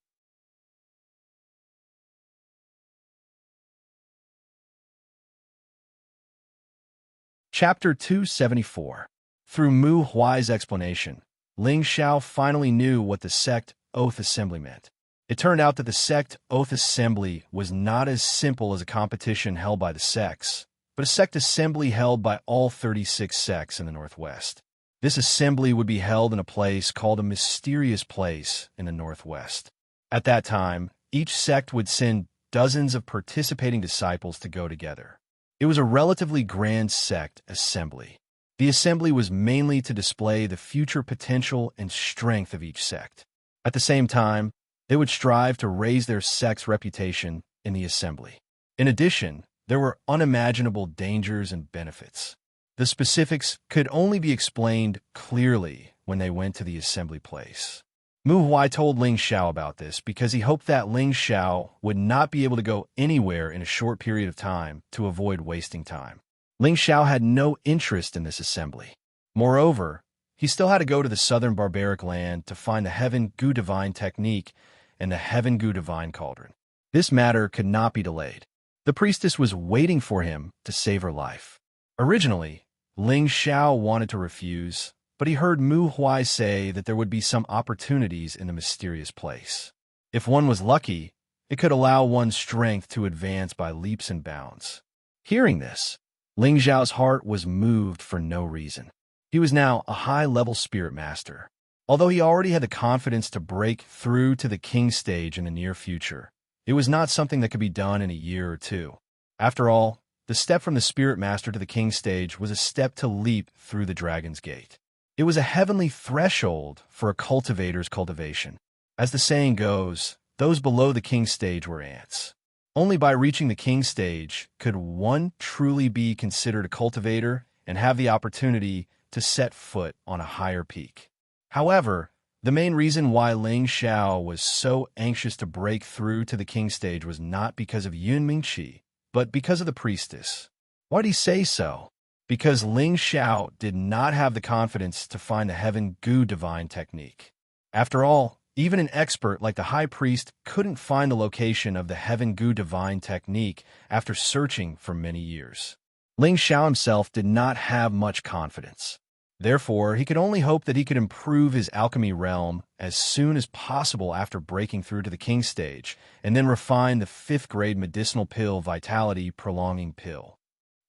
Chapter 274. Through Mu Huai's explanation, Ling Xiao finally knew what the sect oath assembly meant. It turned out that the sect oath assembly was not as simple as a competition held by the sects, but a sect assembly held by all 36 sects in the Northwest. This assembly would be held in a place called a mysterious place in the Northwest. At that time, each sect would send dozens of participating disciples to go together. It was a relatively grand sect assembly. The assembly was mainly to display the future potential and strength of each sect. At the same time, they would strive to raise their sect's reputation in the assembly. In addition, there were unimaginable dangers and benefits. The specifics could only be explained clearly when they went to the assembly place. Mu Huai told Ling Xiao about this because he hoped that Ling Xiao would not be able to go anywhere in a short period of time to avoid wasting time. Ling Xiao had no interest in this assembly. Moreover, he still had to go to the southern barbaric land to find the Heaven Gu Divine Technique and the Heaven Gu Divine Cauldron. This matter could not be delayed. The priestess was waiting for him to save her life. Originally, Ling Xiao wanted to refuse, but he heard Mu Huai say that there would be some opportunities in the mysterious place. If one was lucky, it could allow one's strength to advance by leaps and bounds. Hearing this, Ling Xiao's heart was moved for no reason. He was now a high-level spirit master. Although he already had the confidence to break through to the king stage in the near future, it was not something that could be done in a year or two. After all, the step from the spirit master to the king stage was a step to leap through the dragon's gate. It was a heavenly threshold for a cultivator's cultivation. As the saying goes, those below the king stage were ants. Only by reaching the king stage could one truly be considered a cultivator and have the opportunity to set foot on a higher peak. However, the main reason why Ling Xiao was so anxious to break through to the king stage was not because of Yun Mingqi, but because of the priestess. Why did he say so? Because Ling Xiao did not have the confidence to find the Heaven Gu Divine Technique. After all, even an expert like the high priest couldn't find the location of the Heaven Gu Divine Technique after searching for many years. Ling Xiao himself did not have much confidence. Therefore, he could only hope that he could improve his alchemy realm as soon as possible after breaking through to the king stage, and then refine the 5th grade medicinal pill Vitality Prolonging Pill.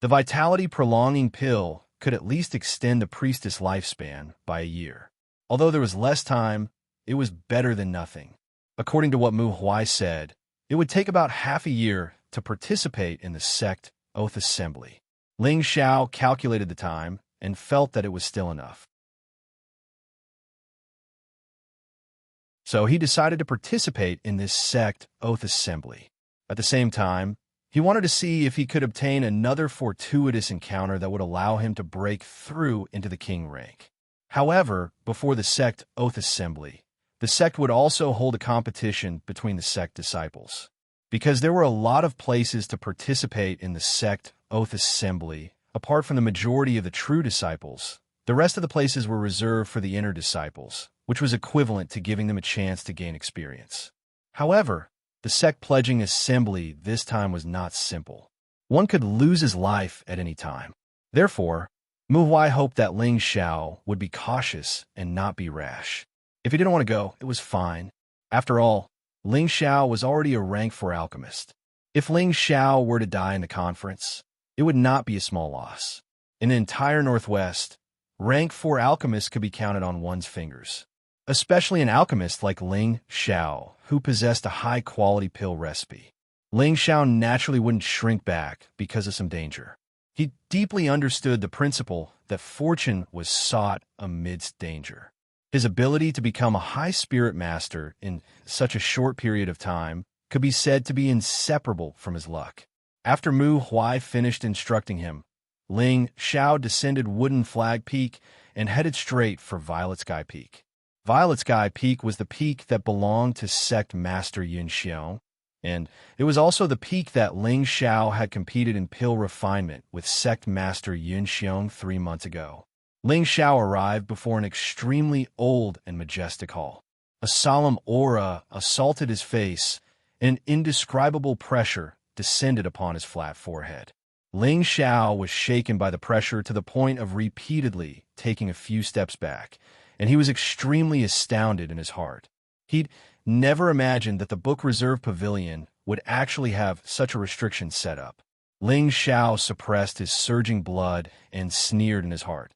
The Vitality Prolonging Pill could at least extend the priestess' lifespan by a year. Although there was less time, it was better than nothing. According to what Mu Huai said, it would take about half a year to participate in the sect oath assembly. Ling Xiao calculated the time and felt that it was still enough. So he decided to participate in this sect oath assembly. At the same time, he wanted to see if he could obtain another fortuitous encounter that would allow him to break through into the king rank. However, before the sect oath assembly, the sect would also hold a competition between the sect disciples. Because there were a lot of places to participate in the sect oath assembly, apart from the majority of the true disciples, the rest of the places were reserved for the inner disciples, which was equivalent to giving them a chance to gain experience. However, the sect pledging assembly this time was not simple. One could lose his life at any time. Therefore, Mu Huai hoped that Ling Xiao would be cautious and not be rash. If he didn't want to go, it was fine. After all, Ling Xiao was already a rank 4 alchemist. If Ling Xiao were to die in the conference, it would not be a small loss. In the entire Northwest, rank 4 alchemists could be counted on one's fingers. Especially an alchemist like Ling Xiao, who possessed a high-quality pill recipe. Ling Xiao naturally wouldn't shrink back because of some danger. He deeply understood the principle that fortune was sought amidst danger. His ability to become a high spirit master in such a short period of time could be said to be inseparable from his luck. After Mu Huai finished instructing him, Ling Xiao descended Wooden Flag Peak and headed straight for Violet Sky Peak. Violet Sky Peak was the peak that belonged to Sect Master Yunxiong, and it was also the peak that Ling Xiao had competed in pill refinement with Sect Master Yunxiong 3 months ago. Ling Xiao arrived before an extremely old and majestic hall. A solemn aura assaulted his face, and indescribable pressure descended upon his flat forehead. Ling Xiao was shaken by the pressure to the point of repeatedly taking a few steps back, and he was extremely astounded in his heart. He'd never imagined that the Book Reserve Pavilion would actually have such a restriction set up. Ling Xiao suppressed his surging blood and sneered in his heart.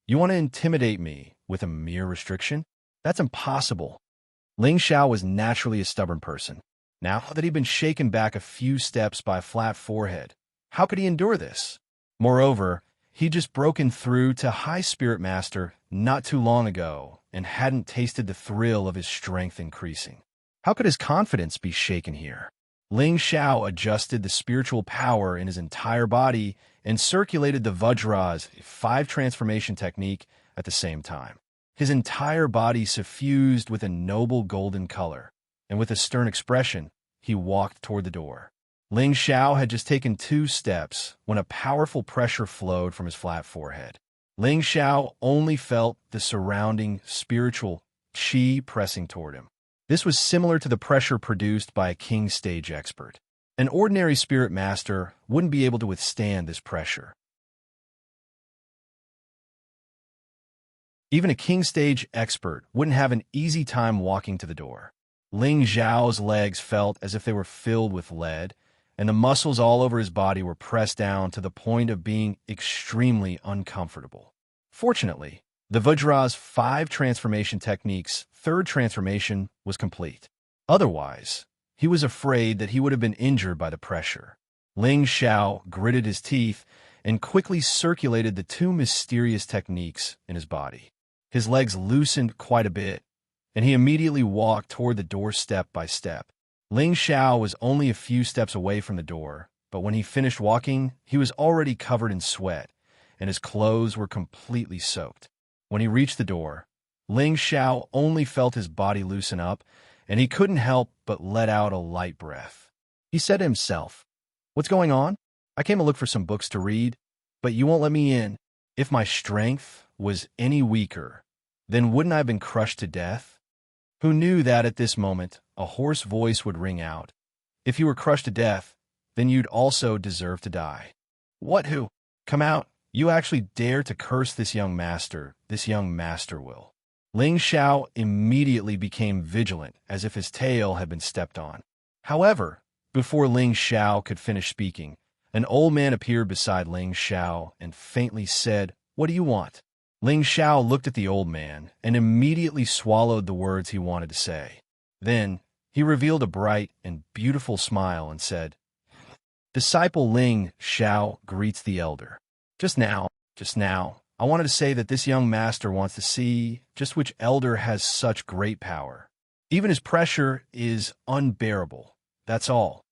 "You want to intimidate me with a mere restriction? That's impossible." Ling Xiao was naturally a stubborn person. Now that he'd been shaken back a few steps by a flat forehead, how could he endure this? Moreover, he'd just broken through to High Spirit Master not too long ago and hadn't tasted the thrill of his strength increasing. How could his confidence be shaken here? Ling Xiao adjusted the spiritual power in his entire body and circulated the Vajra's 5 transformation technique at the same time. His entire body suffused with a noble golden color, and with a stern expression, he walked toward the door. Ling Xiao had just taken 2 steps when a powerful pressure flowed from his flat forehead. Ling Xiao only felt the surrounding spiritual qi pressing toward him. This was similar to the pressure produced by a king stage expert. An ordinary spirit master wouldn't be able to withstand this pressure. Even a king stage expert wouldn't have an easy time walking to the door. Ling Xiao's legs felt as if they were filled with lead, and the muscles all over his body were pressed down to the point of being extremely uncomfortable. Fortunately, the Vajra's 5 transformation techniques' 3rd transformation was complete. Otherwise, he was afraid that he would have been injured by the pressure. Ling Xiao gritted his teeth and quickly circulated the 2 mysterious techniques in his body. His legs loosened quite a bit, and he immediately walked toward the door step by step. Ling Xiao was only a few steps away from the door, but when he finished walking, he was already covered in sweat, and his clothes were completely soaked. When he reached the door, Ling Xiao only felt his body loosen up, and he couldn't help but let out a light breath. He said to himself, "What's going on? I came to look for some books to read, but you won't let me in. If my strength was any weaker, then wouldn't I have been crushed to death?" Who knew that at this moment a hoarse voice would ring out, "If you were crushed to death, then you'd also deserve to die." "What who? Come out. You actually dare to curse this young master will." Ling Xiao immediately became vigilant, as if his tail had been stepped on. However, before Ling Xiao could finish speaking, an old man appeared beside Ling Xiao and faintly said, "What do you want?" Ling Xiao looked at the old man and immediately swallowed the words he wanted to say. Then he revealed a bright and beautiful smile and said, "Disciple Ling Xiao greets the elder. Just now, I wanted to say that this young master wants to see just which elder has such great power. Even his pressure is unbearable, that's all."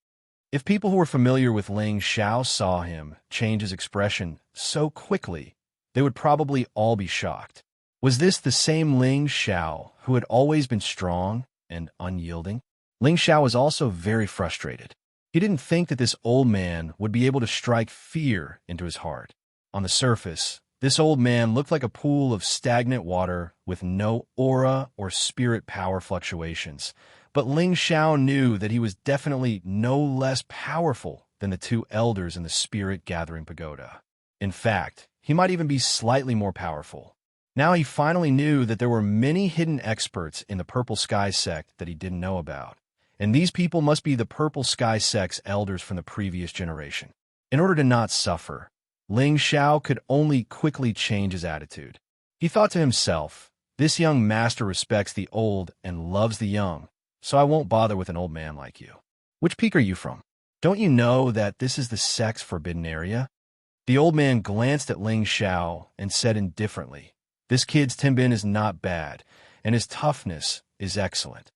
If people who were familiar with Ling Xiao saw him change his expression so quickly, they would probably all be shocked. Was this the same Ling Xiao who had always been strong and unyielding? Ling Xiao was also very frustrated. He didn't think that this old man would be able to strike fear into his heart. On the surface, this old man looked like a pool of stagnant water with no aura or spirit power fluctuations. But Ling Xiao knew that he was definitely no less powerful than the 2 elders in the Spirit Gathering Pagoda. In fact, he might even be slightly more powerful. Now he finally knew that there were many hidden experts in the Purple Sky sect that he didn't know about, and these people must be the Purple Sky sect's elders from the previous generation. In order to not suffer, Ling Xiao could only quickly change his attitude. He thought to himself, "This young master respects the old and loves the young, so I won't bother with an old man like you. Which peak are you from? Don't you know that this is the sect's forbidden area?" The old man glanced at Ling Xiao and said indifferently, "This kid's Timbin is not bad, and his toughness is excellent.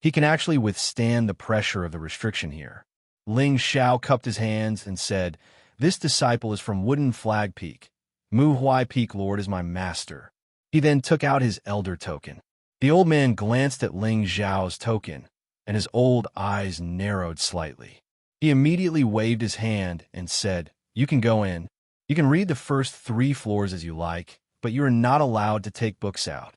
He can actually withstand the pressure of the restriction here. Ling Xiao cupped his hands and said, "This disciple is from Wooden Flag Peak. Mu Huai Peak Lord is my master." He then took out his elder token. The old man glanced at Ling Xiao's token, and his old eyes narrowed slightly. He immediately waved his hand and said, "You can go in. You can read the first 3 floors as you like, but you are not allowed to take books out."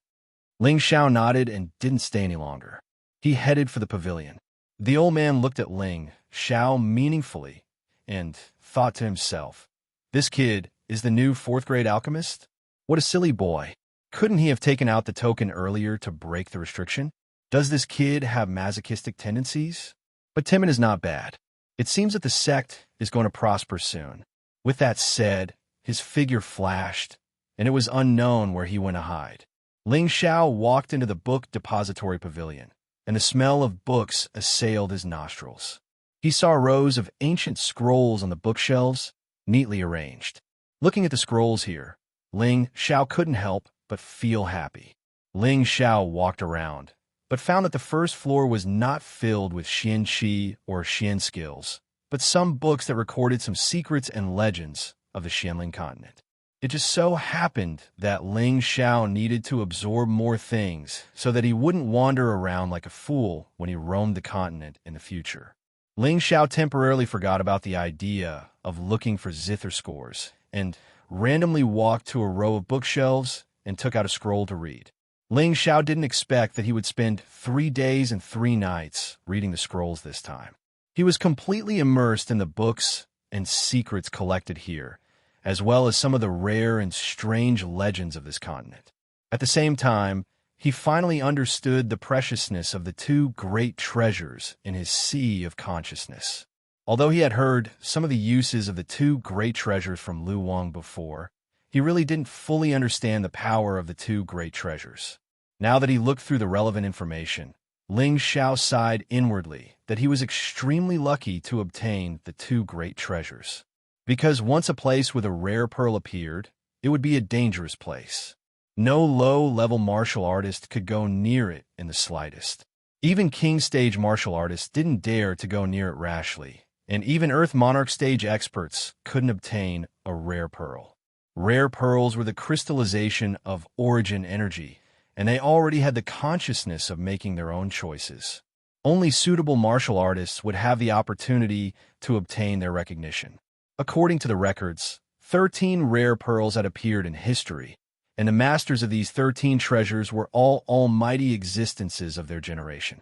Ling Xiao nodded and didn't stay any longer. He headed for the pavilion. The old man looked at Ling Xiao meaningfully and thought to himself, "This kid is the new 4th-grade alchemist? What a silly boy. Couldn't he have taken out the token earlier to break the restriction? Does this kid have masochistic tendencies? But Timon is not bad. It seems that the sect is going to prosper soon." With that said, his figure flashed, and it was unknown where he went to hide. Ling Xiao walked into the book depository pavilion, and the smell of books assailed his nostrils. He saw rows of ancient scrolls on the bookshelves, neatly arranged. Looking at the scrolls here, Ling Xiao couldn't help but feel happy. Ling Xiao walked around, but found that the first floor was not filled with Xianxia or Xian skills, but some books that recorded some secrets and legends of the Xianling continent. It just so happened that Ling Xiao needed to absorb more things so that he wouldn't wander around like a fool when he roamed the continent in the future. Ling Xiao temporarily forgot about the idea of looking for zither scores and randomly walked to a row of bookshelves and took out a scroll to read. Ling Xiao didn't expect that he would spend 3 days and 3 nights reading the scrolls this time. He was completely immersed in the books and secrets collected here, as well as some of the rare and strange legends of this continent. At the same time, he finally understood the preciousness of the 2 great treasures in his sea of consciousness. Although he had heard some of the uses of the 2 great treasures from Lu Wang before, he really didn't fully understand the power of the 2 great treasures. Now that he looked through the relevant information, Ling Xiao sighed inwardly that he was extremely lucky to obtain the 2 great treasures. Because once a place with a rare pearl appeared, it would be a dangerous place. No low-level martial artist could go near it in the slightest. Even King Stage martial artists didn't dare to go near it rashly, and even Earth Monarch Stage experts couldn't obtain a rare pearl. Rare pearls were the crystallization of origin energy, and they already had the consciousness of making their own choices. Only suitable martial artists would have the opportunity to obtain their recognition. According to the records, 13 rare pearls had appeared in history, and the masters of these 13 treasures were all almighty existences of their generation.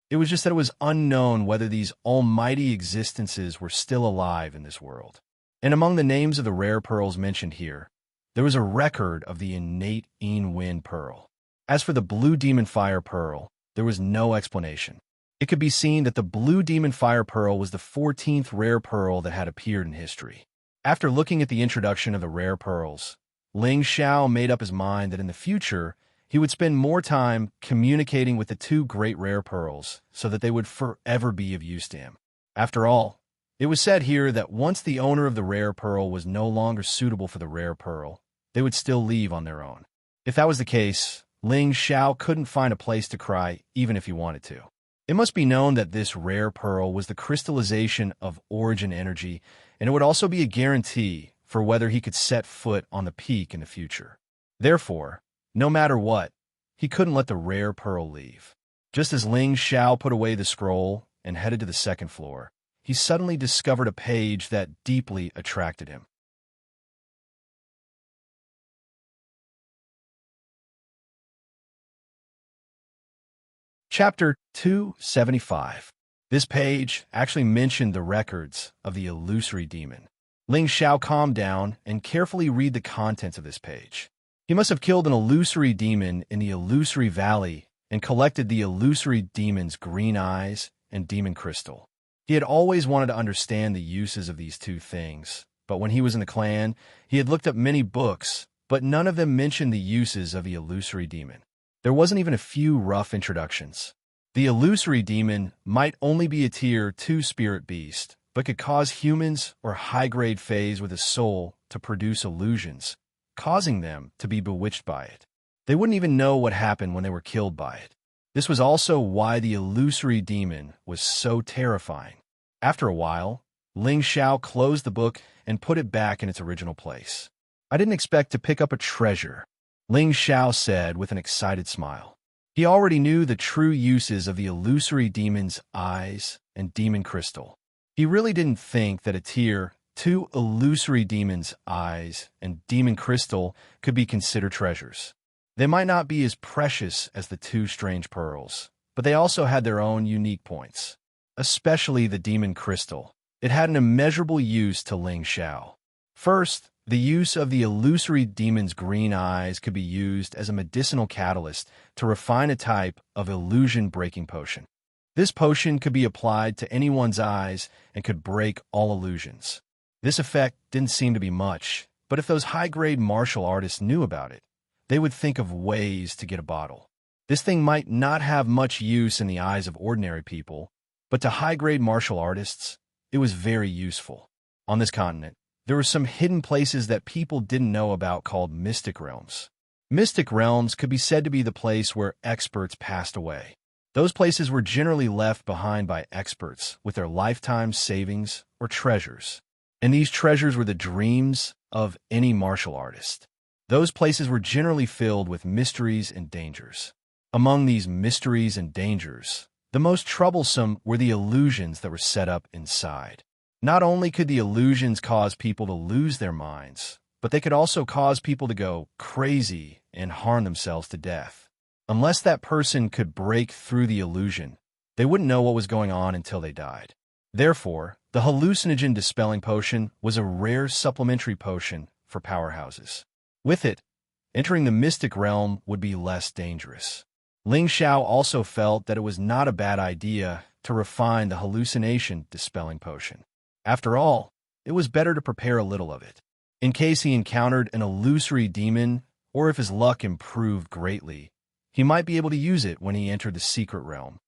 It was just that it was unknown whether these almighty existences were still alive in this world. And among the names of the rare pearls mentioned here, there was a record of the innate Yin Wind pearl. As for the blue demon fire pearl, there was no explanation. It could be seen that the blue demon fire pearl was the 14th rare pearl that had appeared in history. After looking at the introduction of the rare pearls, Ling Xiao made up his mind that in the future, he would spend more time communicating with the 2 great rare pearls so that they would forever be of use to him. After all, it was said here that once the owner of the rare pearl was no longer suitable for the rare pearl, they would still leave on their own. If that was the case, Ling Xiao couldn't find a place to cry even if he wanted to. It must be known that this rare pearl was the crystallization of origin energy, and it would also be a guarantee for whether he could set foot on the peak in the future. Therefore, no matter what, he couldn't let the rare pearl leave. Just as Ling Xiao put away the scroll and headed to the 2nd floor, he suddenly discovered a page that deeply attracted him. Chapter 275. This page actually mentioned the records of the illusory demon. Ling Xiao calmed down and carefully read the contents of this page. He must have killed an illusory demon in the illusory valley and collected the illusory demon's green eyes and demon crystal. He had always wanted to understand the uses of these 2 things, but when he was in the clan, he had looked up many books, but none of them mentioned the uses of the illusory demon. There wasn't even a few rough introductions. The illusory demon might only be a tier 2 spirit beast, but could cause humans or high-grade fays with a soul to produce illusions, causing them to be bewitched by it. They wouldn't even know what happened when they were killed by it. This was also why the illusory demon was so terrifying. After a while, Ling Xiao closed the book and put it back in its original place. "I didn't expect to pick up a treasure," Ling Xiao said with an excited smile. He already knew the true uses of the illusory demon's eyes and demon crystal. He really didn't think that a tier 2 illusory demon's eyes and demon crystal could be considered treasures. They might not be as precious as the 2 strange pearls, but they also had their own unique points. Especially the demon crystal. It had an immeasurable use to Ling Xiao. First, the use of the illusory demon's green eyes could be used as a medicinal catalyst to refine a type of illusion-breaking potion. This potion could be applied to anyone's eyes and could break all illusions. This effect didn't seem to be much, but if those high-grade martial artists knew about it, they would think of ways to get a bottle. This thing might not have much use in the eyes of ordinary people, but to high-grade martial artists, it was very useful. On this continent, there were some hidden places that people didn't know about called mystic realms. Mystic realms could be said to be the place where experts passed away. Those places were generally left behind by experts with their lifetime savings or treasures. And these treasures were the dreams of any martial artist. Those places were generally filled with mysteries and dangers. Among these mysteries and dangers, the most troublesome were the illusions that were set up inside. Not only could the illusions cause people to lose their minds, but they could also cause people to go crazy and harm themselves to death. Unless that person could break through the illusion, they wouldn't know what was going on until they died. Therefore, the hallucinogen dispelling potion was a rare supplementary potion for powerhouses. With it, entering the mystic realm would be less dangerous. Ling Xiao also felt that it was not a bad idea to refine the hallucination dispelling potion. After all, it was better to prepare a little of it, in case he encountered an illusory demon or if his luck improved greatly. He might be able to use it when he entered the secret realm.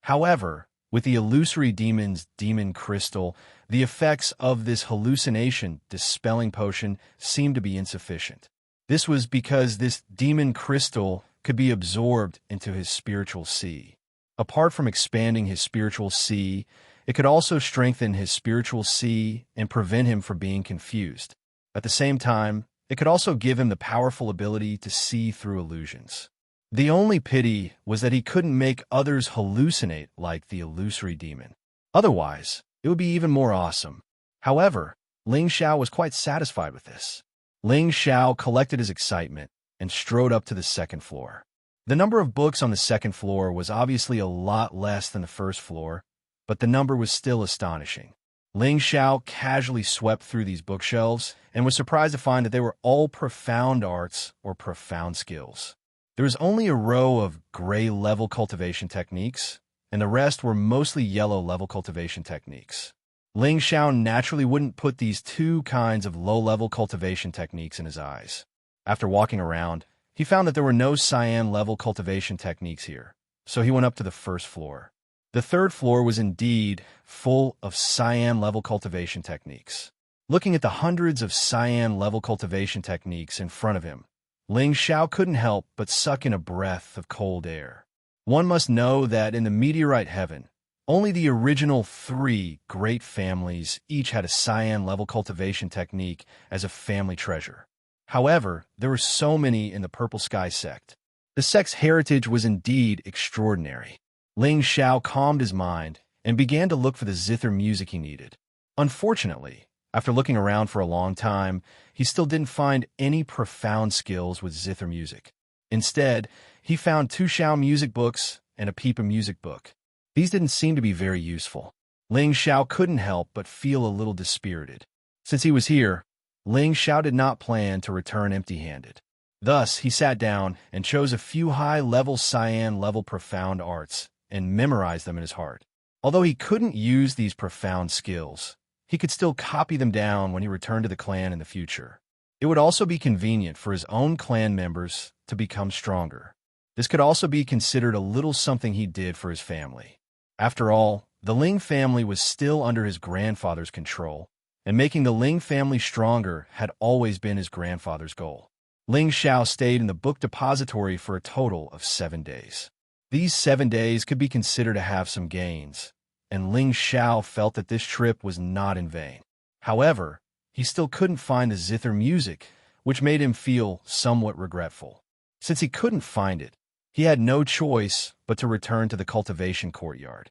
However, with the illusory demon's demon crystal, the effects of this hallucination dispelling potion seemed to be insufficient. This was because this demon crystal could be absorbed into his spiritual sea. Apart from expanding his spiritual sea, it could also strengthen his spiritual sea and prevent him from being confused. At the same time, it could also give him the powerful ability to see through illusions. The only pity was that he couldn't make others hallucinate like the illusory demon. Otherwise, it would be even more awesome. However, Ling Xiao was quite satisfied with this. Ling Xiao collected his excitement and strode up to the second floor. The number of books on the second floor was obviously a lot less than the first floor, but the number was still astonishing. Ling Xiao casually swept through these bookshelves and was surprised to find that they were all profound arts or profound skills. There was only a row of gray-level cultivation techniques, and the rest were mostly yellow-level cultivation techniques. Ling Xiao naturally wouldn't put these 2 kinds of low-level cultivation techniques in his eyes. After walking around, he found that there were no cyan-level cultivation techniques here, so he went up to the first floor. The third floor was indeed full of cyan-level cultivation techniques. Looking at the hundreds of cyan-level cultivation techniques in front of him, Ling Xiao couldn't help but suck in a breath of cold air. One must know that in the meteorite heaven, only the original 3 great families each had a cyan-level cultivation technique as a family treasure. However, there were so many in the Purple Sky sect. The sect's heritage was indeed extraordinary. Ling Xiao calmed his mind and began to look for the zither music he needed. Unfortunately, after looking around for a long time, he still didn't find any profound skills with zither music. Instead, he found 2 Xiao music books and a Pipa music book. These didn't seem to be very useful. Ling Xiao couldn't help but feel a little dispirited. Since he was here, Ling Xiao did not plan to return empty-handed. Thus, he sat down and chose a few high-level cyan-level profound arts and memorized them in his heart. Although he couldn't use these profound skills, he could still copy them down when he returned to the clan in the future. It would also be convenient for his own clan members to become stronger. This could also be considered a little something he did for his family. After all, the Ling family was still under his grandfather's control, and making the Ling family stronger had always been his grandfather's goal. Ling Xiao stayed in the book depository for a total of 7 days. These 7 days could be considered to have some gains, and Ling Xiao felt that this trip was not in vain. However, he still couldn't find the zither music, which made him feel somewhat regretful. Since he couldn't find it, he had no choice but to return to the cultivation courtyard.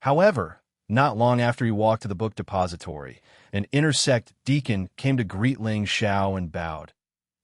However, not long after he walked to the book depository, an intersect deacon came to greet Ling Xiao and bowed.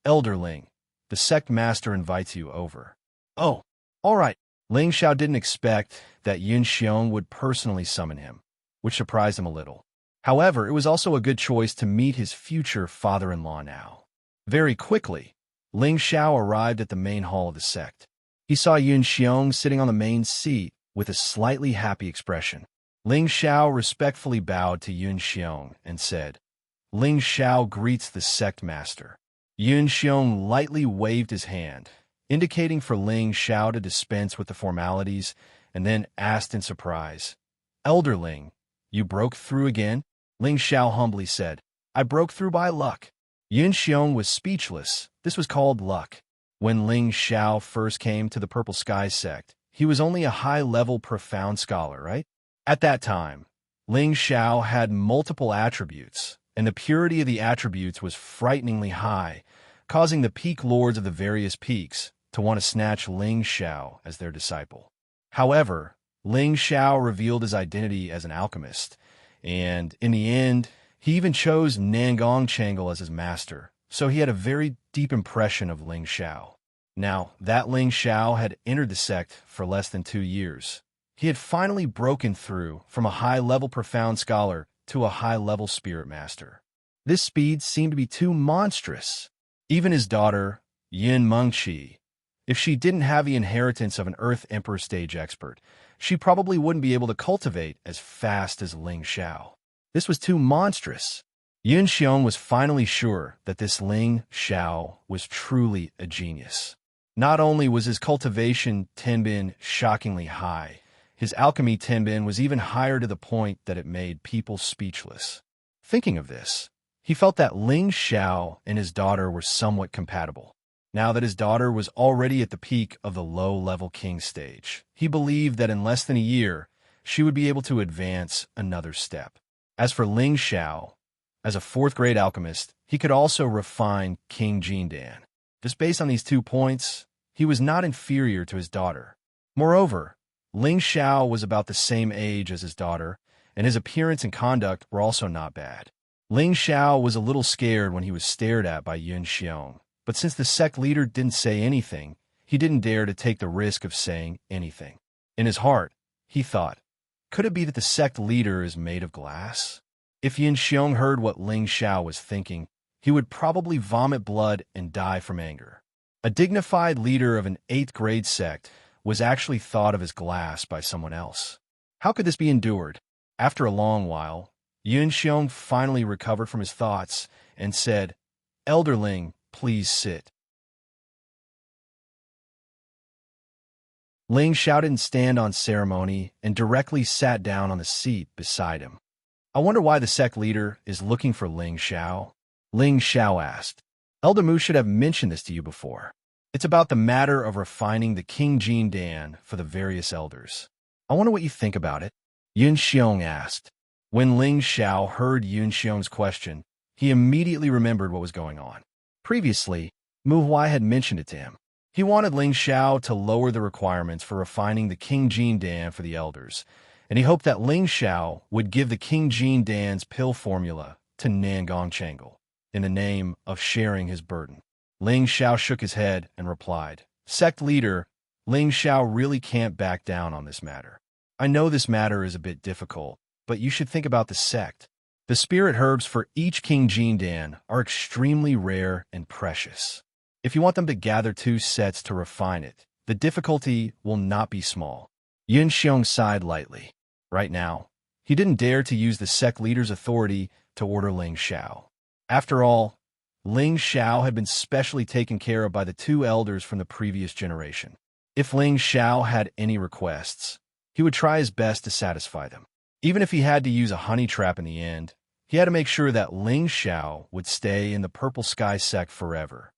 "Elder Ling, the sect master invites you over." "Oh, all right." Ling Xiao didn't expect that Xiong would personally summon him, which surprised him a little. However, it was also a good choice to meet his future father-in-law now. Very quickly, Ling Xiao arrived at the main hall of the sect. He saw Xiong sitting on the main seat with a slightly happy expression. Ling Xiao respectfully bowed to Xiong and said, "Ling Xiao greets the sect master." Xiong lightly waved his hand, indicating for Ling Xiao to dispense with the formalities, and then asked in surprise, "Elder Ling, you broke through again?" Ling Xiao humbly said, "I broke through by luck." Xiong was speechless. This was called luck. When Ling Xiao first came to the Purple Sky sect, he was only a high-level profound scholar, right? At that time, Ling Xiao had multiple attributes, and the purity of the attributes was frighteningly high, causing the peak lords of the various peaks to want to snatch Ling Xiao as their disciple. However, Ling Xiao revealed his identity as an alchemist, and in the end, he even chose Xianxia as his master, so he had a very deep impression of Ling Xiao. Now, that Ling Xiao had entered the sect for less than 2 years. He had finally broken through from a high-level profound scholar to a high-level spirit master. This speed seemed to be too monstrous. Even his daughter, Yin Mengqi, if she didn't have the inheritance of an Earth Emperor stage expert, she probably wouldn't be able to cultivate as fast as Ling Xiao. This was too monstrous. Xiong was finally sure that this Ling Xiao was truly a genius. Not only was his cultivation tenbin shockingly high, his alchemy tenbin was even higher to the point that it made people speechless. Thinking of this, he felt that Ling Xiao and his daughter were somewhat compatible. Now that his daughter was already at the peak of the low-level king stage, he believed that in less than a year, she would be able to advance another step. As for Ling Xiao, as a 4th-grade alchemist, he could also refine King Jindan. Just based on these 2 points, he was not inferior to his daughter. Moreover, Ling Xiao was about the same age as his daughter, and his appearance and conduct were also not bad. Ling Xiao was a little scared when he was stared at by Xiong, but since the sect leader didn't say anything, he didn't dare to take the risk of saying anything. In his heart, he thought, could it be that the sect leader is made of glass? If Xiong heard what Ling Xiao was thinking, he would probably vomit blood and die from anger. A dignified leader of an 8th-grade sect was actually thought of as glass by someone else. How could this be endured? After a long while, Xiong finally recovered from his thoughts and said, "Elder Ling, please sit." Ling Xiao didn't stand on ceremony and directly sat down on the seat beside him. "I wonder why the sect leader is looking for Ling Xiao?" Ling Xiao asked. "Elder Mu should have mentioned this to you before. It's about the matter of refining the King Jindan for the various elders. I wonder what you think about it?" Xiong asked. When Ling Xiao heard Xiong's question, he immediately remembered what was going on. Previously, Mu Huai had mentioned it to him. He wanted Ling Xiao to lower the requirements for refining the King Jindan for the elders, and he hoped that Ling Xiao would give the King Jindan's pill formula to Xianxia in the name of sharing his burden. Ling Xiao shook his head and replied, "Sect leader, Ling Xiao really can't back down on this matter. I know this matter is a bit difficult, but you should think about the sect. The spirit herbs for each King Jindan are extremely rare and precious. If you want them to gather 2 sets to refine it, the difficulty will not be small." Xiong sighed lightly. Right now, he didn't dare to use the sect leader's authority to order Ling Xiao. After all, Ling Xiao had been specially taken care of by the 2 elders from the previous generation. If Ling Xiao had any requests, He would try his best to satisfy them. Even if he had to use a honey trap in the end, he had to make sure that Ling Xiao would stay in the Purple Sky sect forever.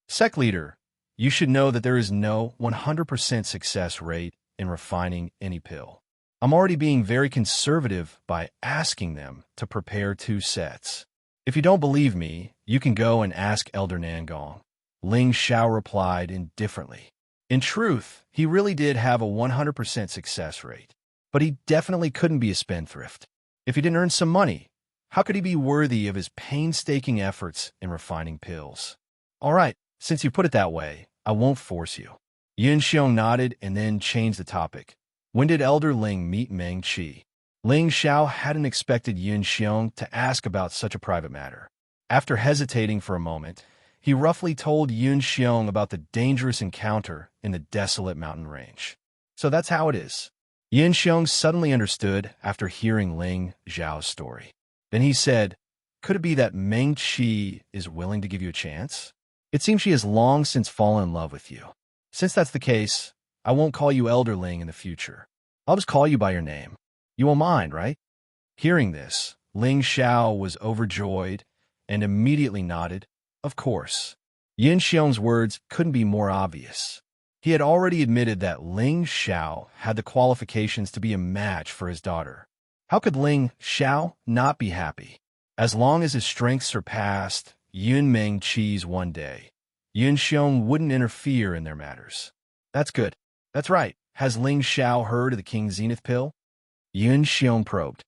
Sect leader, you should know that there is no 100% success rate in refining any pill. I'm already being very conservative by asking them to prepare 2 sets. If you don't believe me, you can go and ask Elder Nangong. Ling Xiao replied indifferently. In truth, he really did have a 100% success rate, but he definitely couldn't be a spendthrift. If he didn't earn some money, how could he be worthy of his painstaking efforts in refining pills? All right, since you put it that way, I won't force you. Yun Xiong nodded and then changed the topic. When did Elder Ling meet Meng Qi? Ling Xiao hadn't expected Yun Xiong to ask about such a private matter. After hesitating for a moment, he roughly told Yun Xiong about the dangerous encounter in the desolate mountain range. So that's how it is. Yun Xiong suddenly understood after hearing Ling Xiao's story. Then he said, could it be that Meng Qi is willing to give you a chance? It seems she has long since fallen in love with you. Since that's the case, I won't call you Elder Ling in the future. I'll just call you by your name. You won't mind, right? Hearing this, Ling Xiao was overjoyed and immediately nodded. Of course. Yin Xiong's words couldn't be more obvious. He had already admitted that Ling Xiao had the qualifications to be a match for his daughter. How could Ling Xiao not be happy? As long as his strength surpassed Yun Meng Qi's one day, Yun Xiong wouldn't interfere in their matters. That's good. That's right. Has Ling Xiao heard of the King's Zenith pill? Yun Xiong probed.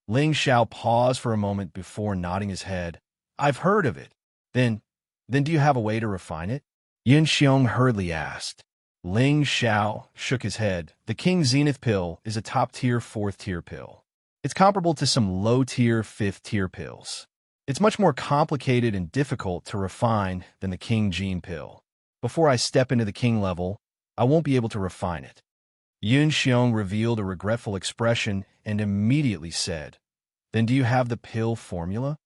Ling Xiao paused for a moment before nodding his head. I've heard of it. Then do you have a way to refine it? Yun Xiong hurriedly asked. Ling Xiao shook his head. The King's Zenith pill is a top-tier 4th-tier pill. It's comparable to some low-tier 5th-tier pills. It's much more complicated and difficult to refine than the King Gene pill. Before I step into the King level, I won't be able to refine it. Yun Xiong revealed a regretful expression and immediately said, Then do you have the pill formula?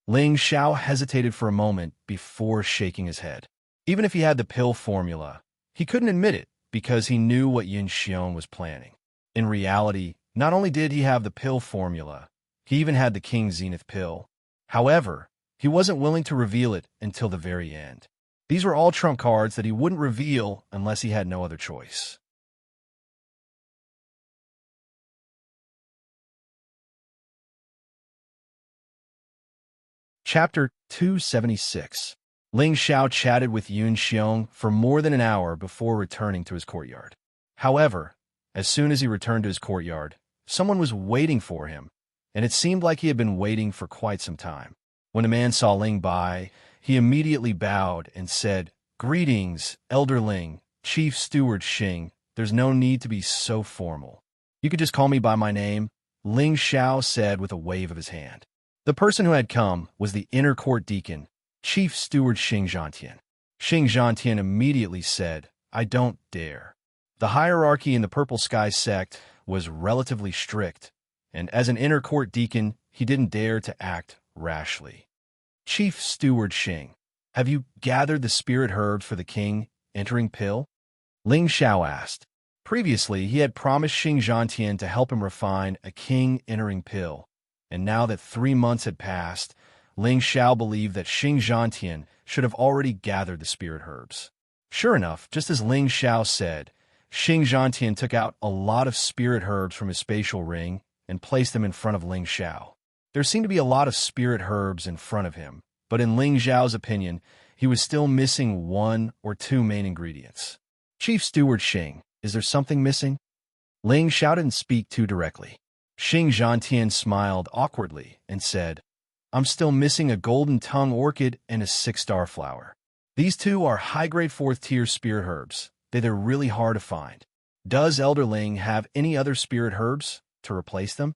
Ling Xiao hesitated for a moment before shaking his head. Even if he had the pill formula, he couldn't admit it because he knew what Yun Xiong was planning. In reality, not only did he have the pill formula, he even had the King's Zenith pill. However, he wasn't willing to reveal it until the very end. These were all trump cards that he wouldn't reveal unless he had no other choice. Chapter 276. Ling Xiao chatted with Yun Xiong for more than an hour before returning to his courtyard. However, as soon as he returned to his courtyard, someone was waiting for him, and it seemed like he had been waiting for quite some time. When the man saw Ling Bai, he immediately bowed and said, Greetings, Elder Ling, Chief Steward Xing. There's no need to be so formal. You could just call me by my name, Ling Xiao said with a wave of his hand. The person who had come was the inner court deacon, Chief Steward Xianxia. Xianxia immediately said, I don't dare. The hierarchy in the Purple Sky sect was relatively strict, and as an inner court deacon, he didn't dare to act rashly. Chief Steward Xing, have you gathered the spirit herbs for the king entering pill? Ling Xiao asked. Previously, he had promised Xianxia to help him refine a king entering pill, and now that 3 months had passed, Ling Xiao believed that Xianxia should have already gathered the spirit herbs. Sure enough, just as Ling Xiao said, Xianxia took out a lot of spirit herbs from his spatial ring and placed them in front of Ling Xiao. There seemed to be a lot of spirit herbs in front of him, but in Ling Xiao's opinion, he was still missing 1 or 2 main ingredients. Chief Steward Xing, is there something missing? Ling Xiao didn't speak too directly. Xianxia smiled awkwardly and said, I'm still missing a golden tongue orchid and a 6-star flower. These 2 are high-grade 4th-tier spirit herbs. They're really hard to find. Does Elder Ling have any other spirit herbs to replace them?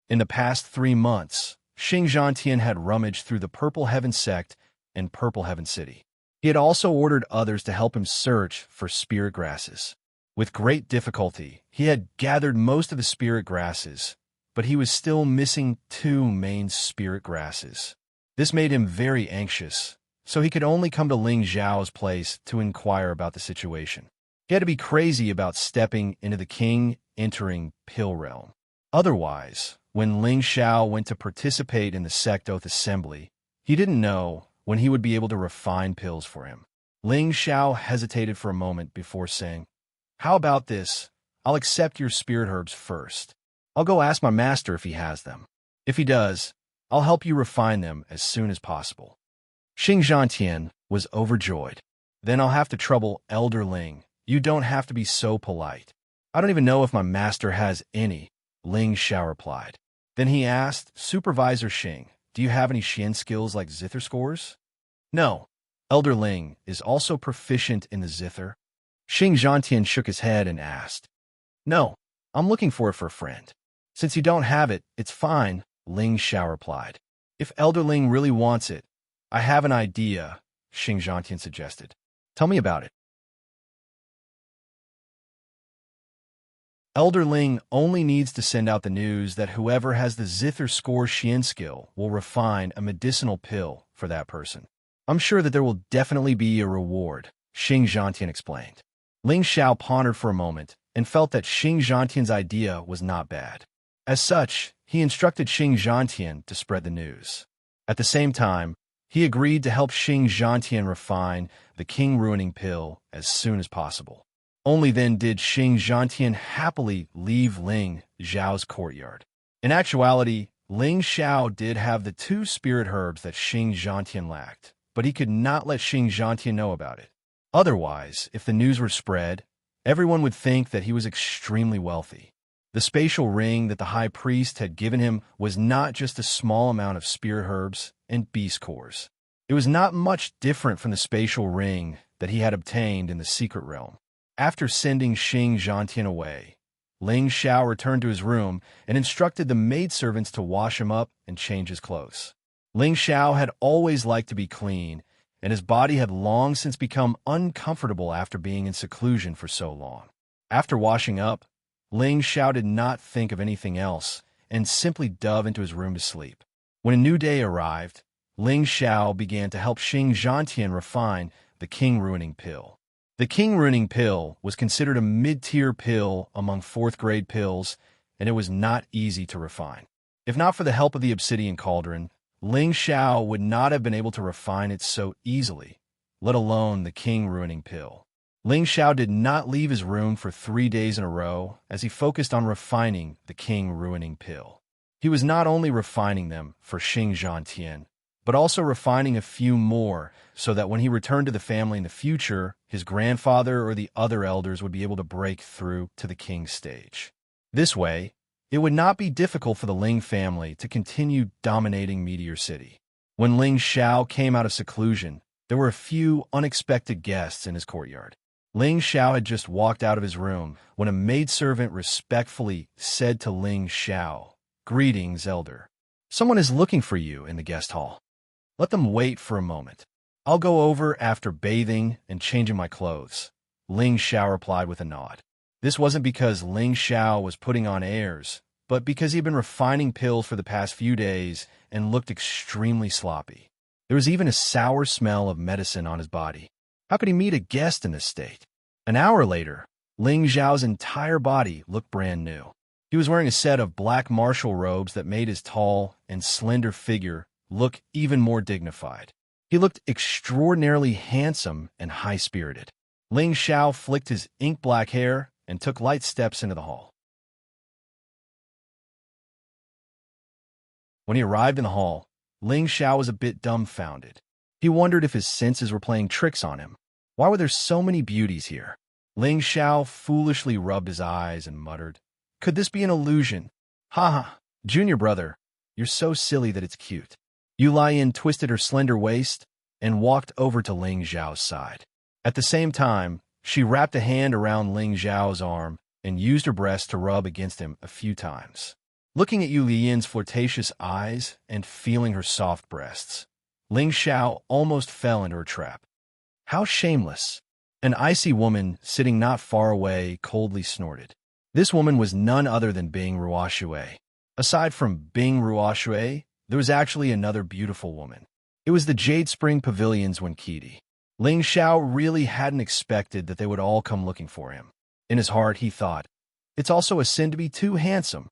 In the past 3 months, Xianxia had rummaged through the Purple Heaven sect and Purple Heaven City. He had also ordered others to help him search for spirit grasses. With great difficulty, he had gathered most of the spirit grasses, but he was still missing 2 main spirit grasses. This made him very anxious, so he could only come to Ling Xiao's place to inquire about the situation. He had to be crazy about stepping into the king entering pill realm. Otherwise, when Ling Xiao went to participate in the sect oath assembly, he didn't know when he would be able to refine pills for him. Ling Xiao hesitated for a moment before saying, "How about this? I'll accept your spirit herbs first. I'll go ask my master if he has them. If he does, I'll help you refine them as soon as possible." Xianxia was overjoyed. "Then I'll have to trouble Elder Ling. You don't have to be so polite." "I don't even know if my master has any," Ling Xiao replied. Then he asked, "Supervisor Xing, do you have any Xian skills like zither scores?" "No." Elder Ling is also proficient in the zither. Xianxia shook his head and asked, "No, I'm looking for it for a friend." "Since you don't have it, it's fine," Ling Xiao replied. "If Elder Ling really wants it, I have an idea," Xianxia suggested. "Tell me about it." Elder Ling only needs to send out the news that whoever has the zither score Xian skill will refine a medicinal pill for that person. "I'm sure that there will definitely be a reward," Xianxia explained. Ling Xiao pondered for a moment and felt that Xianxia's idea was not bad. As such, he instructed Xianxia to spread the news. At the same time, he agreed to help Xianxia refine the king-ruining pill as soon as possible. Only then did Xianxia happily leave Ling Xiao's courtyard. In actuality, Ling Xiao did have the 2 spirit herbs that Xianxia lacked, but he could not let Xianxia know about it. Otherwise, if the news were spread, everyone would think that he was extremely wealthy. The spatial ring that the high priest had given him was not just a small amount of spirit herbs and beast cores. It was not much different from the spatial ring that he had obtained in the secret realm. After sending Xianxia away, Ling Xiao returned to his room and instructed the maidservants to wash him up and change his clothes. Ling Xiao had always liked to be clean, and his body had long since become uncomfortable after being in seclusion for so long. After washing up, Ling Xiao did not think of anything else and simply dove into his room to sleep. When a new day arrived, Ling Xiao began to help Xianxia refine the king-ruining pill. The king-ruining pill was considered a mid-tier pill among 4th-grade pills, and it was not easy to refine. If not for the help of the obsidian cauldron, Ling Xiao would not have been able to refine it so easily, let alone the king-ruining pill. Ling Xiao did not leave his room for 3 days in a row as he focused on refining the king-ruining pill. He was not only refining them for Xianxia, but also refining a few more so that when he returned to the family in the future, his grandfather or the other elders would be able to break through to the king's stage. This way, it would not be difficult for the Ling family to continue dominating Meteor City. When Ling Xiao came out of seclusion, there were a few unexpected guests in his courtyard. Ling Xiao had just walked out of his room when a maidservant respectfully said to Ling Xiao, "Greetings, elder. Someone is looking for you in the guest hall. Let them wait for a moment. I'll go over after bathing and changing my clothes," Ling Xiao replied with a nod. This wasn't because Ling Xiao was putting on airs, but because he'd been refining pills for the past few days and looked extremely sloppy. There was even a sour smell of medicine on his body. How could he meet a guest in this state? An hour later, Ling Xiao's entire body looked brand new. He was wearing a set of black martial robes that made his tall and slender figure look even more dignified. He looked extraordinarily handsome and high-spirited. Ling Xiao flicked his ink-black hair and took light steps into the hall. When he arrived in the hall, Ling Xiao was a bit dumbfounded. He wondered if his senses were playing tricks on him. Why were there so many beauties here? Ling Xiao foolishly rubbed his eyes and muttered, "Could this be an illusion? Ha ha, junior brother, you're so silly that it's cute." Yu Lian twisted her slender waist and walked over to Ling Xiao's side. At the same time, she wrapped a hand around Ling Xiao's arm and used her breast to rub against him a few times. Looking at Yu Lian's flirtatious eyes and feeling her soft breasts, Ling Xiao almost fell into her trap. How shameless! An icy woman sitting not far away coldly snorted. This woman was none other than Bing Ruoxue. Aside from Bing Ruoxue, there was actually another beautiful woman. It was the Jade Spring Pavilion's Wenkidi. Ling Xiao really hadn't expected that they would all come looking for him. In his heart, he thought, it's also a sin to be too handsome.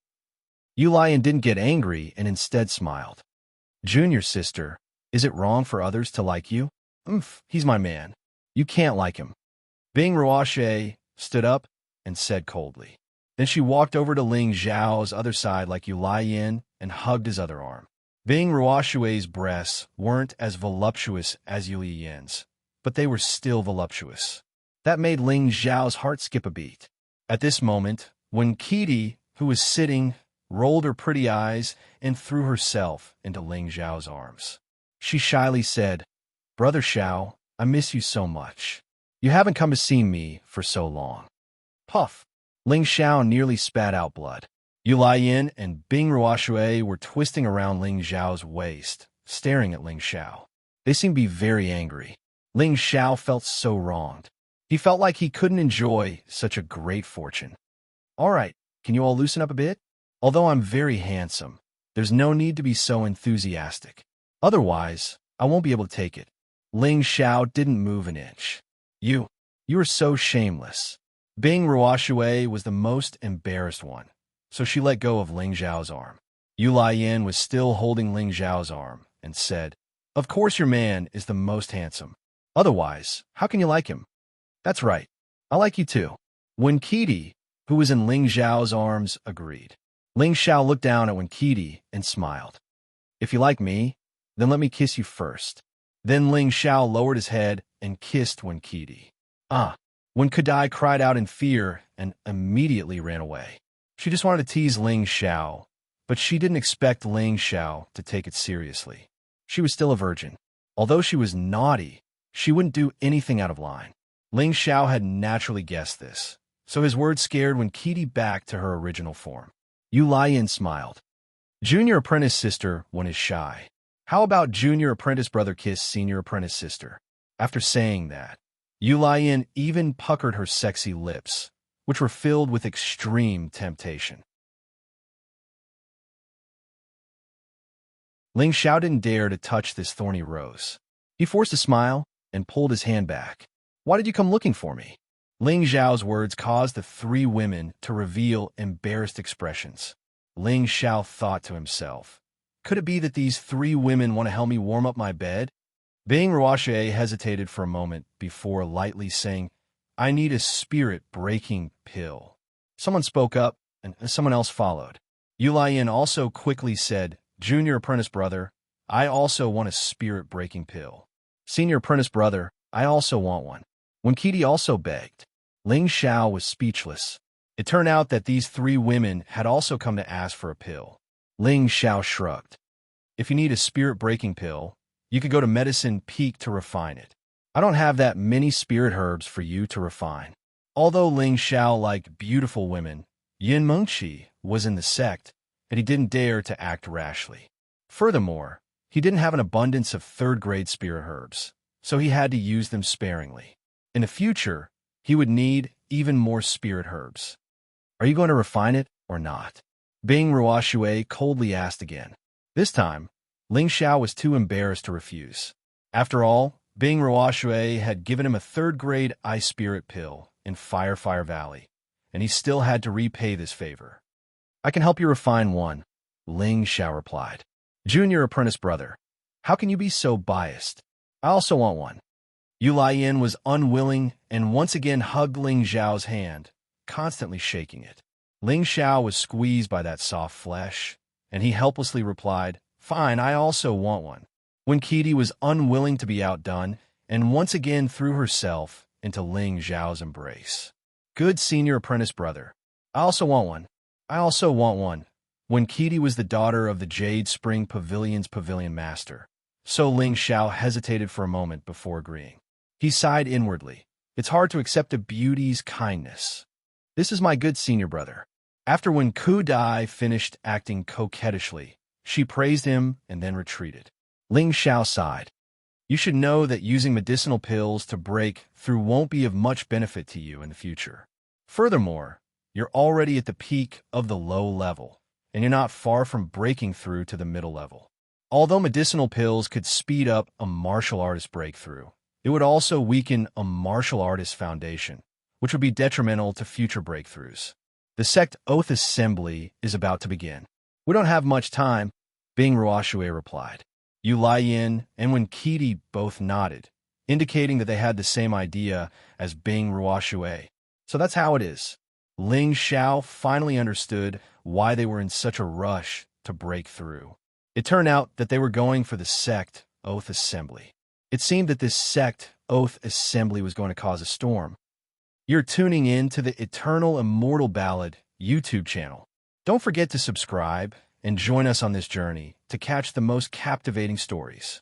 Yu Lian didn't get angry and instead smiled. Junior sister, is it wrong for others to like you? He's my man. You can't like him. Bing Ruoxie stood up and said coldly. Then she walked over to Ling Xiao's other side like Yu Lian and hugged his other arm. Bing Ruoxie's breasts weren't as voluptuous as Yu Lian's, but they were still voluptuous. That made Ling Xiao's heart skip a beat. At this moment, when Kitty, who was sitting, rolled her pretty eyes and threw herself into Ling Xiao's arms. She shyly said, Brother Xiao, I miss you so much. You haven't come to see me for so long. Puff! Ling Xiao nearly spat out blood. Yu Lian and Bing Ruoxie were twisting around Ling Xiao's waist, staring at Ling Xiao. They seemed to be very angry. Ling Xiao felt so wronged. He felt like he couldn't enjoy such a great fortune. All right, can you all loosen up a bit? Although I'm very handsome, there's no need to be so enthusiastic. Otherwise, I won't be able to take it. Ling Xiao didn't move an inch. You are so shameless. Bing Ruoxie was the most embarrassed one, so she let go of Ling Xiao's arm. Yu Lian was still holding Ling Xiao's arm and said, Of course your man is the most handsome. Otherwise, how can you like him? That's right. I like you too. Wen Qidi, who was in Ling Xiao's arms, agreed. Ling Xiao looked down at Wen Qidi and smiled. If you like me, then let me kiss you first. Then Ling Xiao lowered his head and kissed Wen Qidi. Wen Qidi cried out in fear and immediately ran away. She just wanted to tease Ling Xiao, but she didn't expect Ling Xiao to take it seriously. She was still a virgin. Although she was naughty, she wouldn't do anything out of line. Ling Xiao had naturally guessed this, so his words scared Wen Qidi back to her original form. Yu Lian smiled. Junior apprentice sister Wen is shy. How about junior apprentice brother kiss senior apprentice sister? After saying that, Yu Lian even puckered her sexy lips, which were filled with extreme temptation. Ling Xiao didn't dare to touch this thorny rose. He forced a smile and pulled his hand back. Why did you come looking for me? Ling Xiao's words caused the three women to reveal embarrassed expressions. Ling Xiao thought to himself, could it be that these three women want to help me warm up my bed? Bing Ruoxie hesitated for a moment before lightly saying, I need a spirit-breaking pill. Someone spoke up, and someone else followed. Yu Lian also quickly said, Junior apprentice brother, I also want a spirit-breaking pill. Senior apprentice brother, I also want one. Wen Qidi also begged. Ling Xiao was speechless. It turned out that these three women had also come to ask for a pill. Ling Xiao shrugged. If you need a spirit-breaking pill, you could go to Medicine Peak to refine it. I don't have that many spirit herbs for you to refine. Although Ling Xiao liked beautiful women, Yin Mengqi was in the sect, and he didn't dare to act rashly. Furthermore, he didn't have an abundance of third-grade spirit herbs, so he had to use them sparingly. In the future, he would need even more spirit herbs. Are you going to refine it or not? Bing Ruoxie coldly asked again. This time, Ling Xiao was too embarrassed to refuse. After all, Bing Ruoxie had given him a third-grade ice spirit pill in Fire Valley, and he still had to repay this favor. I can help you refine one, Ling Xiao replied. Junior apprentice brother, how can you be so biased? I also want one. Yu Lian was unwilling and once again hugged Ling Xiao's hand, constantly shaking it. Ling Xiao was squeezed by that soft flesh, and he helplessly replied, Fine, I also want one. Wen Qidi was unwilling to be outdone and once again threw herself into Ling Xiao's embrace. Good senior apprentice brother. I also want one. I also want one. Wen Qidi was the daughter of the Jade Spring Pavilion's pavilion master, so Ling Xiao hesitated for a moment before agreeing. He sighed inwardly. It's hard to accept a beauty's kindness. This is my good senior brother. After Wen Qidi finished acting coquettishly, she praised him and then retreated. Ling Xiao sighed. You should know that using medicinal pills to break through won't be of much benefit to you in the future. Furthermore, you're already at the peak of the low level, and you're not far from breaking through to the middle level. Although medicinal pills could speed up a martial artist breakthrough, It would also weaken a martial artist foundation, which would be detrimental to future breakthroughs. The sect Oath Assembly is about to begin. We don't have much time, Bing Ruoxue replied. Yu Laiyin and Wen Qidi both nodded, indicating that they had the same idea as Bing Ruoxue. So that's how it is. Ling Xiao finally understood why they were in such a rush to break through. It turned out that they were going for the sect Oath Assembly. It seemed that this sect Oath Assembly was going to cause a storm. You're tuning in to the Eternal Immortal Ballad YouTube channel. Don't forget to subscribe and join us on this journey to catch the most captivating stories.